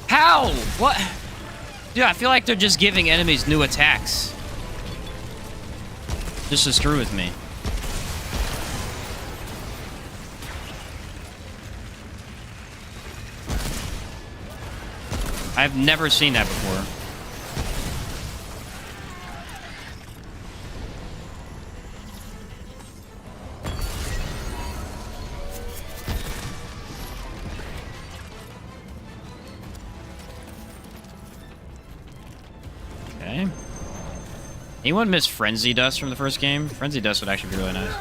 How? What? Dude, I feel like they're just giving enemies new attacks. Just to screw with me. I've never seen that before. Anyone miss Frenzy Dust from the first game? Frenzy Dust would actually be really nice.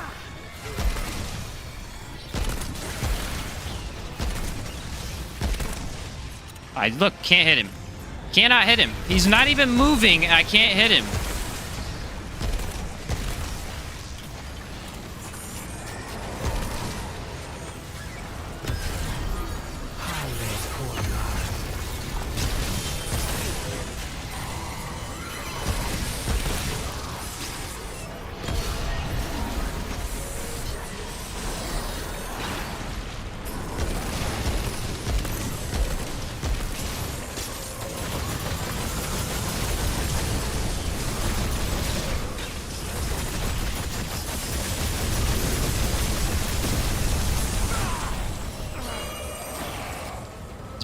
Look, can't hit him. Cannot hit him. He's not even moving. I can't hit him.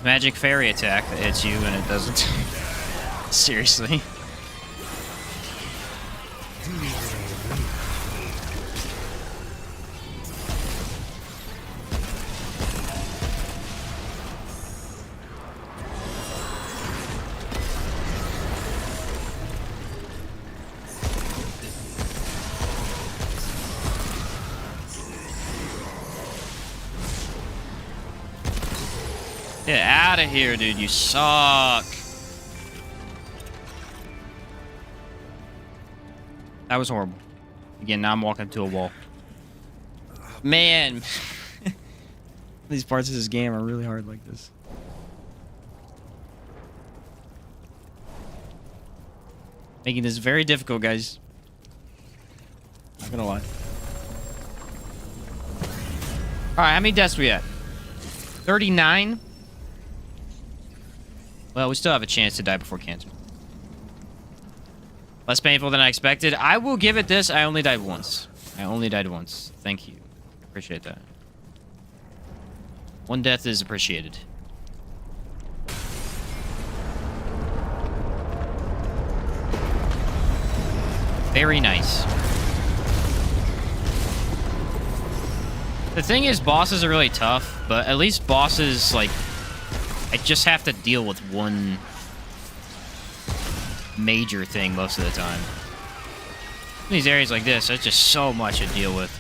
Magic fairy attack that hits you and it doesn't. Seriously. Get out of here, dude. You suck. That was horrible. Again, now I'm walking to a wall. Man. These parts of this game are really hard like this. Making this very difficult, guys. Not gonna lie. Alright, how many deaths we at? 39? Well, we still have a chance to die before cancer. Less painful than I expected. I will give it this. I only died once. I only died once. Thank you. Appreciate that. One death is appreciated. Very nice. The thing is, bosses are really tough, but at least bosses, like, I just have to deal with one major thing most of the time. In these areas like this, there's just so much to deal with.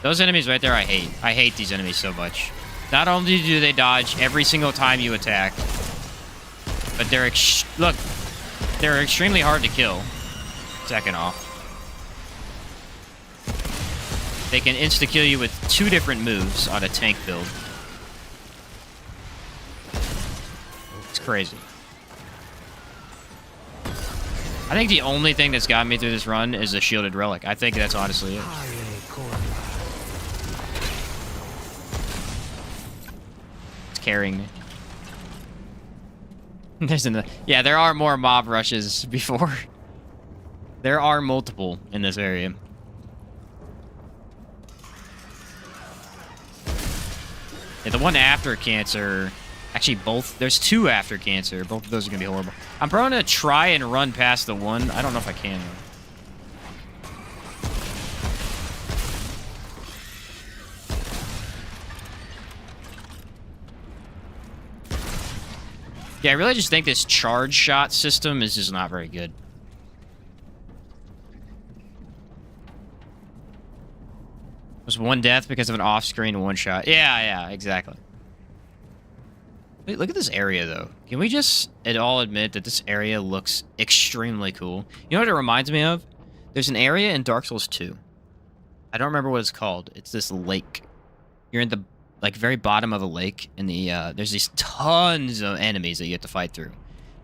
Those enemies right there, I hate. I hate these enemies so much. Not only do they dodge every single time you attack, but they're they're extremely hard to kill. Second off, they can insta-kill you with 2 different moves on a tank build. It's crazy. I think the only thing that's got me through this run is the shielded relic. I think that's honestly it. Carrying me. Yeah, there are more mob rushes before. There are multiple in this area. Yeah, the one after cancer, actually both, there's 2 after cancer. Both of those are gonna be horrible. I'm probably gonna try and run past the one. I don't know if I can though. Yeah, I really just think this charge shot system is just not very good. Was 1 death because of an off-screen one-shot. Yeah, exactly. Wait, look at this area, though. Can we just at all admit that this area looks extremely cool? You know what it reminds me of? There's an area in Dark Souls 2. I don't remember what it's called. It's this lake. You're in the very bottom of a lake, and there's these tons of enemies that you have to fight through.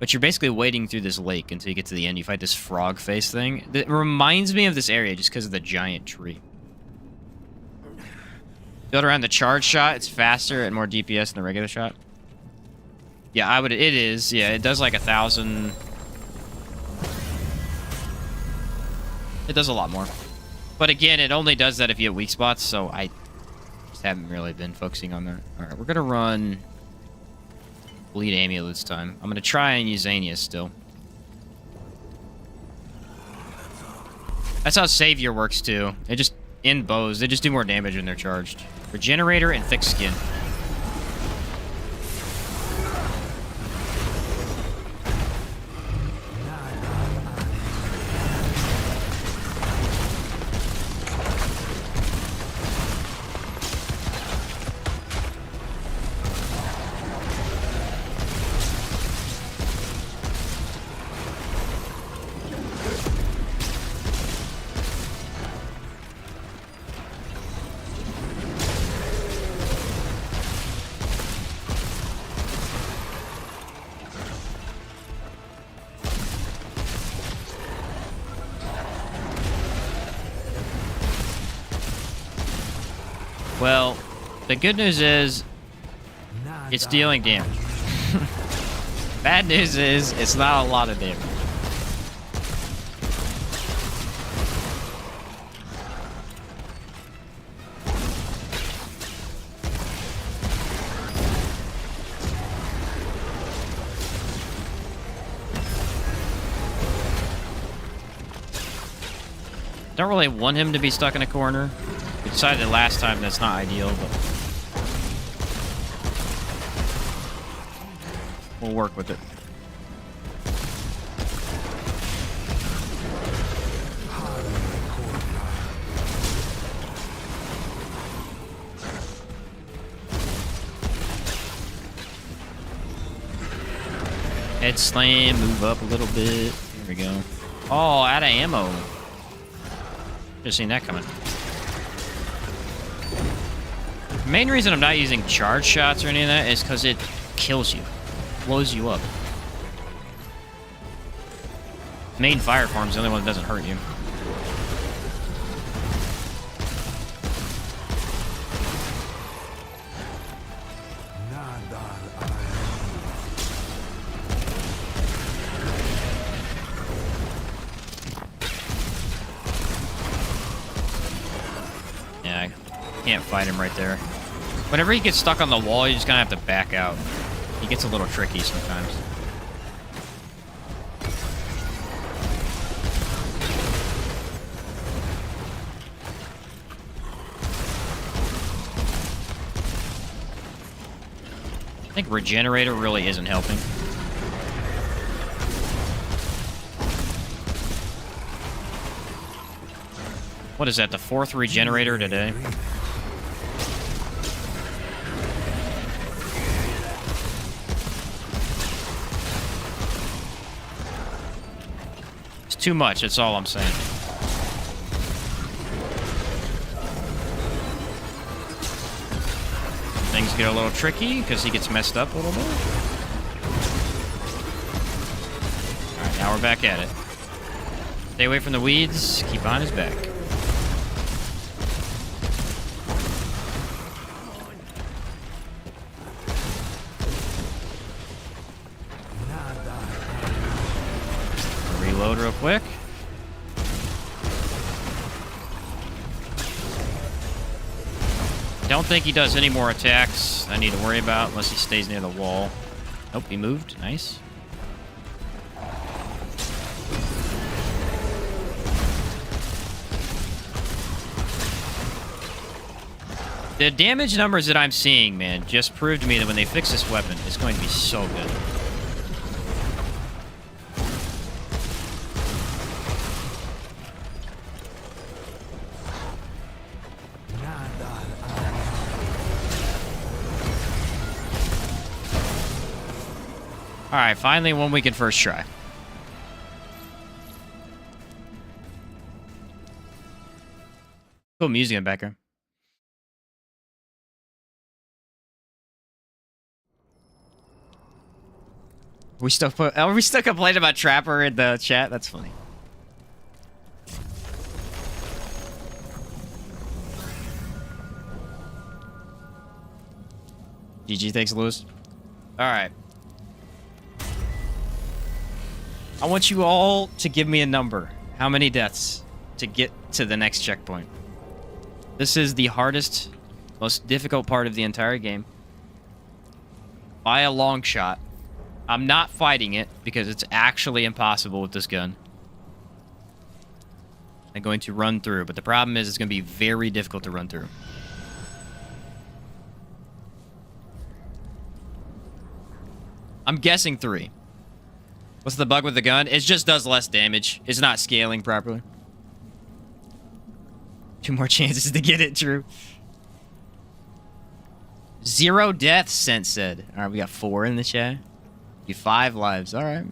But you're basically wading through this lake until you get to the end. You fight this frog face thing. That reminds me of this area just because of the giant tree. Build around the charge shot. It's faster and more DPS than the regular shot. Yeah, I would. It is. Yeah, it does like 1,000. It does a lot more. But again, it only does that if you have weak spots, so I haven't really been focusing on that. Alright, we're gonna run Bleed Amulet this time. I'm gonna try and use Zania still. That's how Savior works too. It just in bows, they just do more damage when they're charged. Regenerator and thick skin. Well, the good news is it's dealing damage. Bad news is it's not a lot of damage. Don't really want him to be stuck in a corner. We decided last time that's not ideal, but we'll work with it. Head slam, move up a little bit. Here we go. Oh, out of ammo. Just seen that coming. The main reason I'm not using charge shots or any of that is because it kills you. Blows you up. Main fire form's the only one that doesn't hurt you. Yeah, I can't fight him right there. Whenever he gets stuck on the wall, you're just gonna have to back out. He gets a little tricky sometimes. I think Regenerator really isn't helping. What is that, the 4th Regenerator today? It's too much, that's all I'm saying. Things get a little tricky because he gets messed up a little bit. Alright, now we're back at it. Stay away from the weeds, keep on his back. Reload real quick. Don't think he does any more attacks I need to worry about unless he stays near the wall. Nope, he moved. Nice. The damage numbers that I'm seeing, man, just proved to me that when they fix this weapon, it's going to be so good. Alright, finally one we can first try. Cool music in the background. Are we still complaining about Trapper in the chat? That's funny. GG, thanks, Lewis. Alright. I want you all to give me a number. How many deaths to get to the next checkpoint? This is the hardest, most difficult part of the entire game. By a long shot. I'm not fighting it because it's actually impossible with this gun. I'm going to run through, but the problem is it's going to be very difficult to run through. I'm guessing 3. What's the bug with the gun? It just does less damage. It's not scaling properly. 2 more chances to get it, true. 0 deaths, Sense said. Alright, we got 4 in the chat. You 5 lives. Alright.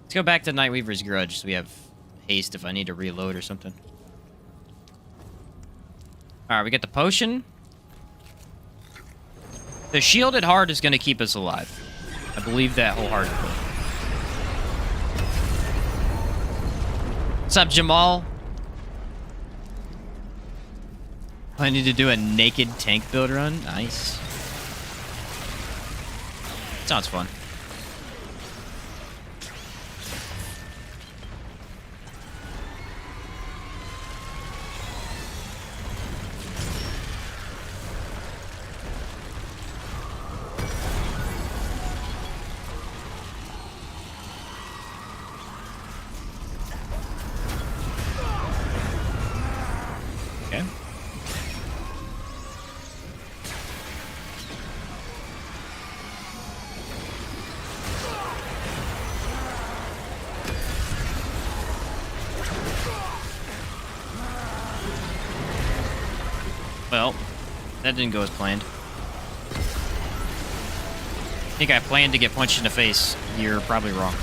Let's go back to Nightweaver's Grudge so we have haste if I need to reload or something. Alright, we get the potion. The shielded heart is going to keep us alive. I believe that wholeheartedly. What's up, Jamal? I need to do a naked tank build run. Nice. Sounds fun. Okay. Well, that didn't go as planned. I think I planned to get punched in the face. You're probably wrong.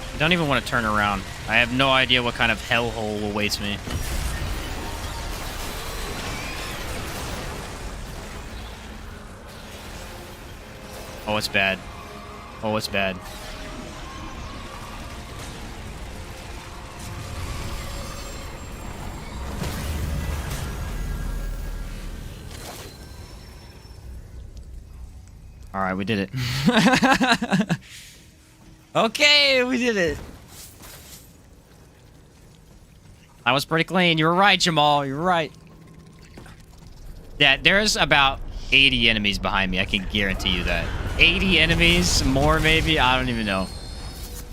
I don't even want to turn around. I have no idea what kind of hellhole awaits me. Oh, it's bad. Oh, it's bad. All right, we did it. Okay, we did it. That was pretty clean. You were right, Jamal. You were right. Yeah, there's about 80 enemies behind me. I can guarantee you that. 80 enemies? More, maybe? I don't even know.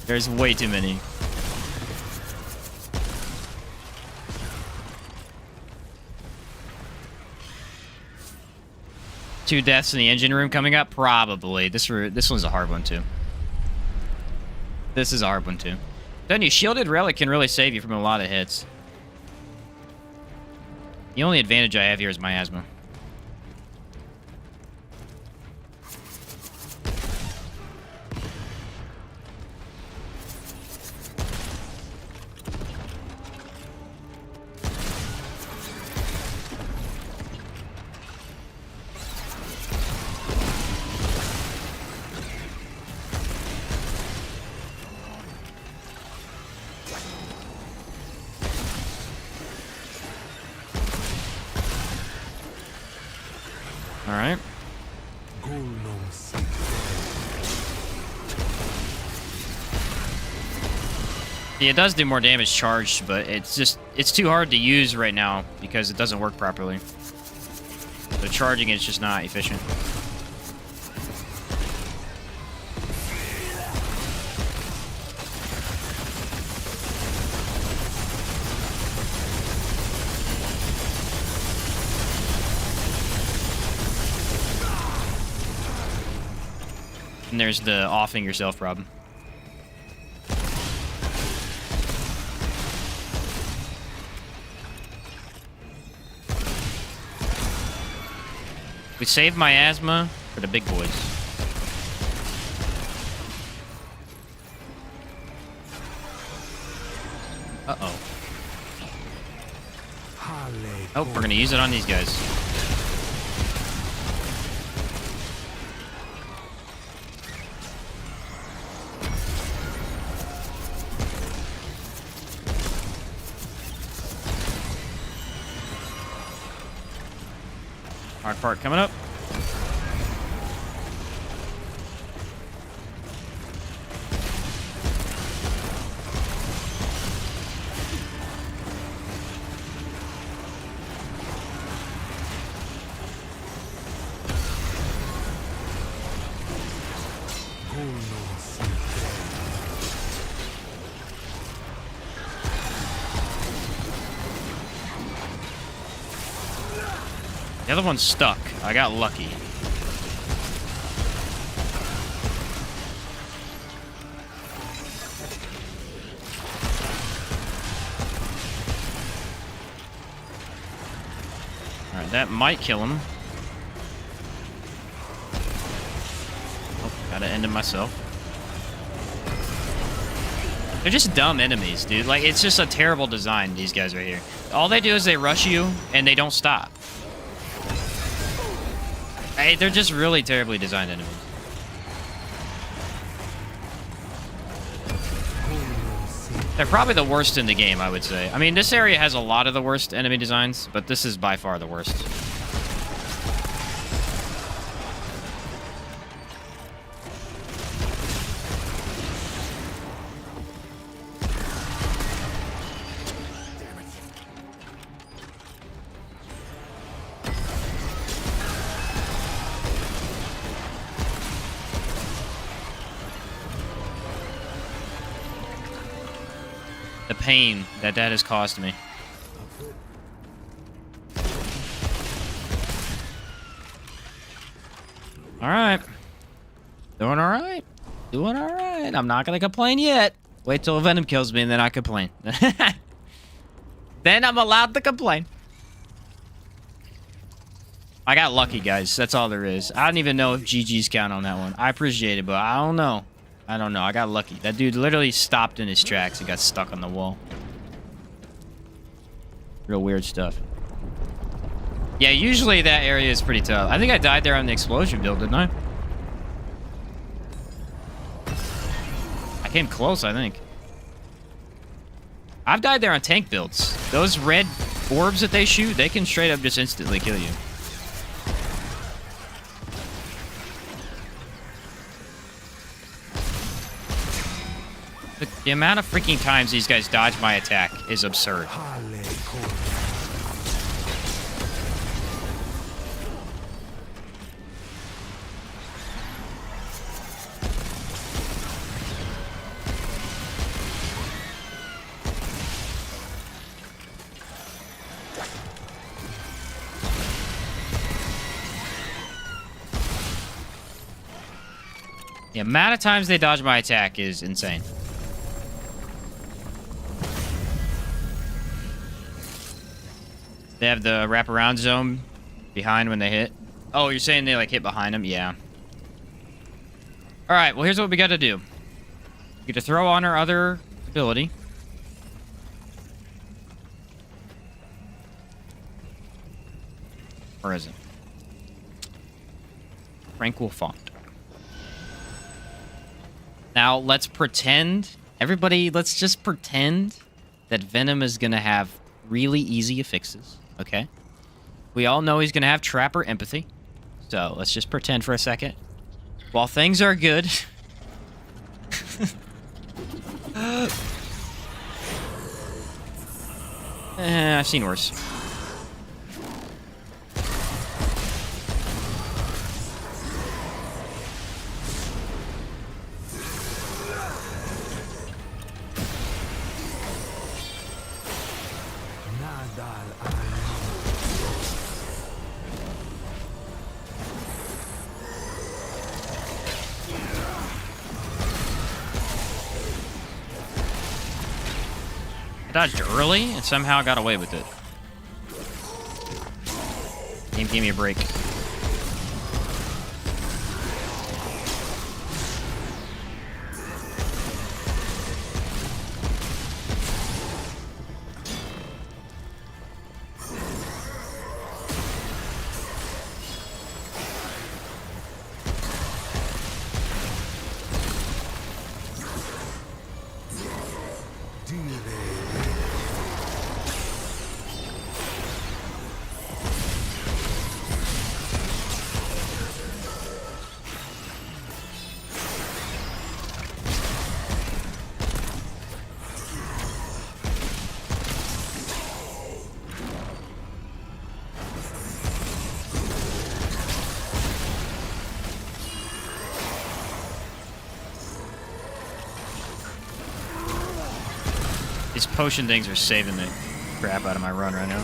There's way too many. Two deaths in the engine room coming up? Probably. This one's a hard one, too. This is a hard one, too. Don't you? Shielded Relic can really save you from a lot of hits. The only advantage I have here is miasma. All right. Yeah, it does do more damage charged, but it's too hard to use right now because it doesn't work properly. So charging it's just not efficient. And there's the offing yourself problem. We saved miasma for the big boys. Uh-oh. Oh, we're gonna use it on these guys. Hard part coming up. The other one's stuck. I got lucky. Alright, that might kill him. Oh, gotta end him myself. They're just dumb enemies, dude. Like, it's just a terrible design, these guys right here. All they do is they rush you, and they don't stop. Hey, they're just really terribly designed enemies. They're probably the worst in the game, I would say. I mean, this area has a lot of the worst enemy designs, but this is by far the worst. The pain that has caused me. Alright. Doing alright. Doing alright. I'm not gonna complain yet. Wait till Venom kills me and then I complain. Then I'm allowed to complain. I got lucky, guys. That's all there is. I don't even know if GG's count on that one. I appreciate it, but I don't know. I don't know. I got lucky. That dude literally stopped in his tracks and got stuck on the wall. Real weird stuff. Yeah, usually that area is pretty tough. I think I died there on the explosion build, didn't I? I came close, I think. I've died there on tank builds. Those red orbs that they shoot, they can straight up just instantly kill you. The amount of freaking times these guys dodge my attack is absurd. The amount of times they dodge my attack is insane. They have the wraparound zone behind when they hit. Oh, you're saying they like hit behind them? Yeah. Alright, well here's what we gotta do. We get to throw on our other ability. Or is it? Tranquil Font. Now, let's pretend... Everybody, let's just pretend that Venom is gonna have really easy affixes. Okay. We all know he's gonna have Trapper Empathy. So let's just pretend for a second. While things are good. I've seen worse. I dodged early and somehow got away with it. Game gave me a break. These potion things are saving the crap out of my run right now.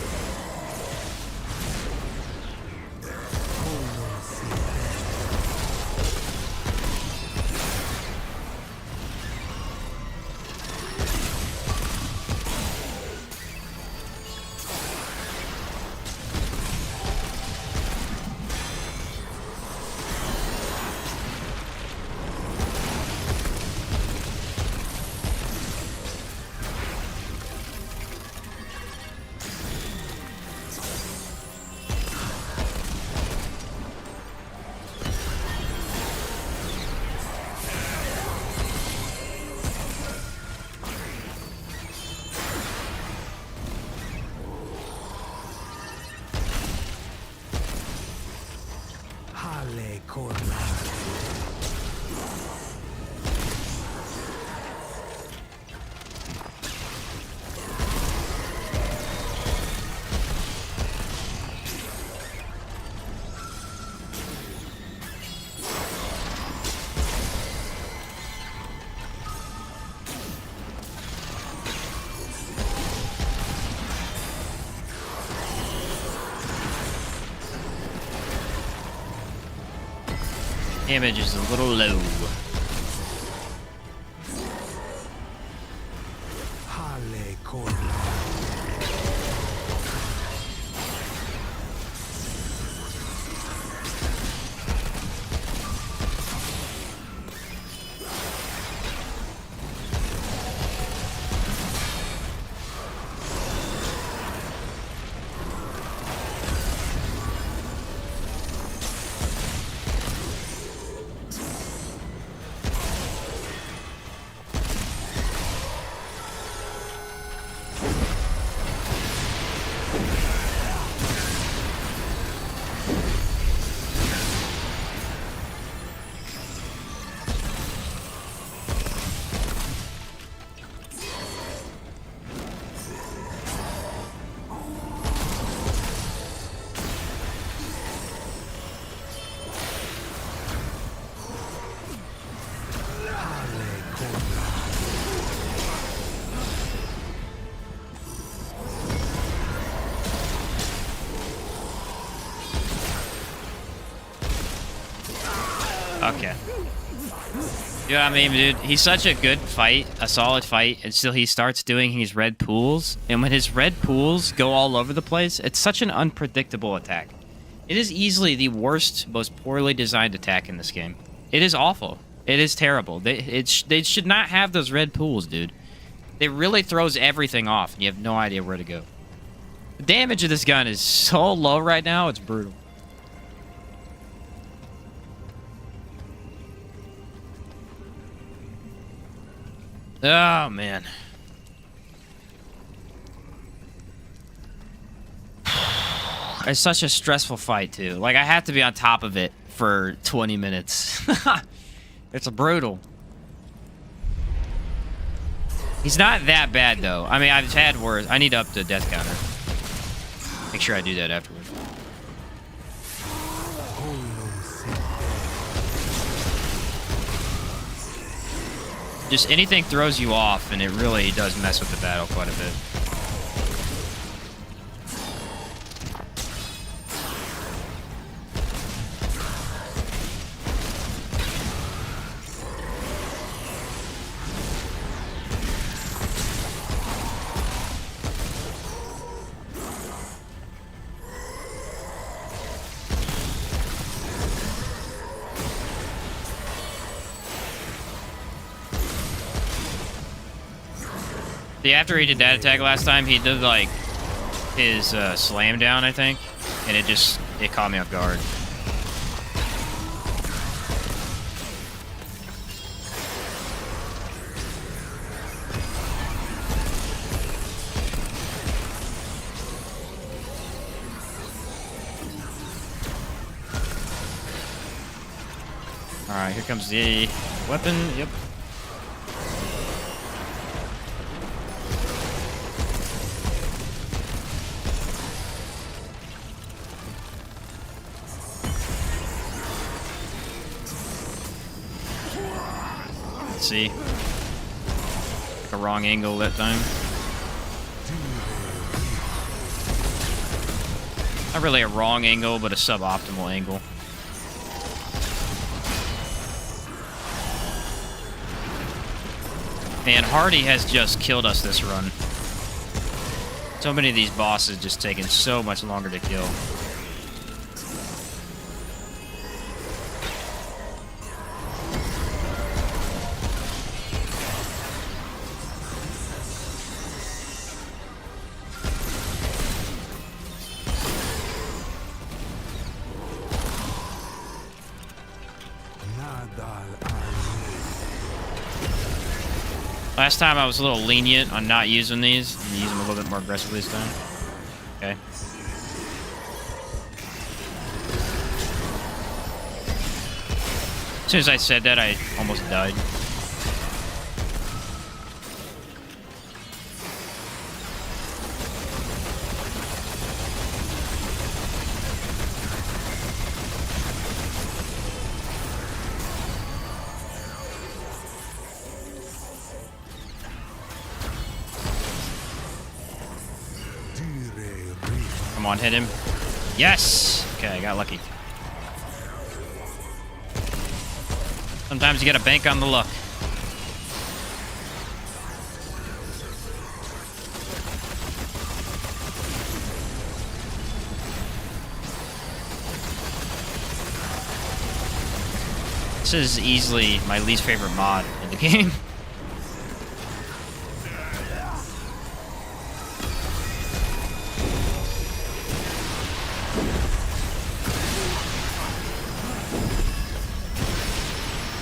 Damage is a little low. Okay. You know what I mean, dude? He's such a good fight, a solid fight, until he starts doing his red pools. And when his red pools go all over the place, it's such an unpredictable attack. It is easily the worst, most poorly designed attack in this game. It is awful. It is terrible. They should not have those red pools, dude. It really throws everything off, and you have no idea where to go. The damage of this gun is so low right now, it's brutal. Oh, man. It's such a stressful fight, too. Like, I have to be on top of it for 20 minutes. It's brutal. He's not that bad, though. I mean, I've had worse. I need to up the death counter. Make sure I do that afterwards. Just anything throws you off, and it really does mess with the battle quite a bit. See, after he did that attack last time, he did, like, his slam down, I think. And it caught me off guard. Alright, here comes the weapon. Yep. See, a wrong angle that time. Not really a wrong angle, but a suboptimal angle. Man, Hardy has just killed us this run. So many of these bosses just taking so much longer to kill. Last time I was a little lenient on not using these. I'm gonna use them a little bit more aggressively this time. Okay. As soon as I said that, I almost died. Come on, hit him. Yes! Okay, I got lucky. Sometimes you gotta bank on the luck. This is easily my least favorite mod in the game.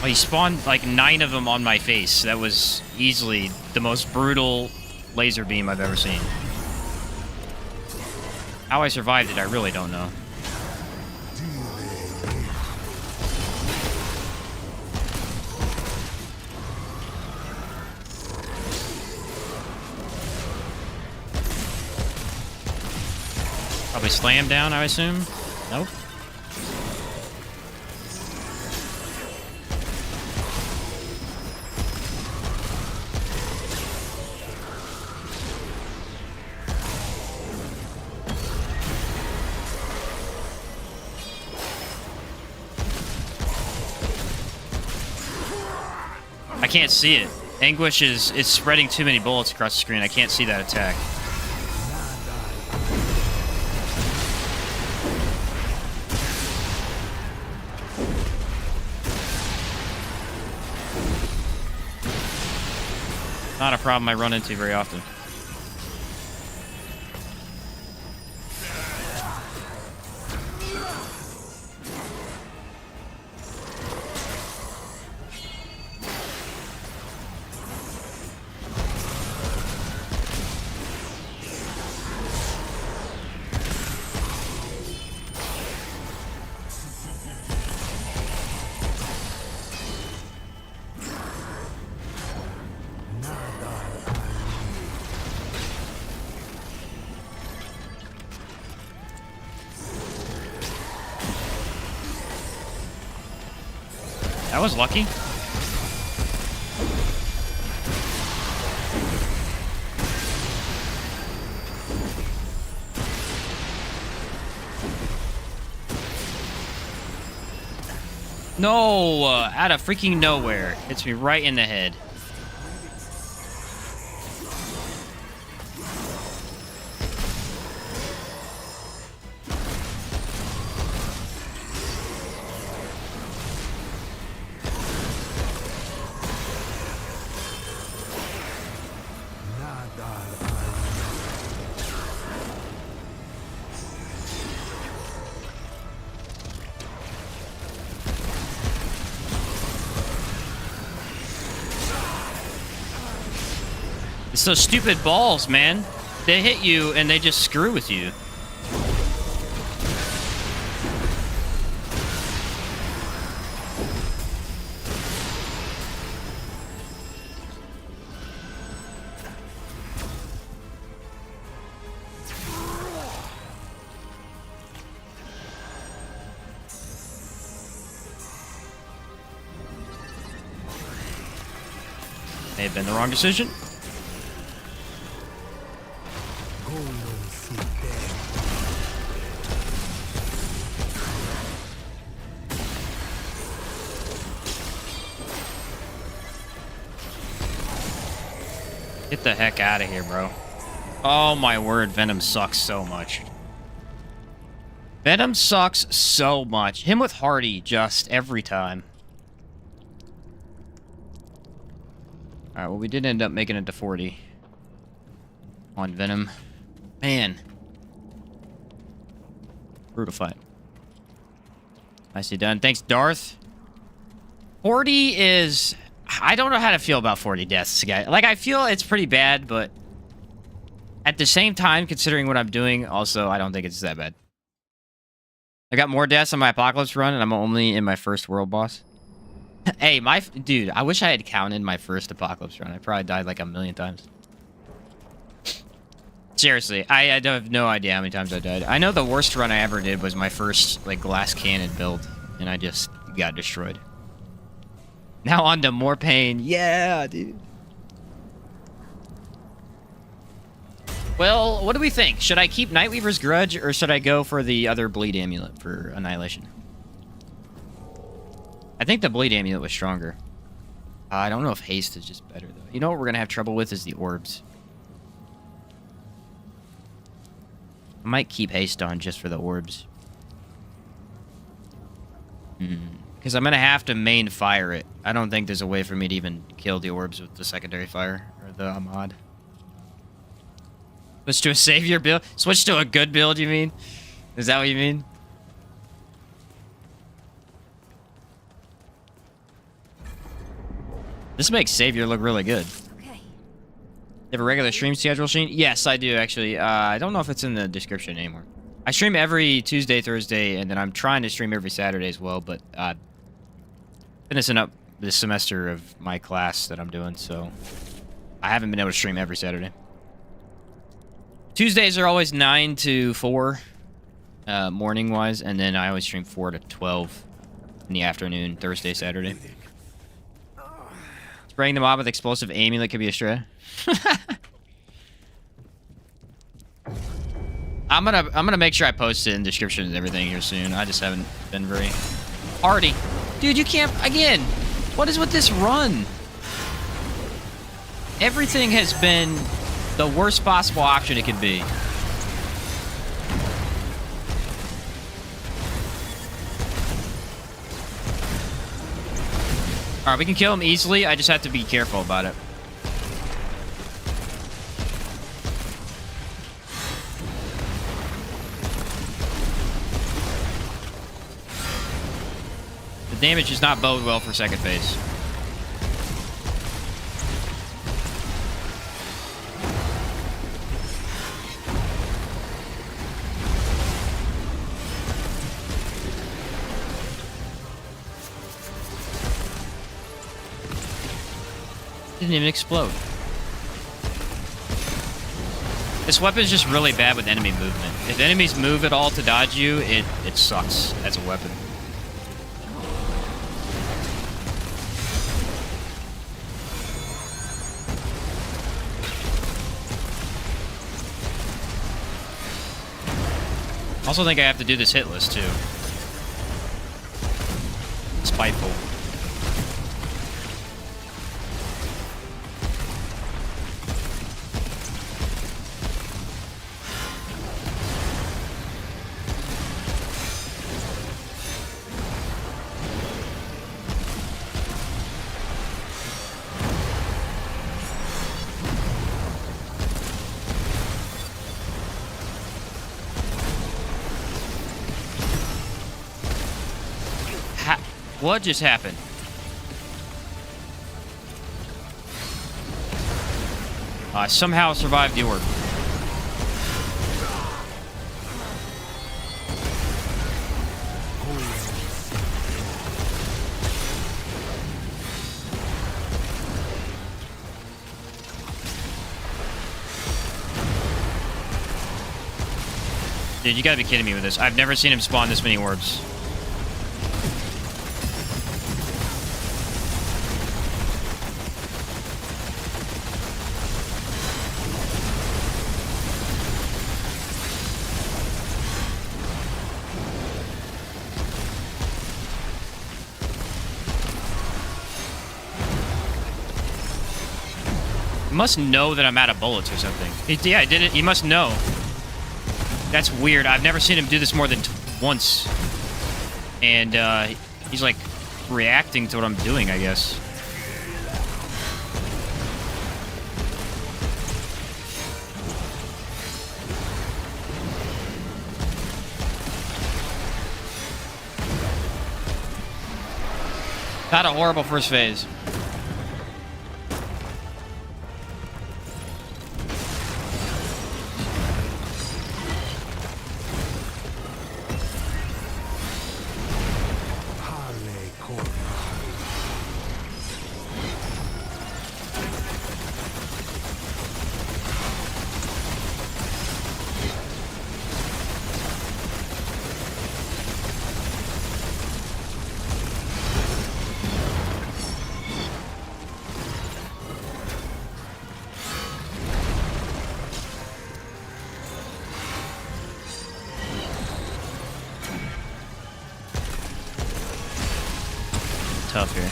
He spawned like 9 of them on my face. That was easily the most brutal laser beam I've ever seen. How I survived it, I really don't know. Probably slam down, I assume? Nope. I can't see it. Anguish is spreading too many bullets across the screen. I can't see that attack. Not a problem I run into very often. That was lucky. No, out of freaking nowhere. Hits me right in the head. It's those stupid balls, man. They hit you and they just screw with you. May have been the wrong decision. Get the heck out of here, bro. Oh my word, Venom sucks so much. Venom sucks so much. Him with Hardy just every time. Alright, well we did end up making it to 40. On Venom. Man. Brutal fight. Nicely done. Thanks, Darth. 40 is... I don't know how to feel about 40 deaths, guy. Like, I feel it's pretty bad, but... At the same time, considering what I'm doing, also, I don't think it's that bad. I got more deaths on my Apocalypse run, and I'm only in my first world boss. Hey, dude, I wish I had counted my first Apocalypse run. I probably died like a million times. Seriously, I have no idea how many times I died. I know the worst run I ever did was my first, like, glass cannon build, and I just got destroyed. Now on to more pain. Yeah, dude. Well, what do we think? Should I keep Nightweaver's Grudge, or should I go for the other Bleed Amulet for Annihilation? I think the Bleed Amulet was stronger. I don't know if Haste is just better, though. You know what we're going to have trouble with is the Orbs. I might keep Haste on just for the Orbs. Because I'm going to have to main fire it. I don't think there's a way for me to even kill the Orbs with the secondary fire, or the Ahmad. Switch to a savior build? Switch to a good build, you mean? Is that what you mean? This makes savior look really good. Okay. You have a regular stream schedule, Sheen? Yes, I do, actually. I don't know if it's in the description anymore. I stream every Tuesday, Thursday, and then I'm trying to stream every Saturday as well, but finishing up this semester of my class that I'm doing, so I haven't been able to stream every Saturday. Tuesdays are always 9 to 4, morning-wise, and then I always stream 4 to 12 in the afternoon, Thursday, Saturday. Spraying the mob with explosive amulet could be a strat. I'm gonna make sure I post it in description and everything here soon. I just haven't been very hardy. Dude, you can't again. What is with this run? Everything has been the worst possible option it could be. Alright, we can kill him easily. I just have to be careful about it. The damage does not bode well for second phase. Didn't even explode. This weapon is just really bad with enemy movement. If enemies move at all to dodge you, it sucks as a weapon. Also think I have to do this hit list too. Spiteful. What just happened? I somehow survived the orb. Dude, you gotta be kidding me with this. I've never seen him spawn this many orbs. He must know that I'm out of bullets or something. Yeah, I did it. He must know. That's weird. I've never seen him do this more than once. And he's like reacting to what I'm doing, I guess. Not a horrible first phase. Tough here.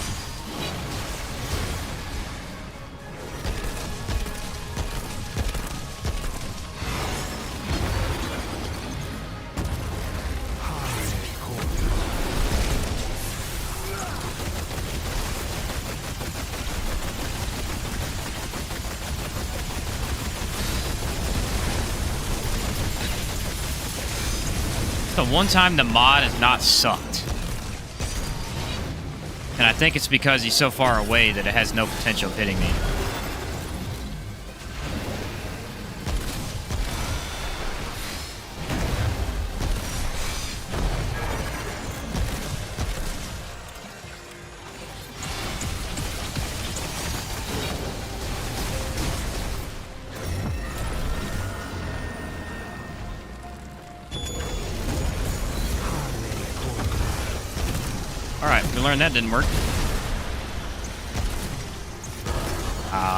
The one time the mod has not sucked. And I think it's because he's so far away that it has no potential of hitting me. Alright, we learned that didn't work.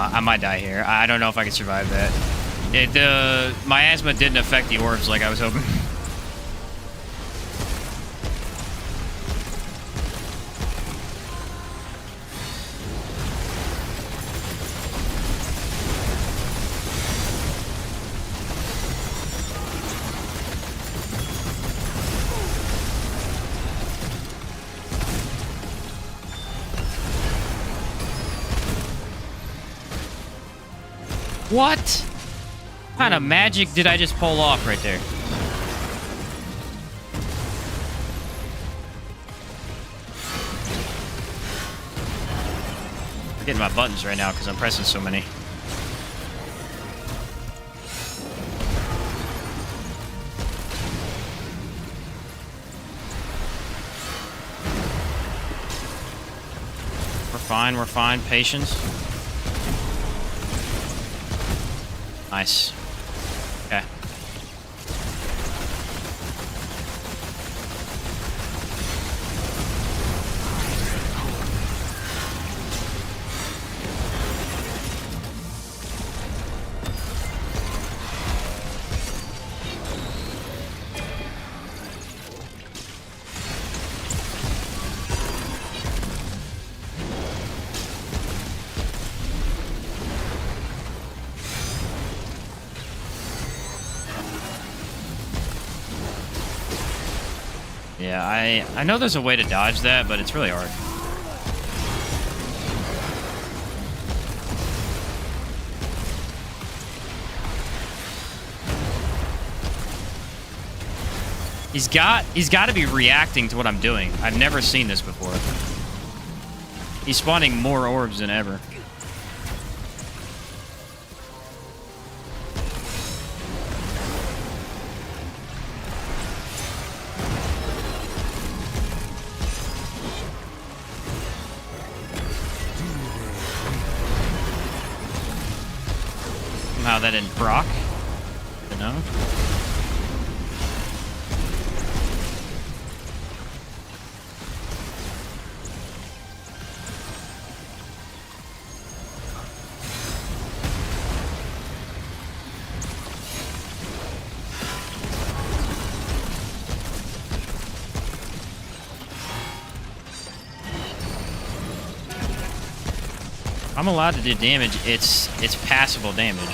I might die here. I don't know if I can survive that. Miasma didn't affect the orbs like I was hoping. What? What kind of magic did I just pull off right there? I'm getting my buttons right now because I'm pressing so many. We're fine. Patience. Nice. Okay. Yeah, I know there's a way to dodge that, but it's really hard. He's got to be reacting to what I'm doing. I've never seen this before. He's spawning more orbs than ever. Somehow that didn't proc. You know? I'm allowed to do damage. It's passable damage.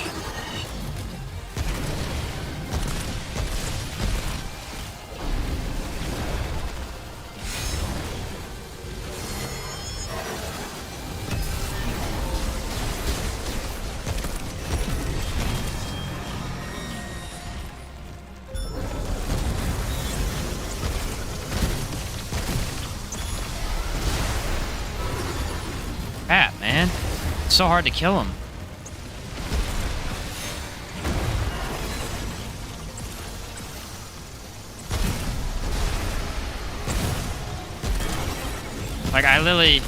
Crap, man. It's so hard to kill him. Like, I literally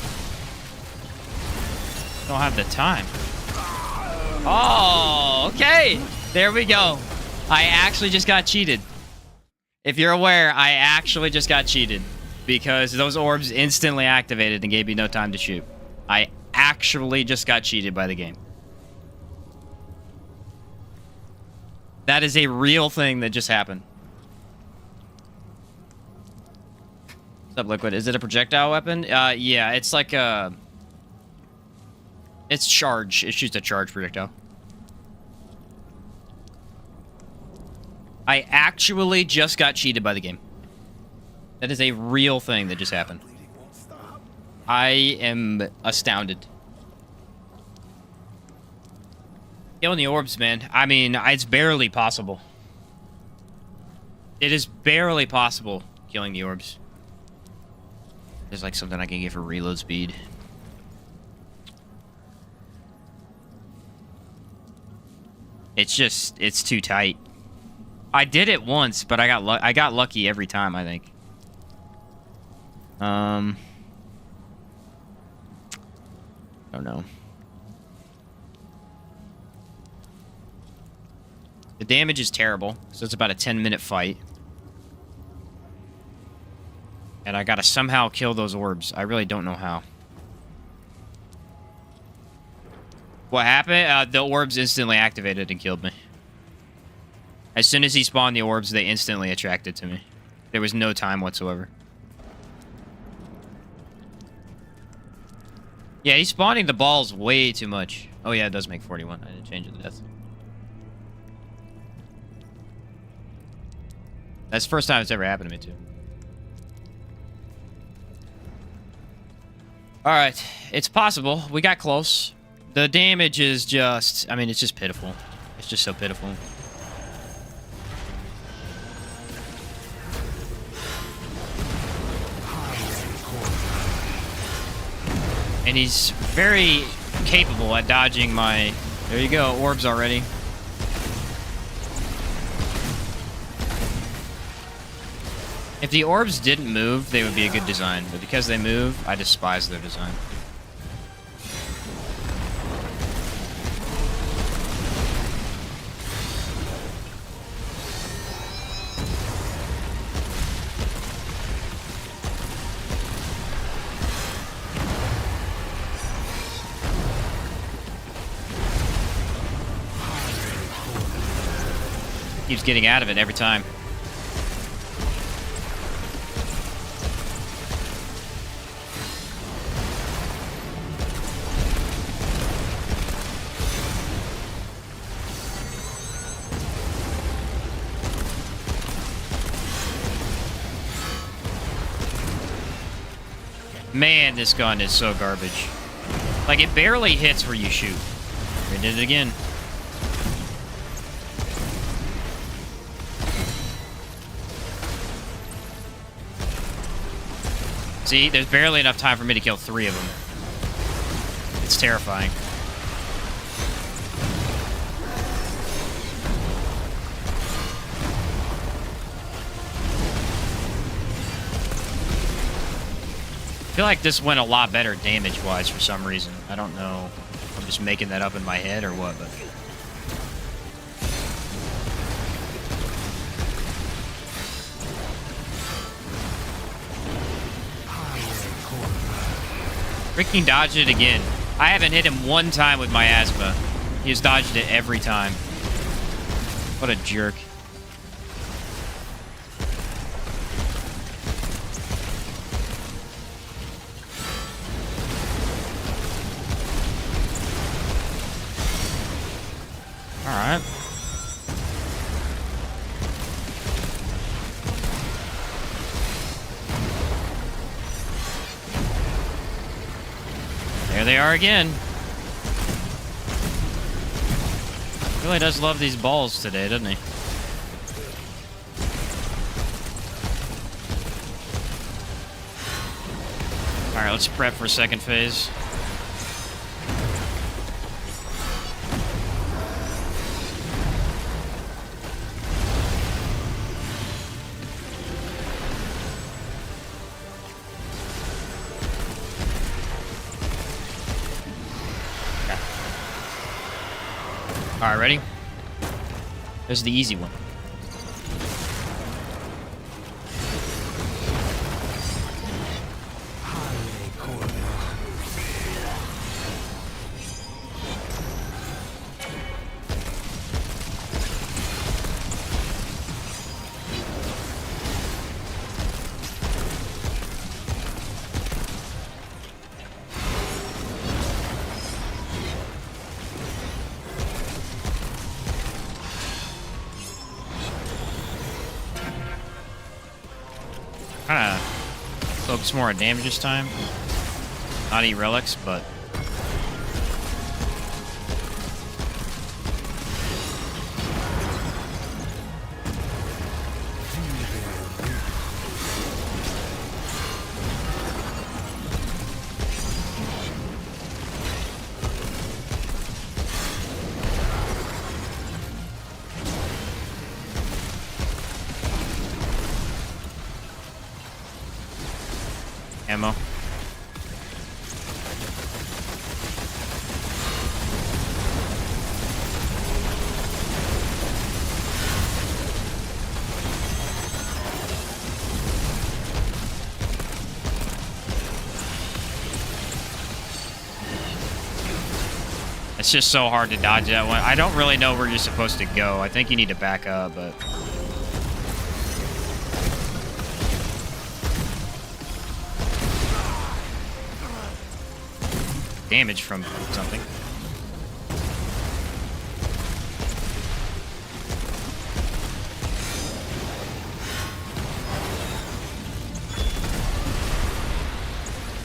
don't have the time. Oh, okay. There we go. I actually just got cheated. If you're aware, I actually just got cheated because those orbs instantly activated and gave me no time to shoot. I actually just got cheated by the game. That is a real thing that just happened. What's up, Liquid? Is it a projectile weapon? Yeah, it's like a... It's charge. It shoots a charge projectile. I actually just got cheated by the game. That is a real thing that just happened. I am astounded. Killing the orbs, man. I mean, it's barely possible. It is barely possible killing the orbs. There's like something I can get for reload speed. It's just, it's too tight. I did it once, but I got lucky every time, I think. I don't know. The damage is terrible, so it's about a 10-minute fight. And I gotta somehow kill those orbs. I really don't know how. What happened? The orbs instantly activated and killed me. As soon as he spawned the orbs, they instantly attracted to me. There was no time whatsoever. Yeah, he's spawning the balls way too much. Oh yeah, it does make 41. I didn't change it to death. That's the first time it's ever happened to me, too. Alright, it's possible. We got close. The damage is just... I mean, it's just pitiful. It's just so pitiful. And he's very capable at dodging my... There you go, orbs already. If the orbs didn't move, they would be a good design. But because they move, I despise their design. Keeps getting out of it every time. Man, this gun is so garbage. Like, it barely hits where you shoot. We did it again. See, there's barely enough time for me to kill 3 of them. It's terrifying. I feel like this went a lot better damage-wise for some reason. I don't know if I'm just making that up in my head or what, but... Freaking dodged it again. I haven't hit him one time with my asthma. He has dodged it every time. What a jerk. Alright. There they are again. Really does love these balls today, doesn't he? Alright, let's prep for second phase. Alright, ready? This is the easy one. Kinda focus more on damage this time. Not eat relics, but ammo. It's just so hard to dodge that one. I don't really know where you're supposed to go. I think you need to back up, but... damage from something.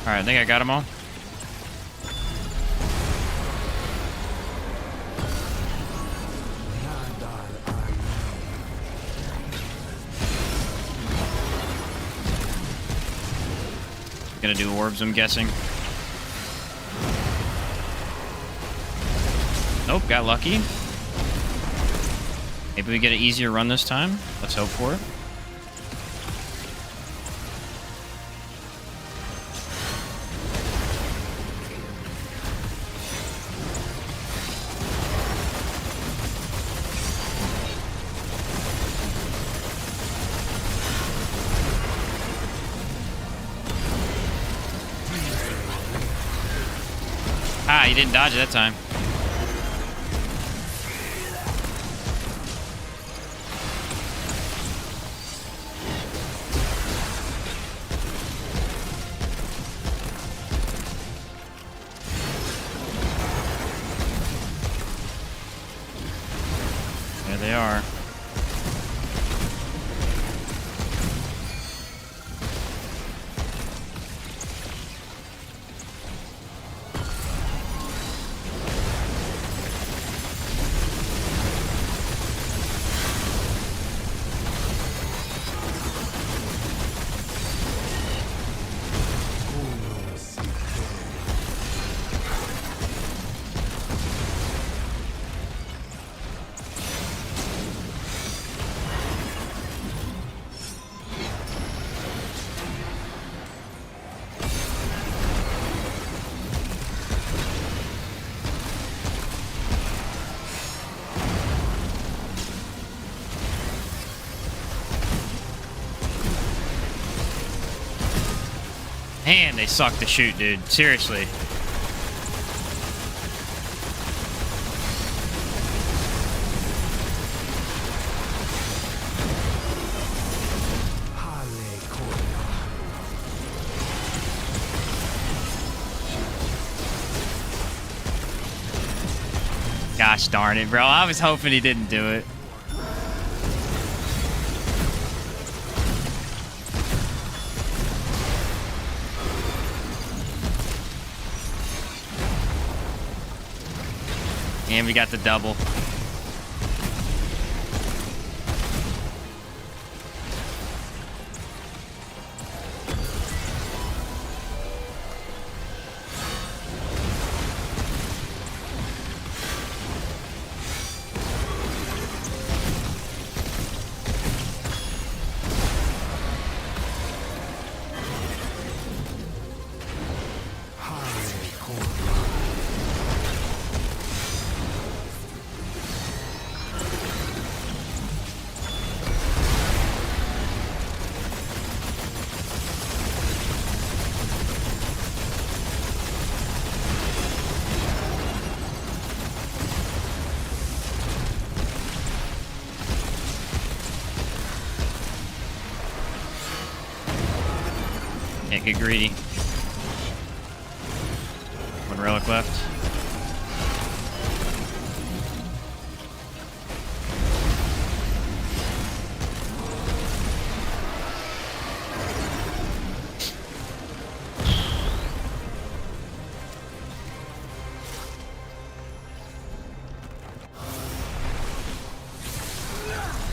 Alright, I think I got them all. Gonna do orbs, I'm guessing. Nope, got lucky. Maybe we get an easier run this time. Let's hope for it. Ah, you didn't dodge it that time. There they are. Man, they suck to shoot, dude. Seriously. Gosh darn it, bro. I was hoping he didn't do it. And we got the double. Can't get greedy. One relic left.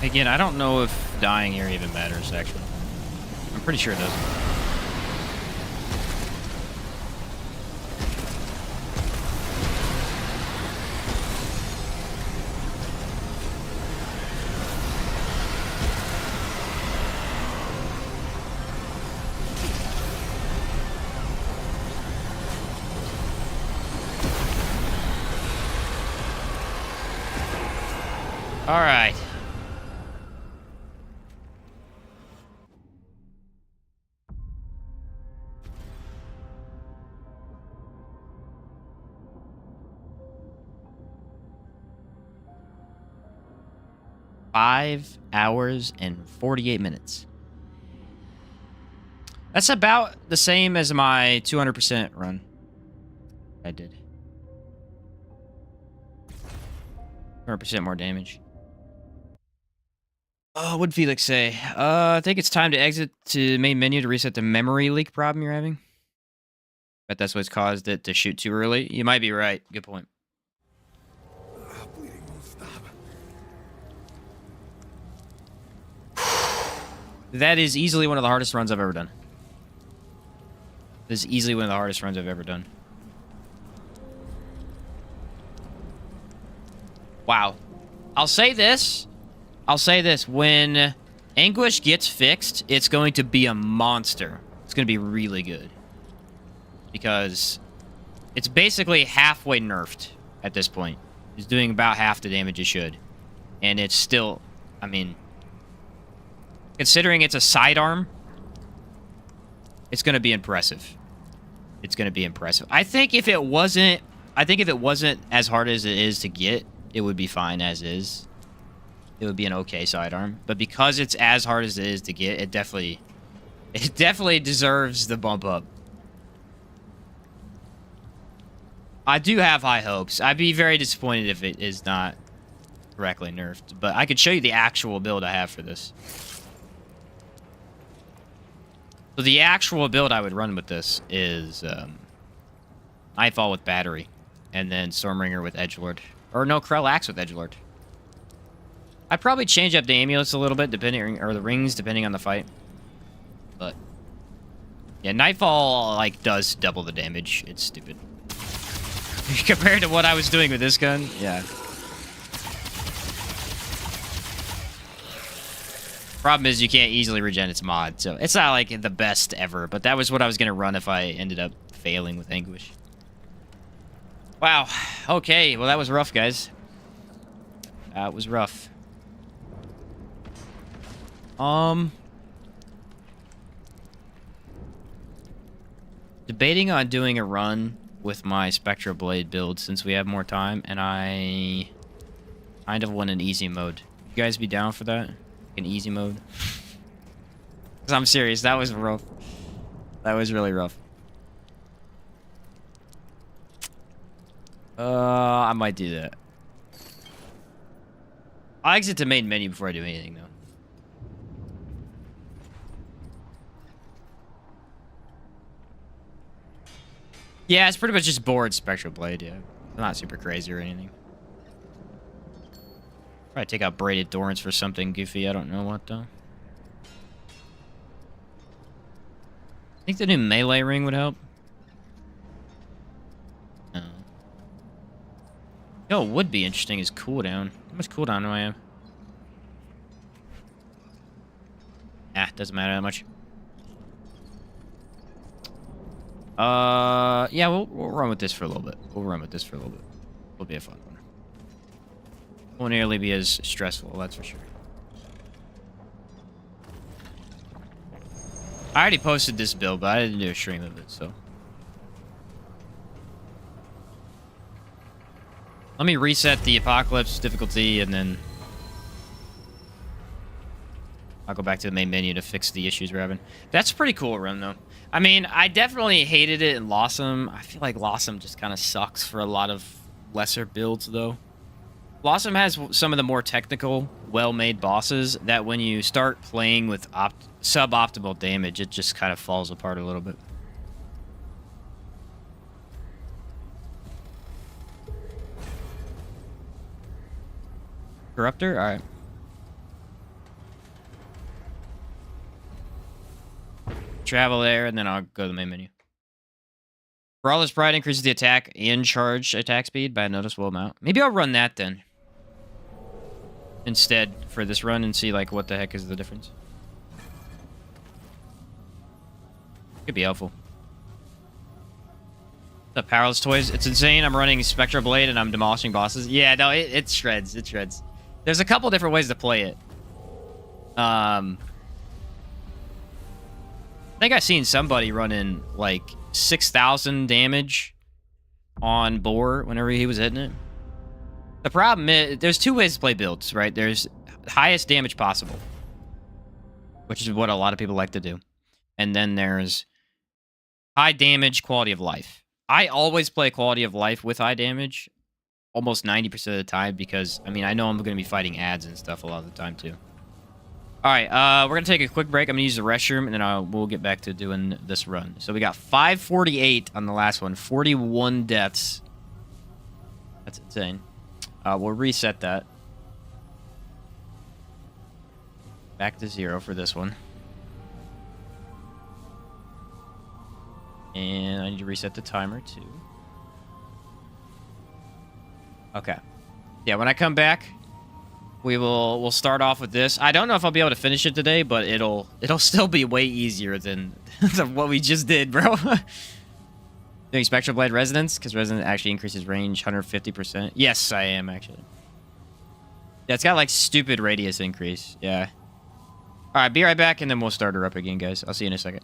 Again, I don't know if dying here even matters, actually. I'm pretty sure it doesn't. All right. Five hours and 48 minutes. That's about the same as my 200% run I did. 100% more damage. What'd Felix say? I think it's time to exit to main menu to reset the memory leak problem you're having. Bet that's what's caused it to shoot too early. You might be right. Good point. Bleeding won't stop. That is easily one of the hardest runs I've ever done. This is easily one of the hardest runs I've ever done. Wow. I'll say this. When Anguish gets fixed, it's going to be a monster. It's going to be really good. Because it's basically halfway nerfed at this point. It's doing about half the damage it should. And it's still, I mean, considering it's a sidearm, it's going to be impressive. It's going to be impressive. I think if it wasn't as hard as it is to get, it would be fine as is. It would be an okay sidearm. But because it's as hard as it is to get, it definitely deserves the bump up. I do have high hopes. I'd be very disappointed if it is not correctly nerfed. But I could show you the actual build I have for this. So the actual build I would run with this is Nightfall with Battery. And then Stormbringer with Edgelord. Or no, Krell Axe with Edgelord. I'd probably change up the amulets a little bit, depending, or the rings, depending on the fight. But yeah, Nightfall like does double the damage. It's stupid compared to what I was doing with this gun. Yeah. Problem is you can't easily regen its mod, so it's not like the best ever. But that was what I was gonna run if I ended up failing with Anguish. Wow. Okay. Well, that was rough, guys. That was rough. Debating on doing a run with my Spectral Blade build since we have more time, and I kind of want an easy mode. You guys be down for that? An easy mode? 'Cause I'm serious, that was rough. That was really rough. I might do that. I'll exit the main menu before I do anything, though. Yeah, it's pretty much just board Spectral Blade, yeah. Not super crazy or anything. Probably take out Braided Thorns for something goofy. I don't know what, though. I think the new melee ring would help. No. Yo, what would be interesting is cooldown. How much cooldown do I have? Ah, doesn't matter that much. Yeah, we'll run with this for a little bit. It'll be a fun one. Won't nearly be as stressful, that's for sure. I already posted this build, but I didn't do a stream of it, so. Let me reset the Apocalypse difficulty, and then I'll go back to the main menu to fix the issues we're having. That's a pretty cool run, though. I mean, I definitely hated it in Lossum. I feel like Lossum just kind of sucks for a lot of lesser builds, though. Lossum has some of the more technical, well-made bosses that when you start playing with suboptimal damage, it just kind of falls apart a little bit. Corruptor? Alright. Travel there, and then I'll go to the main menu. Brawler's Pride increases the attack and charge attack speed by a noticeable amount. Maybe I'll run that then. Instead, for this run, and see, like, what the heck is the difference. Could be helpful. The Powerless Toys, it's insane. I'm running Spectral Blade, and I'm demolishing bosses. Yeah, no, it shreds. It shreds. There's a couple different ways to play it. I think I've seen somebody running, like, 6,000 damage on Boar whenever he was hitting it. The problem is, there's two ways to play builds, right? There's highest damage possible, which is what a lot of people like to do. And then there's high damage, quality of life. I always play quality of life with high damage almost 90% of the time because, I mean, I know I'm going to be fighting ads and stuff a lot of the time, too. All right, we're going to take a quick break. I'm going to use the restroom, and then we'll get back to doing this run. So we got 548 on the last one, 41 deaths. That's insane. We'll reset that. Back to 0 for this one. And I need to reset the timer, too. Okay. Yeah, when I come back, we'll start off with this. I don't know if I'll be able to finish it today, but it'll still be way easier than what we just did, bro. Doing Spectral Blade Resonance, because Resonance actually increases range 150%. Yes, I am, actually. Yeah, it's got, like, stupid radius increase. Yeah. Alright, be right back, and then we'll start her up again, guys. I'll see you in a second.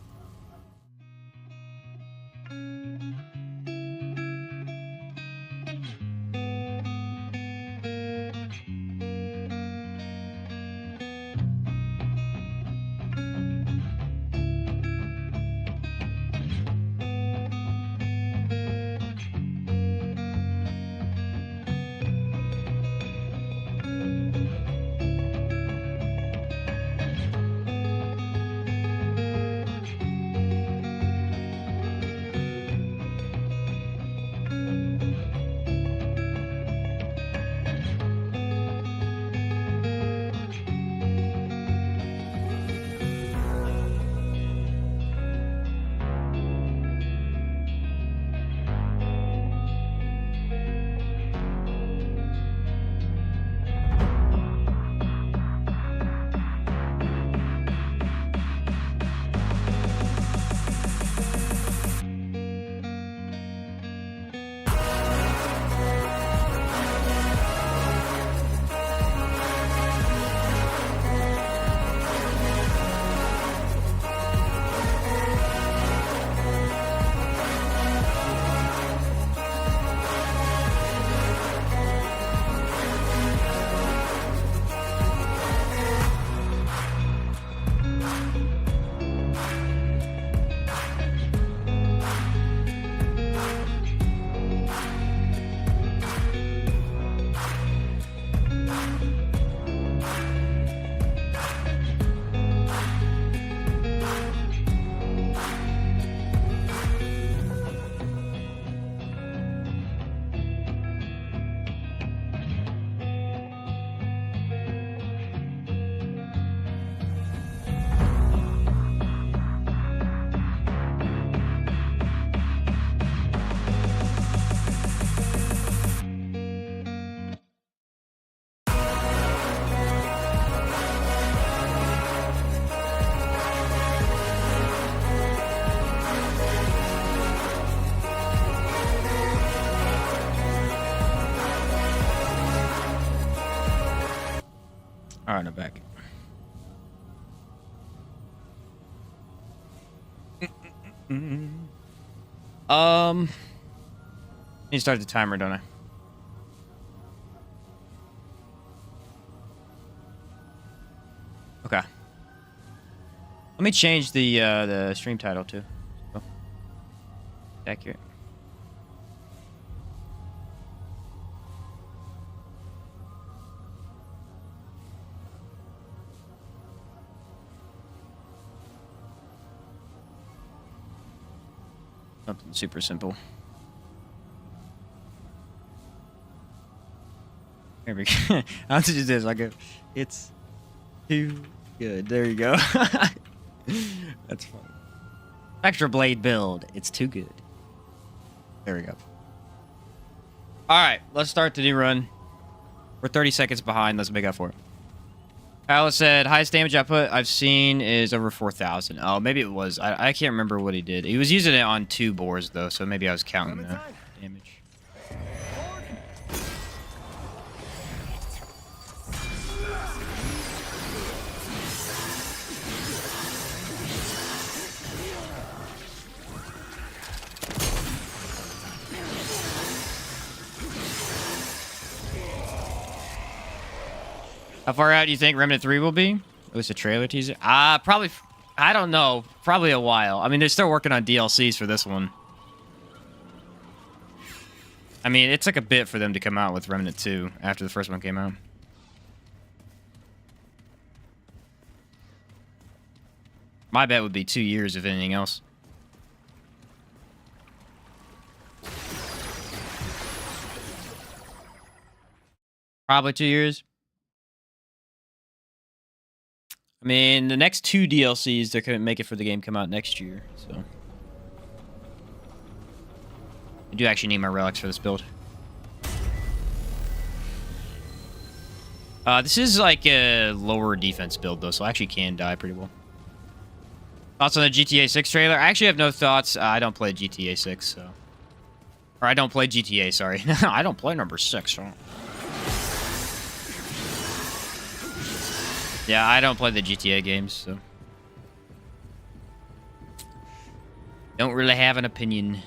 All right, I'm back. You start the timer, don't I? Okay. Let me change the stream title too. So, accurate. Something super simple. Here we go. I'll do this. I go. It's too good. There you go. That's funny. Extra blade build. It's too good. There we go. All right, let's start the new run. We're 30 seconds behind. Let's make up for it. Alice said, highest damage output I've seen is over 4,000. Oh, maybe it was. I can't remember what he did. He was using it on 2 boars, though, so maybe I was counting the damage. How far out do you think Remnant 3 will be? It was a trailer teaser? Probably, I don't know. Probably a while. I mean, they're still working on DLCs for this one. I mean, it took a bit for them to come out with Remnant 2 after the first one came out. My bet would be 2 years, if anything else. Probably 2 years. I mean, the next 2 DLCs they're going to make it for the game come out next year, so. I do actually need my relics for this build. This is like a lower defense build, though, so I actually can die pretty well. Thoughts on the GTA 6 trailer? I actually have no thoughts. I don't play GTA 6, so. Or I don't play GTA, sorry. I don't play number 6, so. Yeah, I don't play the GTA games, so. Don't really have an opinion.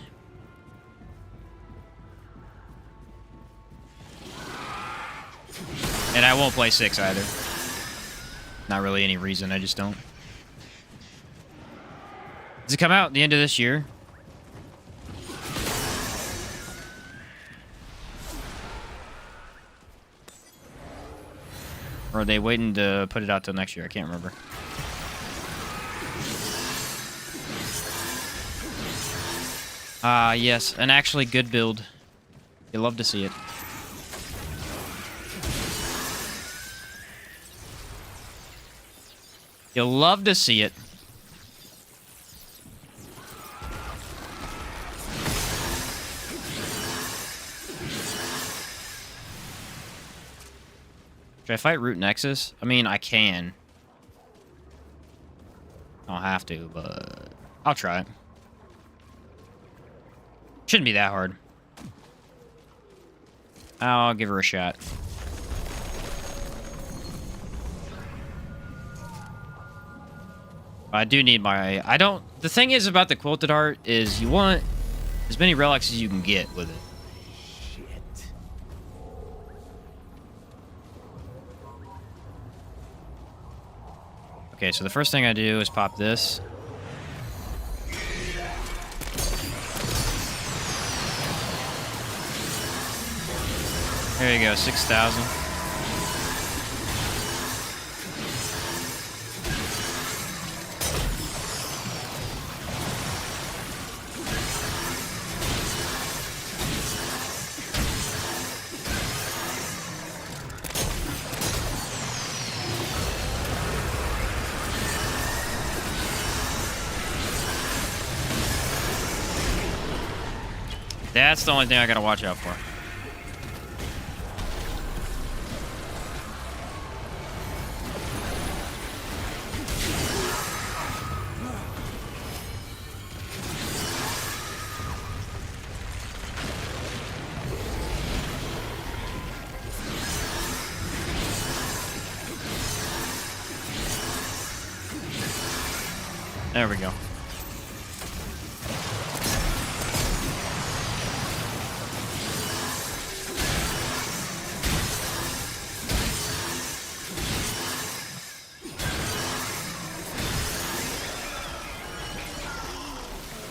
And I won't play 6 either. Not really any reason, I just don't. Does it come out at the end of this year? Or are they waiting to put it out till next year? I can't remember. Yes, an actually good build. You love to see it. You'll love to see it. Should I fight Root Nexus? I mean, I can. I don't have to, but I'll try it. Shouldn't be that hard. I'll give her a shot. I do need my... The thing is about the Quilted Heart is you want as many relics as you can get with it. Okay, so the first thing I do is pop this. There you go, 6,000. That's the only thing I gotta watch out for. There we go.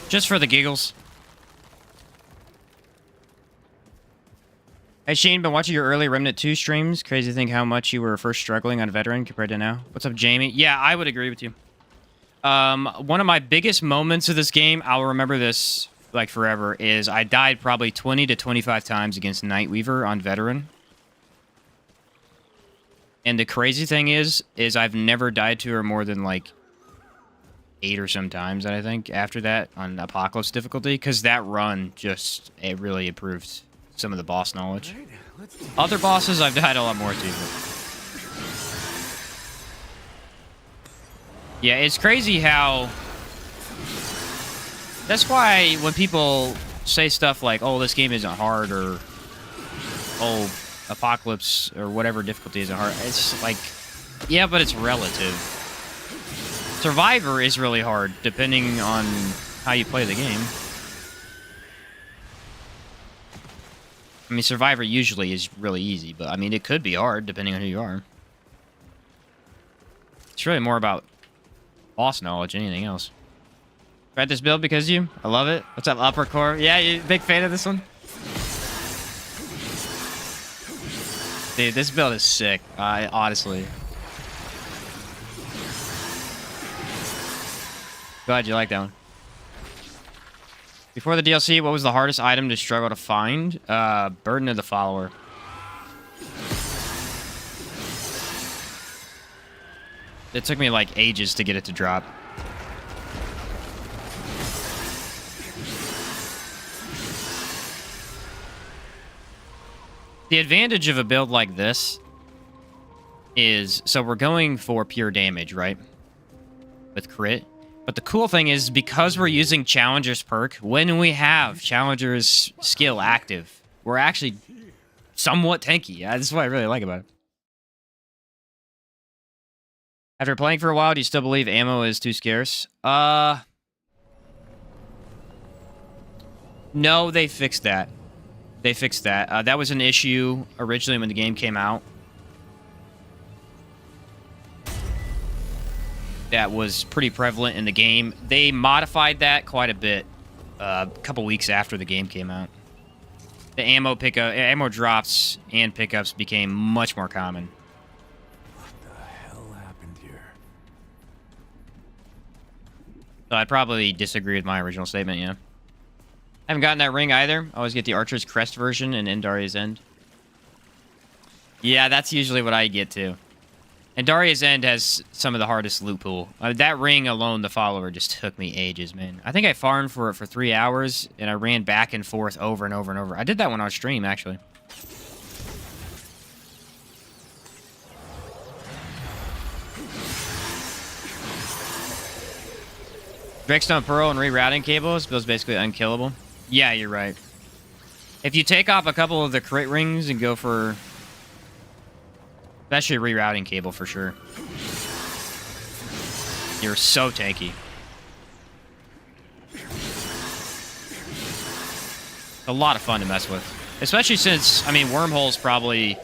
Just for the giggles. Hey Shane, been watching your early Remnant 2 streams. Crazy to think how much you were first struggling on Veteran compared to now. What's up, Jamie? Yeah, I would agree with you. One of my biggest moments of this game, I'll remember this like forever, is I died probably 20 to 25 times against Nightweaver on Veteran. And the crazy thing is I've never died to her more than like 8 or some times, I think, after that on Apocalypse difficulty, because that run just, it really improved some of the boss knowledge. Other bosses I've died a lot more to. But... yeah, it's crazy how... that's why when people say stuff like, oh, this game isn't hard, or oh, Apocalypse or whatever difficulty isn't hard, it's like, yeah, but it's relative. Survivor is really hard, depending on how you play the game. I mean, Survivor usually is really easy, but I mean, it could be hard, depending on who you are. It's really more about boss knowledge than anything else. Tried this build because of you? I love it. What's up, Upper Core? Yeah, you big fan of this one? Dude, this build is sick, honestly. Glad you like that one. Before the DLC, what was the hardest item to struggle to find? Burden of the Follower. It took me like ages to get it to drop. The advantage of a build like this is, so we're going for pure damage, right? With crit. But the cool thing is, because we're using Challenger's perk, when we have Challenger's skill active, we're actually somewhat tanky. Yeah, this is what I really like about it. After playing for a while, do you still believe ammo is too scarce? No, they fixed that. They fixed that. That was an issue originally when the game came out. That was pretty prevalent in the game. They modified that quite a bit a couple weeks after the game came out. The ammo drops and pickups became much more common. What the hell happened here? So I'd probably disagree with my original statement, yeah. I haven't gotten that ring either. I always get the Archer's Crest version and Endaria's End. Yeah, that's usually what I get too. And Daria's End has some of the hardest loot pool. That ring alone, the follower, just took me ages, man. I think I farmed for it for 3 hours, and I ran back and forth over and over and over. I did that one on stream, actually. Drakestone Pearl and rerouting cables, feels basically unkillable. Yeah, you're right. If you take off a couple of the crit rings and go for... especially rerouting cable for sure. You're so tanky. A lot of fun to mess with. Especially since, I mean, Wormhole's probably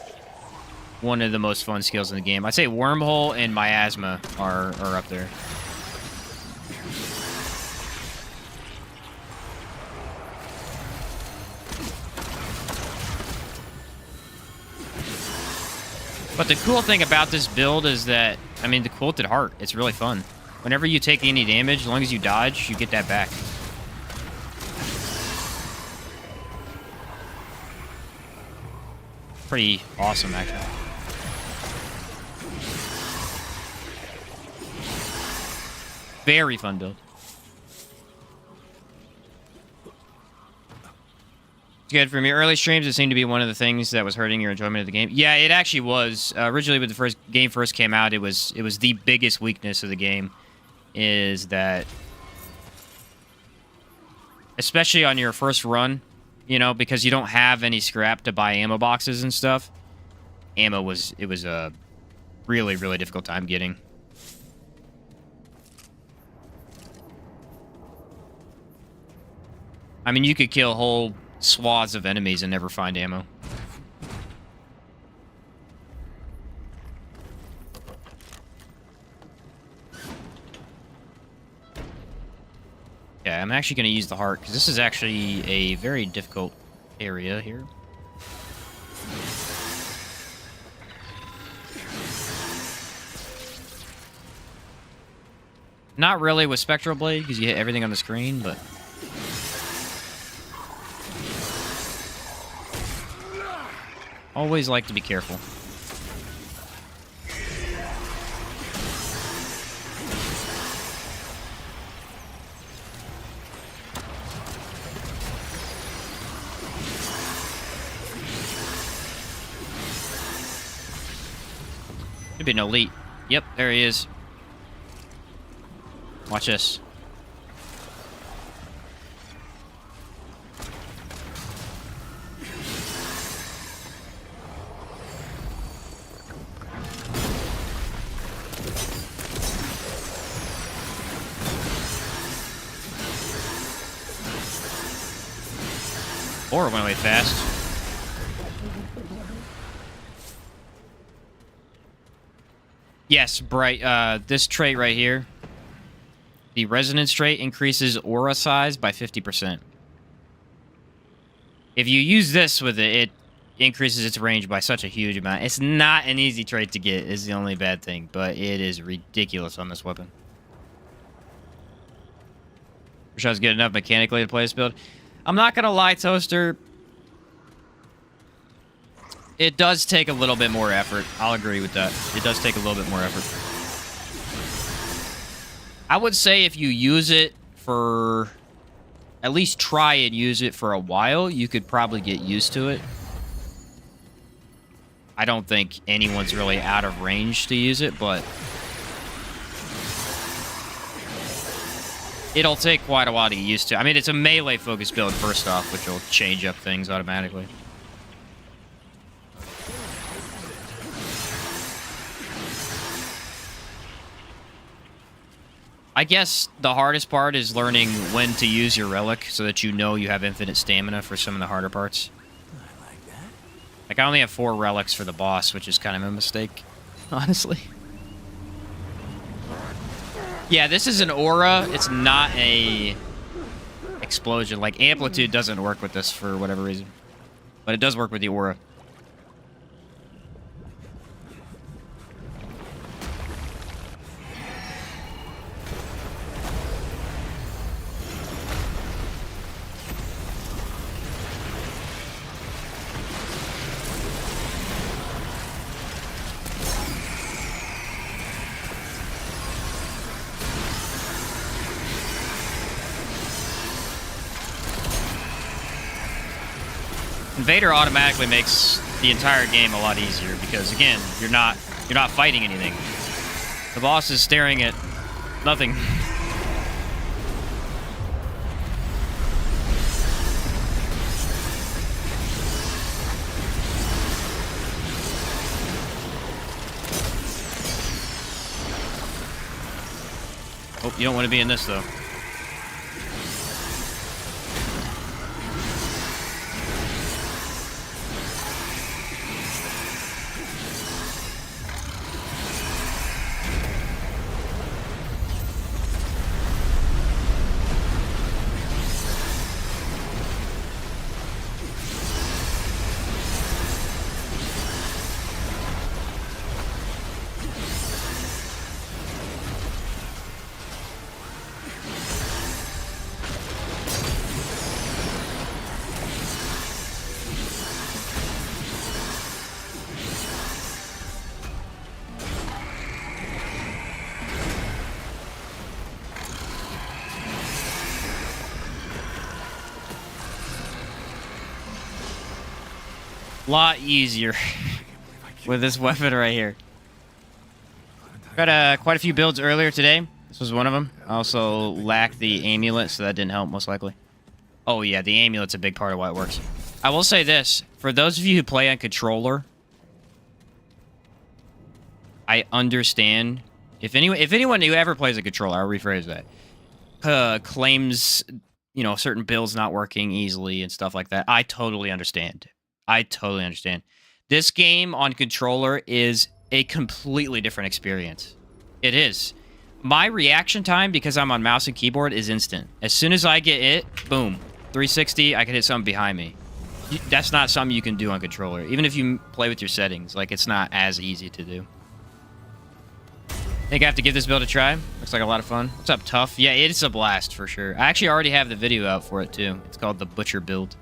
one of the most fun skills in the game. I'd say Wormhole and Miasma are up there. But the cool thing about this build is that, I mean, the Quilted Heart, it's really fun. Whenever you take any damage, as long as you dodge, you get that back. Pretty awesome, actually. Very fun build. Good. From your early streams, it seemed to be one of the things that was hurting your enjoyment of the game. Yeah, it actually was. Originally, when the game first came out, it was the biggest weakness of the game, is that, especially on your first run, you know, because you don't have any scrap to buy ammo boxes and stuff. It was a really, really difficult time getting. I mean, you could kill whole swaths of enemies and never find ammo. Yeah, I'm actually going to use the heart, because this is actually a very difficult area here. Not really with Spectral Blade, because you hit everything on the screen, but... Always like to be careful. Should be an elite. Yep, there he is. Watch this. Or it went away fast. Yes, bright. This trait right here. The resonance trait increases aura size by 50%. If you use this with it, it increases its range by such a huge amount. It's not an easy trait to get, is the only bad thing, but it is ridiculous on this weapon. Wish I was good enough mechanically to play this build. I'm not gonna lie, Toaster. It does take a little bit more effort. I'll agree with that. It does take a little bit more effort. I would say if you use it for... At least try and use it for a while, you could probably get used to it. I don't think anyone's really out of range to use it, but... It'll take quite a while to get used to. I mean, it's a melee-focused build, first off, which will change up things automatically. I guess the hardest part is learning when to use your relic so that you know you have infinite stamina for some of the harder parts. I like that. Like, I only have 4 relics for the boss, which is kind of a mistake, honestly. Yeah, this is an aura. It's not a explosion. Like, amplitude doesn't work with this for whatever reason. But it does work with the aura. Invader automatically makes the entire game a lot easier because, again, you're not fighting anything. The boss is staring at nothing. Oh, you don't want to be in this, though. Lot easier with this weapon right here. Got quite a few builds earlier today. This was one of them. I also lacked the amulet, so that didn't help, most likely. Oh yeah, the amulet's a big part of why it works. I will say this. For those of you who play on controller, I understand. If anyone who ever plays a controller, I'll rephrase that, claims you know, certain builds not working easily and stuff like that. I totally understand. I totally understand. This game on controller is a completely different experience. It is. My reaction time, because I'm on mouse and keyboard, is instant. As soon as I get it, boom, 360, I can hit something behind me. That's not something you can do on controller. Even if you play with your settings, like, it's not as easy to do. I think I have to give this build a try. Looks like a lot of fun. What's up, Tough? Yeah, it's a blast for sure. I actually already have the video out for it too. It's called the Butcher build.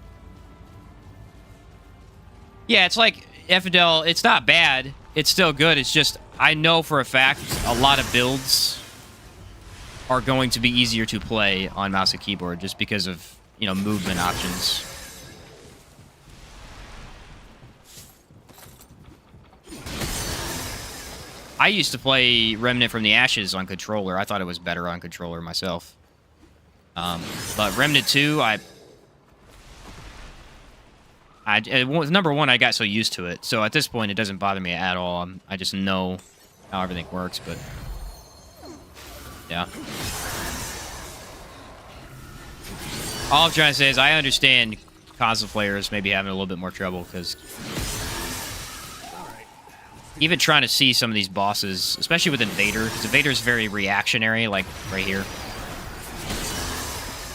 Yeah, it's like Infidel. It's not bad. It's still good. It's just, I know for a fact a lot of builds are going to be easier to play on mouse and keyboard just because of, you know, movement options. I used to play Remnant from the Ashes on controller. I thought it was better on controller myself. But Remnant 2, number one, I got so used to it. So at this point, it doesn't bother me at all. I just know how everything works, but yeah. All I'm trying to say is I understand console players maybe having a little bit more trouble because even trying to see some of these bosses, especially with Invader, because Invader's very reactionary, like right here.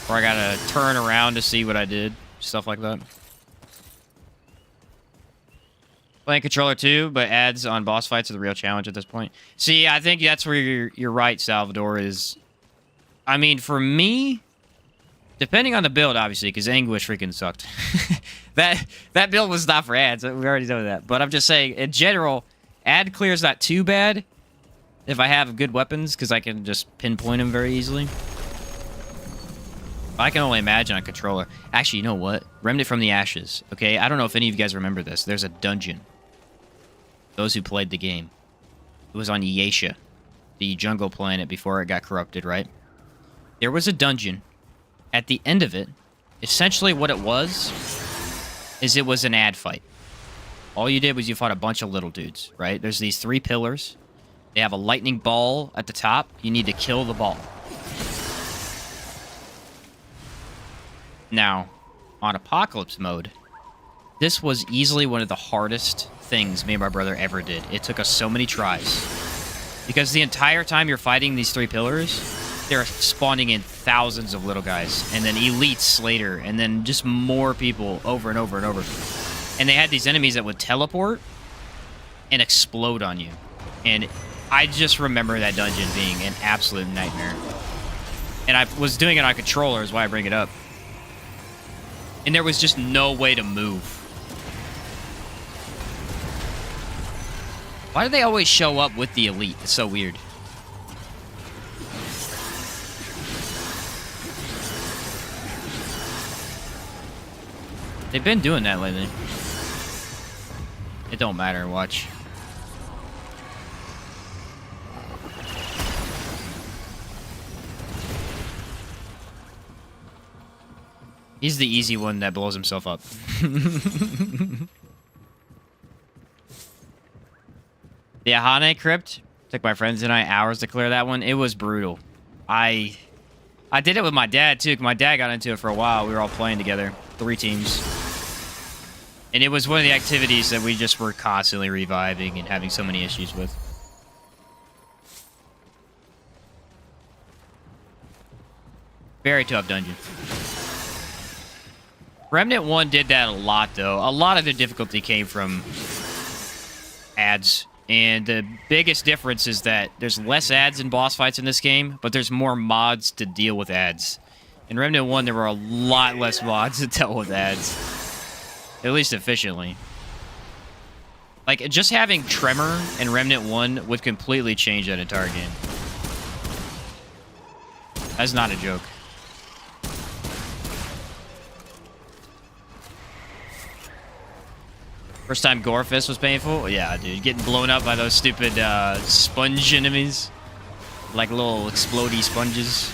Or I gotta turn around to see what I did, stuff like that. Playing controller too, but ads on boss fights are the real challenge at this point. See, I think that's where you're right, Salvador, is... I mean, for me, depending on the build, obviously, because Anguish freaking sucked. that build was not for ads, we already know that. But I'm just saying, in general... Ad clear is not too bad if I have good weapons, because I can just pinpoint them very easily. I can only imagine on controller. Actually, you know what? Remnant from the Ashes. Okay, I don't know if any of you guys remember this. There's a dungeon. Those who played the game. It was on Yesha, the jungle planet before it got corrupted, right? There was a dungeon. At the end of it, essentially what it was is it was an ad fight. All you did was you fought a bunch of little dudes, right? There's these 3 pillars. They have a lightning ball at the top. You need to kill the ball. Now, on Apocalypse mode, this was easily one of the hardest things me and my brother ever did. It took us so many tries. Because the entire time you're fighting these 3 pillars, they're spawning in thousands of little guys. And then elites later. And then just more people over and over and over. And they had these enemies that would teleport and explode on you. And I just remember that dungeon being an absolute nightmare. And I was doing it on controller, is why I bring it up. And there was just no way to move. Why do they always show up with the elite? It's so weird. They've been doing that lately. It don't matter, watch. He's the easy one that blows himself up. The Ahane Crypt took my friends and I hours to clear that one. It was brutal. I did it with my dad too. My dad got into it for a while. We were all playing together, 3 teams. And it was one of the activities that we just were constantly reviving and having so many issues with. Very tough dungeon. Remnant 1 did that a lot, though. A lot of the difficulty came from ads. And the biggest difference is that there's less ads in boss fights in this game, but there's more mods to deal with ads. In Remnant 1, there were a lot less mods to deal with ads. At least efficiently. Like, just having Tremor in Remnant 1 would completely change that entire game. That's not a joke. First time Gorefist was painful? Yeah, dude. Getting blown up by those stupid sponge enemies. Like little explodey sponges.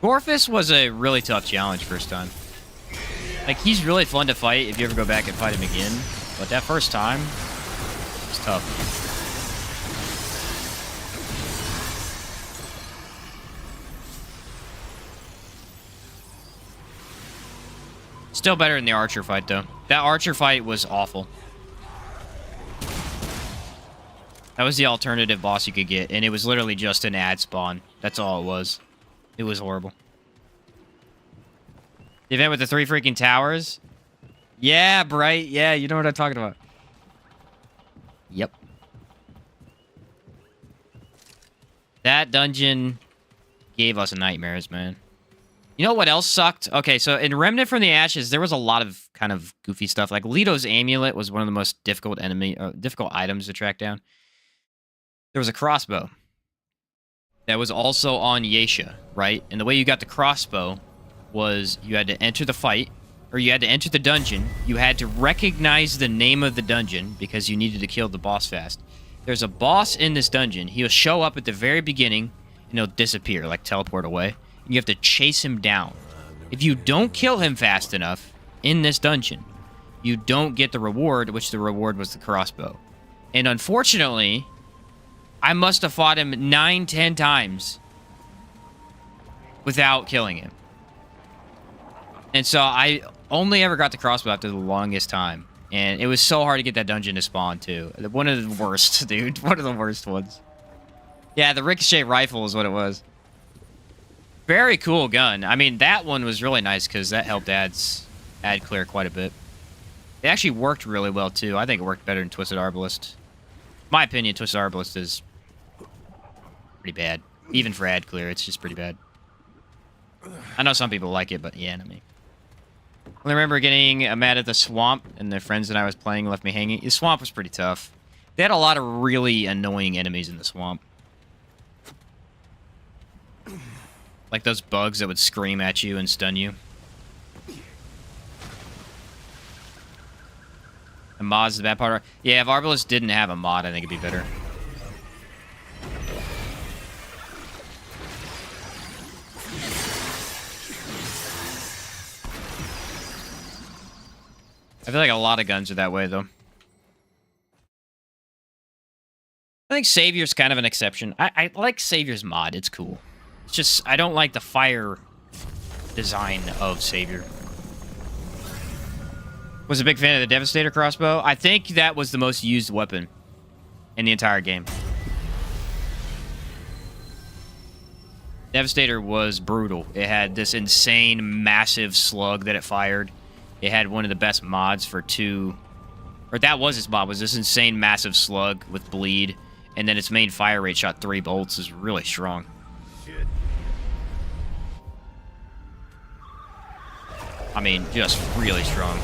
Gorefist was a really tough challenge first time. Like, he's really fun to fight if you ever go back and fight him again. But that first time, it's tough. Still better than the Archer fight, though. That Archer fight was awful. That was the alternative boss you could get, and it was literally just an ad spawn. That's all it was. It was horrible. The event with the 3 freaking towers? Yeah, Bright. Yeah, you know what I'm talking about. Yep. That dungeon gave us nightmares, man. You know what else sucked? Okay, so in Remnant from the Ashes, there was a lot of kind of goofy stuff. Like Leto's amulet was one of the most difficult items to track down. There was a crossbow that was also on Yesha, right? And the way you got the crossbow was you had to enter the fight, or you had to enter the dungeon. You had to recognize the name of the dungeon because you needed to kill the boss fast. There's a boss in this dungeon. He'll show up at the very beginning, and he'll disappear, like teleport away. And you have to chase him down. If you don't kill him fast enough in this dungeon, you don't get the reward, which the reward was the crossbow. And unfortunately, I must have fought him 9-10 times without killing him. And so I only ever got the crossbow after the longest time. And it was so hard to get that dungeon to spawn, too. One of the worst, dude. One of the worst ones. Yeah, the ricochet rifle is what it was. Very cool gun. I mean, that one was really nice because that helped ad clear quite a bit. It actually worked really well, too. I think it worked better than Twisted Arbalist. In my opinion, Twisted Arbalist is pretty bad. Even for ad clear, it's just pretty bad. I know some people like it, but yeah, not me. I remember getting mad at the swamp, and the friends that I was playing left me hanging. The swamp was pretty tough. They had a lot of really annoying enemies in the swamp. Like those bugs that would scream at you and stun you. The mod's the bad part. Yeah, if Arbalist didn't have a mod, I think it'd be better. I feel like a lot of guns are that way, though. I think Savior's kind of an exception. I like Savior's mod. It's cool. It's just, I don't like the fire design of Savior. Was a big fan of the Devastator crossbow. I think that was the most used weapon in the entire game. Devastator was brutal. It had this insane, massive slug that it fired. It had one of the best mods for or that was its mod, was this insane, massive slug with bleed. And then its main fire rate shot 3 bolts is really strong. Shit. I mean, just really strong.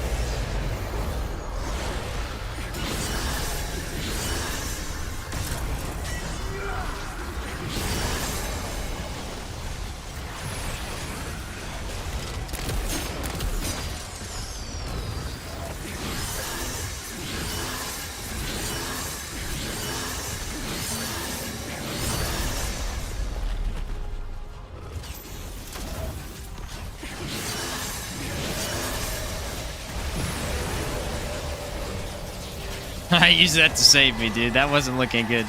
I used that to save me, dude. That wasn't looking good.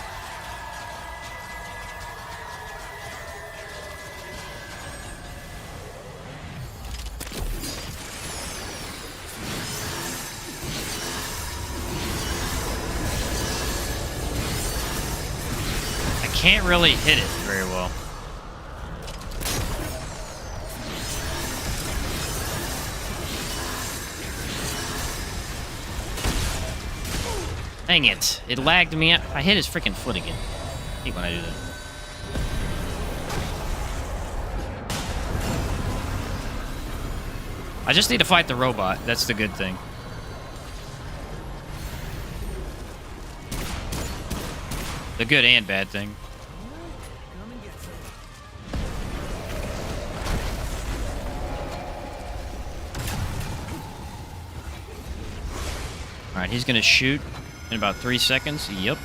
I can't really hit it very well. Dang it. It lagged me out. I hit his freaking foot again. I hate when I do that. I just need to fight the robot. That's the good thing. The good and bad thing. Alright, he's gonna shoot in about 3 seconds. Yep.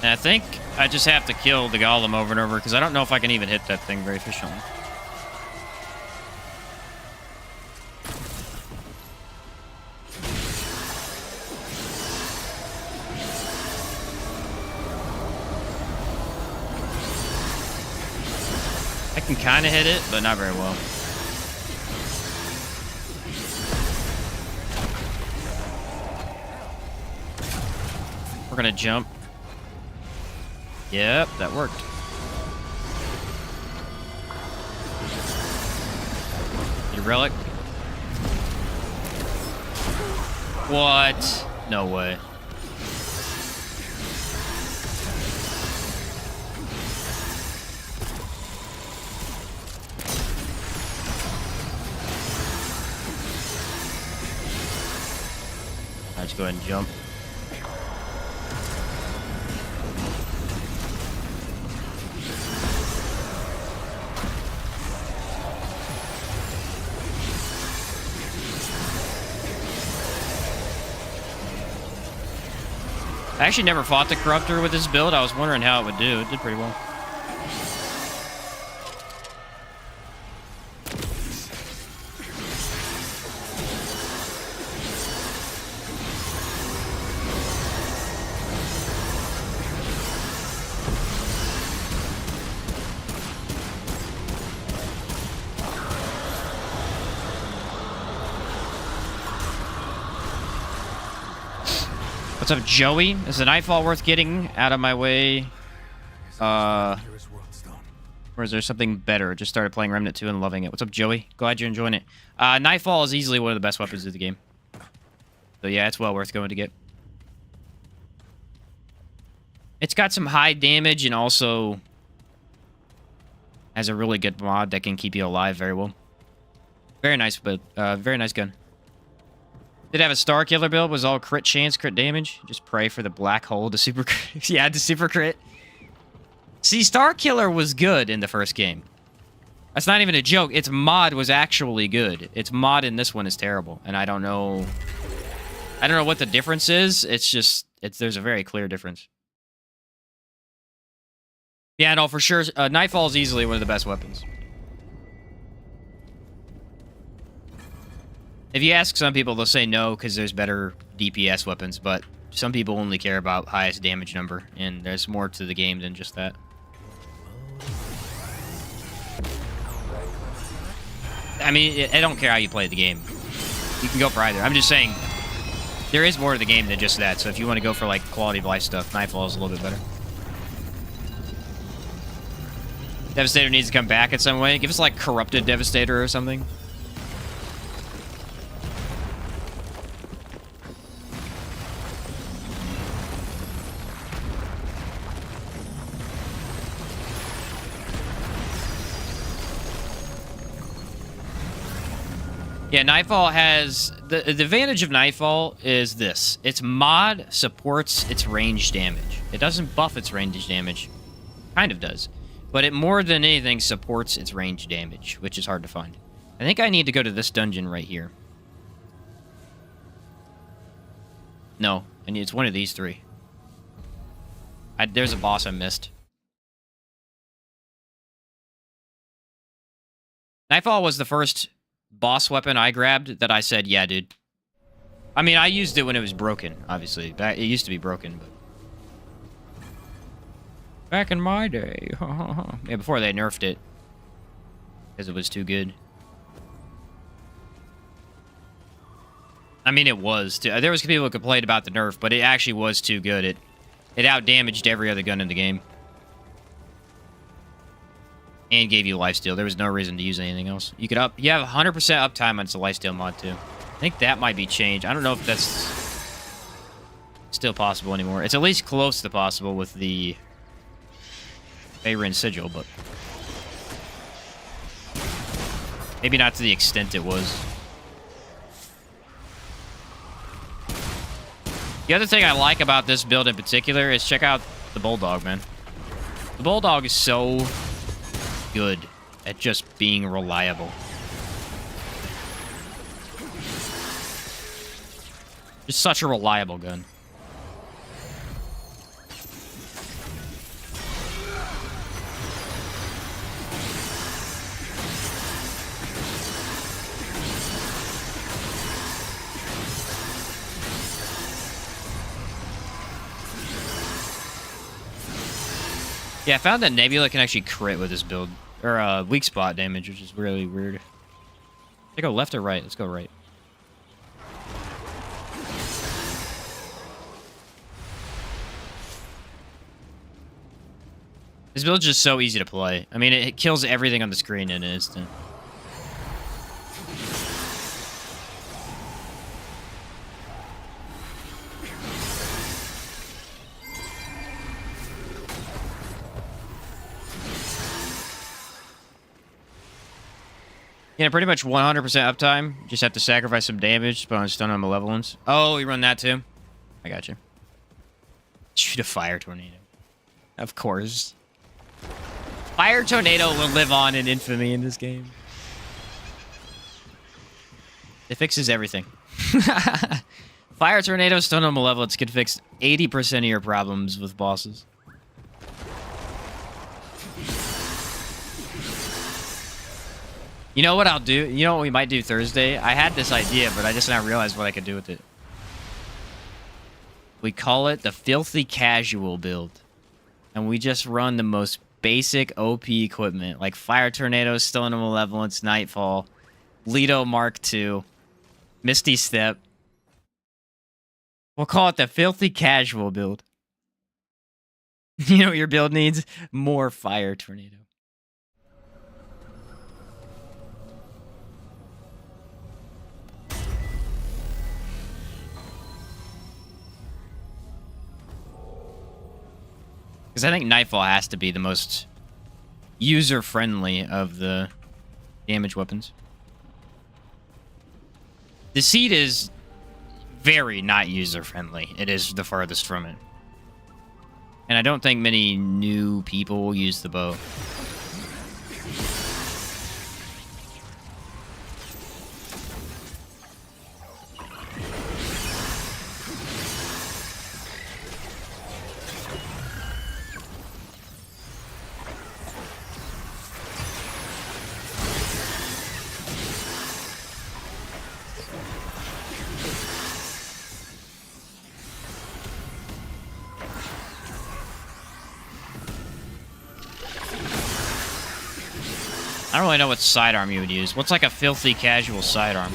And I think I just have to kill the golem over and over because I don't know if I can even hit that thing very efficiently. I can kind of hit it, but not very well. We're gonna jump. Yep, that worked. Your relic. What? No way. Let's go ahead and jump. I actually never fought the Corruptor with this build. I was wondering how it would do. It did pretty well. What's up, Joey? Is the Nightfall worth getting out of my way? Or is there something better? Just started playing Remnant 2 and loving it. What's up, Joey? Glad you're enjoying it. Nightfall is easily one of the best weapons of the game. So yeah, it's well worth going to get. It's got some high damage and also has a really good mod that can keep you alive very well. Very nice, but very nice gun. Did have a Star Killer build, was all crit chance, crit damage. Just pray for the black hole to super crit. Yeah, to super crit. See, Star Killer was good in the first game. That's not even a joke. Its mod was actually good. Its mod in this one is terrible. And I don't know what the difference is. It's just, there's a very clear difference. Yeah, no, for sure. Nightfall is easily one of the best weapons. If you ask some people, they'll say no because there's better DPS weapons, but some people only care about highest damage number, and there's more to the game than just that. I mean, I don't care how you play the game. You can go for either. I'm just saying, there is more to the game than just that, so if you want to go for, like, quality of life stuff, Nightfall is a little bit better. Devastator needs to come back in some way. Give us, like, Corrupted Devastator or something. Yeah, Nightfall has... The advantage of Nightfall is this. Its mod supports its range damage. It doesn't buff its range damage. Kind of does. But it more than anything supports its range damage, which is hard to find. I think I need to go to this dungeon right here. No, it's one of these three. There's a boss I missed. Nightfall was the first boss weapon I grabbed that I said, yeah, dude. I mean, I used it when it was broken, obviously. It used to be broken, but... Back in my day. Yeah, before they nerfed it. Because it was too good. I mean, it was too... There was people who complained about the nerf, but it actually was too good. It outdamaged every other gun in the game. And gave you lifesteal. There was no reason to use anything else. You could you have 100% uptime on the lifesteal mod too. I think that might be changed. I don't know if that's still possible anymore. It's at least close to possible with the Faerun Sigil, but maybe not to the extent it was. The other thing I like about this build in particular is check out the Bulldog, man. The Bulldog is so good at just being reliable. Just such a reliable gun. Yeah, I found that Nebula can actually crit with this build. Or weak spot damage, which is really weird. Should I go left or right? Let's go right. This build's just so easy to play. I mean, it kills everything on the screen in an instant. Yeah, pretty much 100% uptime. Just have to sacrifice some damage, but on stun on malevolence. Oh, you run that too? I got you. Shoot a fire tornado. Of course. Fire tornado will live on in infamy in this game. It fixes everything. Fire tornado, stun on malevolence can fix 80% of your problems with bosses. You know what I'll do? You know what we might do Thursday? I had this idea, but I just now realized what I could do with it. We call it the Filthy Casual build. And we just run the most basic OP equipment, like Fire Tornado, Stone of Malevolence, Nightfall, Lido Mark II, Misty Step. We'll call it the Filthy Casual build. You know what your build needs? More Fire Tornado. Because I think Nightfall has to be the most user-friendly of the damage weapons. Deceit is very not user-friendly. It is the farthest from it. And I don't think many new people will use the bow. I don't really know what sidearm you would use. What's like a filthy casual sidearm?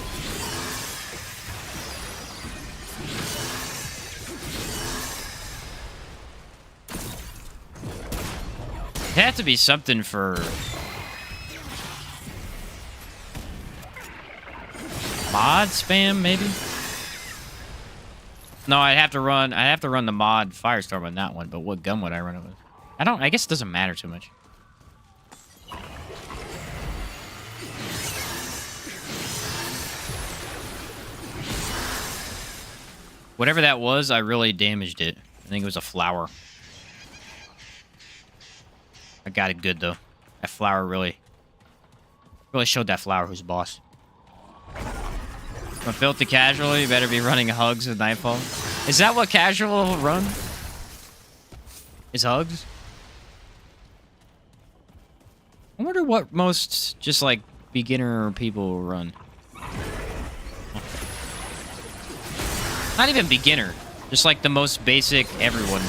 It had to be something for mod spam, maybe? No, I'd have to run the mod Firestorm on that one, but what gun would I run it with? I guess it doesn't matter too much. Whatever that was, I really damaged it. I think it was a flower. I got it good, though. That flower really showed that flower who's boss. A filthy casual, you better be running hugs with Nightfall. Is that what casual will run? Is hugs? I wonder what most just like beginner people will run. Not even beginner, just like the most basic everyone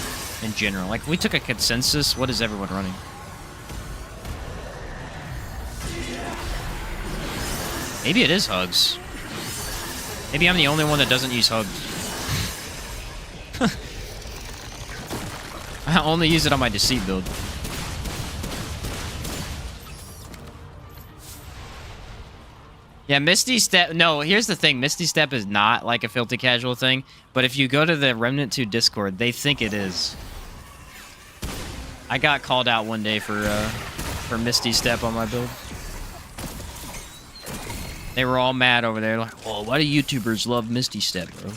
in general. Like, if we took a consensus, what is everyone running? Maybe it is hugs. Maybe I'm the only one that doesn't use hugs. I only use it on my deceit build. Yeah, Misty Step... No, here's the thing. Misty Step is not like a filthy casual thing, but if you go to the Remnant 2 Discord, they think it is. I got called out one day for Misty Step on my build. They were all mad over there, like, oh, why do YouTubers love Misty Step, bro?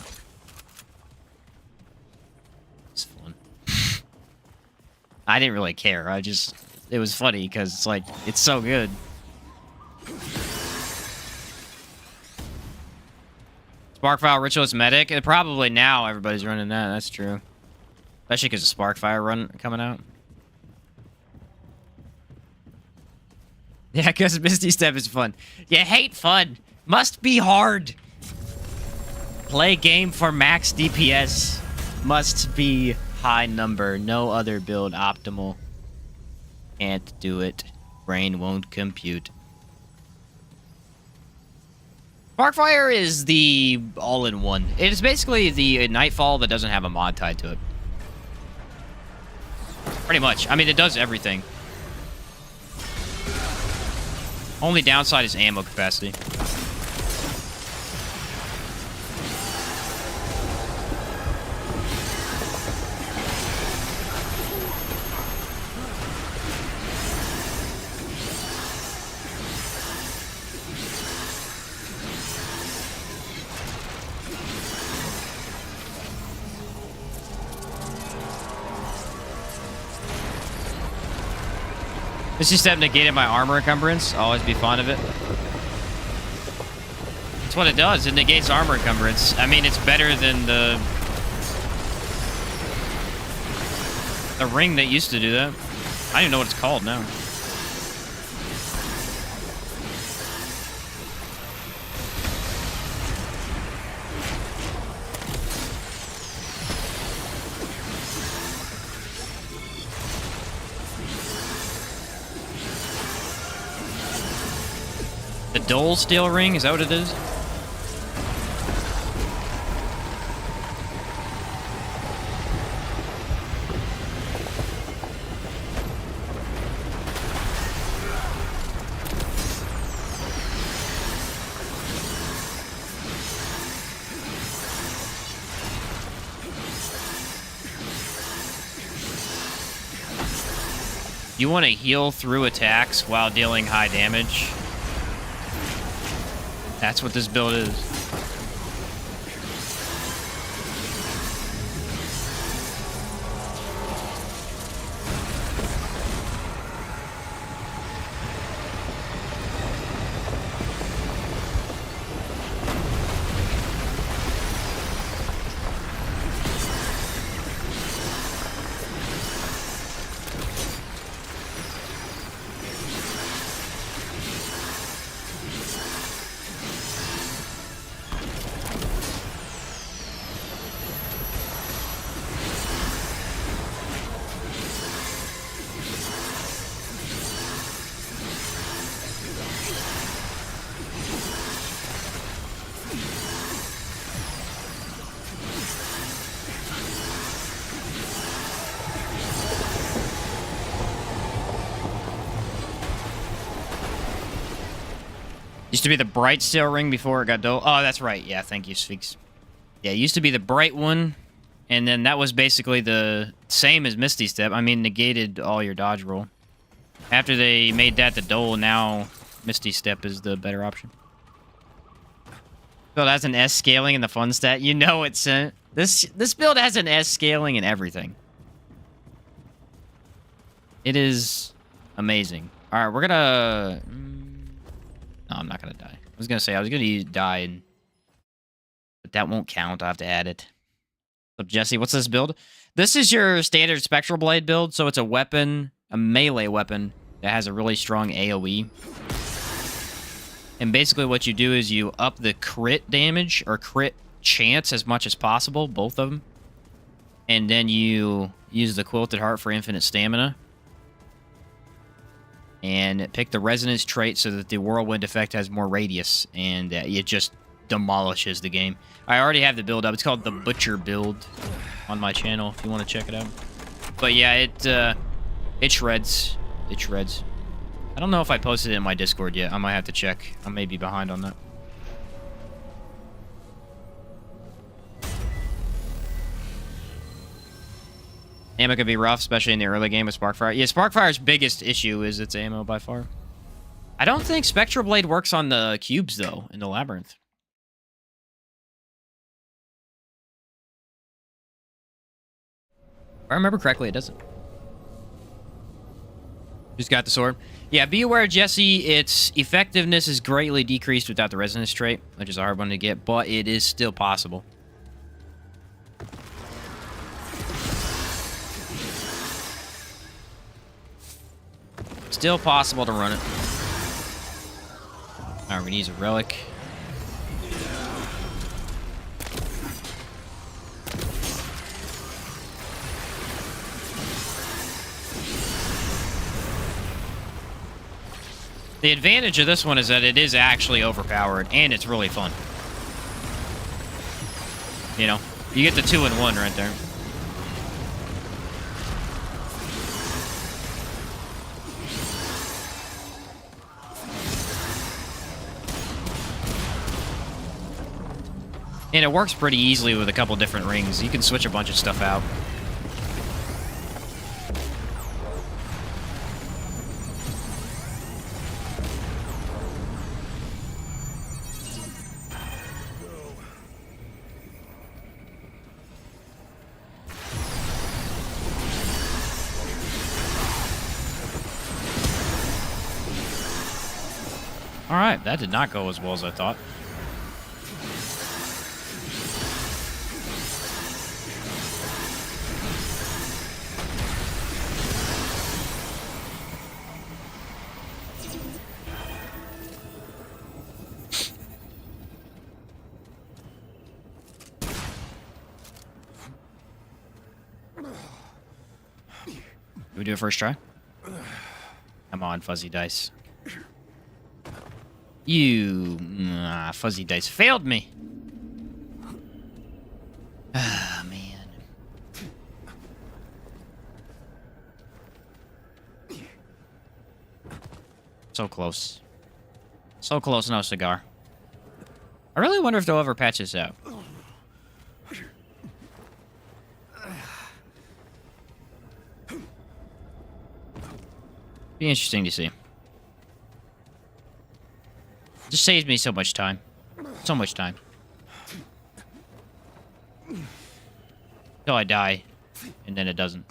It's fun. I didn't really care. It was funny because it's like, it's so good. Sparkfire Ritualist Medic. And probably now everybody's running that. That's true. Especially because of Sparkfire run coming out. Yeah, because Misty Step is fun. You hate fun. Must be hard. Play game for max DPS. Must be high number. No other build optimal. Can't do it. Brain won't compute. Sparkfire is the all-in-one. It is basically the Nightfall that doesn't have a mod tied to it. Pretty much. I mean, it does everything. Only downside is ammo capacity. This is step negated my armor encumbrance. I'll always be fond of it. That's what it does. It negates armor encumbrance. I mean, it's better than the ring that used to do that. I don't even know what it's called now. The Dole Steel Ring? Is that what it is? You want to heal through attacks while dealing high damage? That's what this build is. Used to be the bright steel ring before it got dull. Oh, that's right. Yeah, thank you, Sphinx. Yeah, it used to be the bright one, and then that was basically the same as Misty Step. I mean, negated all your dodge roll. After they made that the dull, now Misty Step is the better option. Build has an S scaling in the fun stat. You know it's this build has an S scaling in everything. It is amazing. All right, we're gonna. No, I'm not gonna die. I was gonna say I was gonna die, but that won't count. I have to add it. So Jesse, what's this build? This is your standard Spectral Blade build. So it's a weapon, a melee weapon that has a really strong AOE. And basically what you do is you up the crit damage or crit chance as much as possible, both of them. And then you use the Quilted Heart for infinite stamina. And pick the resonance trait so that the whirlwind effect has more radius, and it just demolishes the game. I already have the build up. It's called the Butcher build on my channel if you want to check it out. But yeah, it shreds. It shreds. I don't know if I posted it in my Discord yet. I might have to check. I may be behind on that. Ammo could be rough, especially in the early game with Sparkfire. Yeah, Sparkfire's biggest issue is its ammo by far. I don't think Spectral Blade works on the cubes, though, in the Labyrinth. If I remember correctly, it doesn't. Just got the sword. Yeah, be aware, Jesse, its effectiveness is greatly decreased without the resonance trait, which is a hard one to get, but it is still possible. Still possible to run it. Alright, we need a relic. The advantage of this one is that it is actually overpowered, and it's really fun. You know, you get the 2-in-1 right there. And it works pretty easily with a couple different rings. You can switch a bunch of stuff out. Alright, that did not go as well as I thought. Do we do it first try? Come on, fuzzy dice. You... fuzzy dice failed me. Ah, man. So close. So close, no cigar. I really wonder if they'll ever patch this out. Be interesting to see. Just saves me so much time. So much time. Till I die. And then it doesn't.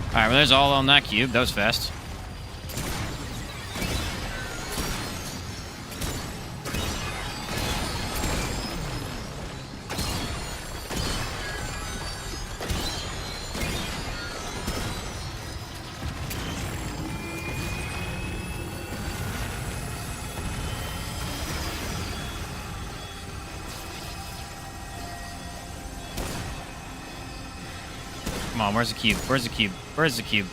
Alright, well there's all on that cube. That was fast. Come on, where's the cube? Where's the cube? Where's the cube?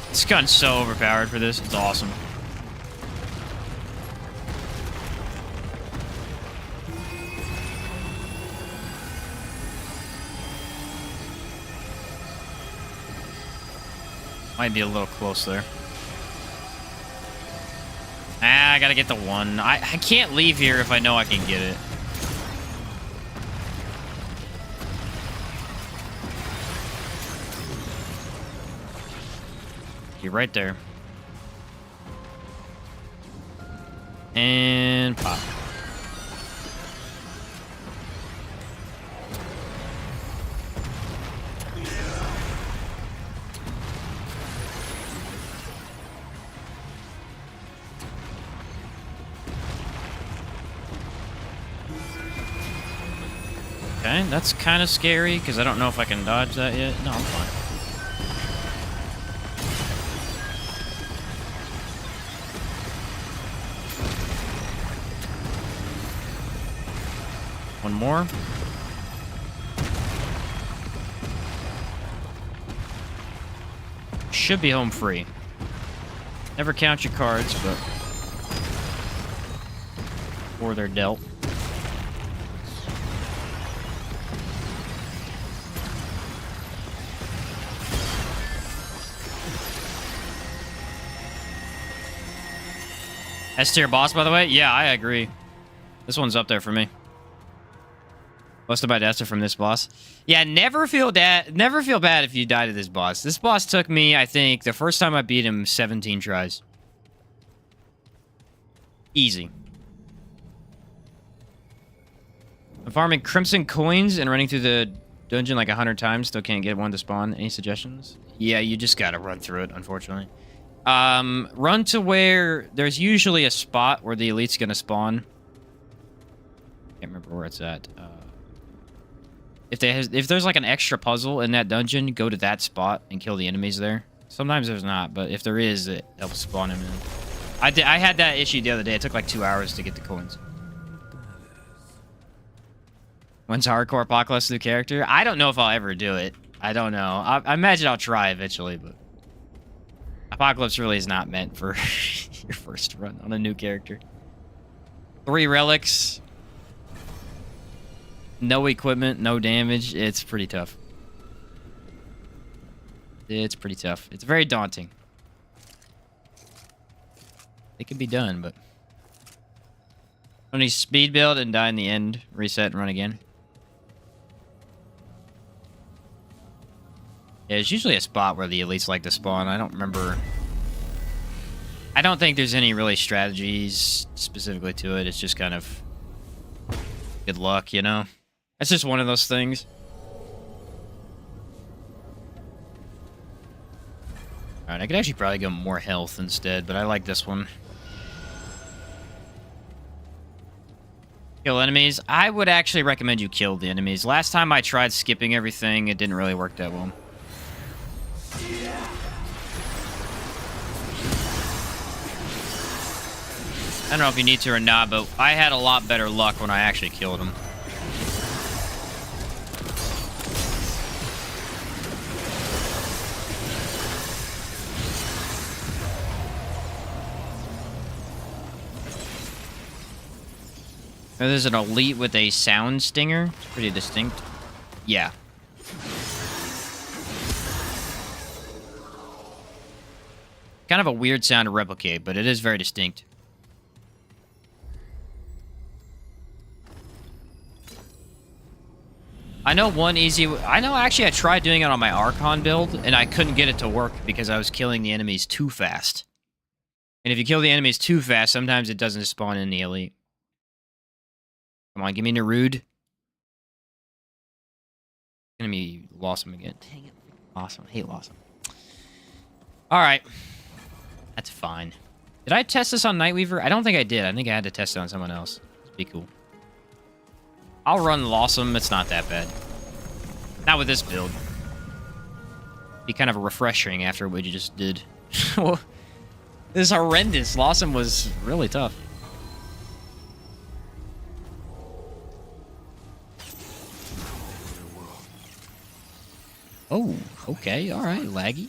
This gun's so overpowered for this. It's awesome. Might be a little close there. Ah, I gotta get the one. I can't leave here if I know I can get it. You're right there. And pop. Okay, that's kind of scary because I don't know if I can dodge that yet. No, I'm fine. One more. Should be home free. Never count your cards, but... or they're dealt. S tier boss, by the way? Yeah, I agree. This one's up there for me. Most of my deaths are from this boss. Yeah, never feel bad if you die to this boss. This boss took me, I think, the first time I beat him, 17 tries. Easy. I'm farming crimson coins and running through the dungeon like 100 times. Still can't get one to spawn. Any suggestions? Yeah, you just gotta run through it, unfortunately. Run to where there's usually a spot where the elite's gonna spawn. Can't remember where it's at. If there's like an extra puzzle in that dungeon, go to that spot and kill the enemies there. Sometimes there's not, but if there is, it helps spawn them in. I had that issue the other day. It took like 2 hours to get the coins. When's hardcore Apocalypse new character? I don't know if I'll ever do it. I don't know. I imagine I'll try eventually, but Apocalypse really is not meant for your first run on a new character. 3 relics. No equipment, no damage. It's pretty tough. It's pretty tough. It's very daunting. It can be done, but... Only speed build and die in the end. Reset and run again. Yeah, there's usually a spot where the elites like to spawn. I don't remember... I don't think there's any really strategies specifically to it. It's just kind of... good luck, you know? That's just one of those things. Alright, I could actually probably go more health instead, but I like this one. Kill enemies. I would actually recommend you kill the enemies. Last time I tried skipping everything, it didn't really work that well. I don't know if you need to or not, but I had a lot better luck when I actually killed them. There's an elite with a sound stinger. It's pretty distinct. Yeah. Kind of a weird sound to replicate, but it is very distinct. I know one easy... I know actually I tried doing it on my Archon build, and I couldn't get it to work because I was killing the enemies too fast. And if you kill the enemies too fast, sometimes it doesn't spawn in the elite. Come on, give me Nerude. Enemy Lawsome again. Dang it. Awesome. I hate Lawsome. Alright. That's fine. Did I test this on Nightweaver? I don't think I did. I think I had to test it on someone else. It'd be cool. I'll run Lawsome. It's not that bad. Not with this build. Be kind of refreshing after what you just did. This is horrendous. Lawsome was really tough. Oh, okay, all right, laggy.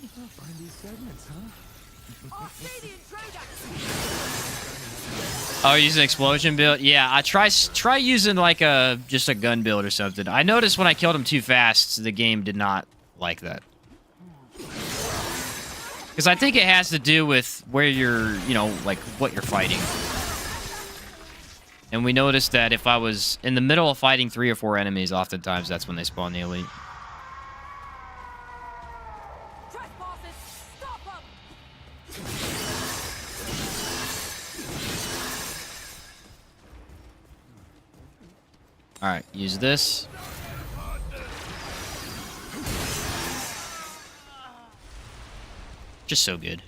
Oh, using explosion build? Yeah, I try using like just a gun build or something. I noticed when I killed him too fast, the game did not like that. Because I think it has to do with where you're, you know, like what you're fighting. And we noticed that if I was in the middle of fighting 3 or 4 enemies, oftentimes that's when they spawn the elite. Alright, use this. Just so good.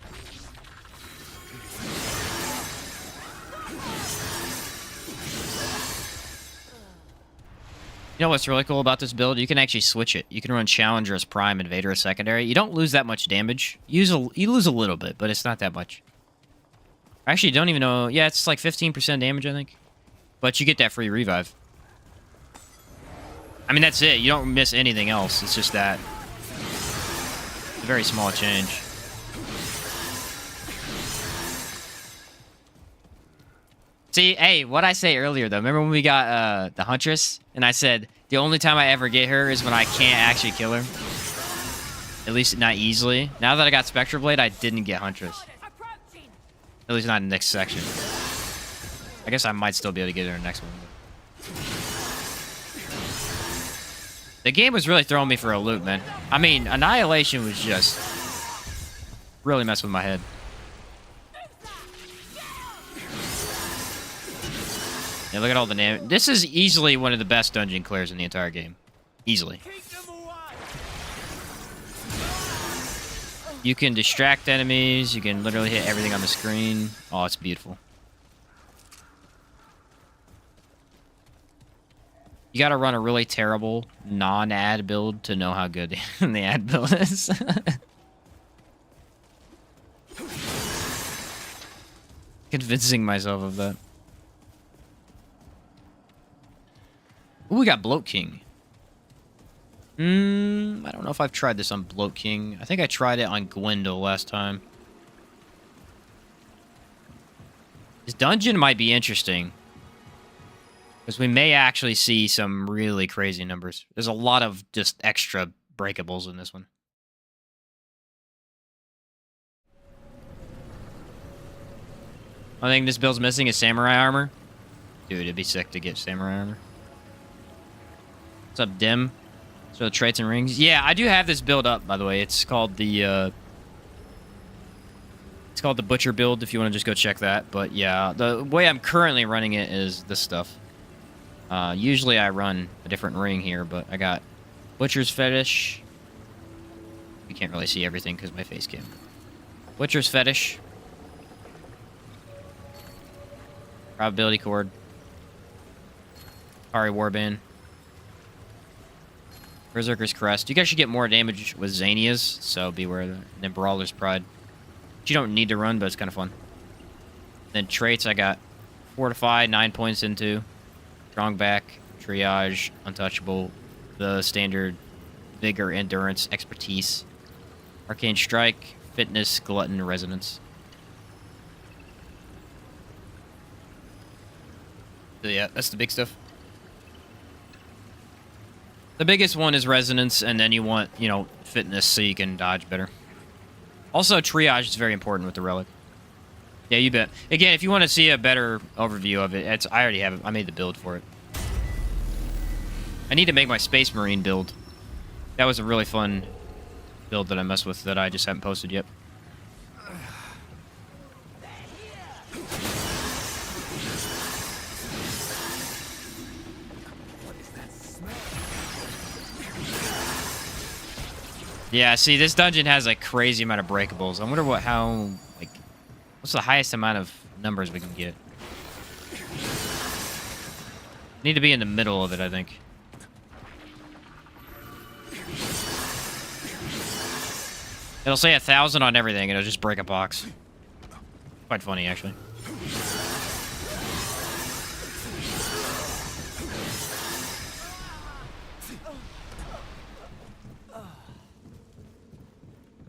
You know what's really cool about this build? You can actually switch it. You can run Challenger as prime, Invader as secondary. You don't lose that much damage. You lose a little bit, but it's not that much. Actually, don't even know. Yeah, it's like 15% damage, I think. But you get that free revive. I mean, that's it. You don't miss anything else. It's just that. It's a very small change. See, hey, what I say earlier, though. Remember when we got the Huntress? And I said, the only time I ever get her is when I can't actually kill her. At least not easily. Now that I got Spectral Blade, I didn't get Huntress. At least not in the next section. I guess I might still be able to get her in the next one. The game was really throwing me for a loop, man. I mean, Annihilation was just really messing with my head. Yeah, look at all the damage. This is easily one of the best dungeon clears in the entire game. Easily. You can distract enemies. You can literally hit everything on the screen. Oh, it's beautiful. You gotta run a really terrible non-ad build to know how good the ad build is. Convincing myself of that. Ooh, we got Bloat King. I don't know if I've tried this on Bloat King. I think I tried it on Gwendol last time. This dungeon might be interesting. Because we may actually see some really crazy numbers. There's a lot of just extra breakables in this one. I think this build's missing is samurai armor. Dude, it'd be sick to get samurai armor. What's up, Dim? So the traits and rings. Yeah, I do have this build up, by the way. It's called the Butcher build, if you want to just go check that. But yeah, the way I'm currently running it is this stuff. Usually I run a different ring here, but I got Butcher's Fetish. You can't really see everything because my face cam. Butcher's Fetish. Probability Cord. Ari Warband. Berserker's Crest. You guys should get more damage with Xanias, so beware of that. And then Brawler's Pride. Which you don't need to run, but it's kind of fun. Then traits, I got Fortify, 9 points into. Strong Back, Triage, Untouchable, the standard Vigor, Endurance, Expertise, Arcane Strike, Fitness, Glutton, Resonance. So yeah, that's the big stuff. The biggest one is Resonance, and then you want, you know, Fitness so you can dodge better. Also, Triage is very important with the Relic. Yeah, you bet. Again, if you want to see a better overview of it, I already have it. I made the build for it. I need to make my Space Marine build. That was a really fun build that I messed with that I just haven't posted yet. Yeah, see, this dungeon has a crazy amount of breakables. I wonder what's the highest amount of numbers we can get? Need to be in the middle of it, I think. It'll say 1,000 on everything, and it'll just break a box. Quite funny, actually.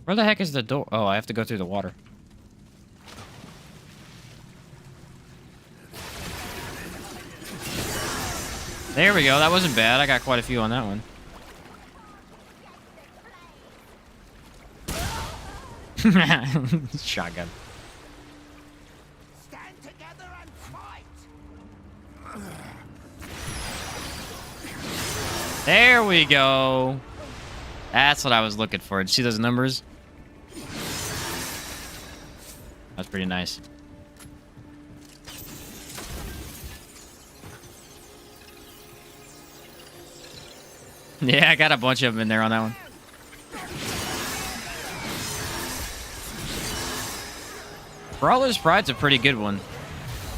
Where the heck is the door? Oh, I have to go through the water. There we go. That wasn't bad. I got quite a few on that one. Shotgun. Stand together and fight. There we go. That's what I was looking for. Did you see those numbers? That's pretty nice. Yeah, I got a bunch of them in there on that one. Brawler's Pride's a pretty good one.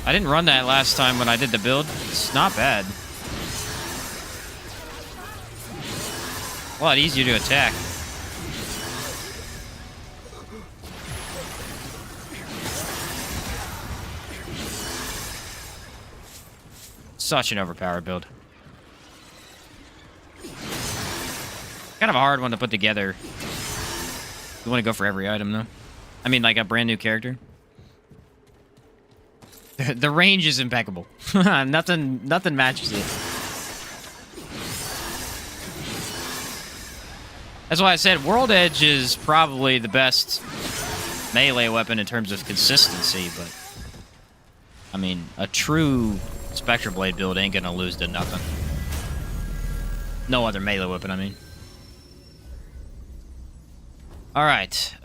I didn't run that last time when I did the build. It's not bad. A lot easier to attack. Such an overpowered build. Kind of a hard one to put together. You want to go for every item, though. I mean, like a brand new character. The range is impeccable. nothing matches it. That's why I said World Edge is probably the best melee weapon in terms of consistency, but I mean, a true Spectre Blade build ain't gonna lose to nothing. No other melee weapon, I mean. Alright.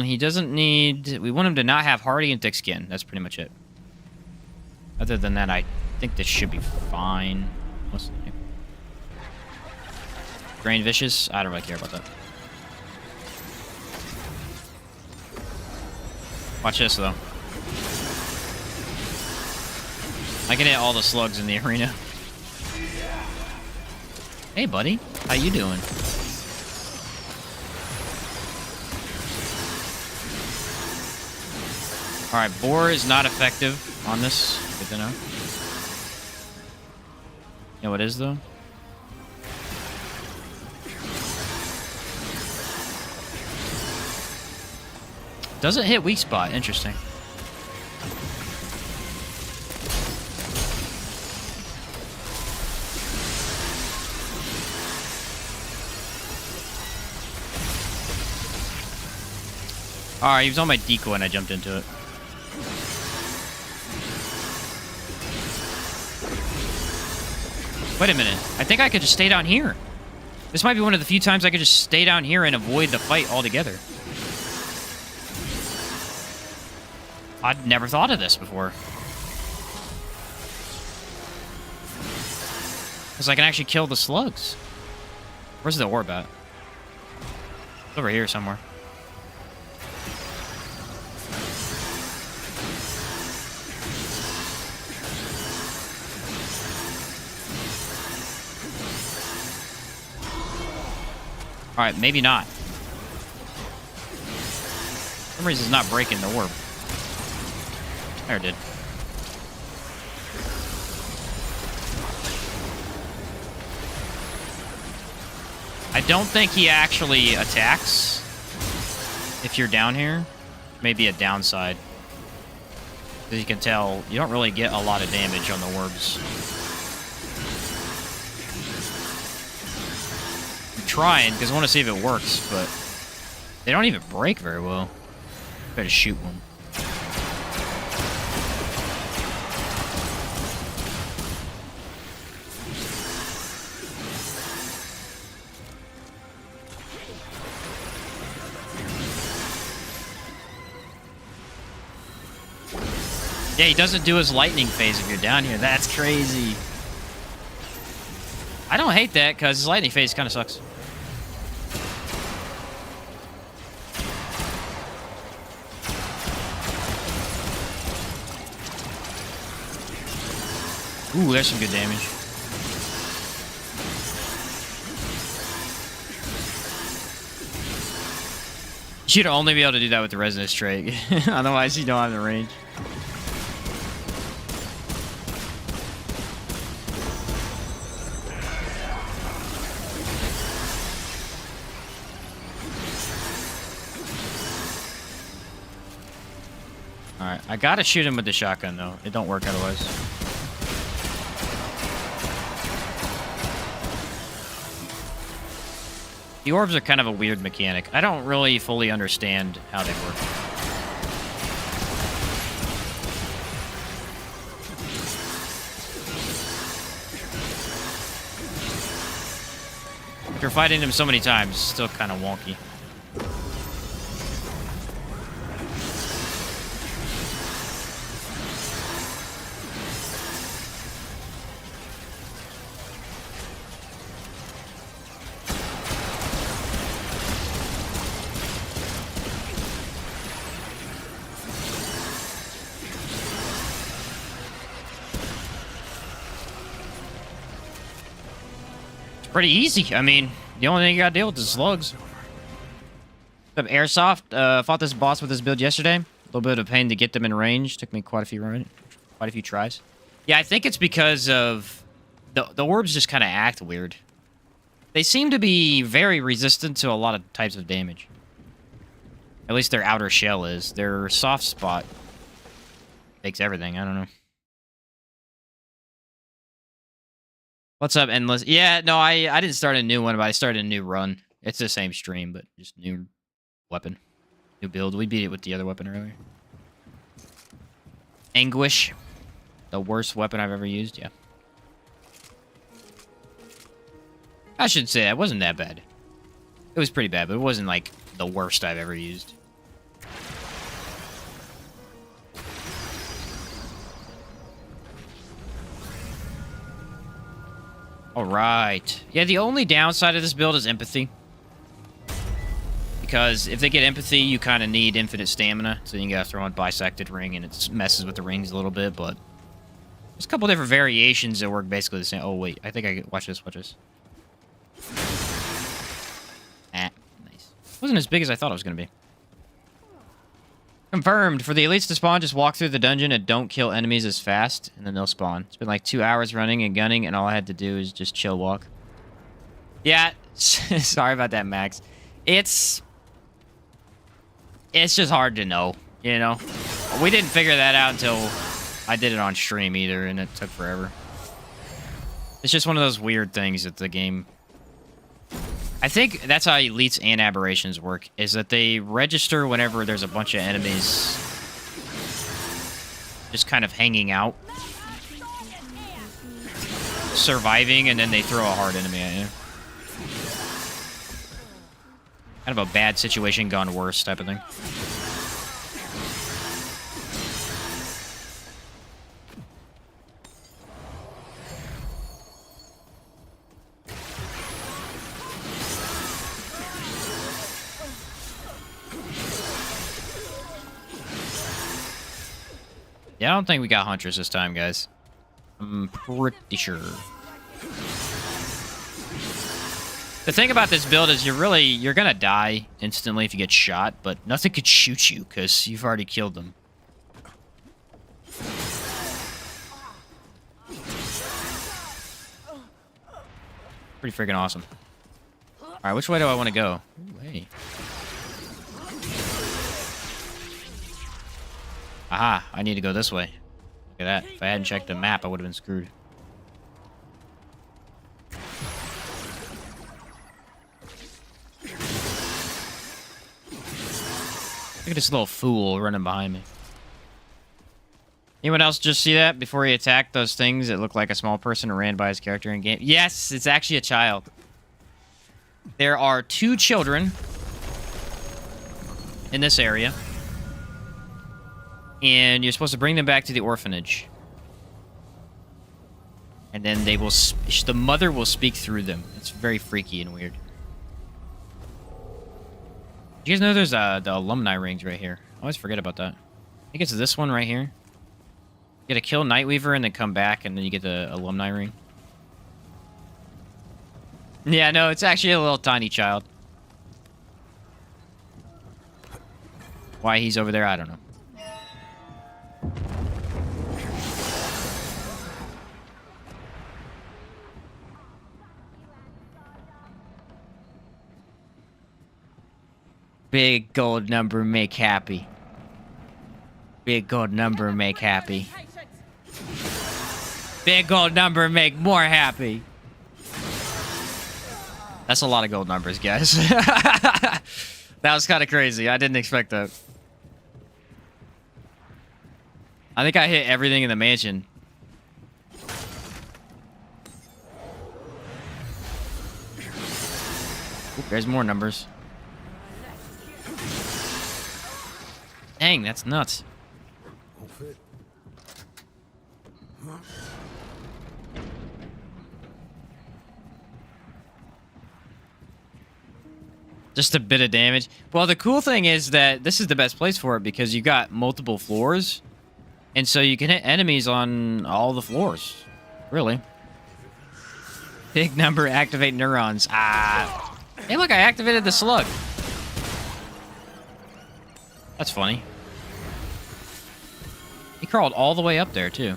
He doesn't need... We want him to not have hardy and thick skin. That's pretty much it. Other than that, I think this should be fine. Mostly. Drain vicious? I don't really care about that. Watch this, though. I can hit all the slugs in the arena. Hey, buddy. How you doing? Alright, boar is not effective on this. Good to know. You know what is, though? Doesn't hit weak spot. Interesting. Alright, he was on my decoy and I jumped into it. Wait a minute. I think I could just stay down here. This might be one of the few times I could just stay down here and avoid the fight altogether. I'd never thought of this before. Because I can actually kill the slugs. Where's the orb at? It's over here somewhere. Alright, maybe not. For some reason it's not breaking the orb. There it did. I don't think he actually attacks if you're down here. Maybe a downside. As you can tell, you don't really get a lot of damage on the orbs. I'm trying, because I want to see if it works, but they don't even break very well. Better shoot one. Yeah, he doesn't do his lightning phase if you're down here. That's crazy. I don't hate that, because his lightning phase kind of sucks. Ooh, there's some good damage. You'd only be able to do that with the resonance trait. Otherwise, you don't have the range. Alright, I gotta shoot him with the shotgun, though. It don't work otherwise. The orbs are kind of a weird mechanic. I don't really fully understand how they work. After fighting him so many times, it's still kind of wonky. Pretty easy. I mean, the only thing you gotta deal with is slugs. Airsoft fought this boss with this build yesterday. A little bit of pain to get them in range. Took me quite a few tries. Yeah, I think it's because of the orbs just kind of act weird. They seem to be very resistant to a lot of types of damage. At least their outer shell is. Their soft spot makes everything. I don't know. What's up, Endless? Yeah, no, I didn't start a new one, but I started a new run. It's the same stream, but just new weapon. New build. We beat it with the other weapon earlier. Anguish. The worst weapon I've ever used, yeah. I should say, it wasn't that bad. It was pretty bad, but it wasn't, like, the worst I've ever used. All right. Yeah, the only downside of this build is empathy. Because if they get empathy, you kind of need infinite stamina. So you gotta throw on bisected ring, and it messes with the rings a little bit, but there's a couple different variations that work basically the same. Oh, wait. I think I can... Watch this. Watch this. Ah, nice. Wasn't as big as I thought it was going to be. Confirmed. For the elites to spawn, just walk through the dungeon and don't kill enemies as fast, and then they'll spawn. It's been like 2 hours running and gunning, and all I had to do is just chill walk. Yeah. Sorry about that, Max. It's just hard to know, you know? We didn't figure that out until I did it on stream either, and it took forever. It's just one of those weird things that the game... I think that's how elites and aberrations work, is that they register whenever there's a bunch of enemies just kind of hanging out, surviving, and then they throw a hard enemy at you. Kind of a bad situation gone worse type of thing. Yeah, I don't think we got Huntress this time, guys. I'm pretty sure. The thing about this build is you're gonna die instantly if you get shot, but nothing could shoot you because you've already killed them. Pretty freaking awesome. Alright, which way do I want to go? Ooh, hey. Aha, I need to go this way. Look at that. If I hadn't checked the map, I would have been screwed. Look at this little fool running behind me. Anyone else just see that before he attacked those things that looked like a small person and ran by his character in game? Yes, it's actually a child. There are 2 children in this area. And you're supposed to bring them back to the orphanage. And then they will... the mother will speak through them. It's very freaky and weird. You guys know there's the alumni rings right here. I always forget about that. I think it's this one right here. You gotta kill Nightweaver and then come back, and then you get the alumni ring. Yeah, no, it's actually a little tiny child. Why he's over there, I don't know. Big gold number make happy. Big gold number make happy. Big gold number make more happy. That's a lot of gold numbers, guys. That was kind of crazy. I didn't expect that. I think I hit everything in the mansion. Oop, there's more numbers. Dang, that's nuts. Won't fit. Just a bit of damage. Well, the cool thing is that this is the best place for it because you got multiple floors. And so you can hit enemies on all the floors. Really. Big number activate neurons. Ah. Hey, look, I activated the slug. That's funny. He crawled all the way up there, too.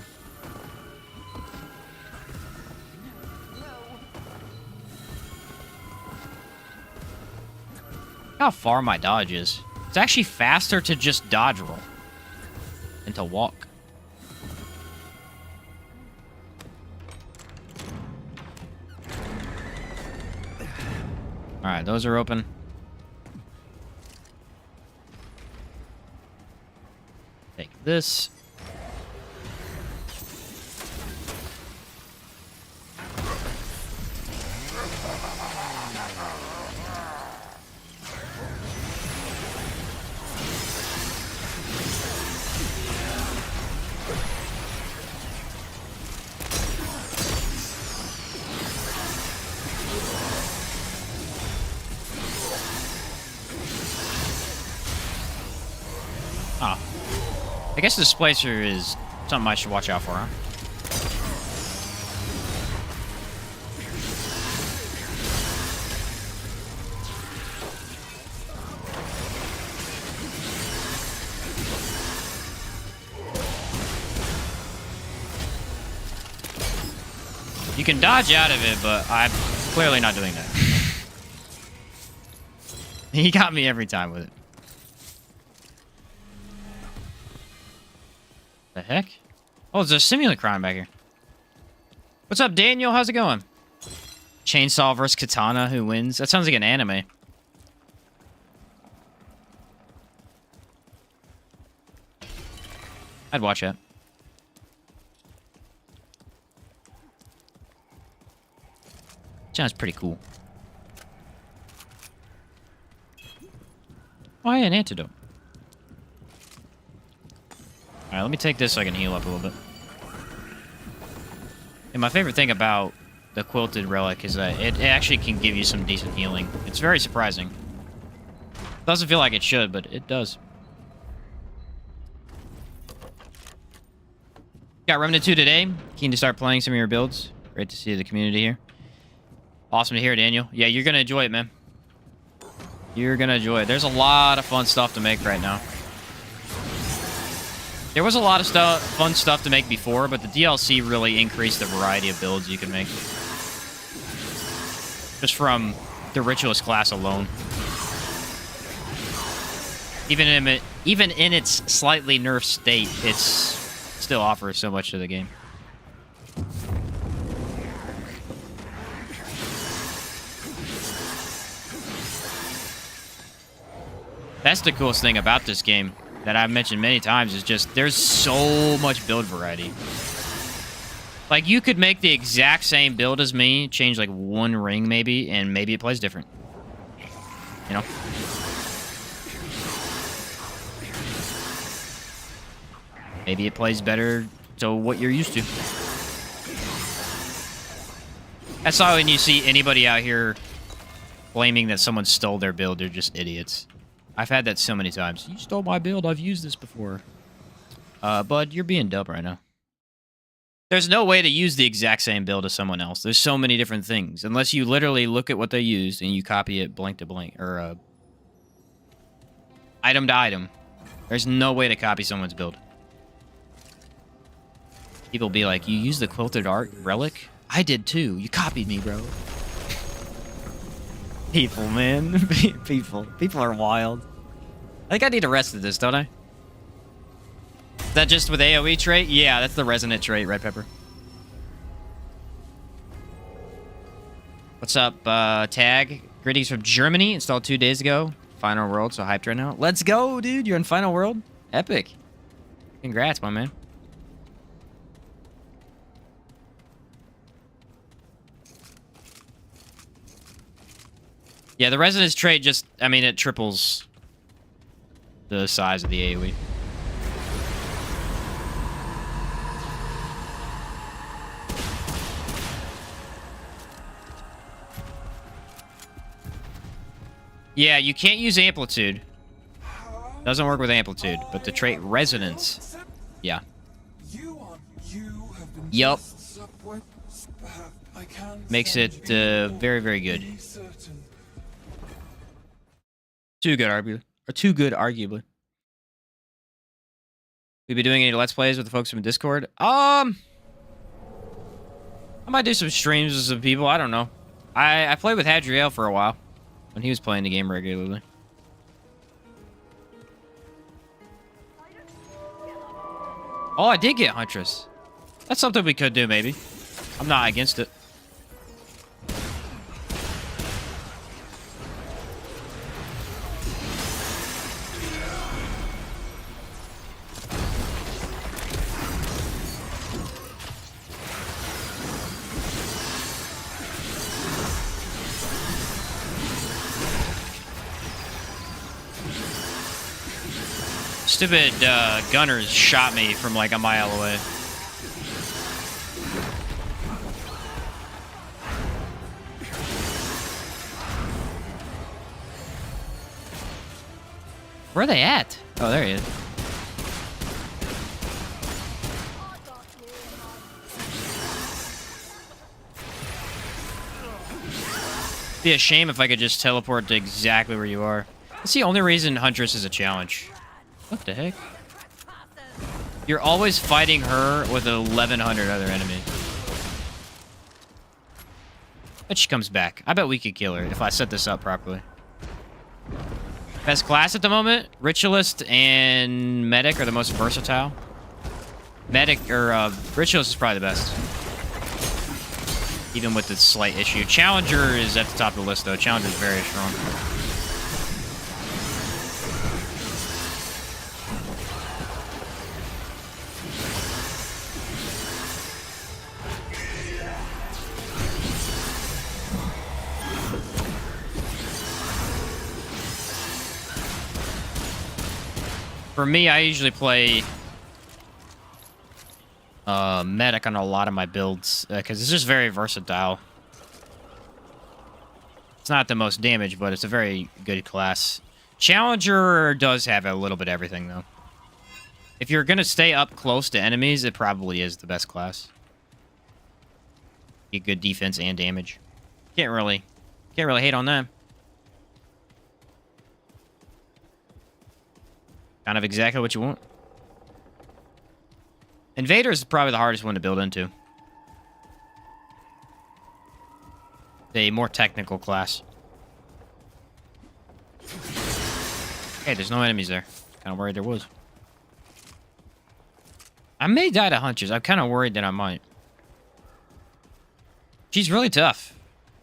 Look how far my dodge is. It's actually faster to just dodge roll than to walk. Alright, those are open. Take this. Oh. I guess the Displacer is something I should watch out for, huh? You can dodge out of it, but I'm clearly not doing that. He got me every time with it. The heck? Oh, there's a Simulacron back here. What's up, Daniel? How's it going? Chainsaw versus Katana, who wins? That sounds like an anime. I'd watch that. Sounds pretty cool. Oh, yeah, an antidote. Alright, let me take this so I can heal up a little bit. And my favorite thing about the Quilted Relic is that it actually can give you some decent healing. It's very surprising. Doesn't feel like it should, but it does. Got Remnant 2 today. Keen to start playing some of your builds. Great to see the community here. Awesome to hear, Daniel. Yeah, you're going to enjoy it, man. You're going to enjoy it. There's a lot of fun stuff to make right now. There was a lot of fun stuff to make before, but the DLC really increased the variety of builds you can make. Just from the Ritualist class alone. Even in its slightly nerfed state, it still offers so much to the game. That's the coolest thing about this game that I've mentioned many times is just there's so much build variety. Like, you could make the exact same build as me, change like one ring maybe, and maybe it plays different. You know? Maybe it plays better to what you're used to. That's why when you see anybody out here claiming that someone stole their build, they're just idiots. I've had that so many times. You stole my build. I've used this before. Bud, you're being dumb right now. There's no way to use the exact same build as someone else. There's so many different things. Unless you literally look at what they used and you copy it blank to blank. Or item to item. There's no way to copy someone's build. People be like, you used the Quilted Art Relic? I did too. You copied me, bro. People, man. People are wild. I think I need a rest of this, don't I? Is that just with AoE trait? Yeah, that's the resonant trait, Red Pepper. What's up, Tag? Greetings from Germany. Installed 2 days ago. Final World, so hyped right now. Let's go, dude. You're in Final World? Epic. Congrats, my man. Yeah, the resonance trait just, I mean, it triples the size of the AoE. Yeah, you can't use amplitude. Doesn't work with amplitude, but the trait resonance. Yeah. Yup. Makes it very, very good. Too good, arguably. Or too good, arguably. We be doing any Let's Plays with the folks from Discord? I might do some streams with some people. I don't know. I played with Hadriel for a while when he was playing the game regularly. Oh, I did get Huntress. That's something we could do, maybe. I'm not against it. Stupid gunners shot me from like a mile away. Where are they at? Oh, there he is. Be a shame if I could just teleport to exactly where you are. That's the only reason Huntress is a challenge. What the heck? You're always fighting her with 1,100 other enemies. But she comes back. I bet we could kill her if I set this up properly. Best class at the moment? Ritualist and Medic are the most versatile. Ritualist is probably the best. Even with the slight issue. Challenger is at the top of the list, though. Challenger is very strong. For me, I usually play Medic on a lot of my builds because it's just very versatile. It's not the most damage, but it's a very good class. Challenger does have a little bit of everything, though. If you're going to stay up close to enemies, it probably is the best class. Get good defense and damage. Can't really hate on that. Kind of exactly what you want. Invader is probably the hardest one to build into. A more technical class. Hey, there's no enemies there. Kind of worried there was. I may die to Huntress. I'm kind of worried that I might. She's really tough.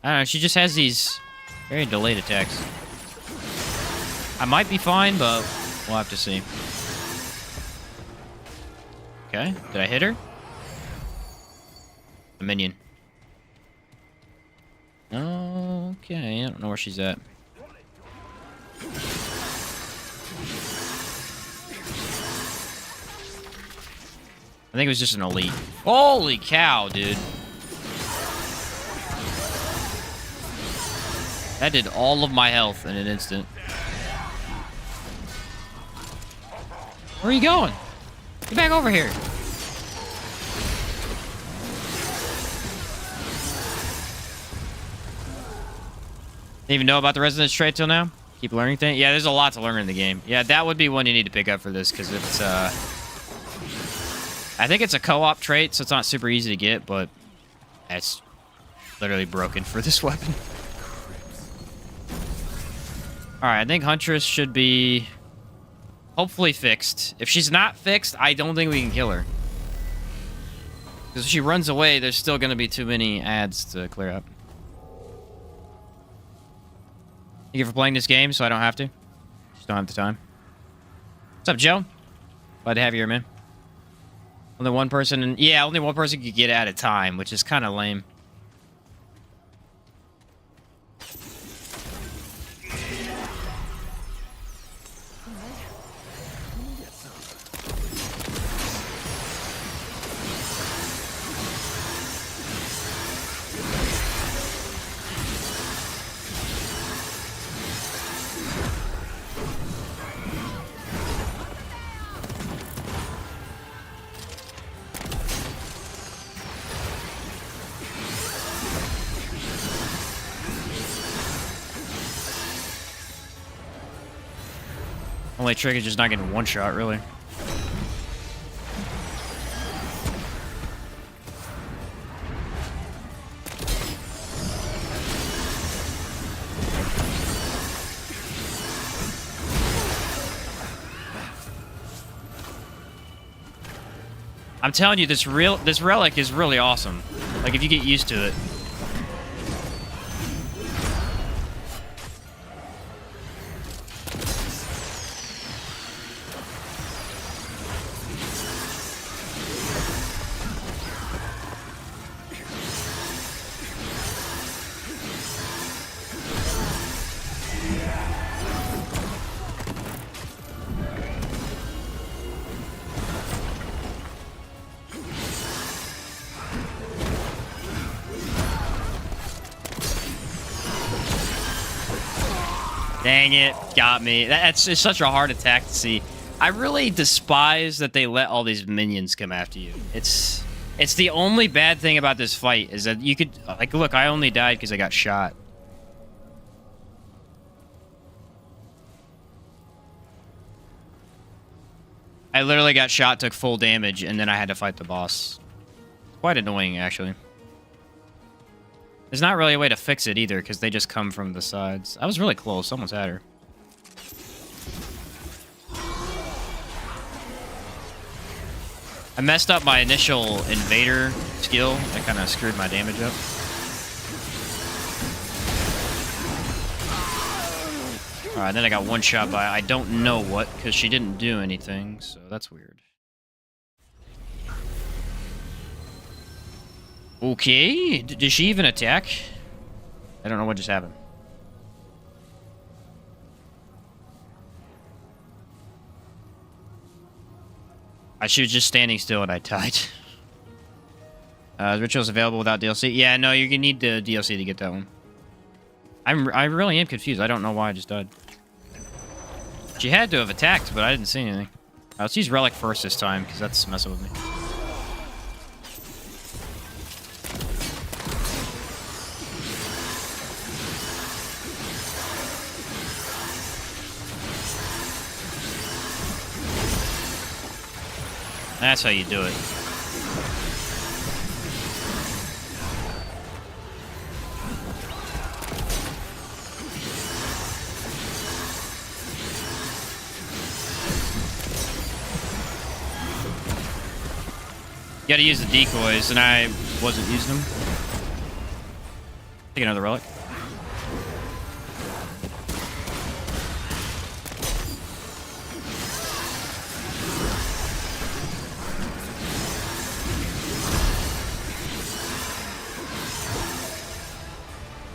I don't know. She just has these very delayed attacks. I might be fine, but we'll have to see. Okay. Did I hit her? A minion. Okay. I don't know where she's at. I think it was just an elite. Holy cow, dude. That did all of my health in an instant. Where are you going? Get back over here. Didn't even know about the resonance trait till now? Keep learning things? Yeah, there's a lot to learn in the game. Yeah, that would be one you need to pick up for this, because it's, I think it's a co-op trait, so it's not super easy to get, but it's literally broken for this weapon. Alright, I think Huntress should be hopefully fixed. If she's not fixed, I don't think we can kill her. Because if she runs away, there's still going to be too many ads to clear up. Thank you for playing this game, so I don't have to. Just don't have the time. What's up, Joe? Glad to have you here, man. Only one person... Yeah, only one person could get at a time, which is kind of lame. Only trick is just not getting one shot, really. I'm telling you, this relic is really awesome. Like, if you get used to it. Dang it, got me. That's just such a hard attack to see. I really despise that they let all these minions come after you. It's the only bad thing about this fight is that you could, like, look, I only died because I got shot. I literally got shot, took full damage, and then I had to fight the boss. Quite annoying, actually. There's not really a way to fix it either, because they just come from the sides. I was really close. Someone's had her. I messed up my initial invader skill. That kind of screwed my damage up. Alright, then I got one shot by I don't know what, because she didn't do anything, so that's weird. Okay, did she even attack? I don't know what just happened. She was just standing still and I died. Ritualist available without DLC? Yeah, no, you need the DLC to get that one. I really am confused. I don't know why I just died. She had to have attacked, but I didn't see anything. Let's use Relic first this time, because that's messing with me. That's how you do it. You gotta use the decoys, and I wasn't using them. Take another relic.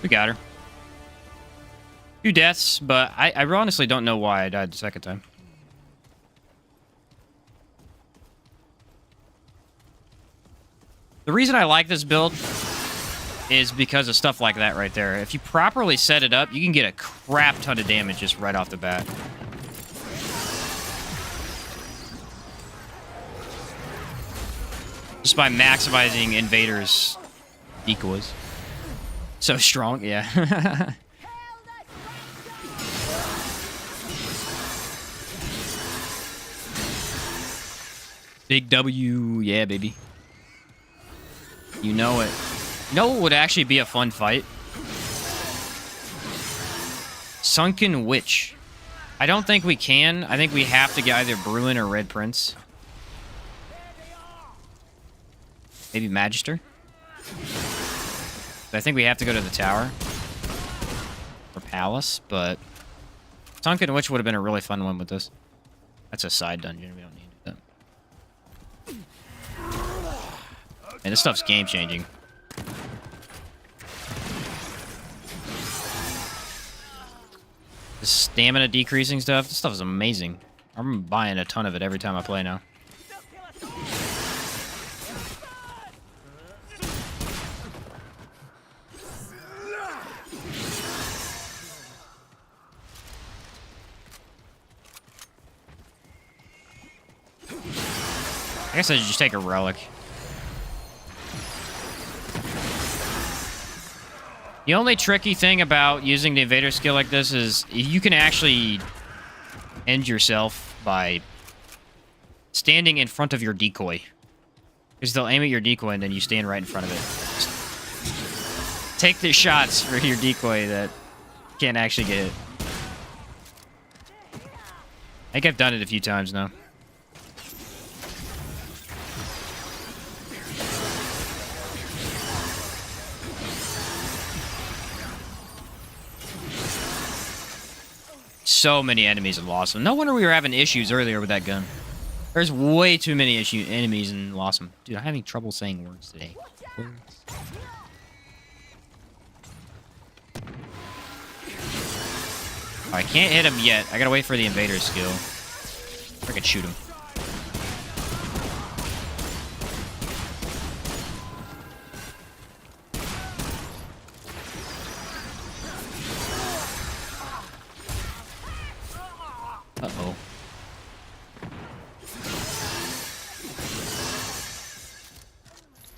We got her. Few deaths, but I honestly don't know why I died the second time. The reason I like this build is because of stuff like that right there. If you properly set it up, you can get a crap ton of damage just right off the bat. Just by maximizing invaders' decoys. So strong, yeah. Big W, yeah, baby. You know it. You know what would actually be a fun fight? Sunken Witch. I don't think we can. I think we have to get either Bruin or Red Prince. Maybe Magister? I think we have to go to the tower. Or Palace, but... Sunken Witch would have been a really fun one with this. That's a side dungeon. We don't need that. Man, this stuff's game-changing. The stamina decreasing stuff, this stuff is amazing. I'm buying a ton of it every time I play now. I guess I should just take a relic. The only tricky thing about using the invader skill like this is you can actually end yourself by standing in front of your decoy. Because they'll aim at your decoy and then you stand right in front of it. Just take the shots for your decoy that can't actually get hit. I think I've done it a few times now. So many enemies and lost them. No wonder we were having issues earlier with that gun. There's way too many enemies and lost them. Dude, I'm having trouble saying words today. Words. Oh, I can't hit him yet. I gotta wait for the invader skill. I can shoot him. Uh-oh.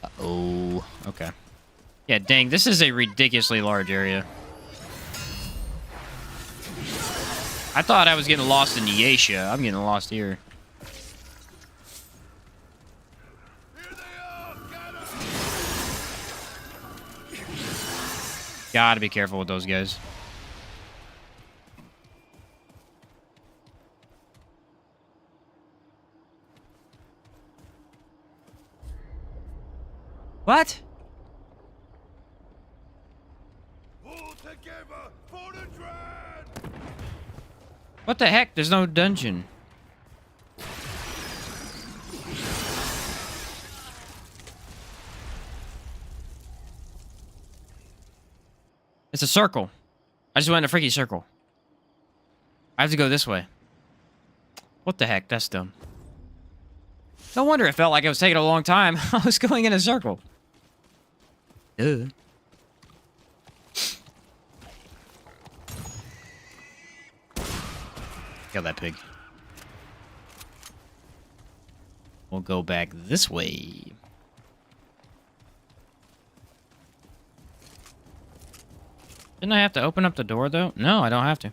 Uh-oh. Okay. Yeah, dang, this is a ridiculously large area. I thought I was getting lost in Yesha. I'm getting lost here. Gotta be careful with those guys. What? All together for the dread! What the heck? There's no dungeon. It's a circle. I just went in a freaky circle. I have to go this way. What the heck? That's dumb. No wonder it felt like it was taking a long time. I was going in a circle. Duh. Kill that pig. We'll go back this way. Didn't I have to open up the door, though? No, I don't have to.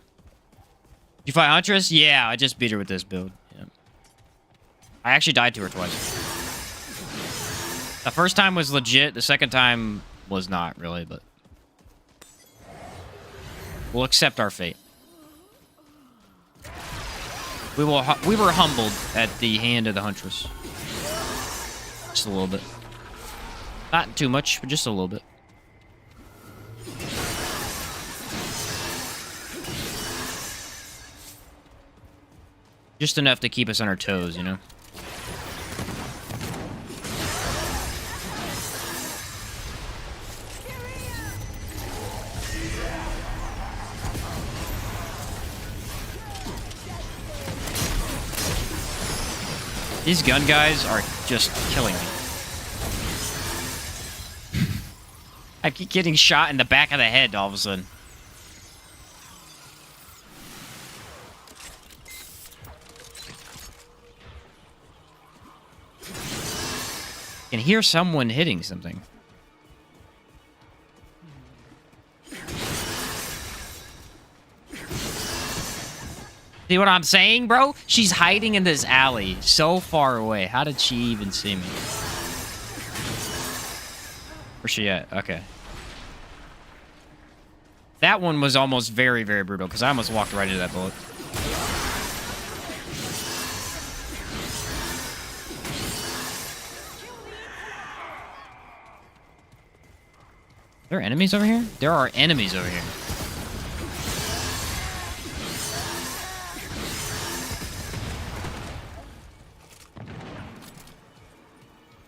You fight Huntress? Yeah, I just beat her with this build. Yeah. I actually died to her twice. The first time was legit. The second time was not, really, but... we'll accept our fate. We were humbled at the hand of the Huntress. Just a little bit. Not too much, but just a little bit. Just enough to keep us on our toes, you know? These gun guys are just killing me. I keep getting shot in the back of the head all of a sudden. I can hear someone hitting something. See what I'm saying, bro? She's hiding in this alley so far away. How did she even see me? Where's she at? Okay. That one was almost very, very brutal because I almost walked right into that bullet. There are enemies over here? There are enemies over here.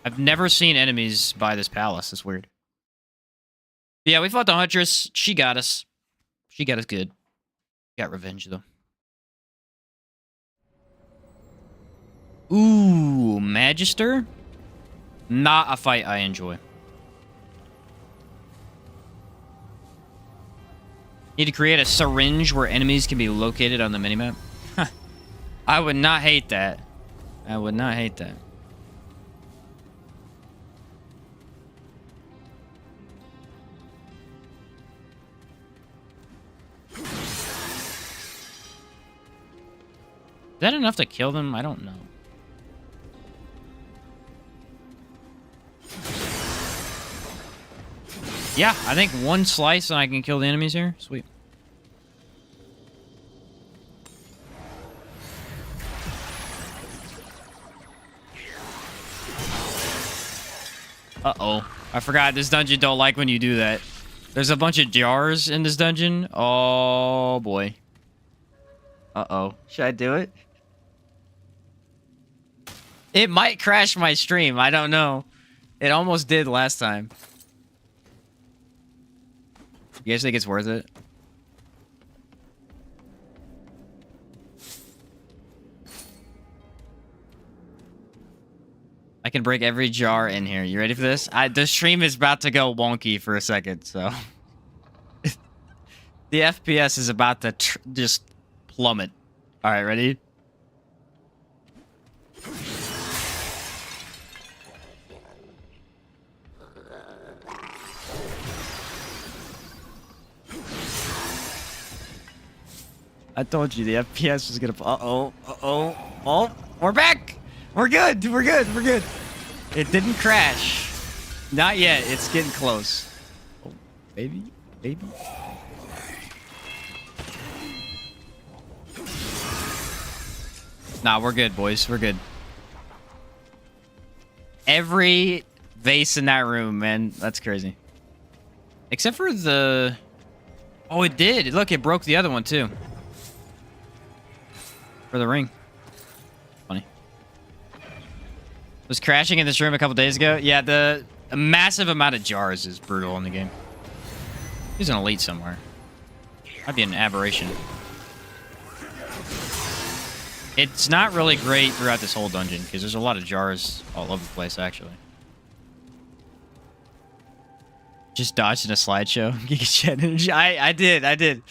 I've never seen enemies by this palace. It's weird. Yeah, we fought the Huntress. She got us. She got us good. Got revenge, though. Ooh, Magister? Not a fight I enjoy. Need to create a syringe where enemies can be located on the minimap. I would not hate that. I would not hate that. Is that enough to kill them? I don't know. Yeah, I think one slice and I can kill the enemies here. Sweet. Uh-oh. I forgot this dungeon don't like when you do that. There's a bunch of jars in this dungeon. Oh, boy. Uh-oh. Should I do it? It might crash my stream. I don't know. It almost did last time. You guys think it's worth it? I can break every jar in here. You ready for this? The stream is about to go wonky for a second, so... the FPS is about to just plummet. Alright, ready? I told you the FPS was gonna... Uh-oh. Uh-oh. Oh, we're back! We're good! We're good! We're good! It didn't crash. Not yet. It's getting close. Oh, baby. baby. Nah, we're good, boys. We're good. Every vase in that room, man. That's crazy. Except for the... Oh, it did. Look, it broke the other one, too. For the ring. Funny. Was crashing in this room a couple days ago. Yeah, a massive amount of jars is brutal in the game. He's an elite somewhere. Might be an aberration. It's not really great throughout this whole dungeon, because there's a lot of jars all over the place, actually. Just dodged in a slideshow. I did.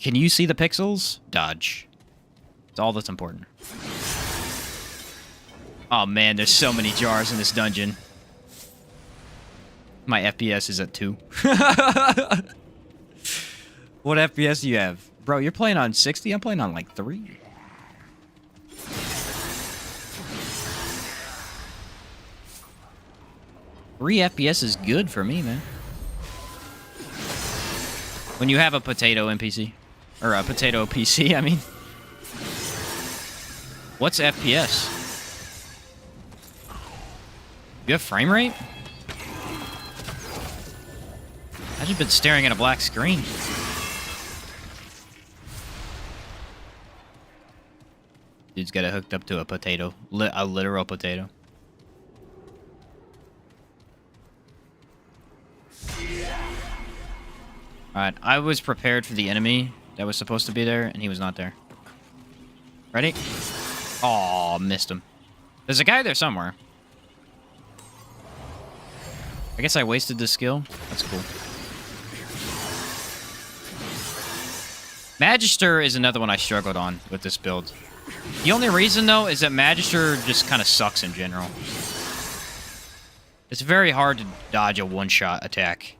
Can you see the pixels? Dodge. It's all that's important. Oh man, there's so many jars in this dungeon. My FPS is at 2. What FPS do you have? Bro, you're playing on 60? I'm playing on like 3. Three FPS is good for me, man. When you have a potato NPC. Or a potato PC, I mean. What's FPS? You have frame rate? I've just been staring at a black screen. Dude's got it hooked up to a potato. A literal potato. Alright, I was prepared for the enemy that was supposed to be there, and he was not there. Ready? Aw, missed him. There's a guy there somewhere. I guess I wasted this skill. That's cool. Magister is another one I struggled on with this build. The only reason, though, is that Magister just kind of sucks in general. It's very hard to dodge a one-shot attack,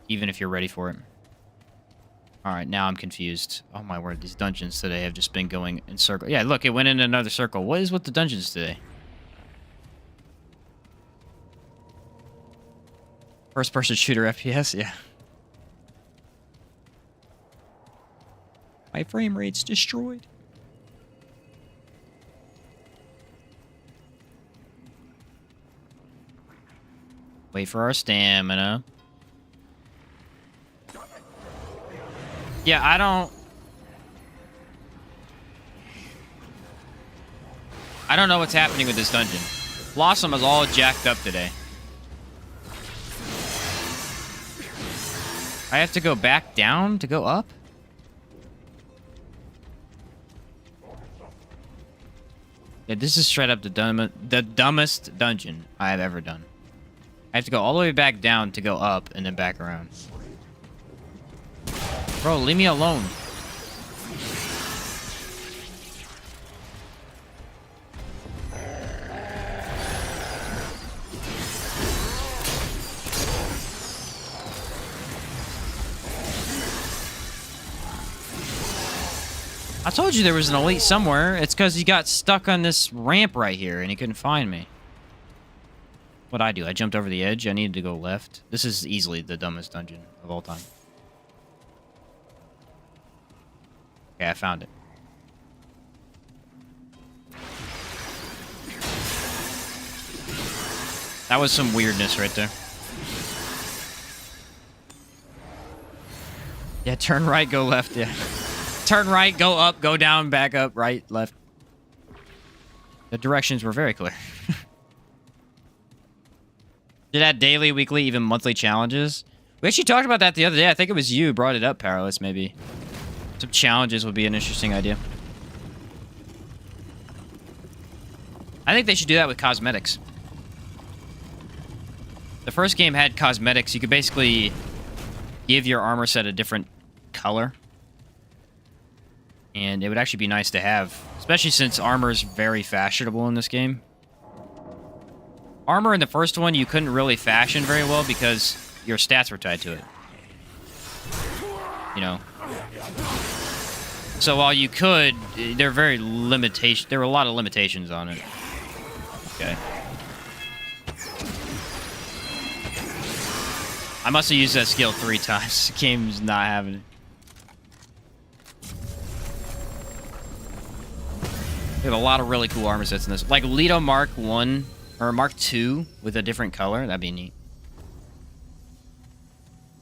even if you're ready for it. Alright, now I'm confused. Oh my word, these dungeons today have just been going in circles. Yeah, look, it went in another circle. What is with the dungeons today? First-person shooter FPS? Yeah. My frame rate's destroyed. Wait for our stamina. Yeah, I don't know what's happening with this dungeon. Blossom is all jacked up today. I have to go back down to go up? Yeah, this is straight up the dumbest dungeon I have ever done. I have to go all the way back down to go up and then back around. Bro, leave me alone. I told you there was an elite somewhere. It's because he got stuck on this ramp right here and he couldn't find me. What'd I do? I jumped over the edge. I needed to go left. This is easily the dumbest dungeon of all time. Okay, I found it. That was some weirdness right there. Yeah, turn right, go left, yeah. Turn right, go up, go down, back up, right, left. The directions were very clear. Did add daily, weekly, even monthly challenges. We actually talked about that the other day. I think it was you who brought it up, Powerless, maybe. Some challenges would be an interesting idea. I think they should do that with cosmetics. The first game had cosmetics. You could basically give your armor set a different color. And it would actually be nice to have, especially since armor is very fashionable in this game. Armor in the first one, you couldn't really fashion very well because your stats were tied to it. You know. So while you could, there were a lot of limitations on it. Okay. I must have used that skill 3 times. The game's not having it. We have a lot of really cool armor sets in this. Like Leto Mark 1 or Mark 2 with a different color. That'd be neat.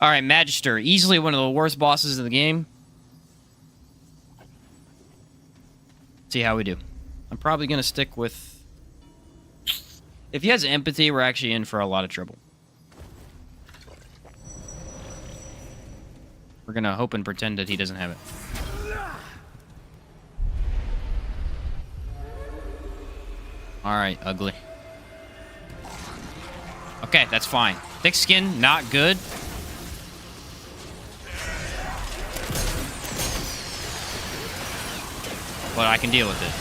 Alright, Magister. Easily one of the worst bosses in the game. See how we do. I'm probably going to stick with... If he has empathy, we're actually in for a lot of trouble. We're going to hope and pretend that he doesn't have it. Alright, ugly. Okay, that's fine. Thick skin, not good. But I can deal with it.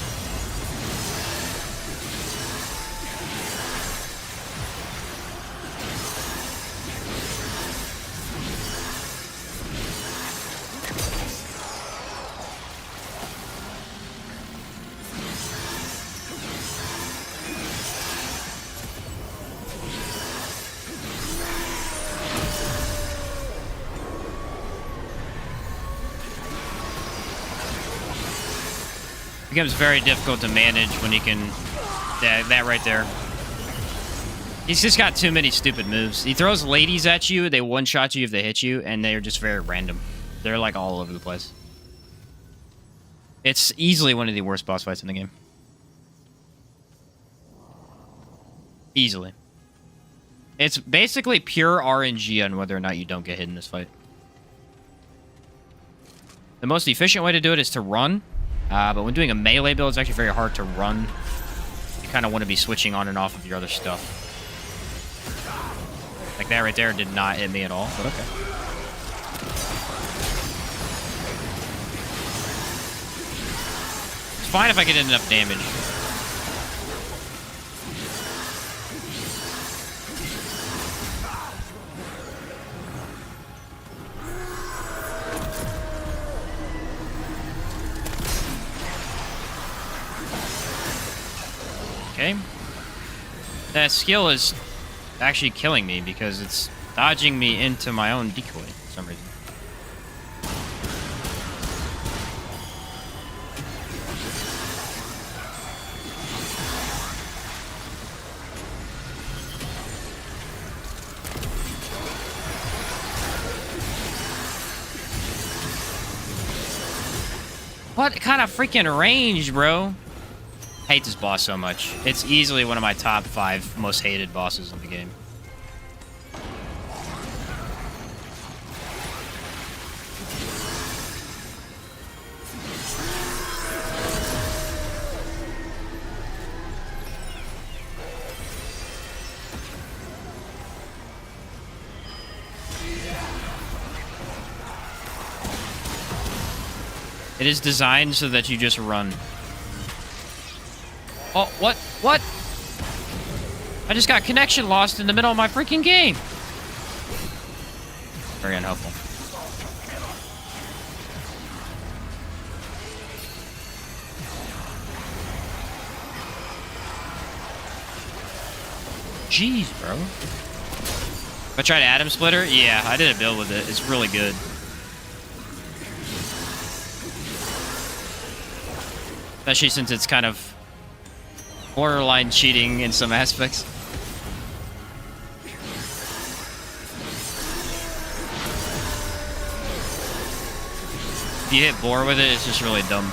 Becomes very difficult to manage when he can... that right there. He's just got too many stupid moves. He throws ladies at you, they one-shot you if they hit you, and they're just very random. They're like all over the place. It's easily one of the worst boss fights in the game. Easily. It's basically pure RNG on whether or not you don't get hit in this fight. The most efficient way to do it is to run. But when doing a melee build, it's actually very hard to run. You kind of want to be switching on and off of your other stuff. Like that right there did not hit me at all, but okay. It's fine if I get enough damage. Okay. That skill is actually killing me because it's dodging me into my own decoy for some reason. What kind of freaking range, bro? I hate this boss so much. It's easily one of my top 5 most hated bosses in the game. It is designed so that you just run. Oh, what? What? I just got connection lost in the middle of my freaking game. Very unhelpful. Jeez, bro. If I tried Atom Splitter, yeah, I did a build with it. It's really good. Especially since it's kind of borderline cheating in some aspects. If you hit boar with it, it's just really dumb.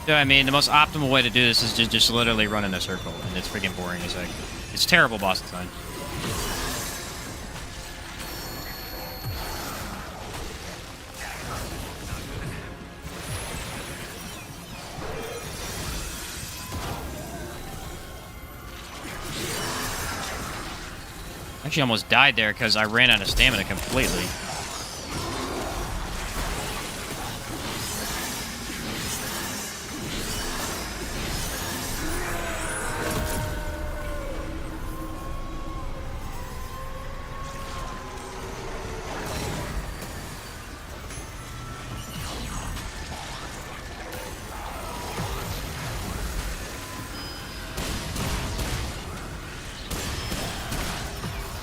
So, I mean, the most optimal way to do this is to just literally run in a circle, and it's freaking boring as heck. It's terrible boss design. Actually almost died there because I ran out of stamina completely.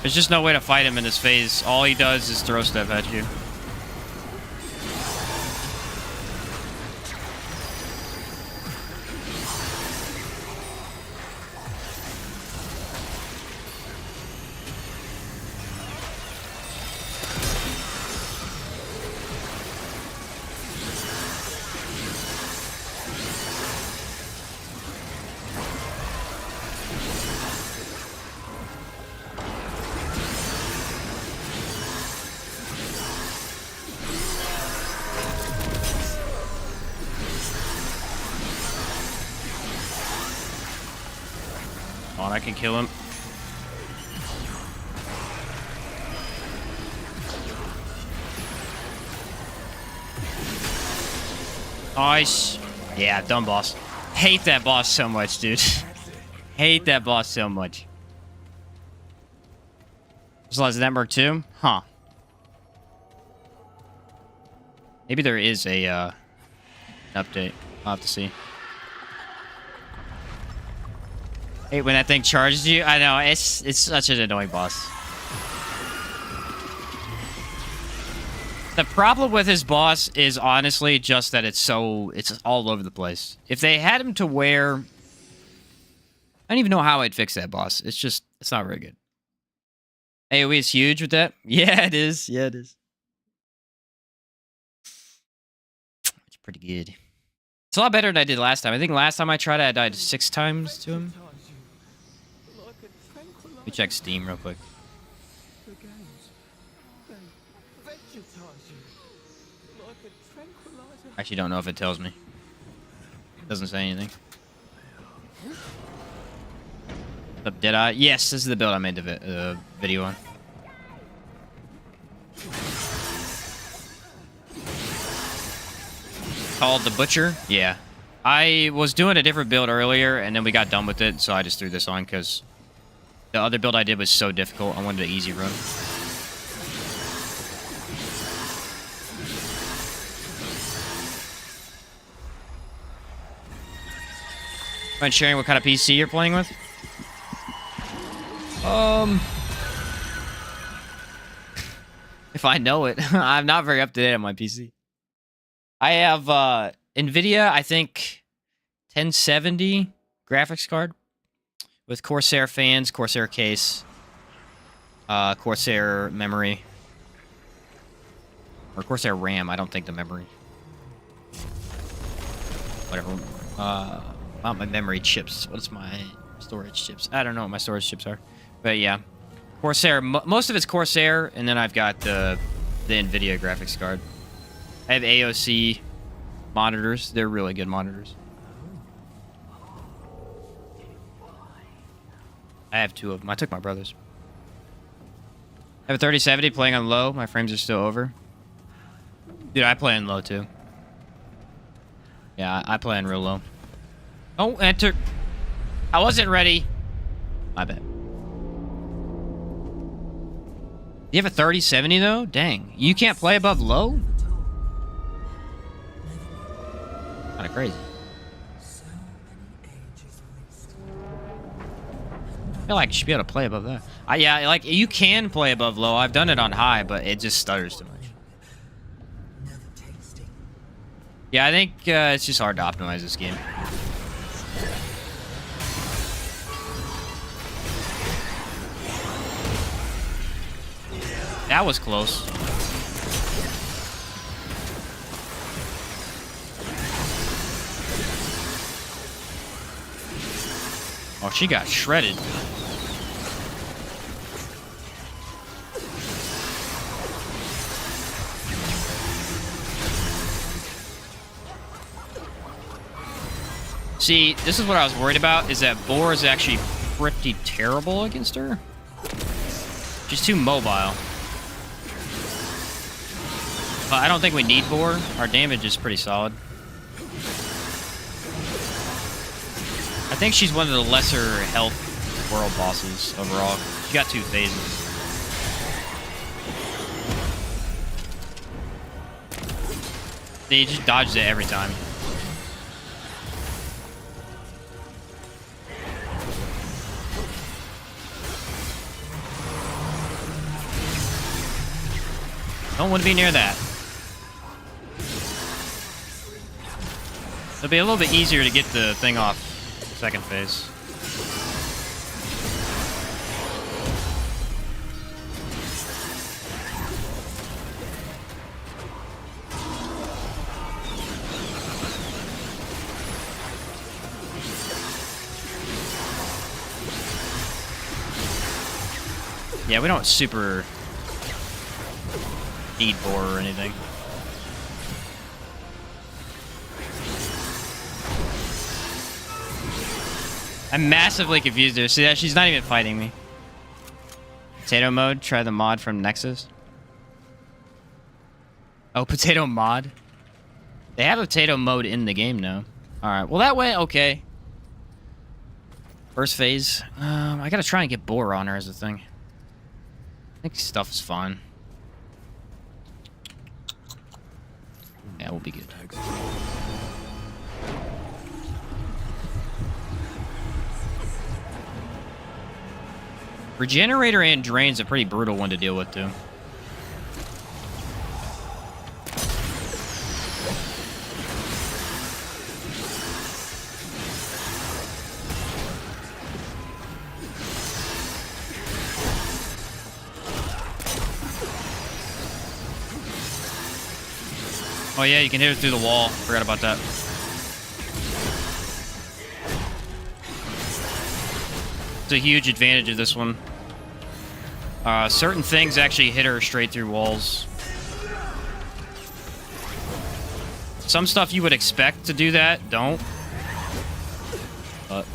There's just no way to fight him in this phase. All he does is throw stuff at you. Oh, I can kill him. Nice. Yeah, dumb boss. Hate that boss so much, dude. Hate that boss so much. As long as Network 2? Huh. Maybe there is a update. I'll have to see. Hey, when that thing charges you, I know it's such an annoying boss. The problem with his boss is honestly just that it's all over the place. If they had him to where, I don't even know how I'd fix that boss. It's not very good. AoE is huge with that. Yeah, it is. Yeah, it is. It's pretty good. It's a lot better than I did last time. I think last time I tried it, I died 6 times to him. Let me check Steam real quick. I actually don't know if it tells me. It doesn't say anything. Up Deadeye? Yes, this is the build I made the video on. Called the Butcher? Yeah. I was doing a different build earlier, and then we got done with it, so I just threw this on because the other build I did was so difficult. I wanted an easy run. Mind sharing what kind of PC you're playing with? If I know it. I'm not very up to date on my PC. I have NVIDIA, I think 1070 graphics card with Corsair fans, Corsair case, Corsair memory. Or Corsair RAM, I don't think the memory. Whatever. Not my memory chips. What's my storage chips? I don't know what my storage chips are. But yeah. Corsair, most of it's Corsair, and then I've got the NVIDIA graphics card. I have AOC monitors. They're really good monitors. I have 2 of them. I took my brother's. I have a 3070 playing on low. My frames are still over. Dude, I play on low too. Yeah, I play on real low. Oh, enter. I wasn't ready. My bad. You have a 3070 though? Dang. You can't play above low? Kinda crazy. I feel like you should be able to play above that. Yeah, like, you can play above low. I've done it on high, but it just stutters too much. Yeah, I think it's just hard to optimize this game. That was close. Oh, she got shredded. See, this is what I was worried about, is that Boar is actually pretty terrible against her. She's too mobile. But I don't think we need Boar. Our damage is pretty solid. I think she's one of the lesser health world bosses overall. She got 2 phases. He just dodges it every time. Don't want to be near that. It'll be a little bit easier to get the thing off second phase. Yeah, we don't super need boar or anything. I'm massively confused there. See that? She's not even fighting me. Potato mode? Try the mod from Nexus. Oh, potato mod? They have a potato mode in the game now. Alright, well that went okay. First phase. I gotta try and get boar on her as a thing. I think stuff is fine. Yeah, we'll be good. Regenerator and Drain's a pretty brutal one to deal with, too. Oh yeah, you can hit it through the wall. Forgot about that. It's a huge advantage of this one. Certain things actually hit her straight through walls. Some stuff you would expect to do that, don't. But...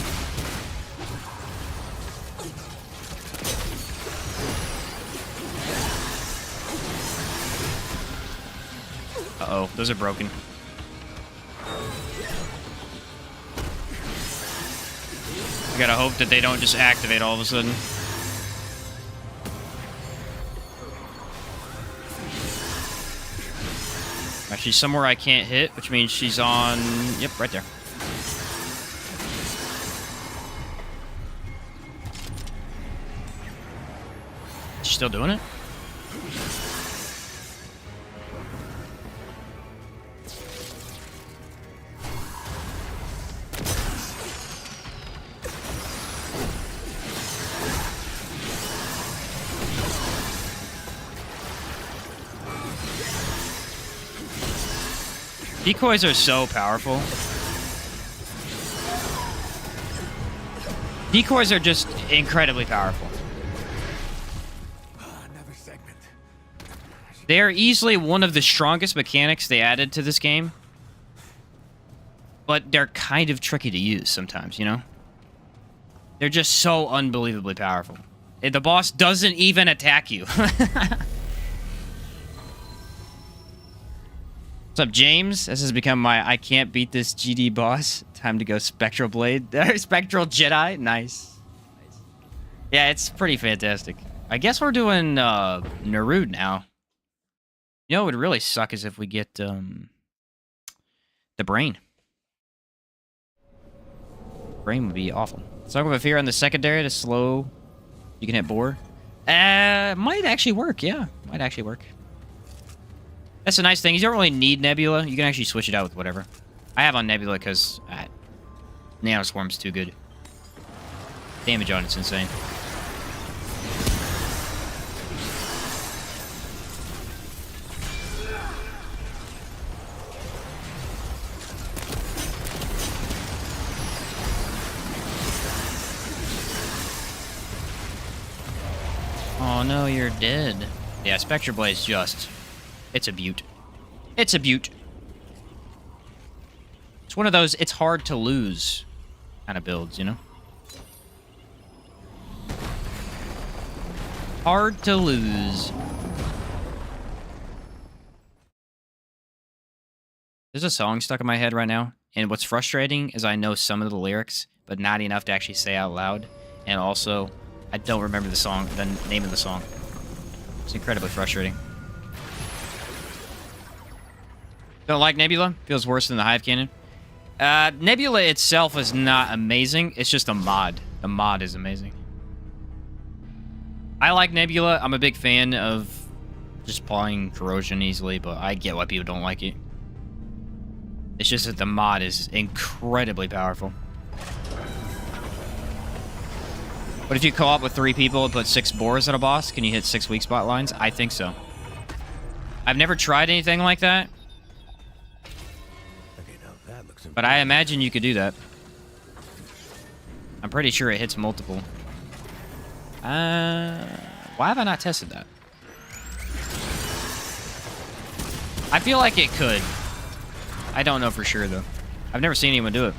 Uh-oh, those are broken. I gotta hope that they don't just activate all of a sudden. She's somewhere I can't hit, which means she's on... Yep, right there. She's still doing it? Decoys are so powerful. Decoys are just incredibly powerful. Another segment. They are easily one of the strongest mechanics they added to this game. But they're kind of tricky to use sometimes, you know? They're just so unbelievably powerful. The boss doesn't even attack you. What's up, James? This has become my I can't beat this GD boss. Time to go Spectral Blade. Spectral Jedi. Nice. Yeah, it's pretty fantastic. I guess we're doing Nerud now. You know what would really suck is if we get the brain. Brain would be awful. Song of Fear on the secondary to slow. You can hit boar. Might actually work, yeah. Might actually work. That's a nice thing. You don't really need Nebula. You can actually switch it out with whatever. I have on Nebula because Nano Swarm's too good. Damage on it's insane. Oh no, you're dead. Yeah, Spectre Blade's just... It's a beaut. It's a beaut. It's one of those, it's hard to lose kind of builds, you know? Hard to lose. There's a song stuck in my head right now, and what's frustrating is I know some of the lyrics, but not enough to actually say out loud, and also, I don't remember the name of the song. It's incredibly frustrating. Don't like Nebula? Feels worse than the Hive Cannon. Nebula itself is not amazing. It's just a mod. The mod is amazing. I like Nebula. I'm a big fan of just applying corrosion easily, but I get why people don't like it. It's just that the mod is incredibly powerful. But if you co-op with 3 people and put 6 boars at a boss, can you hit 6 weak spot lines? I think so. I've never tried anything like that, Okay, now that looks but I imagine you could do that. I'm pretty sure it hits multiple. Why have I not tested that? I feel like it could. I don't know for sure, though. I've never seen anyone do it.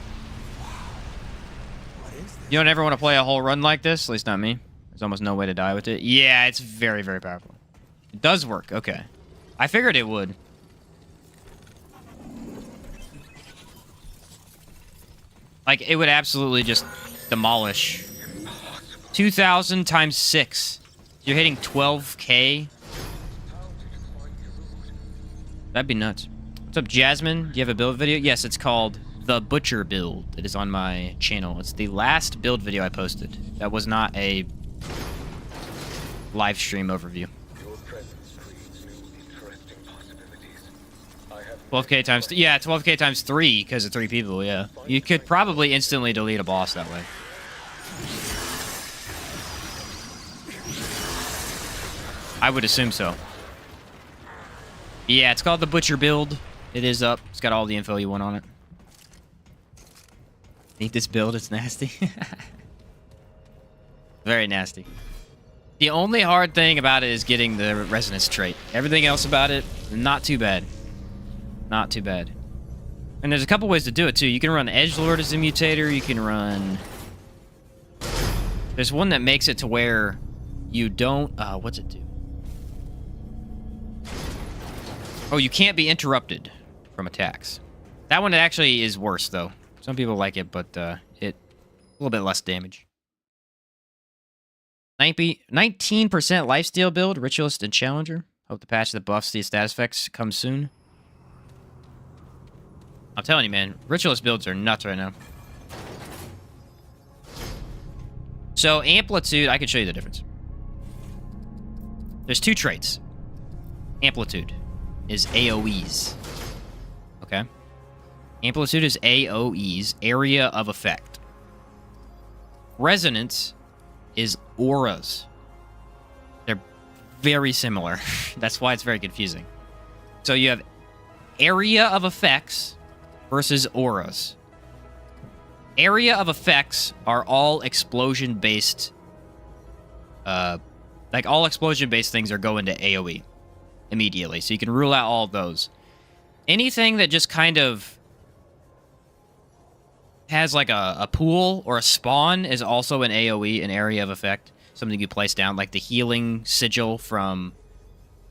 You don't ever want to play a whole run like this? At least not me. There's almost no way to die with it. Yeah, it's very, very powerful. It does work. Okay. I figured it would. Like, it would absolutely just demolish. 2,000 times 6. You're hitting 12k? That'd be nuts. What's up, Jasmine? Do you have a build video? Yes, it's called The Butcher Build. It is on my channel. It's the last build video I posted. That was not a live stream overview. 12k times... Yeah, 12k times 3 because of 3 people, yeah. You could probably instantly delete a boss that way. I would assume so. Yeah, it's called The Butcher Build. It is up. It's got all the info you want on it. Think this build is nasty? Very nasty. The only hard thing about it is getting the resonance trait. Everything else about it, not too bad. Not too bad. And there's a couple ways to do it, too. You can run Edgelord as a mutator. You can run... There's one that makes it to where you don't... what's it do? Oh, you can't be interrupted from attacks. That one actually is worse, though. Some people like it, but it a little bit less damage. 19% lifesteal build, Ritualist and Challenger. Hope the patch that buffs these status effects comes soon. I'm telling you, man, Ritualist builds are nuts right now. So, Amplitude, I can show you the difference. There's 2 traits. Amplitude is AoEs. Okay? Amplitude is AoEs, area of effect. Resonance is auras. They're very similar. That's why it's very confusing. So you have area of effects versus auras. Area of effects are all explosion-based... like, all explosion-based things are going to AoE immediately. So you can rule out all of those. Anything that just kind of has like a pool or a spawn is also an AoE, an area of effect. Something you place down, like the healing sigil from,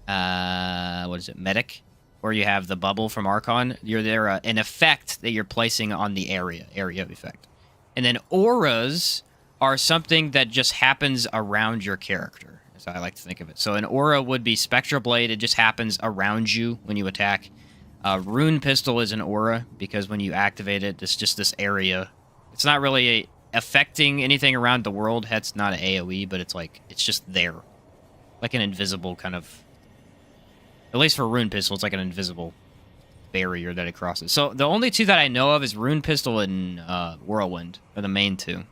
what is it, Medic? Or you have the bubble from Archon. They're an effect that you're placing on the area of effect. And then auras are something that just happens around your character, as I like to think of it. So an aura would be Spectral Blade. It just happens around you when you attack. Rune Pistol is an aura, because when you activate it, it's just this area. It's not really affecting anything around the world. It's not an AoE, but it's like, it's just there. Like an invisible kind of... At least for Rune Pistol, it's like an invisible barrier that it crosses. So the only 2 that I know of is Rune Pistol and Whirlwind, are the main 2.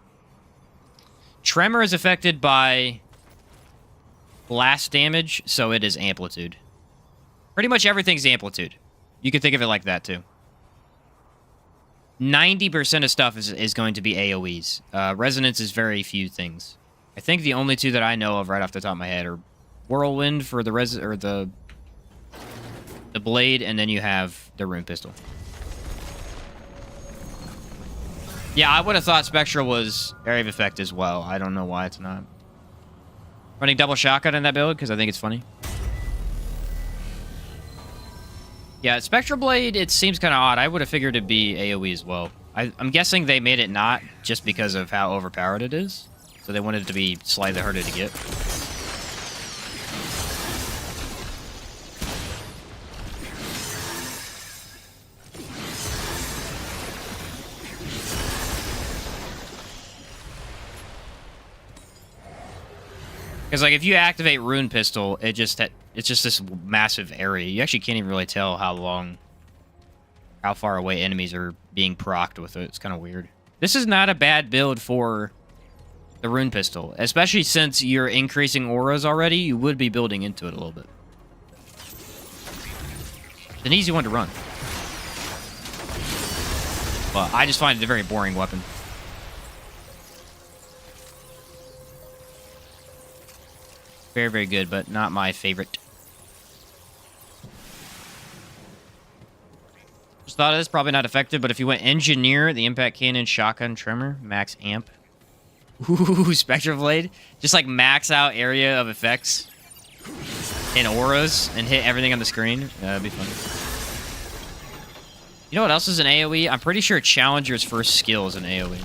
Tremor is affected by blast damage, so it is Amplitude. Pretty much everything's Amplitude. You could think of it like that, too. 90% of stuff is going to be AoEs. Resonance is very few things. I think the only 2 that I know of right off the top of my head are Whirlwind for the the blade, and then you have the Rune Pistol. Yeah, I would have thought Spectral was area of effect as well. I don't know why it's not. Running double shotgun in that build because I think it's funny. Yeah, Spectral Blade, it seems kind of odd. I would have figured it'd be AoE as well. I'm guessing they made it not just because of how overpowered it is. So they wanted it to be slightly harder to get. Because like if you activate Rune Pistol, it's just this massive area. You actually can't even really tell how far away enemies are being procced with it. It's kind of weird. This is not a bad build for the Rune Pistol, especially since you're increasing auras already. You would be building into it a little bit. It's an easy one to run. But I just find it a very boring weapon. Very, very good, but not my favorite. Just thought it was probably not effective, but if you went Engineer, the Impact Cannon, Shotgun, Tremor, Max Amp. Ooh, Spectre Blade. Just like max out area of effects and auras and hit everything on the screen. That'd be fun. You know what else is an AoE? I'm pretty sure Challenger's first skill is an AoE.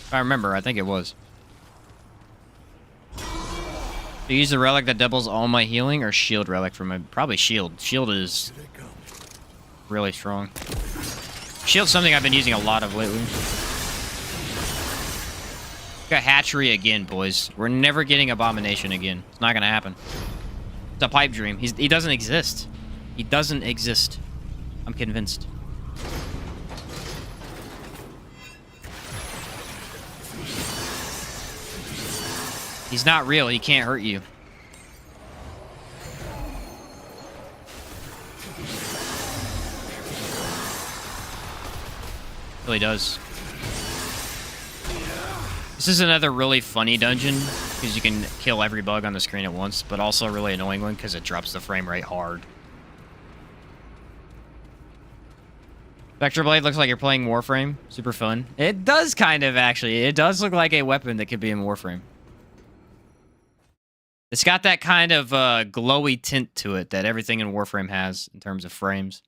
If I remember, I think it was. Do you use the relic that doubles all my healing or shield relic for my... Probably shield. Shield is really strong. Shield's something I've been using a lot of lately. Got hatchery again, boys. We're never getting Abomination again. It's not gonna happen. It's a pipe dream. He doesn't exist. He doesn't exist. I'm convinced. He's not real. He can't hurt you. Really does. This is another really funny dungeon because you can kill every bug on the screen at once, but also a really annoying one because it drops the frame rate hard. Spectre Blade looks like you're playing Warframe. Super fun. It does kind of, actually. It does look like a weapon that could be in Warframe. It's got that kind of glowy tint to it that everything in Warframe has in terms of frames.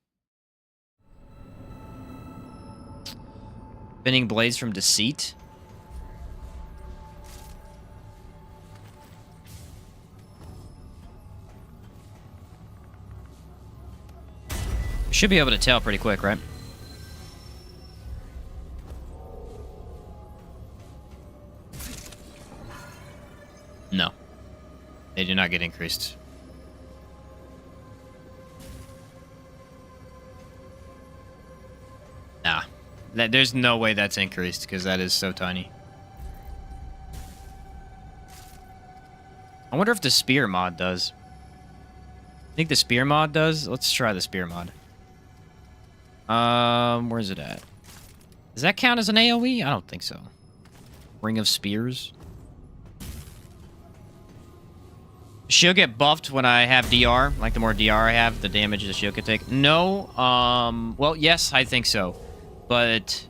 Spinning blades from Deceit. Should be able to tell pretty quick, right? No. They do not get increased. Nah. There's no way that's increased, because that is so tiny. I wonder if the spear mod does. I think the spear mod does? Let's try the spear mod. Where's it at? Does that count as an AoE? I don't think so. Ring of Spears. She'll get buffed when I have DR. Like, the more DR I have, the damage the shield can take. No, well, yes, I think so. But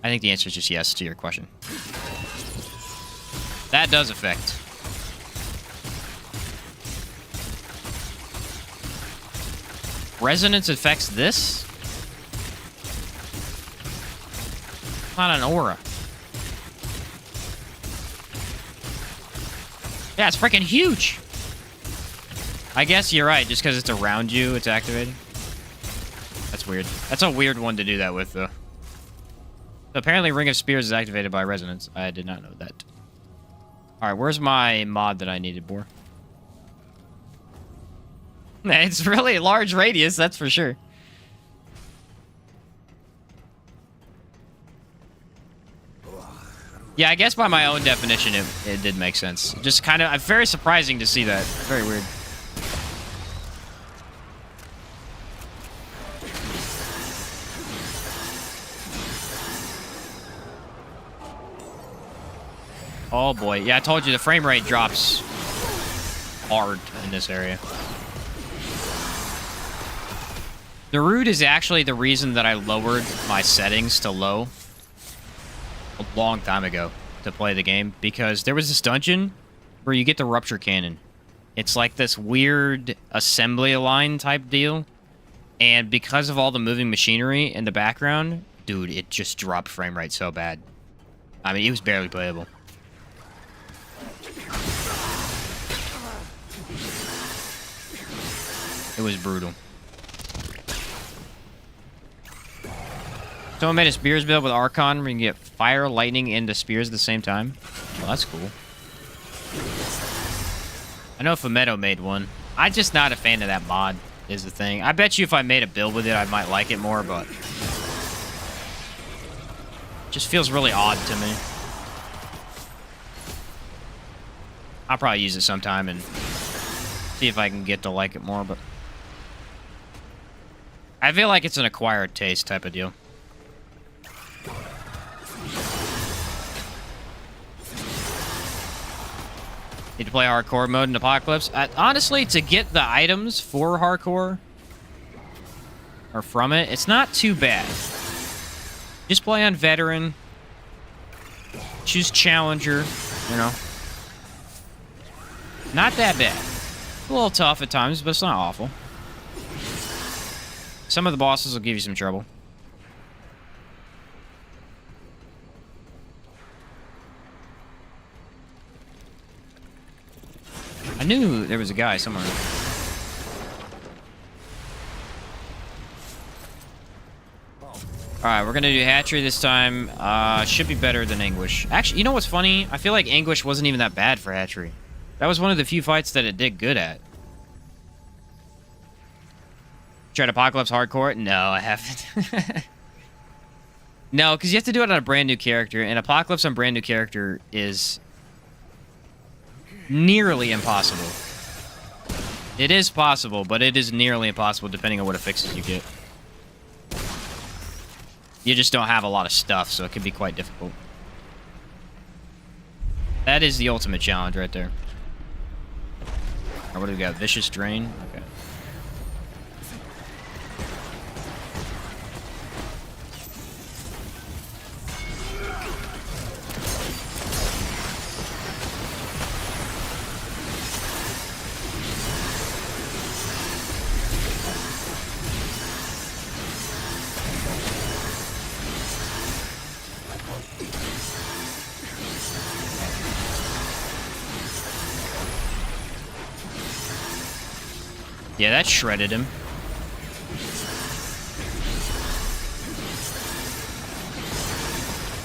I think the answer is just yes to your question. That does affect. Resonance affects this? Not an aura. Yeah, it's freaking huge. I guess you're right. Just because it's around you, it's activated. That's weird. That's a weird one to do that with, though. So apparently, Ring of Spears is activated by Resonance. I did not know that. Alright, where's my mod that I needed, Boar? It's really a large radius, that's for sure. Yeah, I guess by my own definition, it did make sense. Just kind of, very surprising to see that. Very weird. Oh boy. Yeah, I told you the frame rate drops hard in this area. The root is actually the reason that I lowered my settings to low a long time ago to play the game, because there was this dungeon where you get the Rupture Cannon. It's like this weird assembly line type deal, and because of all the moving machinery in the background, dude, it just dropped frame rate so bad. I mean, it was barely playable. It was brutal. Someone made a spears build with Archon where you can get fire, lightning, and the spears at the same time. Well, that's cool. I know Fumetto made one. I'm just not a fan of that mod, is the thing. I bet you if I made a build with it, I might like it more, but... it just feels really odd to me. I'll probably use it sometime and see if I can get to like it more, but... I feel like it's an acquired taste type of deal. Need to play hardcore mode in Apocalypse. Honestly, to get the items for hardcore, or from it, it's not too bad. Just play on veteran. Choose challenger, you know. Not that bad. A little tough at times, but it's not awful. Some of the bosses will give you some trouble. I knew there was a guy somewhere. Alright, we're gonna do Hatchery this time. Should be better than Anguish. Actually, you know what's funny? I feel like Anguish wasn't even that bad for Hatchery. That was one of the few fights that it did good at. Tried Apocalypse Hardcore? No, I haven't. No, because you have to do it on a brand new character, and Apocalypse on brand new character is... nearly impossible. It is possible, but it is nearly impossible depending on what fixes you get. You just don't have a lot of stuff, so it can be quite difficult. That is the ultimate challenge right there. Alright, what do we got? Vicious Drain? Okay. Yeah, that shredded him.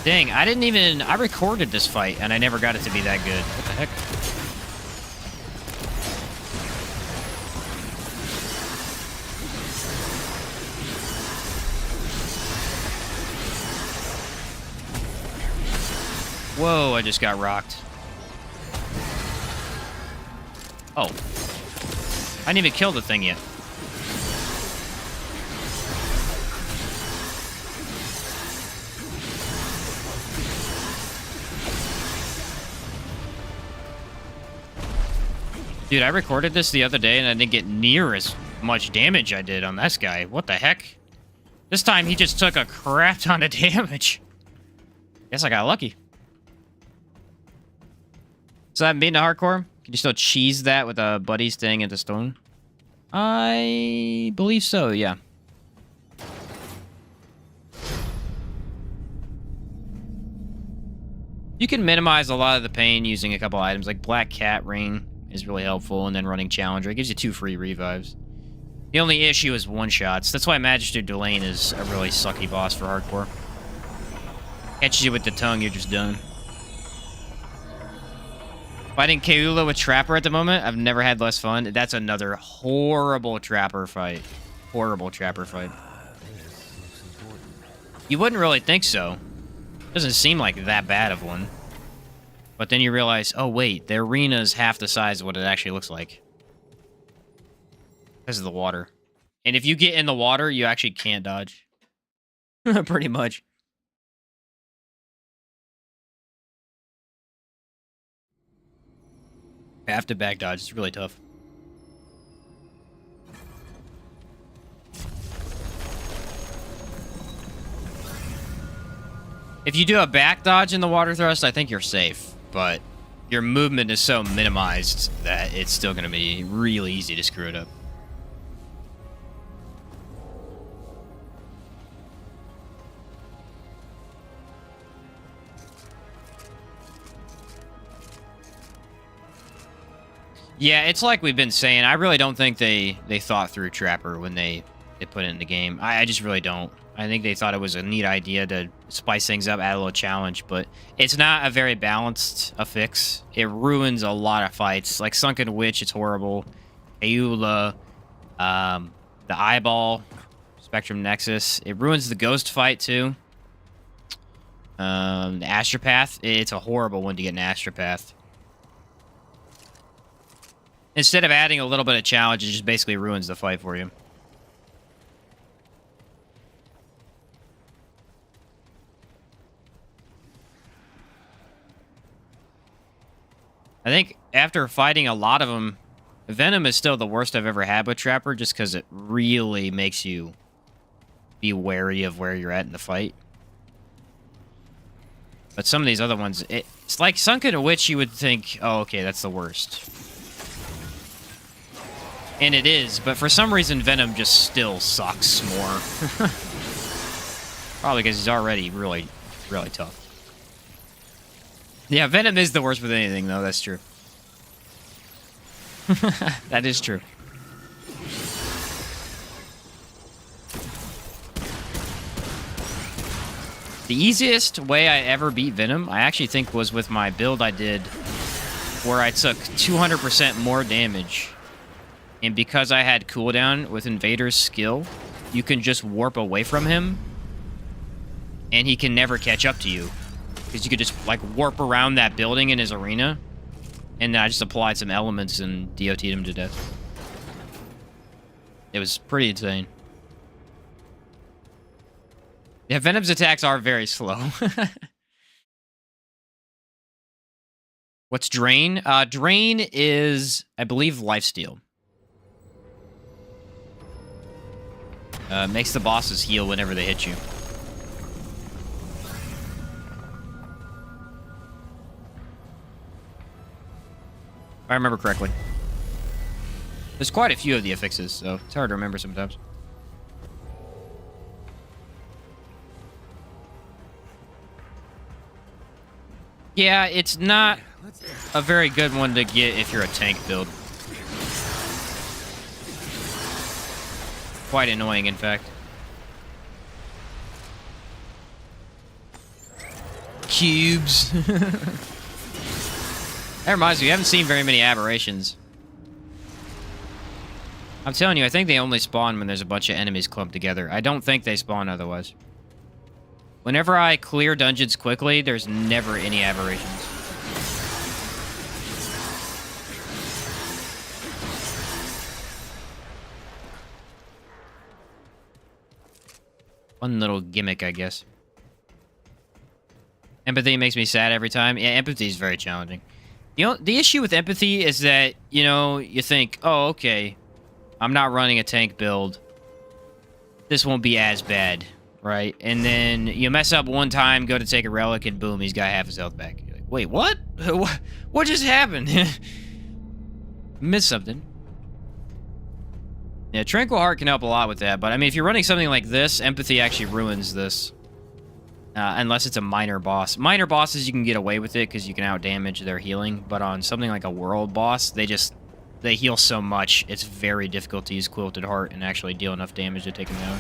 Dang, I didn't even... I recorded this fight, and I never got it to be that good. What the heck? Whoa, I just got rocked. Oh. I didn't even kill the thing yet. Dude, I recorded this the other day and I didn't get near as much damage I did on this guy. What the heck? This time he just took a crap ton of damage. Guess I got lucky. So that being a hardcore? Can you still cheese that with a buddy staying at the stone? I believe so, yeah. You can minimize a lot of the pain using a couple items, like Black Cat Ring is really helpful, and then running Challenger. It gives you 2 free revives. The only issue is one-shots. That's why Magister Delane is a really sucky boss for hardcore. Catches you with the tongue, you're just done. Fighting Keula with Trapper at the moment, I've never had less fun. That's another horrible Trapper fight. Horrible Trapper fight. You wouldn't really think so. Doesn't seem like that bad of one. But then you realize, oh wait, the arena is half the size of what it actually looks like. Because of the water. And if you get in the water, you actually can't dodge. Pretty much. Have to back dodge. It's really tough. If you do a back dodge in the water thrust, I think you're safe. But your movement is so minimized that it's still going to be really easy to screw it up. Yeah, it's like we've been saying. I really don't think they thought through Trapper when they put it in the game. I just really don't. I think they thought it was a neat idea to spice things up, add a little challenge, but it's not a very balanced fix. It ruins a lot of fights. Like Sunken Witch, it's horrible. Eula, the Eyeball, Spectrum Nexus. It ruins the Ghost fight, too. The Astropath, it's a horrible one to get an Astropath. Instead of adding a little bit of challenge, it just basically ruins the fight for you. I think after fighting a lot of them, Venom is still the worst I've ever had with Trapper, just because it really makes you be wary of where you're at in the fight. But some of these other ones, it's like Sunken Witch, you would think, oh, okay, that's the worst. And it is, but for some reason, Venom just still sucks more. Probably because he's already really, really tough. Yeah, Venom is the worst with anything, though. That's true. That is true. The easiest way I ever beat Venom, I actually think, was with my build I did where I took 200% more damage. And because I had cooldown with Invader's skill, you can just warp away from him, and he can never catch up to you. Because you could just, like, warp around that building in his arena, and then I just applied some elements and DOT'd him to death. It was pretty insane. Yeah, Venom's attacks are very slow. What's Drain? Drain is, I believe, lifesteal. Makes the bosses heal whenever they hit you. If I remember correctly. There's quite a few of the affixes, so it's hard to remember sometimes. Yeah, it's not a very good one to get if you're a tank build. Quite annoying, in fact. Cubes. That reminds me, we haven't seen very many aberrations. I'm telling you, I think they only spawn when there's a bunch of enemies clumped together. I don't think they spawn otherwise. Whenever I clear dungeons quickly, there's never any aberrations. One little gimmick, I guess. Empathy makes me sad every time. Yeah, empathy is very challenging. You know, the issue with empathy is that, you know, you think, oh, okay, I'm not running a tank build. This won't be as bad, right? And then you mess up one time, go to take a relic, and boom, he's got half his health back. You're like, wait, what? What just happened? Missed something. Yeah, Tranquil Heart can help a lot with that, but I mean, if you're running something like this, empathy actually ruins this. Unless it's a minor boss. Minor bosses, you can get away with it because you can outdamage their healing, but on something like a world boss, they heal so much, it's very difficult to use Quilted Heart and actually deal enough damage to take them down.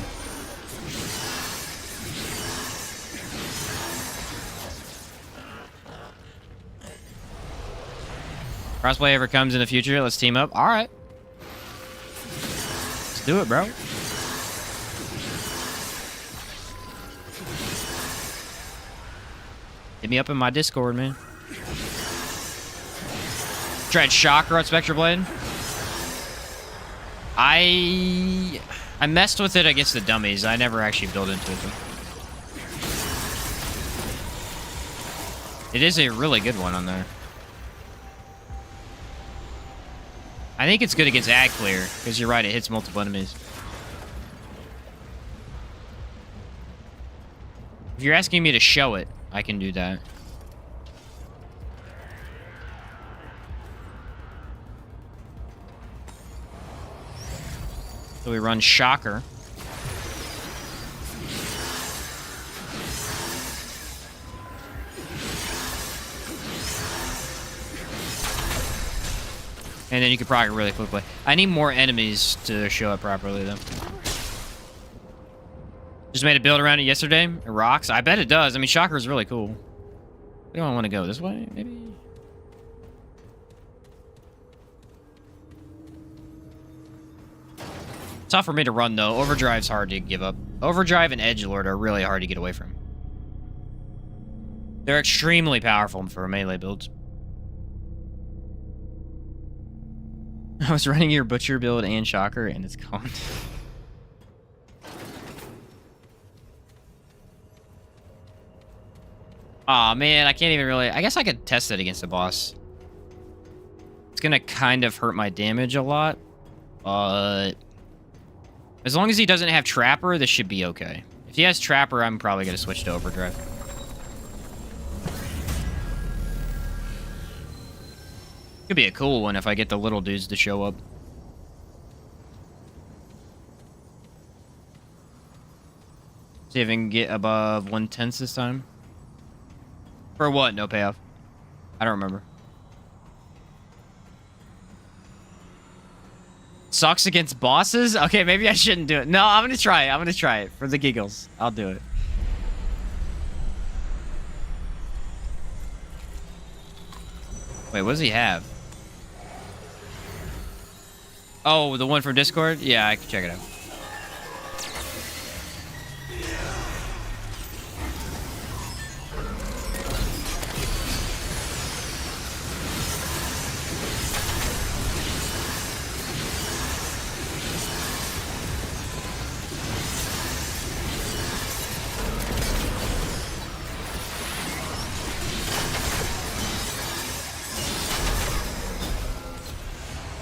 Crossplay ever comes in the future, let's team up. Alright. Let's do it, bro. Hit me up in my Discord, man. Tried Shocker on Spectre Blade. I messed with it against the dummies. I never actually built into it, though. It is a really good one on there. I think it's good against Ad Clear, because you're right, it hits multiple enemies. If you're asking me to show it, I can do that. So we run Shocker. And then you can proc it really quickly. I need more enemies to show up properly, though. Just made a build around it yesterday. It rocks. I bet it does. I mean, Shocker is really cool. We don't want to go this way, maybe? Tough for me to run, though. Overdrive's hard to give up. Overdrive and Edgelord are really hard to get away from. They're extremely powerful for melee builds. I was running your Butcher build and Shocker, and it's gone. Aw, man, I can't even really... I guess I could test it against the boss. It's gonna kind of hurt my damage a lot, but... as long as he doesn't have Trapper, this should be okay. If he has Trapper, I'm probably gonna switch to Overdrive. Could be a cool one if I get the little dudes to show up. See if I can get above 1/10 this time. For what? No payoff. I don't remember. Sucks against bosses? Okay, maybe I shouldn't do it. No, I'm gonna try it. I'm gonna try it. For the giggles. I'll do it. Wait, what does he have? Oh, the one from Discord? Yeah, I can check it out.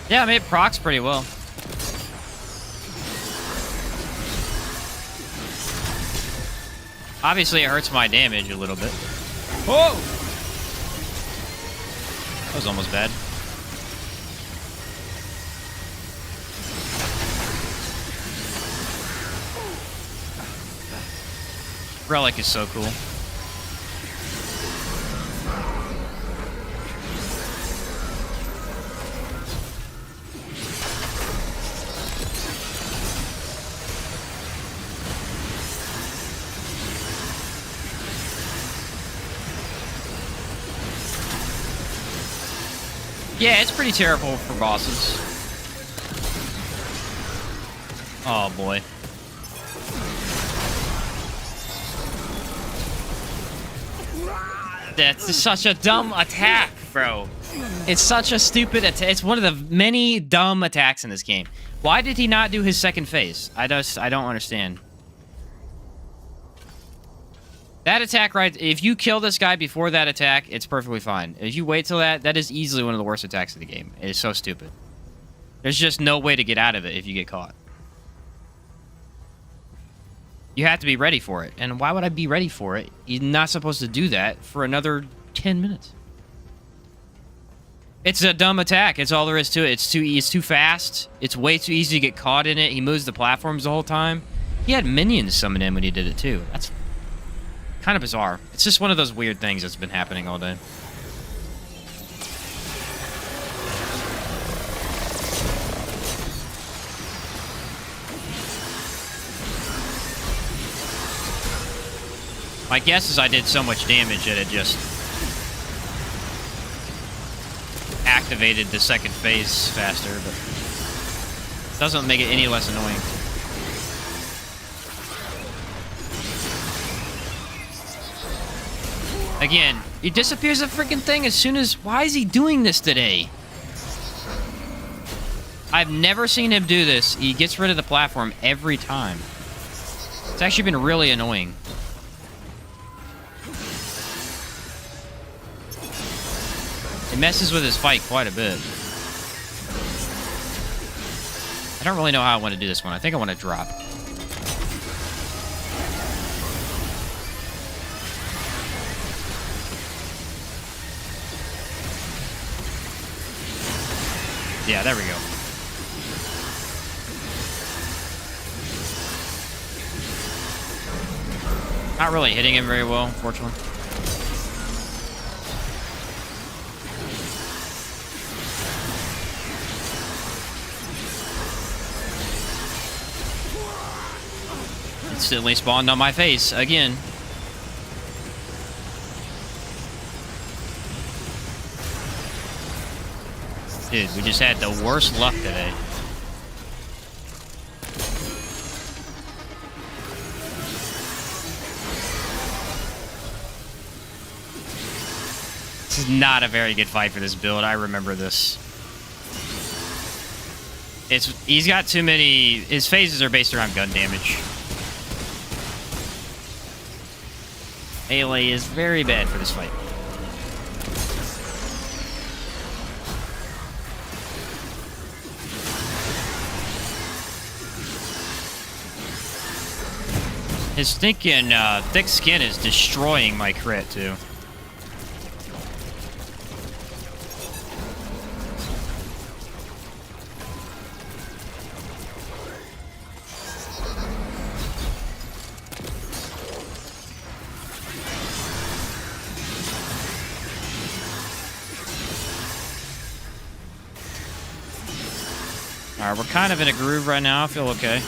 Yeah, I made procs pretty well. Obviously, it hurts my damage a little bit. Whoa! That was almost bad. Relic is so cool. Yeah, it's pretty terrible for bosses. Oh boy. That's such a dumb attack, bro. It's such a stupid attack. It's one of the many dumb attacks in this game. Why did he not do his second phase? I don't understand. That attack, right? If you kill this guy before that attack, it's perfectly fine. If you wait till that is easily one of the worst attacks of the game. It is so stupid. There's just no way to get out of it if you get caught. You have to be ready for it. And why would I be ready for it? You're not supposed to do that for another 10 minutes. It's a dumb attack. It's all there is to it. It's too fast. It's way too easy to get caught in it. He moves the platforms the whole time. He had minions summon in when he did it too. That's kind of bizarre. It's just one of those weird things that's been happening all day. My guess is I did so much damage that it just activated the second phase faster, but doesn't make it any less annoying. Again, he disappears a freaking thing as soon as... Why is he doing this today? I've never seen him do this. He gets rid of the platform every time. It's actually been really annoying. It messes with his fight quite a bit. I don't really know how I want to do this one. I think I want to drop. Yeah, there we go. Not really hitting him very well, unfortunately. Instantly spawned on my face again. Dude, we just had the worst luck today. This is not a very good fight for this build. I remember this. He's got too many. His phases are based around gun damage. Melee is very bad for this fight. His stinking thick skin is destroying my crit too. Alright, we're kind of in a groove right now. I feel okay.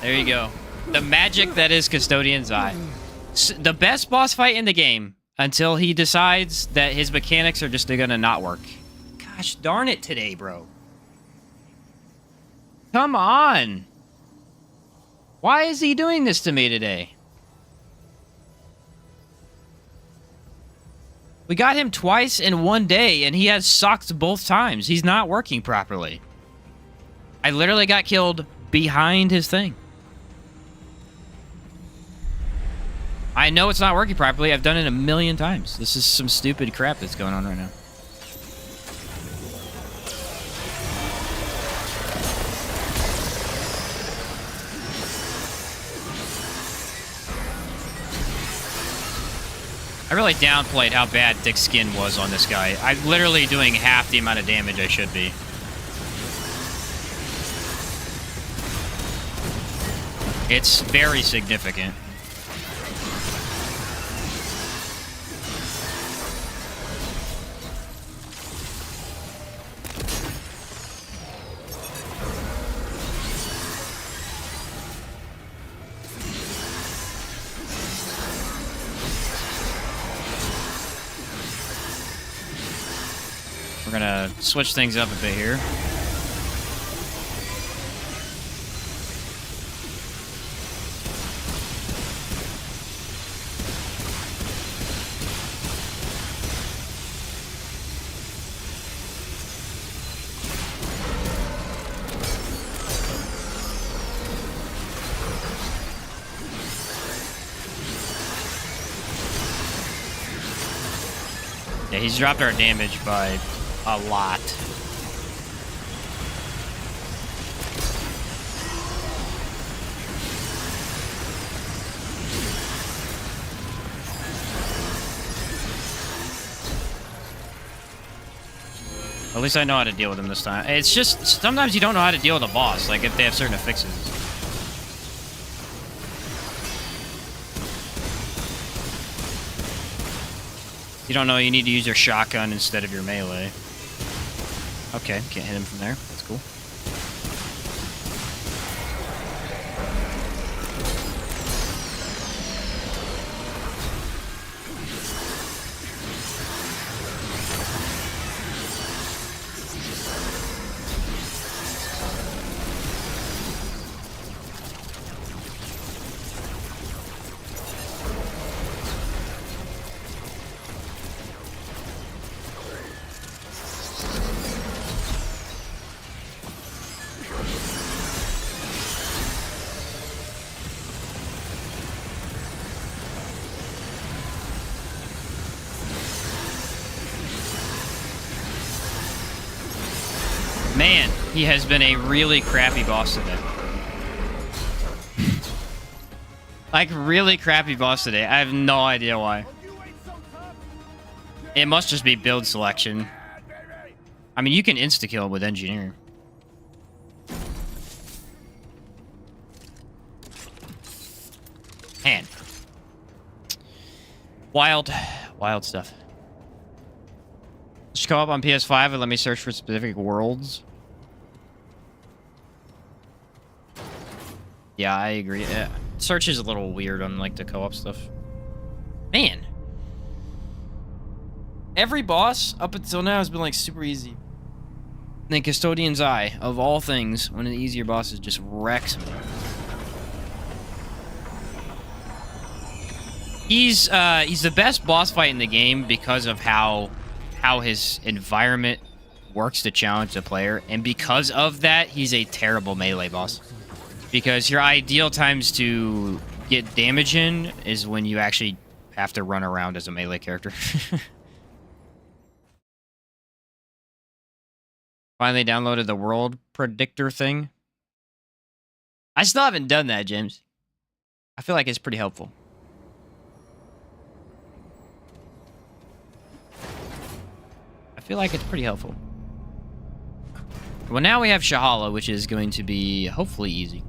There you go. The magic that is Custodian's Eye. The best boss fight in the game until he decides that his mechanics are just gonna not work. Gosh darn it today, bro. Come on. Why is he doing this to me today? We got him twice in one day, and he has sucked both times. He's not working properly. I literally got killed behind his thing. I know it's not working properly. I've done it a million times. This is some stupid crap that's going on right now. I really downplayed how bad thick skin was on this guy. I'm literally doing half the amount of damage I should be. It's very significant. We're gonna switch things up a bit here. Yeah, he's dropped our damage by a lot. At least I know how to deal with him this time. It's just, sometimes you don't know how to deal with a boss, like if they have certain affixes. You don't know you need to use your shotgun instead of your melee. Okay, can't hit him from there. That's cool. Man, he has been a really crappy boss today. Like, really crappy boss today. I have no idea why. It must just be build selection. I mean, you can insta-kill with engineer. Man. Wild stuff. Just go up on PS5 and let me search for specific worlds. Yeah, I agree. Search is a little weird on like the co-op stuff. Man. Every boss up until now has been like super easy. And then Custodian's Eye, of all things, one of the easier bosses, just wrecks me. He's the best boss fight in the game because of how his environment works to challenge the player, and because of that, he's a terrible melee boss. Because your ideal times to get damage in is when you actually have to run around as a melee character. Finally downloaded the world predictor thing. I still haven't done that, James. I feel like it's pretty helpful. I feel like it's pretty helpful. Well, now we have Shahala, which is going to be hopefully easy.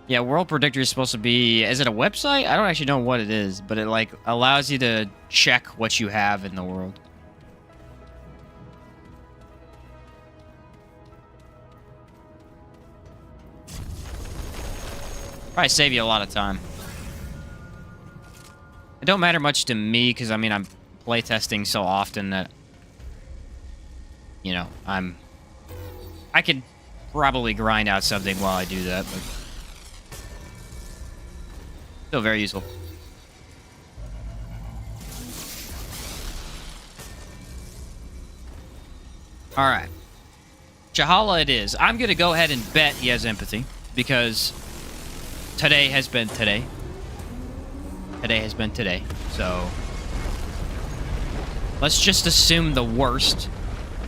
Yeah, World Predictor is supposed to be... Is it a website? I don't actually know what it is, but it, like, allows you to check what you have in the world. Probably save you a lot of time. It don't matter much to me, because, I mean, I'm playtesting so often that... You know, I could probably grind out something while I do that, but... Still very useful. Alright. Shahala it is. I'm going to go ahead and bet he has empathy, because today has been today. Today has been today. So, let's just assume the worst.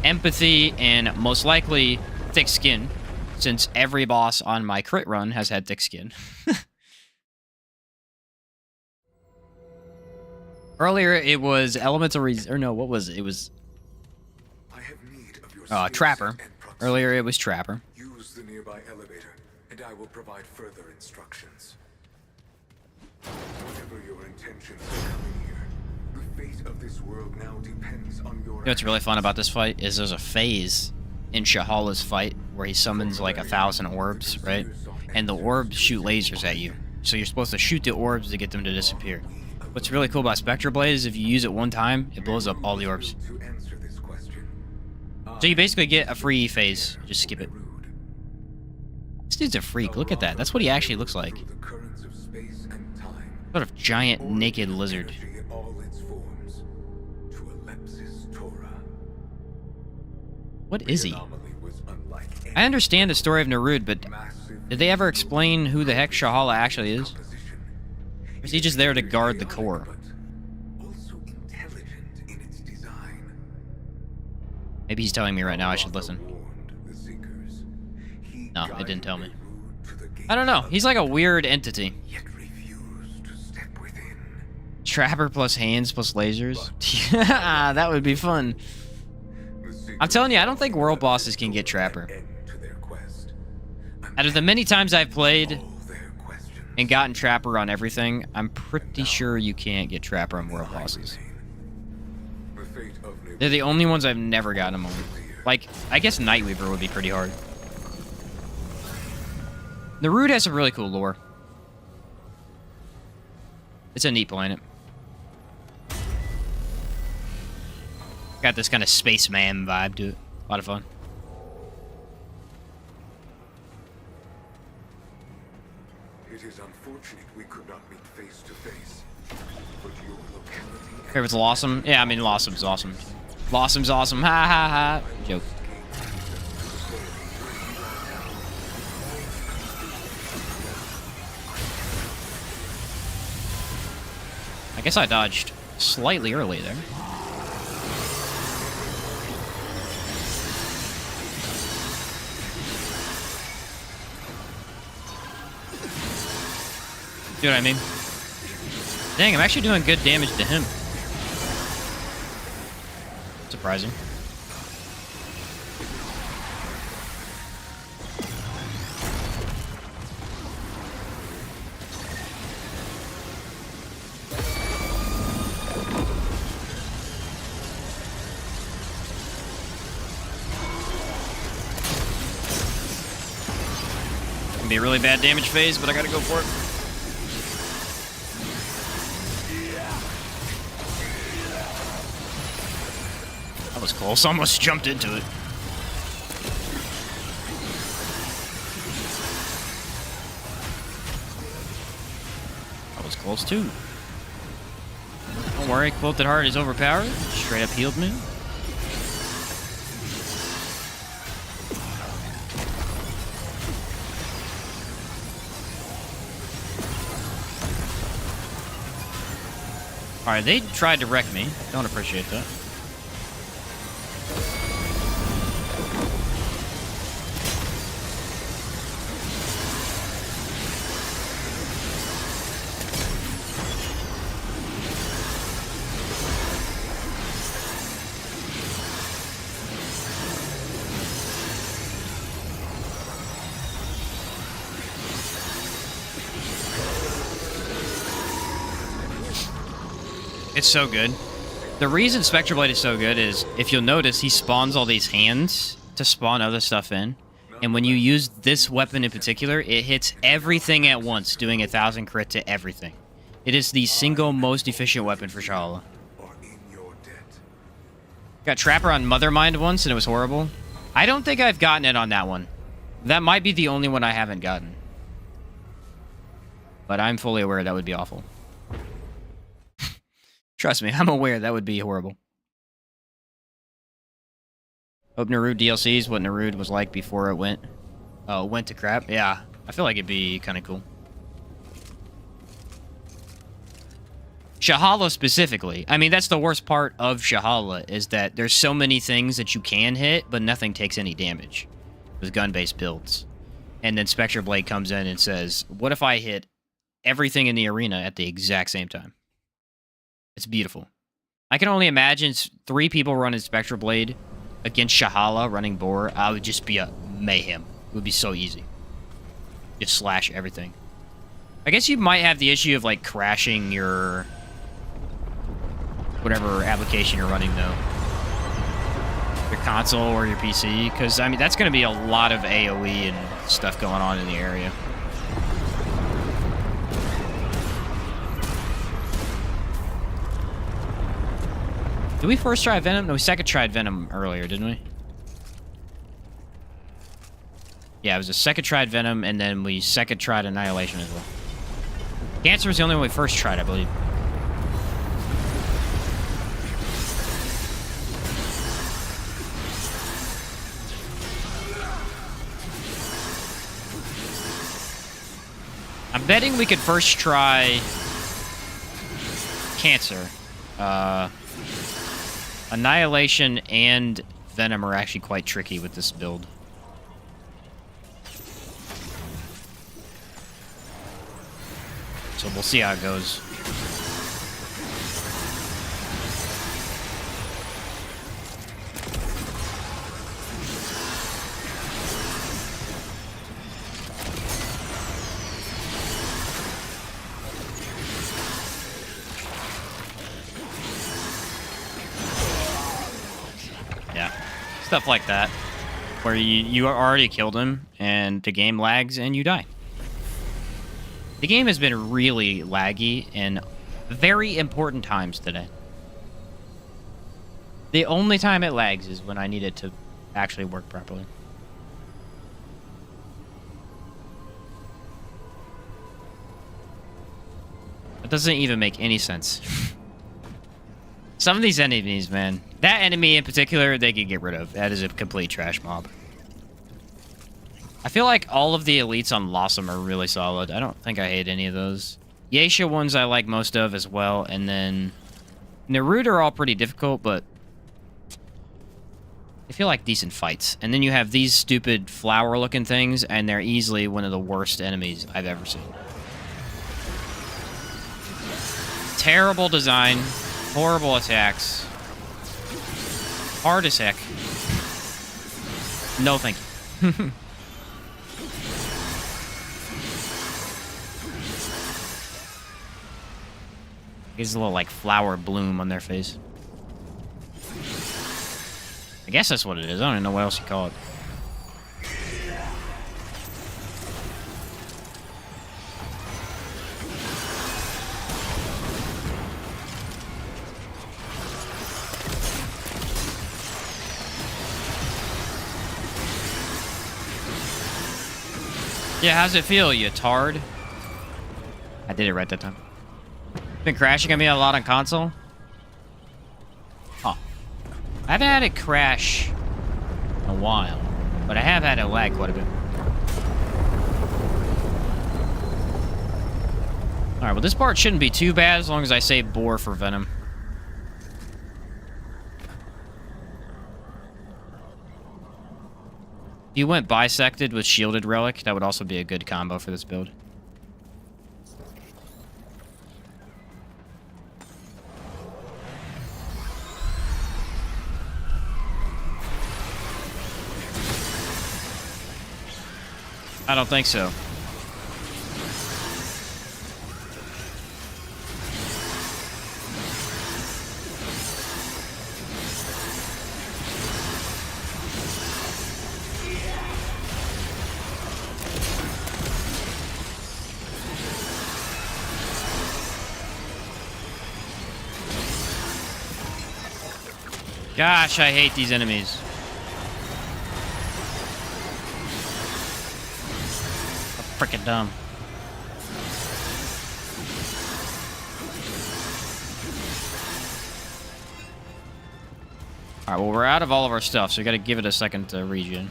Empathy and most likely thick skin, since every boss on my crit run has had thick skin. Earlier, it was elemental or no, what was it? It was I have need of your Trapper. and proximity. Earlier, it was Trapper. Use the nearby elevator, and I will provide further instructions. Whatever your intentions of coming here, the fate of this world now depends on your... You know what's really fun about this fight is there's a phase in Shahala's fight where he summons like 1,000 orbs, right? And the orbs shoot lasers at you. So you're supposed to shoot the orbs to get them to disappear. What's really cool about Spectre Blade is if you use it one time, it blows up all the orbs. So you basically get a free phase. Just skip it. This dude's a freak. Look at that. That's what he actually looks like. Sort of giant, naked lizard. What is he? I understand the story of Nerud, but did they ever explain who the heck Shahala actually is? Or is he just there to guard the core? Maybe he's telling me right now I should listen. No, it didn't tell me. I don't know. He's like a weird entity. Trapper plus hands plus lasers. That would be fun. I'm telling you, I don't think world bosses can get Trapper. Out of the many times I've played and gotten Trapper on everything, I'm pretty sure you can't get Trapper on world bosses. They're the only ones I've never gotten them on. Like, I guess Nightweaver would be pretty hard. Nerud has some really cool lore. It's a neat planet. Got this kind of spaceman vibe to it. A lot of fun. It is unfortunate we could not meet face to face. But your locality If it's Lawsome? Yeah, I mean, Lawsome's awesome. Lawsome's awesome. Ha ha ha. Joke. I guess I dodged slightly early there. See what I mean? Dang, I'm actually doing good damage to him. Surprising. Gonna be a really bad damage phase, but I gotta go for it. That was close. Almost jumped into it. That was close too. Don't worry, Quilted Heart is overpowered. Straight up healed me. Alright, they tried to wreck me. Don't appreciate that. It's so good. The reason Spectre Blade is so good is, if you'll notice, he spawns all these hands to spawn other stuff in. And when you use this weapon in particular, it hits everything at once, doing 1,000 crit to everything. It is the single most efficient weapon for Shala. Got Trapper on Mothermind once, and it was horrible. I don't think I've gotten it on that one. That might be the only one I haven't gotten. But I'm fully aware that would be awful. Trust me, I'm aware that would be horrible. Hope Narude DLC is what Narude was like before it went to crap. Yeah, I feel like it'd be kind of cool. Shahala specifically. I mean, that's the worst part of Shahala, is that there's so many things that you can hit, but nothing takes any damage with gun-based builds. And then Spectre Blade comes in and says, what if I hit everything in the arena at the exact same time? It's beautiful. I can only imagine 3 people running Spectre Blade against Shahala running Boar. I would just be a mayhem. It would be so easy. Just slash everything. I guess you might have the issue of, like, crashing your... whatever application you're running, though. Your console or your PC. Because, I mean, that's going to be a lot of AoE and stuff going on in the area. Did we first try Venom? No, we second tried Venom earlier, didn't we? Yeah, it was a second tried Venom, and then we second tried Annihilation as well. Cancer was the only one we first tried, I believe. I'm betting we could first try Cancer. Annihilation and Venom are actually quite tricky with this build. So we'll see how it goes. Stuff like that, where you already killed him, and the game lags, and you die. The game has been really laggy in very important times today. The only time it lags is when I need it to actually work properly. It doesn't even make any sense. Some of these enemies, man. That enemy in particular, they could get rid of. That is a complete trash mob. I feel like all of the elites on Lossum are really solid. I don't think I hate any of those. Yeisha ones I like most of as well. And then Naruto are all pretty difficult, but they feel like decent fights. And then you have these stupid flower-looking things, and they're easily one of the worst enemies I've ever seen. Terrible design. Horrible attacks. Hard as heck. No, thank you. Gives a little, like, flower bloom on their face. I guess that's what it is. I don't even know what else you call it. Yeah, how's it feel, you tard? I did it right that time. Been crashing on me a lot on console? Oh. I haven't had it crash in a while, but I have had it lag quite a bit. Alright, well this part shouldn't be too bad as long as I save boar for venom. If you went bisected with shielded relic, that would also be a good combo for this build. I don't think so. Gosh, I hate these enemies. Freaking dumb. Alright, well, we're out of all of our stuff, so we gotta give it a second to regen.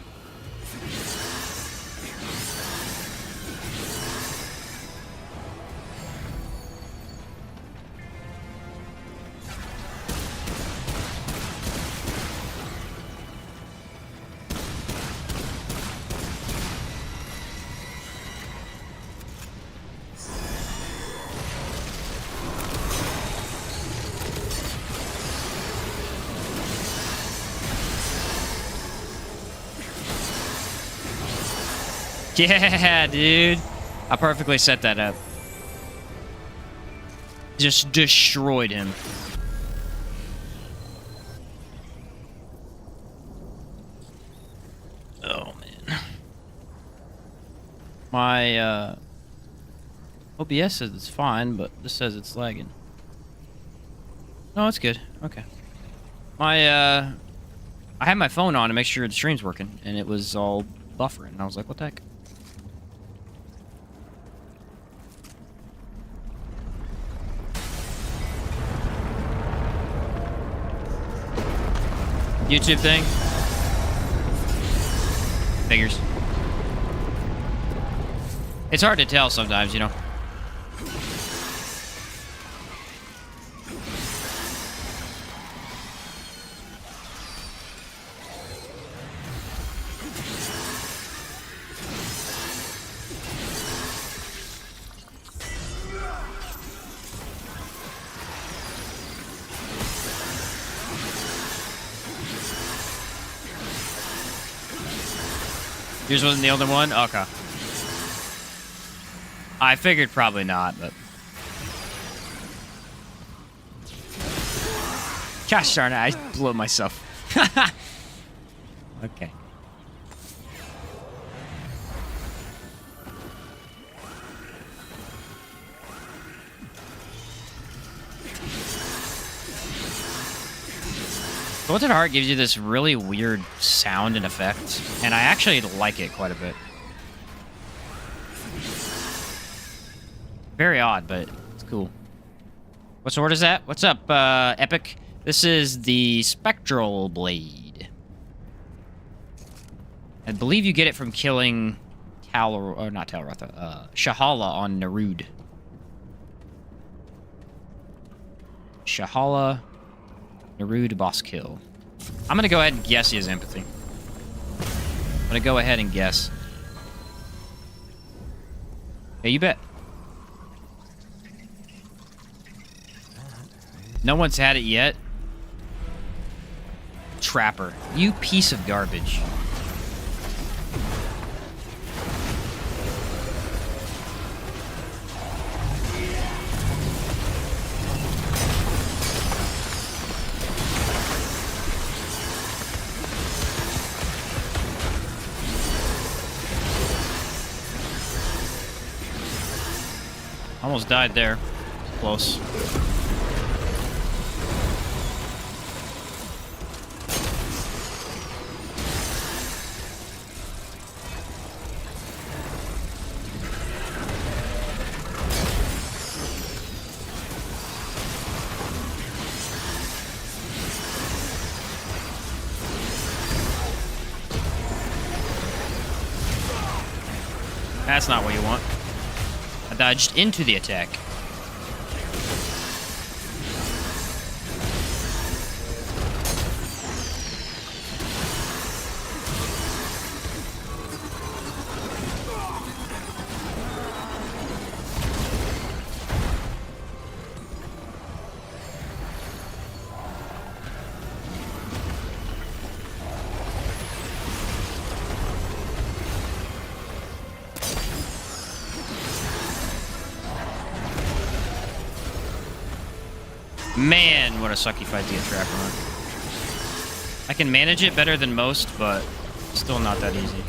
Yeah, dude. I perfectly set that up. Just destroyed him. Oh, man. My, OBS says it's fine, but this says it's lagging. No, it's good. Okay. I had my phone on to make sure the stream's working, and it was all buffering. I was like, what the heck? YouTube thing? Figures. It's hard to tell sometimes, you know. Yours wasn't the only one? Okay. I figured probably not, but... Gosh darn it, I blew myself. Okay. Golden Heart gives you this really weird sound and effect, and I actually like it quite a bit. Very odd, but it's cool. What sword is that? What's up, Epic? This is the Spectral Blade. I believe you get it from killing not Talrotha, Shahala on Narud. Shahala, Narud boss kill. I'm gonna go ahead and guess he has empathy. I'm gonna go ahead and guess. Yeah, you bet. No one's had it yet. Trapper. You piece of garbage. Almost died there. Close. That's not what you want. I dodged into the attack. Man, what a sucky fight to get Trapper on. I can manage it better than most, but still not that easy.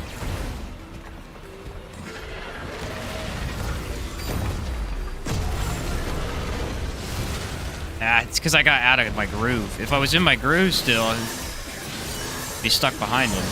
Ah, it's because I got out of my groove. If I was in my groove still, I'd be stuck behind him.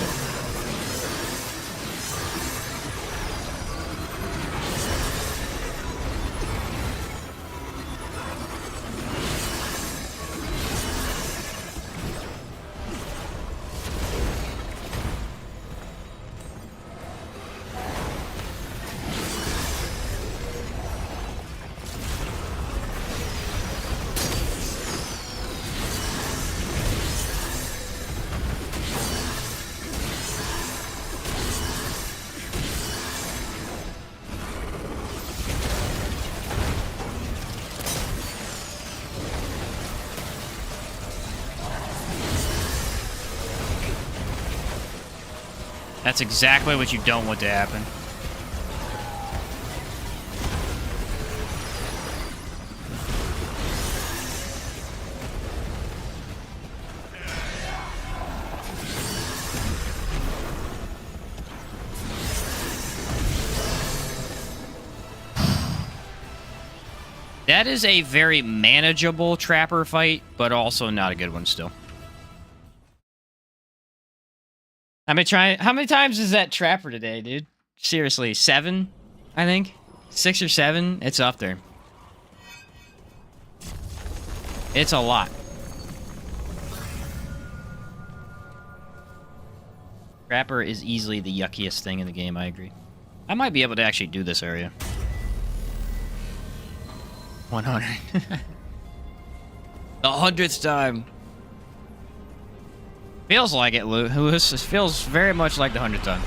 That's exactly what you don't want to happen. That is a very manageable Trapper fight, but also not a good one still. How many times is that Trapper today, dude? Seriously, 7, I think? 6 or 7? It's up there. It's a lot. Trapper is easily the yuckiest thing in the game, I agree. I might be able to actually do this area. 100. The 100th time. Feels like it, Lewis. It feels very much like the 100th time.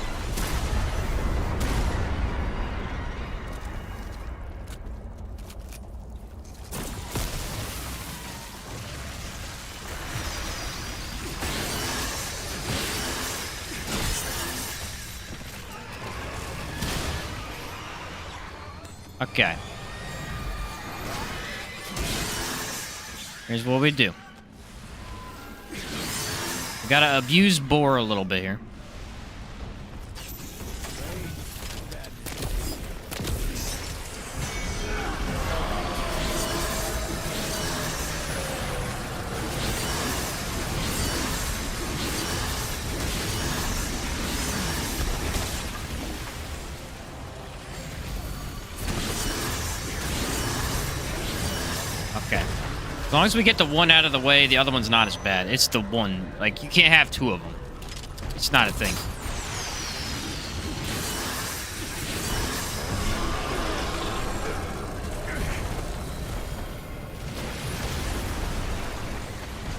Okay. Here's what we do. We gotta abuse Boar a little bit here. Okay. As long as we get the one out of the way, the other one's not as bad. It's the one. Like, you can't have 2 of them. It's not a thing.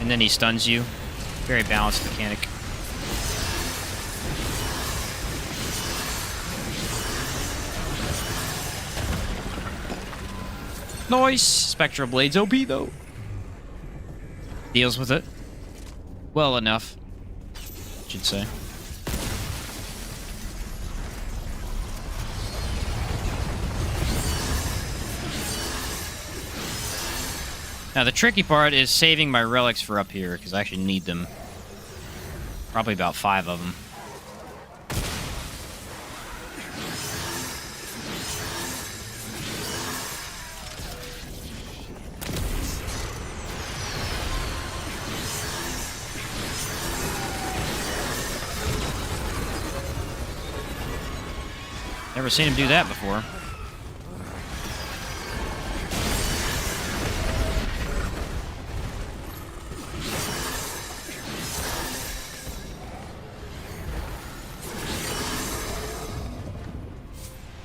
And then he stuns you. Very balanced mechanic. Nice! Spectral Blade's OP, though. deals with it well enough, I should say. Now, the tricky part is saving my relics for up here, because I actually need them. Probably about 5 of them. Never seen him do that before.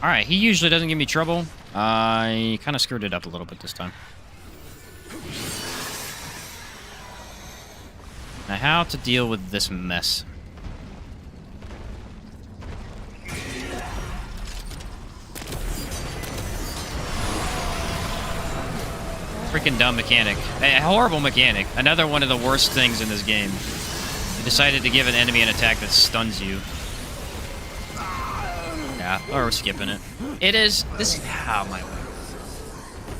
Alright, he usually doesn't give me trouble. I kind of screwed it up a little bit this time. Now, how to deal with this mess? Freaking dumb mechanic. A horrible mechanic. Another one of the worst things in this game. You decided to give an enemy an attack that stuns you. Yeah, or we're skipping it. It is... This... How am I...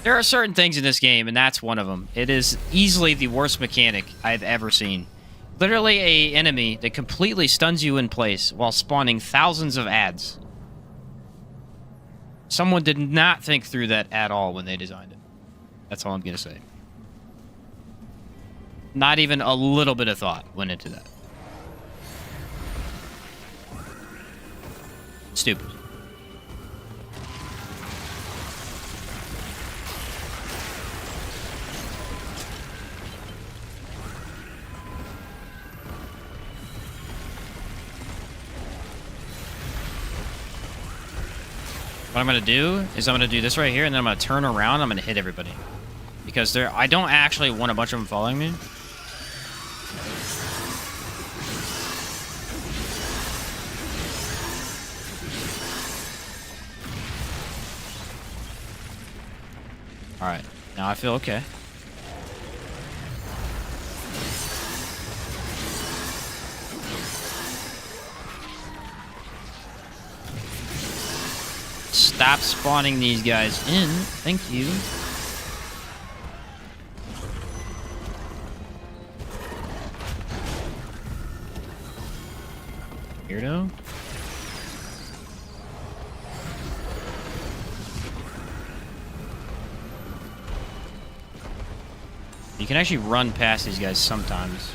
There are certain things in this game, and that's one of them. It is easily the worst mechanic I've ever seen. Literally a enemy that completely stuns you in place while spawning thousands of ads. Someone did not think through that at all when they designed it. That's all I'm going to say. Not even a little bit of thought went into that. Stupid. What I'm going to do is I'm going to do this right here, and then I'm going to turn around. I'm going to hit everybody. Because I don't actually want a bunch of them following me. Alright, now I feel okay. Stop spawning these guys in. Thank you. Weirdo. You can actually run past these guys sometimes.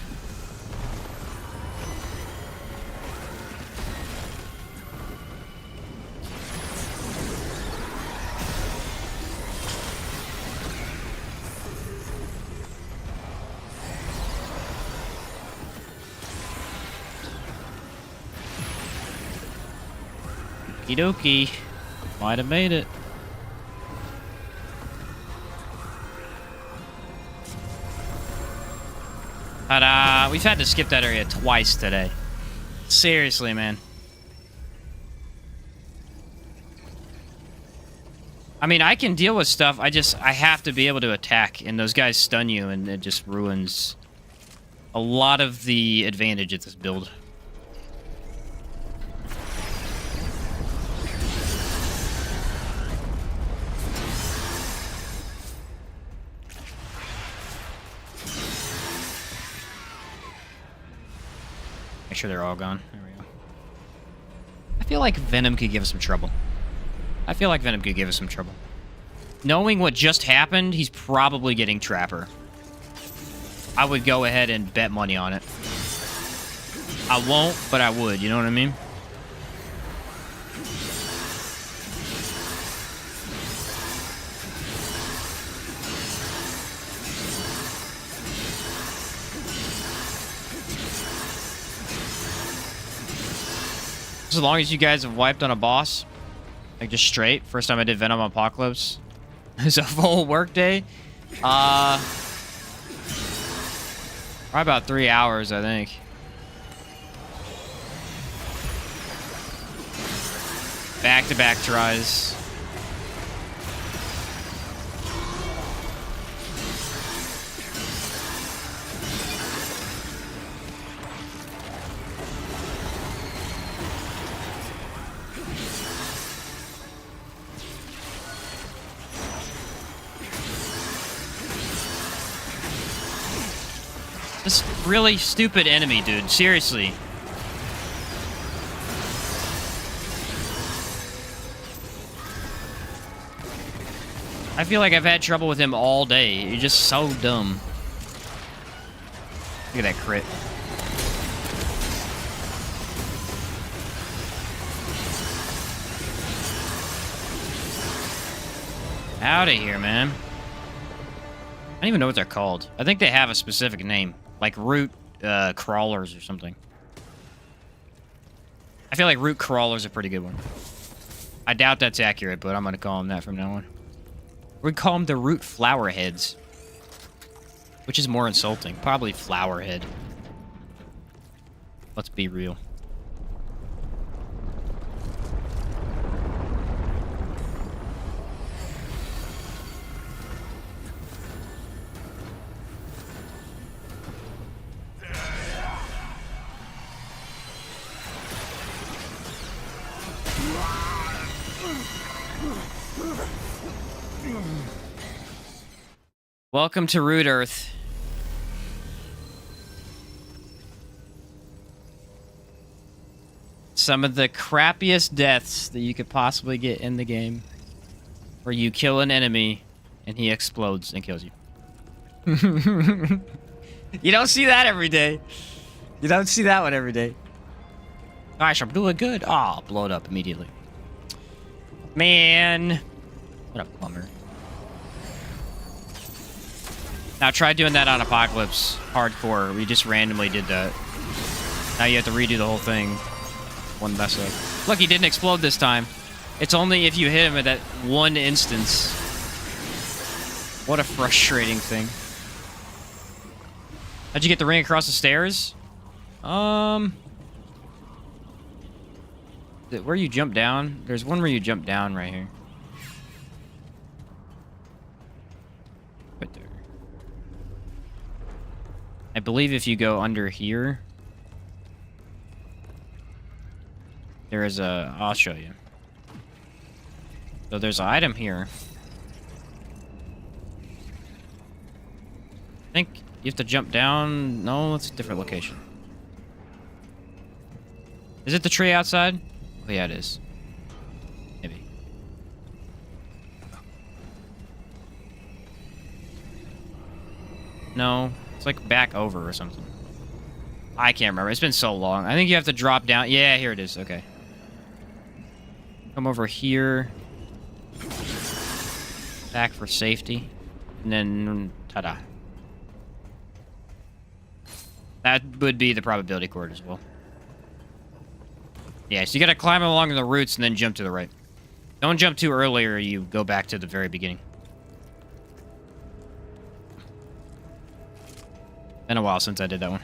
Okie dokie. Might have made it. Ta-da! We've had to skip that area twice today. Seriously, man. I mean, I can deal with stuff. I have to be able to attack, and those guys stun you, and it just ruins a lot of the advantage of this build. Make sure they're all gone. There we go. I feel like Venom could give us some trouble. Knowing what just happened, he's probably getting Trapper. I would go ahead and bet money on it. I won't, but I would. You know what I mean? As long as you guys have wiped on a boss, like just straight. First time I did Venom Apocalypse. It's a full work day. Probably about 3 hours, I think. Back-to-back tries. This really stupid enemy, dude. Seriously. I feel like I've had trouble with him all day. You're just so dumb. Look at that crit. Out of here, man. I don't even know what they're called. I think they have a specific name. Like root crawlers or something. I feel like root crawlers are a pretty good one. I doubt that's accurate, but I'm going to call them that from now on. We'd call them the root flower heads. Which is more insulting. Probably flower head. Let's be real. Welcome to Root Earth. Some of the crappiest deaths that you could possibly get in the game. Where you kill an enemy and he explodes and kills you. You don't see that every day. You don't see that one every day. Gosh, I'm doing good. Oh, blow it up immediately. Man. What a bummer. Now try doing that on Apocalypse Hardcore. We just randomly did that. Now you have to redo the whole thing. One mess up. Look, he didn't explode this time. It's only if you hit him at that one instance. What a frustrating thing. How'd you get the ring across the stairs? Where you jump down? There's one where you jump down right here. Right there. I believe if you go under here, there is a... I'll show you. So there's an item here. I think you have to jump down. No, it's a different location. Is it the tree outside? Oh, yeah, it is. Maybe. No, it's like back over or something. I can't remember. It's been so long. I think you have to drop down. Yeah, here it is. Okay. Come over here. Back for safety. And then, ta-da. That would be the probability cord as well. Yeah, so you gotta climb along the roots and then jump to the right. Don't jump too early or you go back to the very beginning. Been a while since I did that one.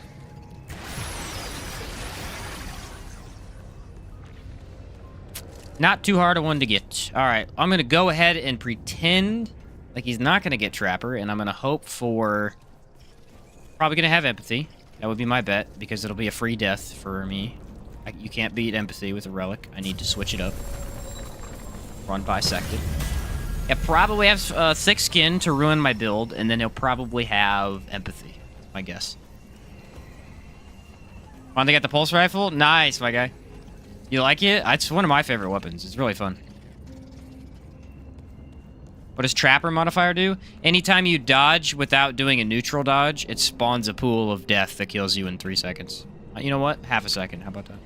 Not too hard a one to get. Alright, I'm gonna go ahead and pretend like he's not gonna get Trapper, and I'm gonna hope for... Probably gonna have Empathy. That would be my bet, because it'll be a free death for me. You can't beat Empathy with a relic. I need to switch it up. Run bisected. Yeah, probably have thick skin to ruin my build, and then he'll probably have Empathy. My guess. Finally got the pulse rifle? Nice, my guy. You like it? It's one of my favorite weapons. It's really fun. What does Trapper modifier do? Anytime you dodge without doing a neutral dodge, it spawns a pool of death that kills you in 3 seconds. You know what? Half a second. How about that?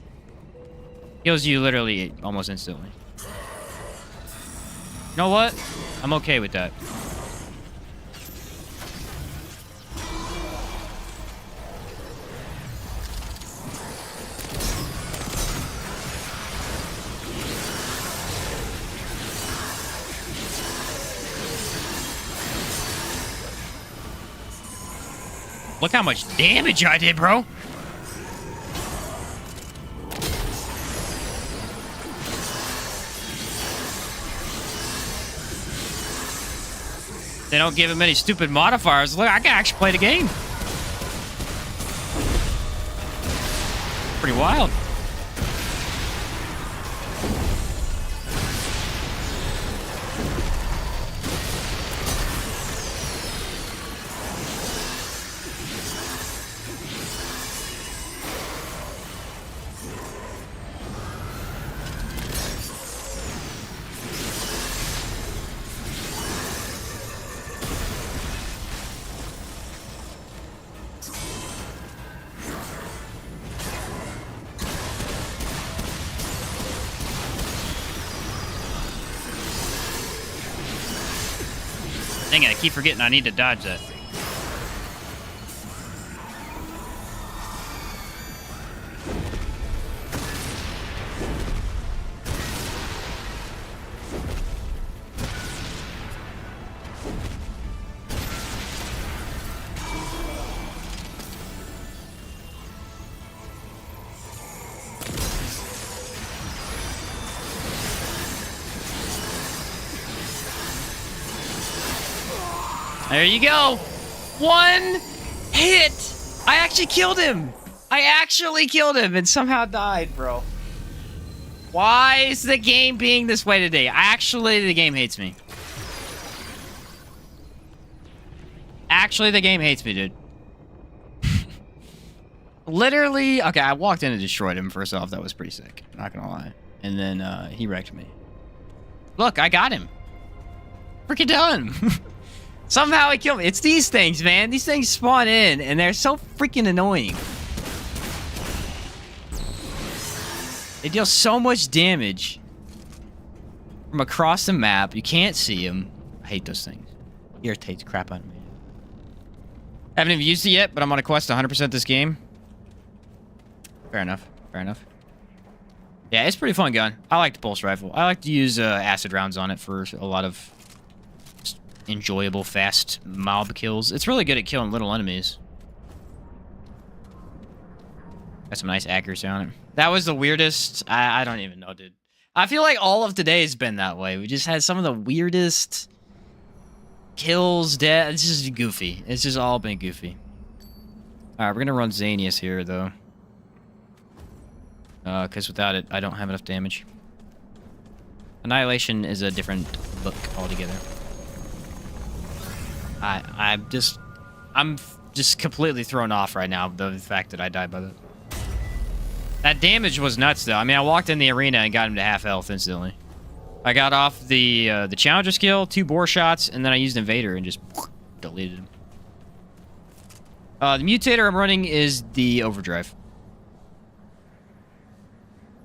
Kills you literally almost instantly. You know what? I'm okay with that. Look how much damage I did, bro. They don't give him any stupid modifiers. Look, I can actually play the game. Pretty wild. Dang it, I keep forgetting I need to dodge that. There you go. One hit. I actually killed him. I actually killed him and somehow died, bro. Why is the game being this way today? The game hates me. Actually, the game hates me, dude. Literally, okay, I walked in and destroyed him first off. That was pretty sick. Not gonna lie. And then he wrecked me. Look, I got him. Freaking done. Somehow he killed me. It's these things, man. These things spawn in, and they're so freaking annoying. They deal so much damage from across the map. You can't see them. I hate those things. Irritates the crap out of me. Haven't even used it yet, but I'm on a quest to 100% this game. Fair enough. Fair enough. Yeah, it's a pretty fun gun. I like the pulse rifle. I like to use acid rounds on it for a lot of enjoyable, fast mob kills. It's really good at killing little enemies. Got some nice accuracy on it. That was the weirdest. I don't even know, dude. I feel like all of today has been that way. We just had some of the weirdest kills, death. It's just goofy. It's just all been goofy. All right, we're gonna run Xanius here, though. Because without it, I don't have enough damage. Annihilation is a different look altogether. I'm just completely thrown off right now, the fact that I died by that. That damage was nuts, though. I mean, I walked in the arena and got him to half health instantly. I got off the Challenger skill, 2 bore shots, and then I used Invader and just deleted him. The mutator I'm running is the Overdrive.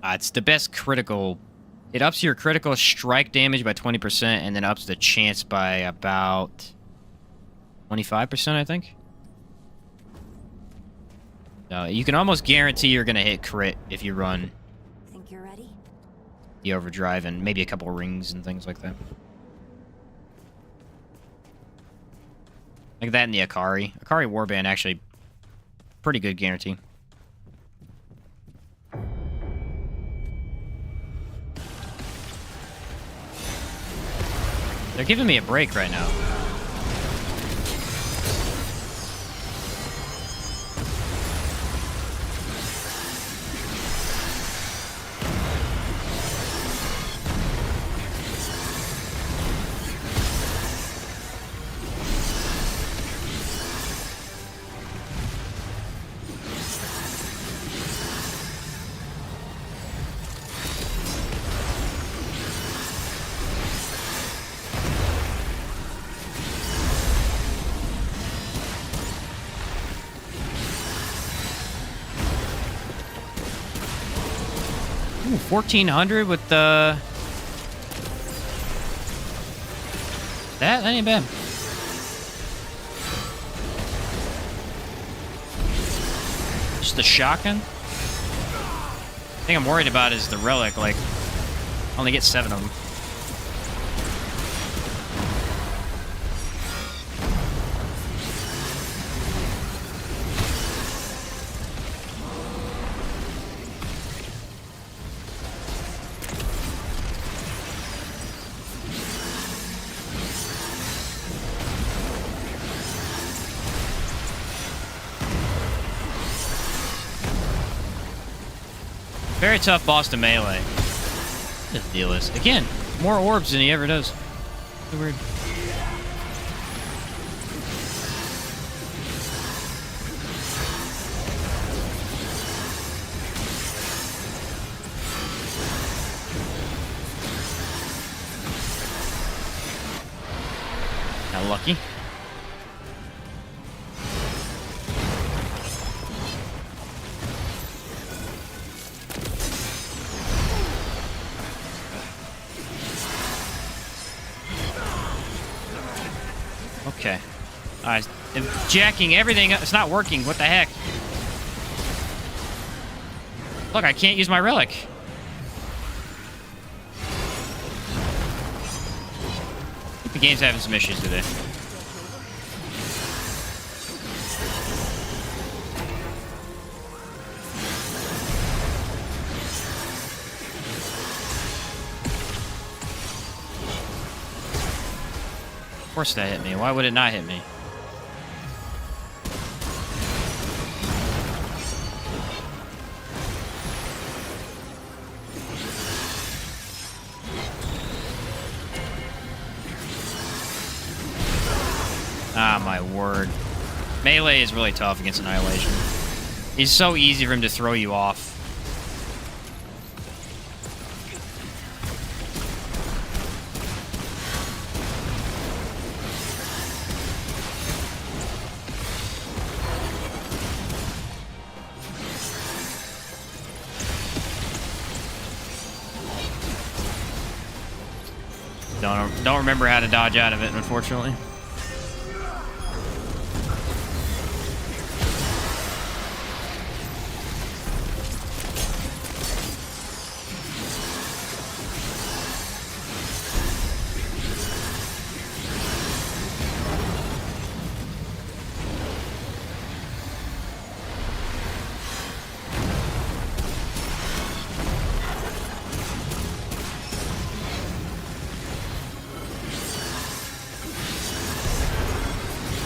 It's the best critical. It ups your critical strike damage by 20%, and then ups the chance by about 25%, I think. You can almost guarantee you're gonna hit crit if you run. Think you're ready? The Overdrive and maybe a couple of rings and things like that. Like that in the Akari. Akari Warband actually pretty good guarantee. They're giving me a break right now. Ooh, 1400 with the... That ain't bad. Just the shotgun? The thing I'm worried about is the relic, like, I only get 7 of them. Very tough boss to melee. What the deal is? Again, more orbs than he ever does. So weird. Not lucky. Okay. I'm jacking everything. It's not working. What the heck? Look, I can't use my relic. The game's having some issues today. Of course that hit me. Why would it not hit me? Ah, my word. Melee is really tough against Annihilation. He's so easy for him to throw you off. Don't remember how to dodge out of it, unfortunately.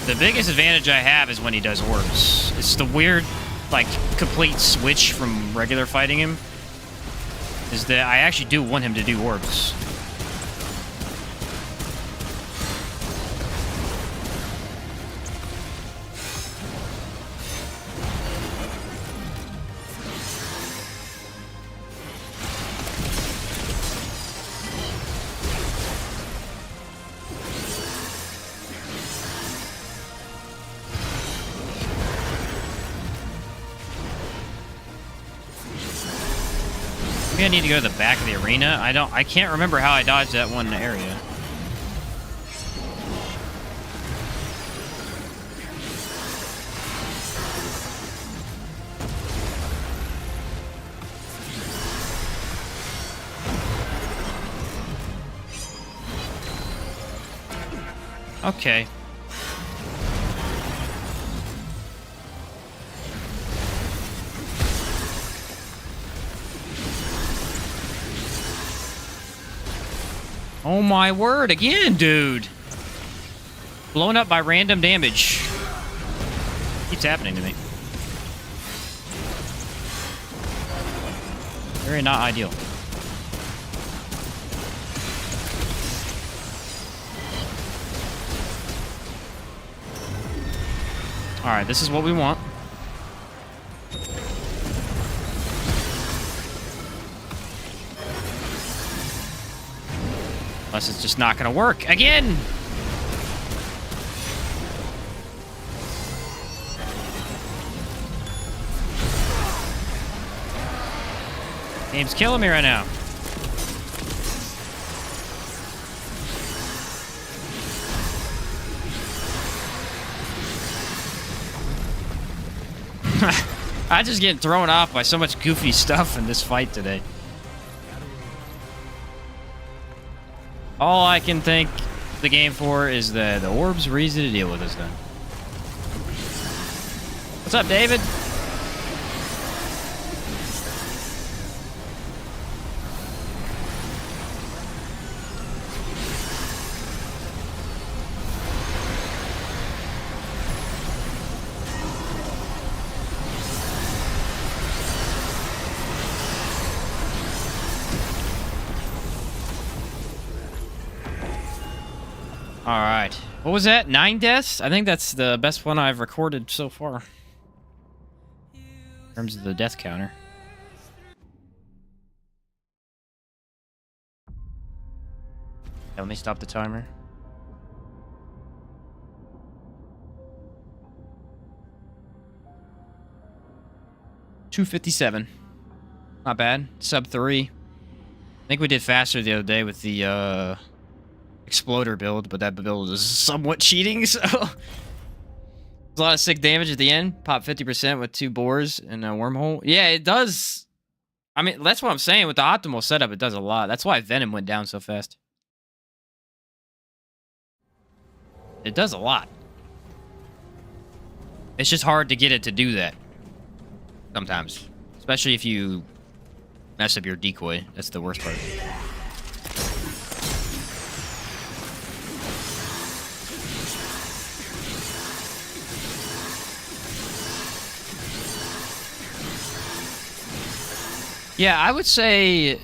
The biggest advantage I have is when he does orbs. It's the weird, like, complete switch from regular fighting him. Is that I actually do want him to do orbs. Maybe I need to go to the back of the arena. I can't remember how I dodged that one area. Okay. Oh my word, again, dude. Blown up by random damage. Keeps happening to me. Very not ideal. Alright, this is what we want. Unless it's just not gonna work again. Game's killing me right now. I just get thrown off by so much goofy stuff in this fight today. All I can thank the game for is the orbs were easy to deal with this time. What's up, David? All right. What was that? 9 deaths? I think that's the best one I've recorded so far. In terms of the death counter. Okay, let me stop the timer. $257. Not bad. Sub 3. I think we did faster the other day with the exploder build, but that build is somewhat cheating, so... There's a lot of sick damage at the end. Pop 50% with 2 boars and a wormhole. Yeah, it does. I mean, that's what I'm saying. With the optimal setup, it does a lot. That's why Venom went down so fast. It does a lot. It's just hard to get it to do that. Sometimes. Especially if you mess up your decoy. That's the worst part. Yeah, I would say,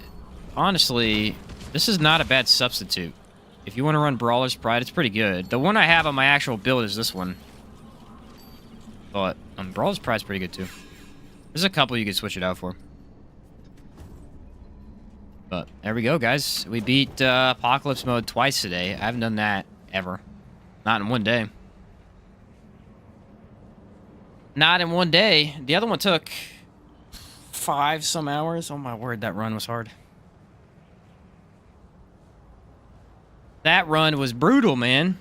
honestly, this is not a bad substitute. If you want to run Brawler's Pride, it's pretty good. The one I have on my actual build is this one. But Brawler's Pride's pretty good, too. There's a couple you could switch it out for. But there we go, guys. We beat Apocalypse mode twice today. I haven't done that ever. Not in one day. Not in one day. The other one took 5 some hours. Oh my word, that run was hard. That run was brutal, man.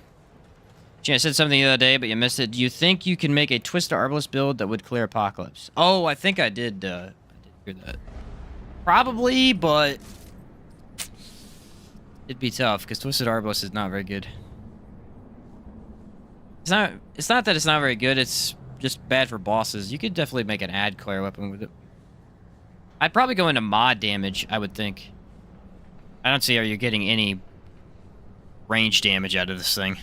Gee, I said something the other day, but you missed it. Do you think you can make a Twisted Arbalist build that would clear Apocalypse? Oh, I think I did hear that. Probably, but it'd be tough because Twisted Arbalist is not very good. It's not that it's not very good. It's just bad for bosses. You could definitely make an ad clear weapon with it. I'd probably go into mod damage, I would think. I don't see how you're getting any range damage out of this thing.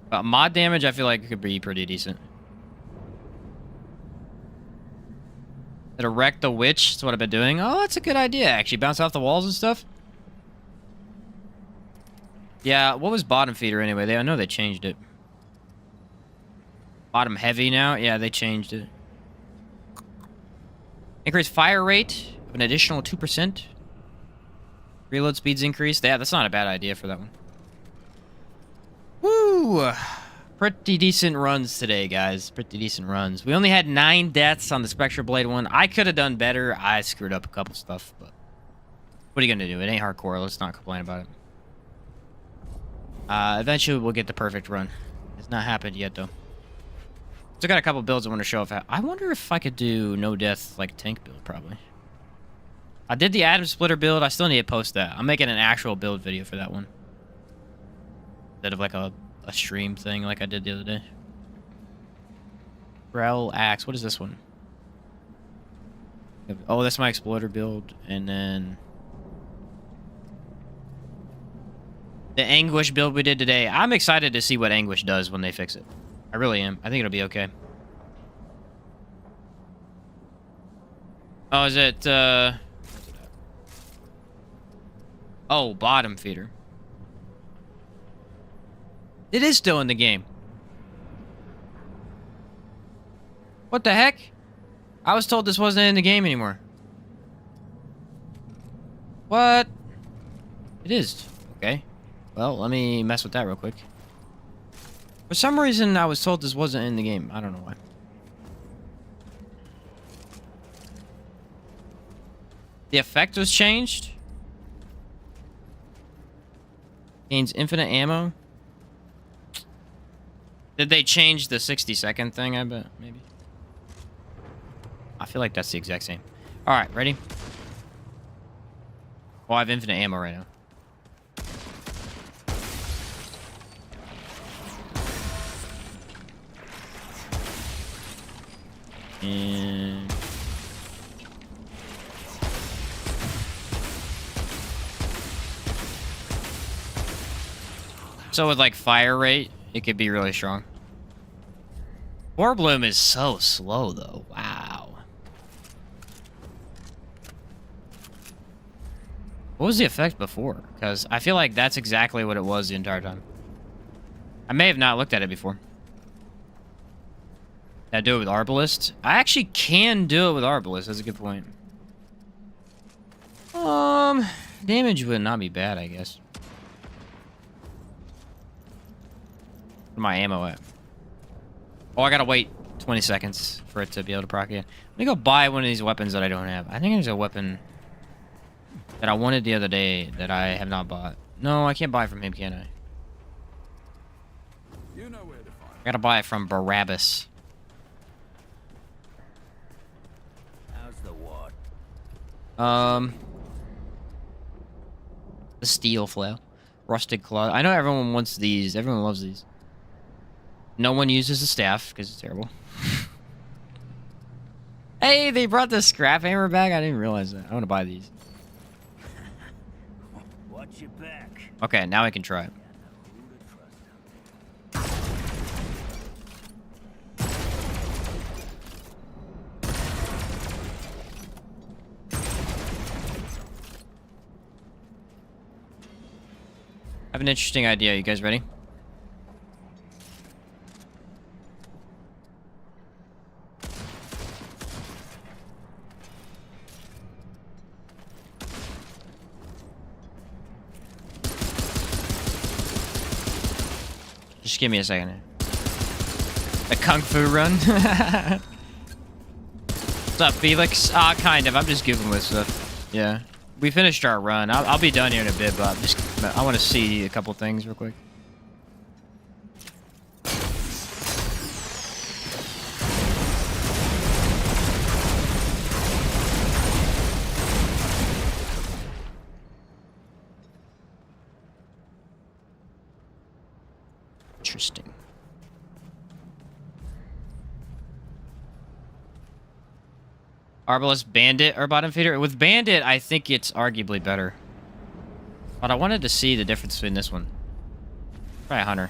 But mod damage, I feel like it could be pretty decent. It'll wreck the witch. That's what I've been doing. Oh, that's a good idea, actually. Bounce off the walls and stuff. Yeah, what was bottom feeder anyway? I know they changed it. Bottom heavy now? Yeah, they changed it. Increase fire rate of an additional 2%. Reload speeds increased. Yeah, that's not a bad idea for that one. Woo! Pretty decent runs today, guys. Pretty decent runs. We only had 9 deaths on the Spectre Blade one. I could have done better. I screwed up a couple stuff, but what are you gonna do? It ain't hardcore. Let's not complain about it. Eventually, we'll get the perfect run. It's not happened yet, though. Still got a couple builds I want to show off. I wonder if I could do no death like tank build, probably. I did the Atom Splitter build. I still need to post that. I'm making an actual build video for that one. Instead of like a stream thing like I did the other day. Growl Axe. What is this one? Oh, that's my Exploder build. And then the Anguish build we did today. I'm excited to see what Anguish does when they fix it. I really am. I think it'll be okay. Oh, is it, oh, bottom feeder. It is still in the game. What the heck? I was told this wasn't in the game anymore. What? It is. Okay. Well, let me mess with that real quick. For some reason, I was told this wasn't in the game. I don't know why. The effect was changed. Gains infinite ammo. Did they change the 60-second thing, I bet? Maybe. I feel like that's the exact same. Alright, ready? Oh, I have infinite ammo right now. And so with like fire rate, it could be really strong. War Bloom is so slow though. Wow. What was the effect before? Because I feel like that's exactly what it was the entire time. I may have not looked at it before. Did I do it with Arbalist? I actually can do it with Arbalist. That's a good point. Damage would not be bad, I guess. Where's my ammo at? Oh, I gotta wait 20 seconds for it to be able to proc again. Let me go buy one of these weapons that I don't have. I think there's a weapon. that I wanted the other day that I have not bought. No, I can't buy it from him, can I? You know where to find. I gotta buy it from Barabbas. How's the what? The steel flail. Rusted claw. I know everyone wants these. Everyone loves these. No one uses the staff because it's terrible. Hey, they brought the scrap hammer back. I didn't realize that. I want to buy these. Watch your back. Okay, now I can try it. Who to trust. I have an interesting idea. You guys ready? Just give me a second. A kung fu run? What's up, Felix? Kind of. I'm just goofing with stuff. Yeah. We finished our run. I'll be done here in a bit, but I want to see a couple things real quick. Interesting. Arbalest, Bandit, or bottom feeder? With Bandit, I think it's arguably better. But I wanted to see the difference between this one. Try a Hunter.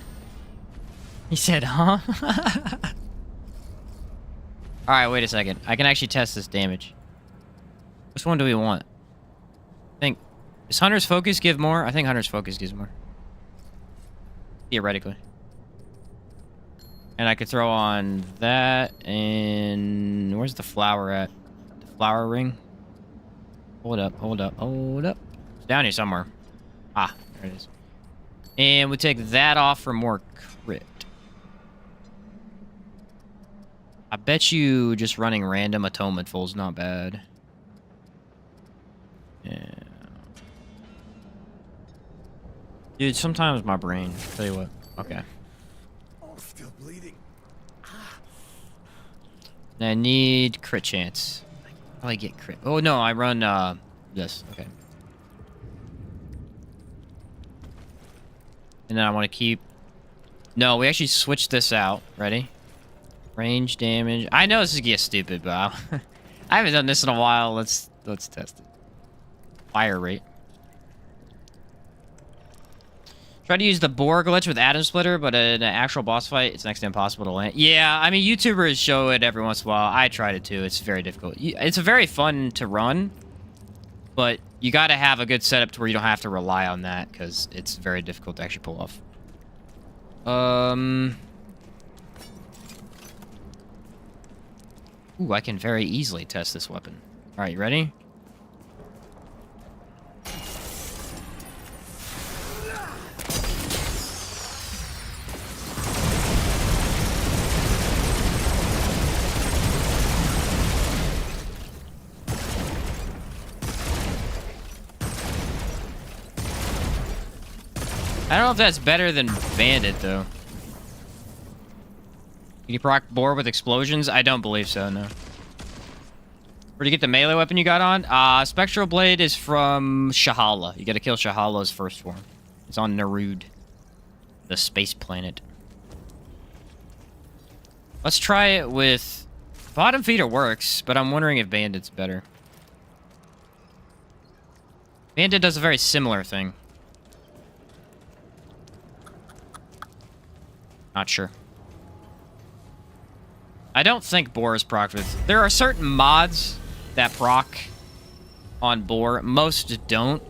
He said, huh? Alright, wait a second. I can actually test this damage. Which one do we want? I think... Does Hunter's Focus give more? I think Hunter's Focus gives more. Theoretically. And I could throw on that, and... Where's the flower at? Flower ring. Hold up, hold up, hold up. It's down here somewhere. Ah, there it is. And we take that off for more crit. I bet you just running random atonement full is not bad. Yeah. Dude, sometimes my brain. Tell you what. Okay. Oh, still bleeding. I need crit chance. How do I get crit? Oh no, I run this. Okay. And then I want to keep. No, we actually switched this out. Ready? Range damage. I know this is gonna get stupid, but I haven't done this in a while. Let's test it. Fire rate. Try to use the boar glitch with Atom Splitter, but in an actual boss fight, it's next to impossible to land. Yeah, I mean, YouTubers show it every once in a while. I tried it too. It's very difficult. It's very fun to run, but you got to have a good setup to where you don't have to rely on that, because it's very difficult to actually pull off. Ooh, I can very easily test this weapon. All right, you ready? I don't know if that's better than Bandit, though. Can you proc boar with explosions? I don't believe so, no. Where'd you get the melee weapon you got on? Spectral Blade is from Shahala. You gotta kill Shahala's first form. It's on Nerud, the space planet. Let's try it with... Bottom feeder works, but I'm wondering if Bandit's better. Bandit does a very similar thing. Not sure. I don't think boar is proc with... There are certain mods that proc on boar. Most don't.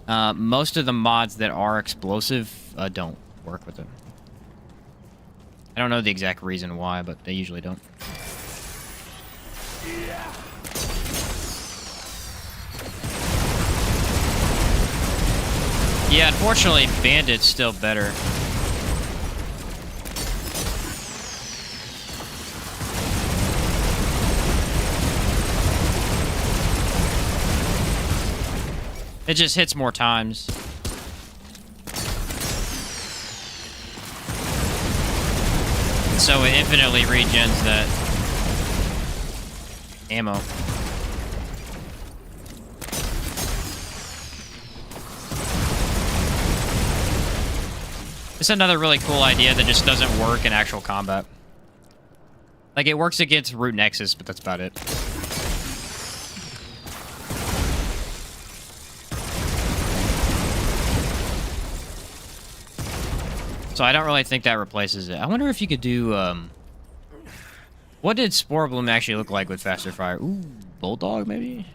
Most of the mods that are explosive don't work with it. I don't know the exact reason why, but they usually don't. Yeah, unfortunately, Bandit's still better. It just hits more times. So it infinitely regens that ammo. It's another really cool idea that just doesn't work in actual combat. Like, it works against Root Nexus, but that's about it. So I don't really think that replaces it. I wonder if you could do, what did Spore Bloom actually look like with faster fire? Ooh, Bulldog, maybe?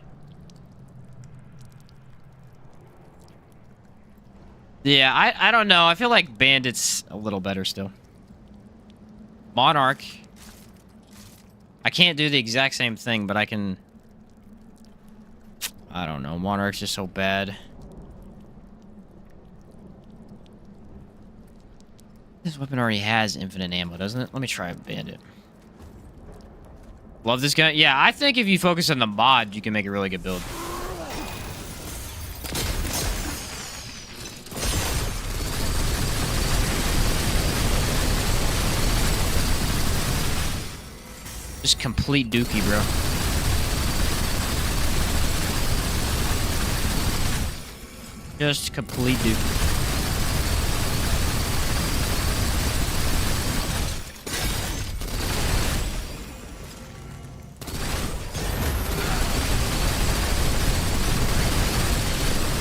Yeah, I don't know. I feel like Bandit's a little better still. Monarch. I can't do the exact same thing, but I can... I don't know. Monarch's just so bad. This weapon already has infinite ammo, doesn't it? Let me try Bandit. Love this gun. Yeah, I think if you focus on the mod, you can make a really good build. Just complete dookie, bro. Just complete dookie.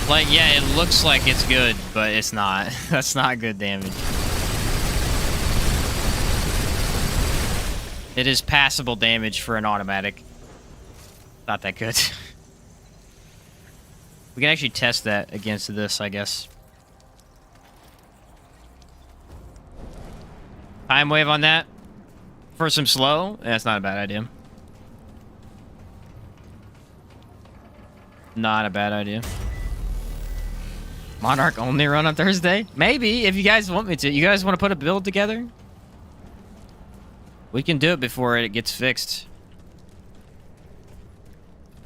Like, yeah, it looks like it's good, but it's not. That's not good damage. It is passable damage for an automatic. Not that good. We can actually test that against this, I guess. Time wave on that. For some slow? That's not a bad idea. Not a bad idea. Monarch only run on Thursday? Maybe, if you guys want me to. You guys want to put a build together? We can do it before it gets fixed.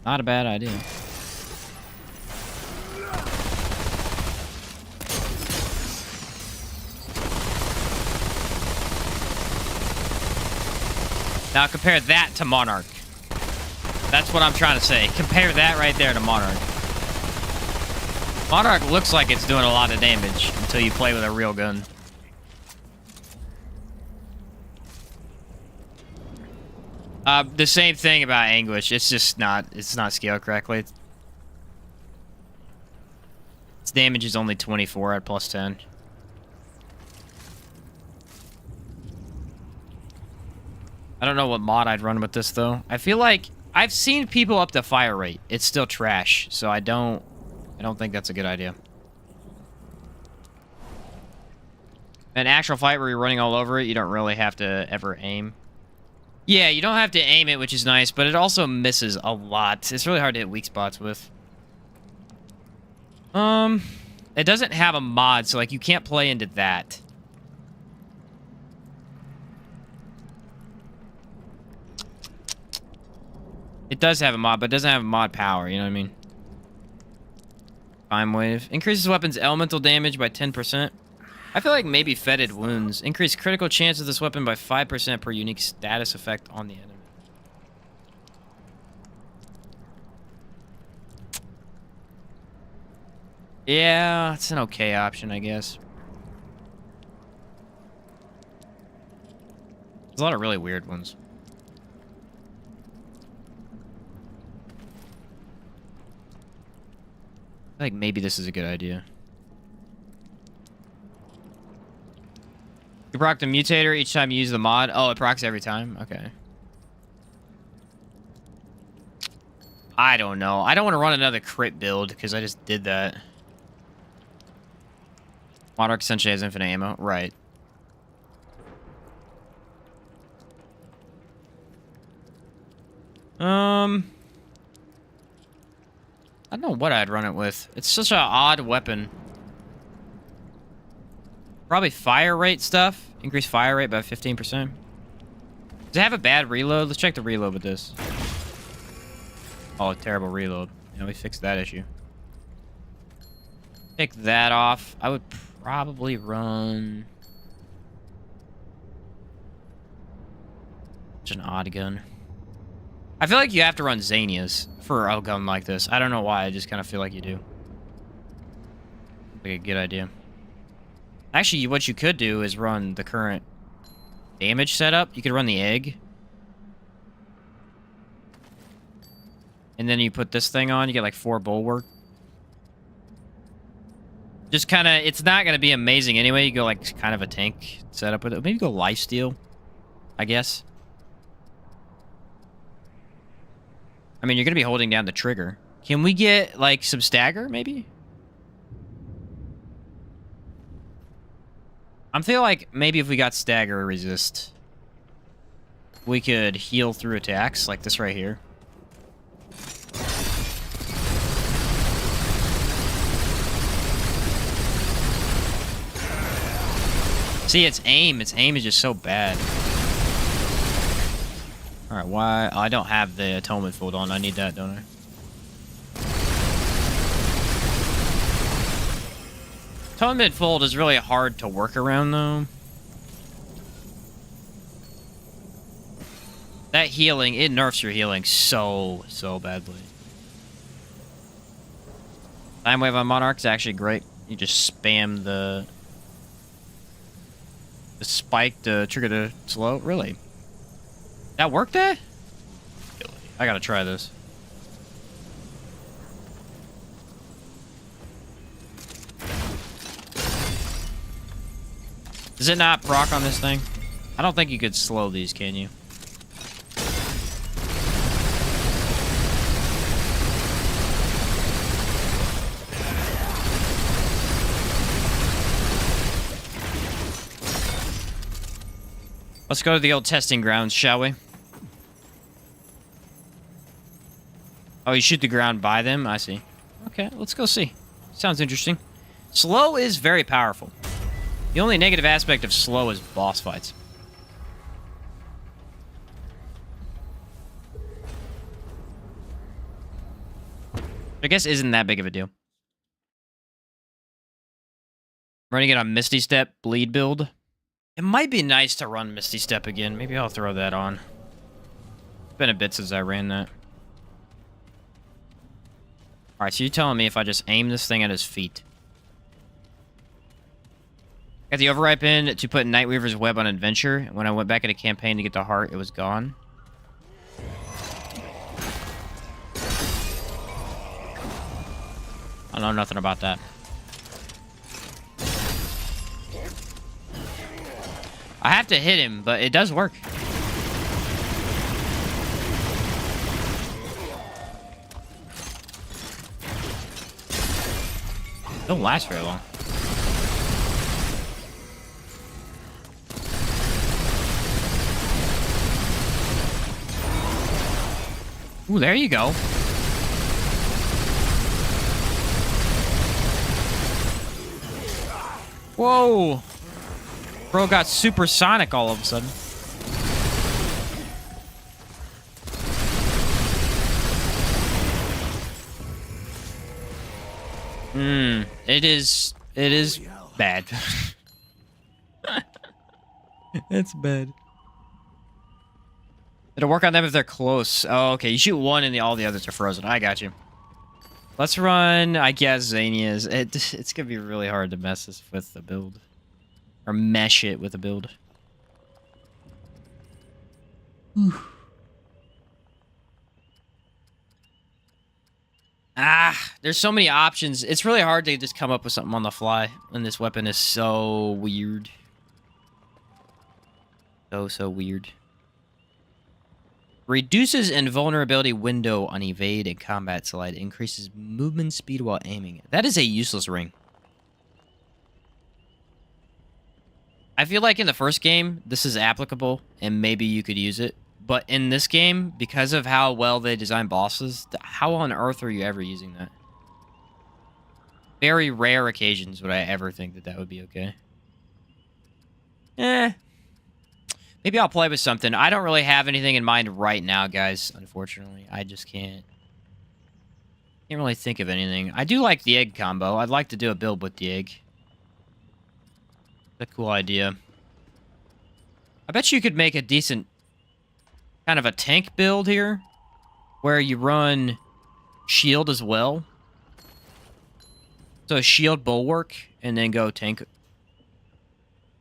Not a bad idea. Now compare that to Monarch. That's what I'm trying to say. Compare that right there to Monarch. Monarch looks like it's doing a lot of damage until you play with a real gun. The same thing about Anguish. It's just not, it's not scaled correctly. Its damage is only 24 at plus 10. I don't know what mod I'd run with this, though. I feel like I've seen people up to fire rate. It's still trash, so I don't think that's a good idea. An actual fight where you're running all over it, you don't really have to ever aim. Yeah, you don't have to aim it, which is nice, but it also misses a lot. It's really hard to hit weak spots with. It doesn't have a mod, so like you can't play into that. It does have a mod, but it doesn't have mod power, you know what I mean? Time wave. Increases weapon's elemental damage by 10%. I feel like maybe fetid wounds. Increase critical chance of this weapon by 5% per unique status effect on the enemy. Yeah, it's an okay option, I guess. There's a lot of really weird ones. I feel like maybe this is a good idea. You proc the mutator each time you use the mod. Oh, it procs every time? Okay. I don't know. I don't want to run another crit build because I just did that. Monarch essentially has infinite ammo. Right. I don't know what I'd run it with. It's such an odd weapon. Probably fire rate stuff. Increase fire rate by 15%. Does it have a bad reload? Let's check the reload with this. Oh, terrible reload. Yeah, we fixed that issue. Take that off. I would probably run... It's an odd gun. I feel like you have to run Xanias for a gun like this. I don't know why. I just kind of feel like you do. Like a good idea. Actually, what you could do is run the current damage setup. You could run the egg. And then you put this thing on. You get like 4 bulwark. Just kind of... It's not going to be amazing anyway. You go like kind of a tank setup with it. Maybe go lifesteal, I guess. I mean, you're going to be holding down the trigger. Can we get, like, some stagger, maybe? I'm feeling like maybe if we got stagger resist, we could heal through attacks, like this right here. See, its aim is just so bad. Alright, why? Oh, I don't have the atonement fold on. I need that, don't I? Atonement fold is really hard to work around, though. That healing, it nerfs your healing so badly. Time wave on Monarch is actually great. You just spam the spike to trigger the slow. Really? That worked, that? I gotta try this. Does it not proc on this thing? I don't think you could slow these, can you? Let's go to the old testing grounds, shall we? Oh, you shoot the ground by them? I see. Okay, let's go see. Sounds interesting. Slow is very powerful. The only negative aspect of slow is boss fights. I guess isn't that big of a deal. Running it on Misty Step bleed build. It might be nice to run Misty Step again. Maybe I'll throw that on. It's been a bit since I ran that. Alright, so you're telling me if I just aim this thing at his feet. Got the override pin to put Nightweaver's Web on Adventure. When I went back in a campaign to get the heart, it was gone. I know nothing about that. I have to hit him, but it does work. Don't last very long. Ooh, there you go. Whoa! Bro got supersonic all of a sudden. It is bad. It's bad. It'll work on them if they're close. Oh, okay. You shoot one and all the others are frozen. I got you. Let's run, I guess, Xanias. It's going to be really hard to mess this with the build. Or mesh it with a build. Whew. There's so many options. It's really hard to just come up with something on the fly. And this weapon is so weird. So weird. Reduces invulnerability window on evade and combat slide. Increases movement speed while aiming. That is a useless ring. I feel like in the first game, this is applicable, and maybe you could use it. But in this game, because of how well they design bosses, how on earth are you ever using that? Very rare occasions would I ever think that that would be okay. Maybe I'll play with something. I don't really have anything in mind right now, guys. Unfortunately, I just can't. Can't really think of anything. I do like the egg combo. I'd like to do a build with the egg. That's a cool idea. I bet you could make a decent kind of a tank build here, where you run shield as well. So a shield bulwark, and then go tank.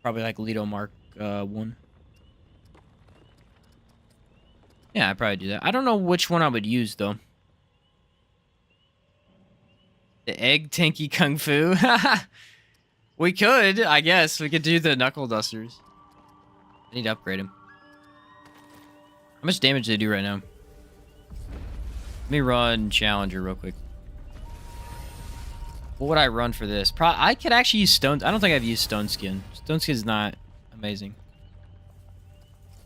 Probably like Lido Mark 1. Yeah, I'd probably do that. I don't know which one I would use, though. The egg tanky kung fu? We could, I guess. We could do the knuckle dusters. I need to upgrade him. How much damage do they do right now? Let me run Challenger real quick. What would I run for this? I could actually use Stone... I don't think I've used Stone Skin. Stone Skin is not amazing.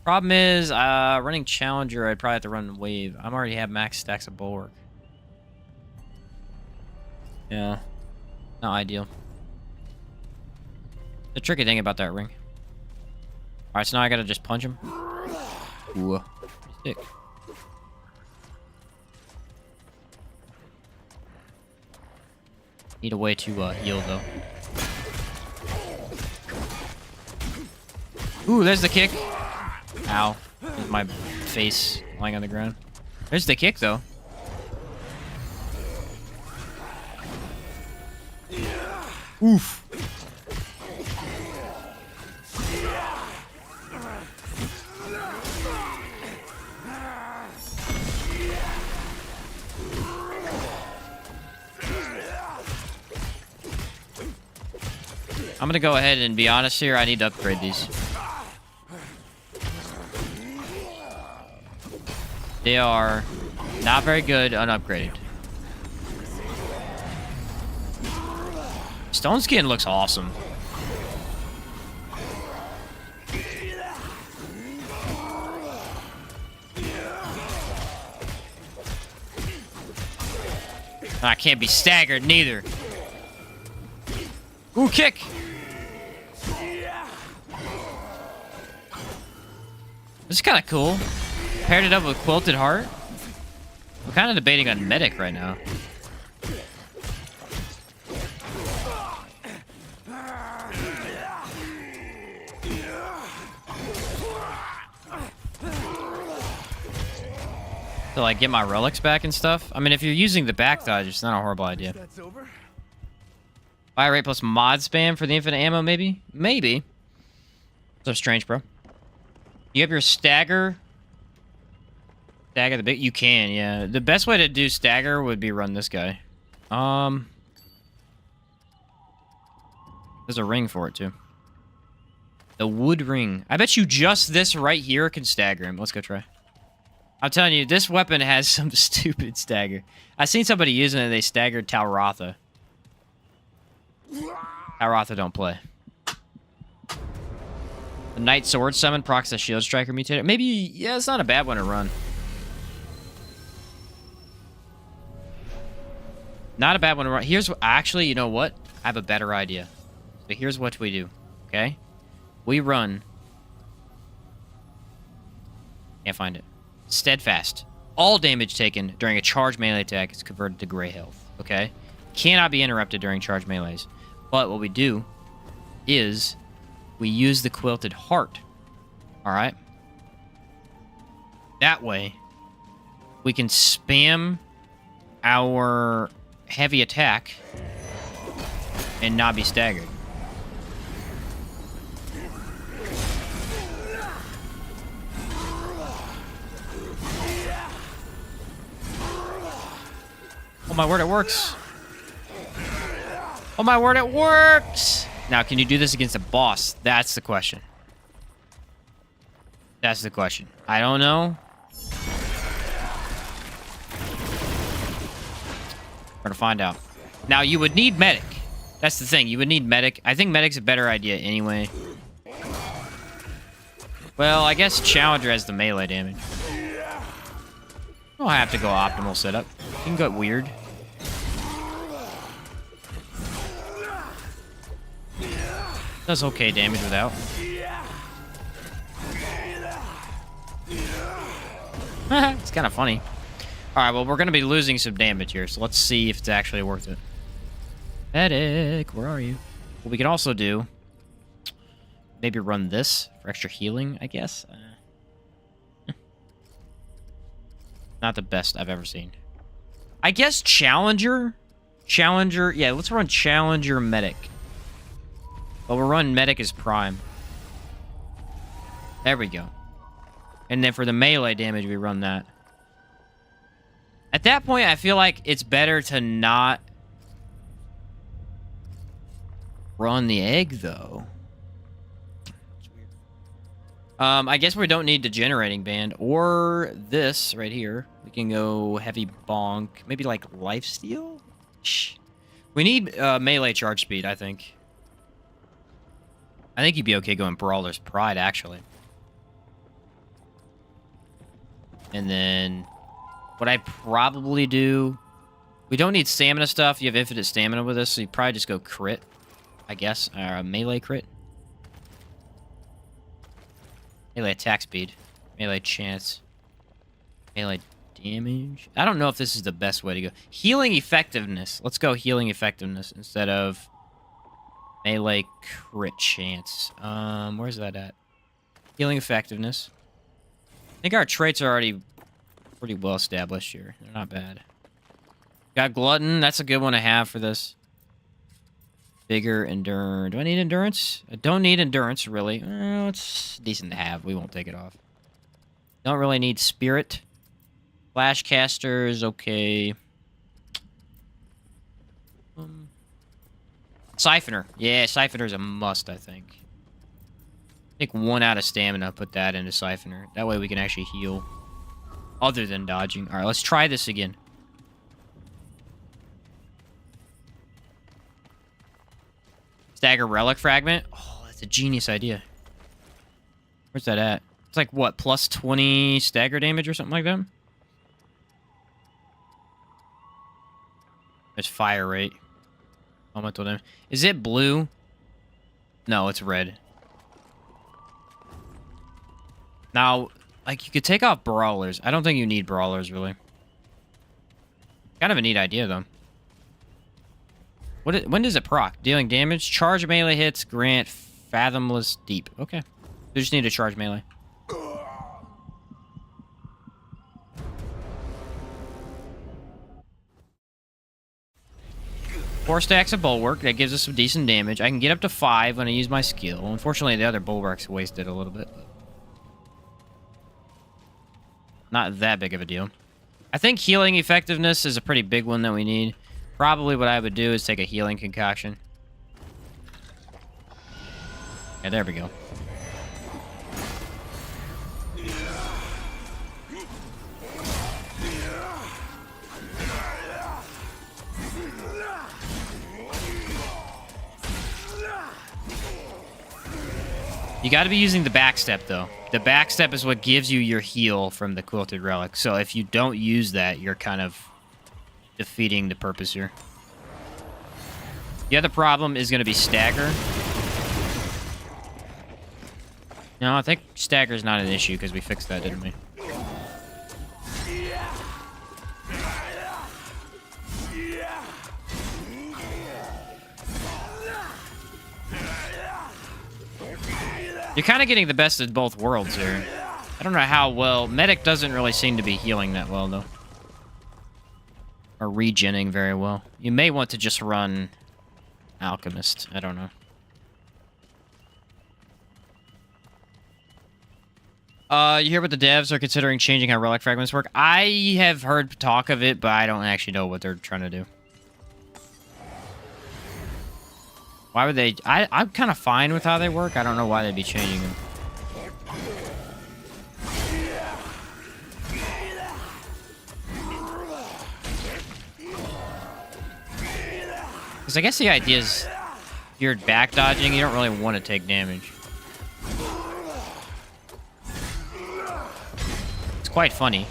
Problem is, running Challenger, I'd probably have to run Wave. I already have max stacks of Bulwark. Yeah. Not ideal. The tricky thing about that ring. Alright, so now I gotta just punch him. Ooh. Stick. Need a way to heal, though. Ooh, there's the kick. Ow. There's my face lying on the ground. There's the kick, though. Oof. I'm gonna go ahead and be honest here. I need to upgrade these. They are not very good unupgraded. Stone Skin looks awesome. I can't be staggered neither. Ooh, kick! This is kind of cool. Paired it up with Quilted Heart. I'm kind of debating on Medic right now. To like get my relics back and stuff. I mean, if you're using the back dodge, it's not a horrible idea. That's over. Fire rate plus mod spam for the infinite ammo, maybe? Maybe. So strange, bro. You have your stagger. Stagger the big. You can, yeah. The best way to do stagger would be run this guy. There's a ring for it too. The wood ring. I bet you just this right here can stagger him. Let's go try. I'm telling you, this weapon has some stupid stagger. I seen somebody using it. They staggered Talratha. Talratha don't play. The Knight Sword Summon procs the Shield Striker mutator. Maybe, yeah, it's not a bad one to run. Not a bad one to run. Here's, actually, you know what? I have a better idea. So here's what we do, okay? We run. Can't find it. Steadfast. All damage taken during a charge melee attack is converted to gray health, okay? Cannot be interrupted during charge melees. But what we do is we use the Quilted Heart, all right? That way, we can spam our heavy attack and not be staggered. Oh my word, it works. Oh my word, it works. Now, can you do this against a boss? That's the question. That's the question. I don't know. We're gonna find out. Now, you would need medic. That's the thing. You would need medic. I think medic's a better idea anyway. Well, I guess Challenger has the melee damage. I'll have to go optimal setup. You can go weird. Does okay damage without. It's kind of funny. Alright, well, we're going to be losing some damage here, so let's see if it's actually worth it. Medic, where are you? What we can also do... maybe run this for extra healing, I guess. Not the best I've ever seen. I guess Challenger? Challenger, yeah, let's run Challenger Medic. But we'll run Medic as Prime. There we go. And then for the melee damage, we run that. At that point, I feel like it's better to not run the egg, though. I guess we don't need the generating band or this right here. We can go heavy bonk, maybe like lifesteal. We need melee charge speed, I think. I think you'd be okay going Brawler's Pride, actually. And then what I'd probably do... we don't need stamina stuff. You have infinite stamina with this, so you probably just go crit, I guess. Melee crit. Melee attack speed. Melee chance. Melee damage. I don't know if this is the best way to go. Healing effectiveness. Let's go healing effectiveness instead of melee crit chance. Where's that at? Healing effectiveness. I think our traits are already pretty well established here. They're not bad. Got glutton. That's a good one to have for this. Bigger endurance. Do I need endurance? I don't need endurance, really. It's decent to have. We won't take it off. Don't really need spirit. Flashcaster is okay. Siphoner. Yeah, Siphoner is a must, I think. Take 1 out of stamina, put that into Siphoner. That way we can actually heal. Other than dodging. Alright, let's try this again. Stagger Relic Fragment. Oh, that's a genius idea. Where's that at? It's like, what, plus 20 stagger damage or something like that? There's fire rate. Elemental damage. Is it blue? No, it's red. Now, like, you could take off Brawlers. I don't think you need Brawlers, really. Kind of a neat idea, though. When does it proc? Dealing damage, charge melee hits, grant fathomless deep. Okay. We just need to charge melee. 4 stacks of bulwark. That gives us some decent damage. I can get up to 5 when I use my skill. Unfortunately, the other bulwark's wasted a little bit. Not that big of a deal. I think healing effectiveness is a pretty big one that we need. Probably what I would do is take a healing concoction. Yeah, there we go. You got to be using the backstep, though. The backstep is what gives you your heal from the Quilted Relic. So if you don't use that, you're kind of defeating the purpose here. The other problem is going to be stagger. No, I think stagger is not an issue because we fixed that, didn't we? You're kind of getting the best of both worlds here. I don't know how well... Medic doesn't really seem to be healing that well, though. Or regenning very well. You may want to just run Alchemist. I don't know. You hear what the devs are considering changing how relic fragments work? I have heard talk of it, but I don't actually know what they're trying to do. Why would they... I'm kind of fine with how they work. I don't know why they'd be changing them. Because I guess the idea is... if you're back dodging, you don't really want to take damage. It's quite funny.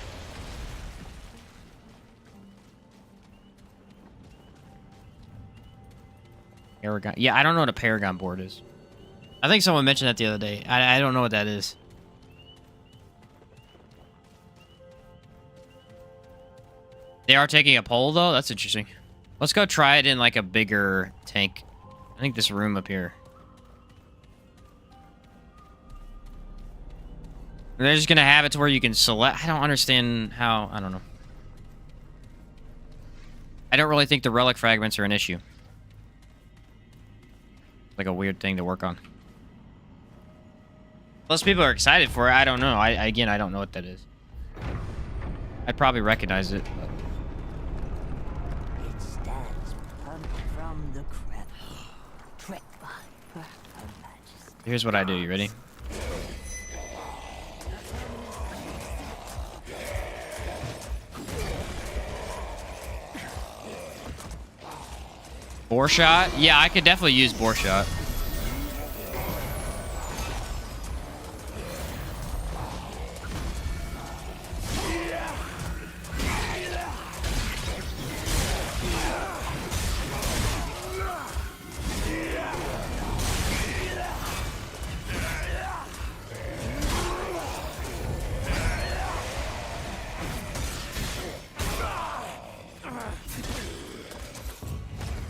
Paragon. Yeah, I don't know what a Paragon board is. I think someone mentioned that the other day. I don't know what that is. They are taking a poll, though? That's interesting. Let's go try it in, like, a bigger tank. I think this room up here. They're just gonna have it to where you can select... I don't understand how... I don't know. I don't really think the relic fragments are an issue. Like a weird thing to work on. Most people are excited for it. I don't know. Again, I don't know what that is. I'd probably recognize it. But... It stands pumped from the crevice, tricked by her majesty. Here's what I do. You ready? Bore shot? Yeah, I could definitely use bore shot.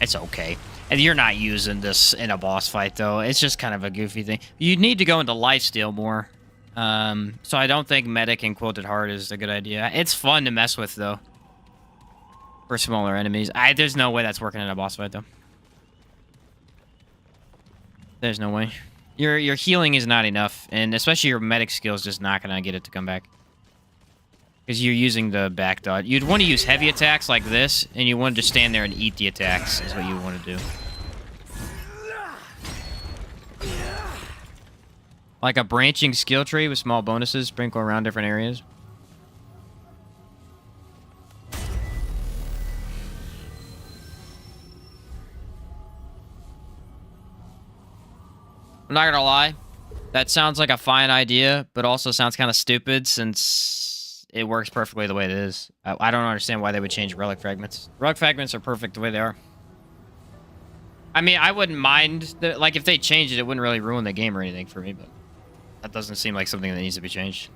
It's okay. And you're not using this in a boss fight, though. It's just kind of a goofy thing. You need to go into lifesteal more. So I don't think medic and quilted heart is a good idea. It's fun to mess with, though. For smaller enemies. There's no way that's working in a boss fight, though. There's no way. Your healing is not enough. And especially your medic skill is just not going to get it to come back. Because you're using the back dodge. You'd want to use heavy attacks like this, and you want to just stand there and eat the attacks, is what you want to do. Like a branching skill tree with small bonuses sprinkle around different areas. I'm not gonna lie. That sounds like a fine idea, but also sounds kind of stupid since... it works perfectly the way it is. I don't understand why they would change relic fragments. Relic fragments are perfect the way they are. I mean, I wouldn't mind... like, if they changed it, it wouldn't really ruin the game or anything for me, but... that doesn't seem like something that needs to be changed.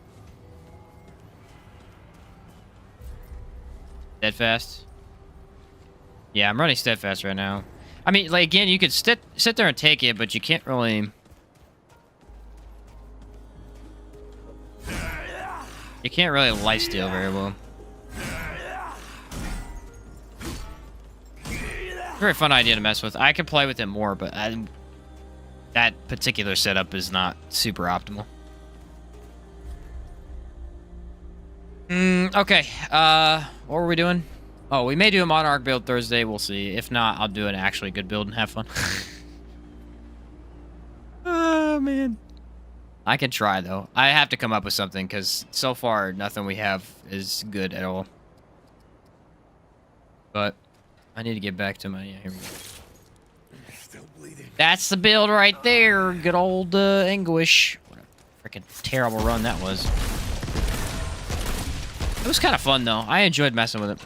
Steadfast? Yeah, I'm running Steadfast right now. I mean, like, again, you could sit there and take it, but you can't really... you can't really lifesteal very well. Very fun idea to mess with. I could play with it more, but that particular setup is not super optimal. Okay. What were we doing? Oh, we may do a Monarch build Thursday. We'll see. If not, I'll do an actually good build and have fun. Oh, man. I can try, though. I have to come up with something, because so far, nothing we have is good at all. But I need to get back to my... yeah, here we go. Still bleeding. That's the build right there. Good old Anguish. What a freaking terrible run that was. It was kind of fun, though. I enjoyed messing with it.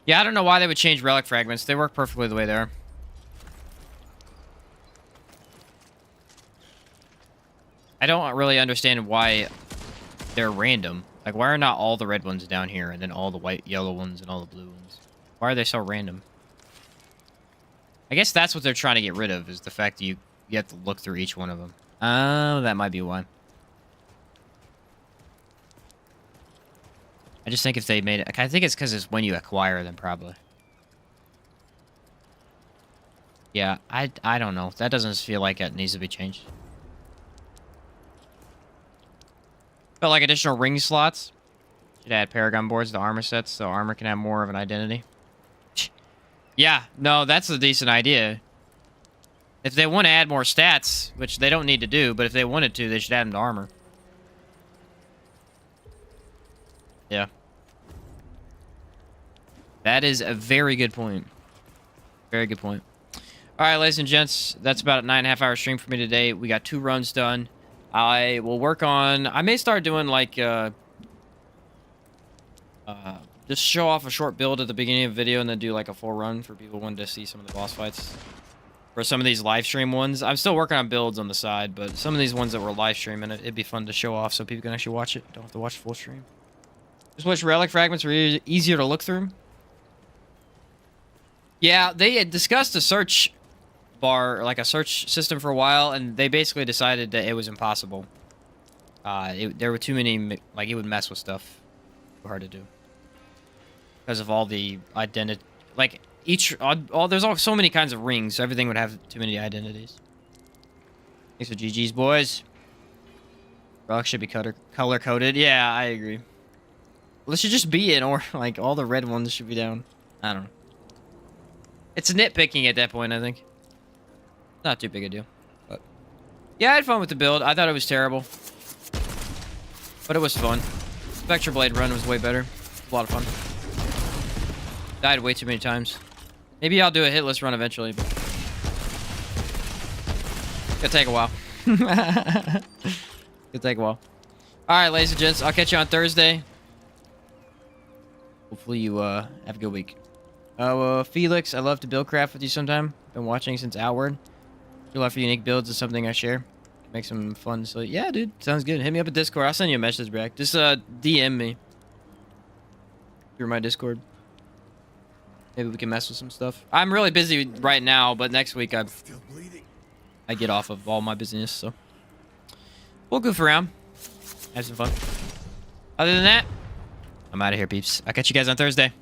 Yeah, I don't know why they would change relic fragments. They work perfectly the way they are. I don't really understand why they're random. Like, why are not all the red ones down here, and then all the white, yellow ones, and all the blue ones? Why are they so random? I guess that's what they're trying to get rid of, is the fact that you have to look through each one of them. Oh, that might be why. I just think if they made it... I think it's because it's when you acquire them, probably. Yeah, I don't know. That doesn't feel like it needs to be changed. But like additional ring slots. Should add Paragon boards to armor sets so armor can have more of an identity. Yeah, no, that's a decent idea. If they want to add more stats, which they don't need to do, but if they wanted to, they should add them to armor. Yeah. That is a very good point. Very good point. Alright, ladies and gents, that's about a 9.5 hour stream for me today. We got 2 runs done. I will work on... I may start doing, like, just show off a short build at the beginning of the video and then do, like, a full run for people wanting to see some of the boss fights. For some of these live stream ones. I'm still working on builds on the side, but some of these ones that were live streaming, it'd be fun to show off so people can actually watch it. Don't have to watch the full stream. Just wish relic fragments were easier to look through. Yeah, they had discussed a search bar, like a search system for a while, and they basically decided that it was impossible. There were too many, like, it would mess with stuff. Hard to do. Because of all the identity, like, there's so many kinds of rings, so everything would have too many identities. Thanks for GG's, boys. Relic should be color-coded. Yeah, I agree. Well, it should just be in, or, like, all the red ones should be down. I don't know. It's nitpicking at that point, I think. Not too big a deal. But yeah, I had fun with the build. I thought it was terrible. But it was fun. Spectre Blade run was way better. A lot of fun. Died way too many times. Maybe I'll do a hitless run eventually, but it'll take a while. It'll take a while. Alright, ladies and gents, I'll catch you on Thursday. Hopefully you have a good week. Felix, I love to build craft with you sometime. Been watching since Outward. Your love for unique builds is something I share. Make some fun. So yeah, dude, sounds good. Hit me up at Discord. I'll send you a message back. Just DM me through my Discord. Maybe we can mess with some stuff. I'm really busy right now, but next week I get off of all my business, so we'll goof around, have some fun. Other than that, I'm out of here, peeps. I'll catch you guys on Thursday.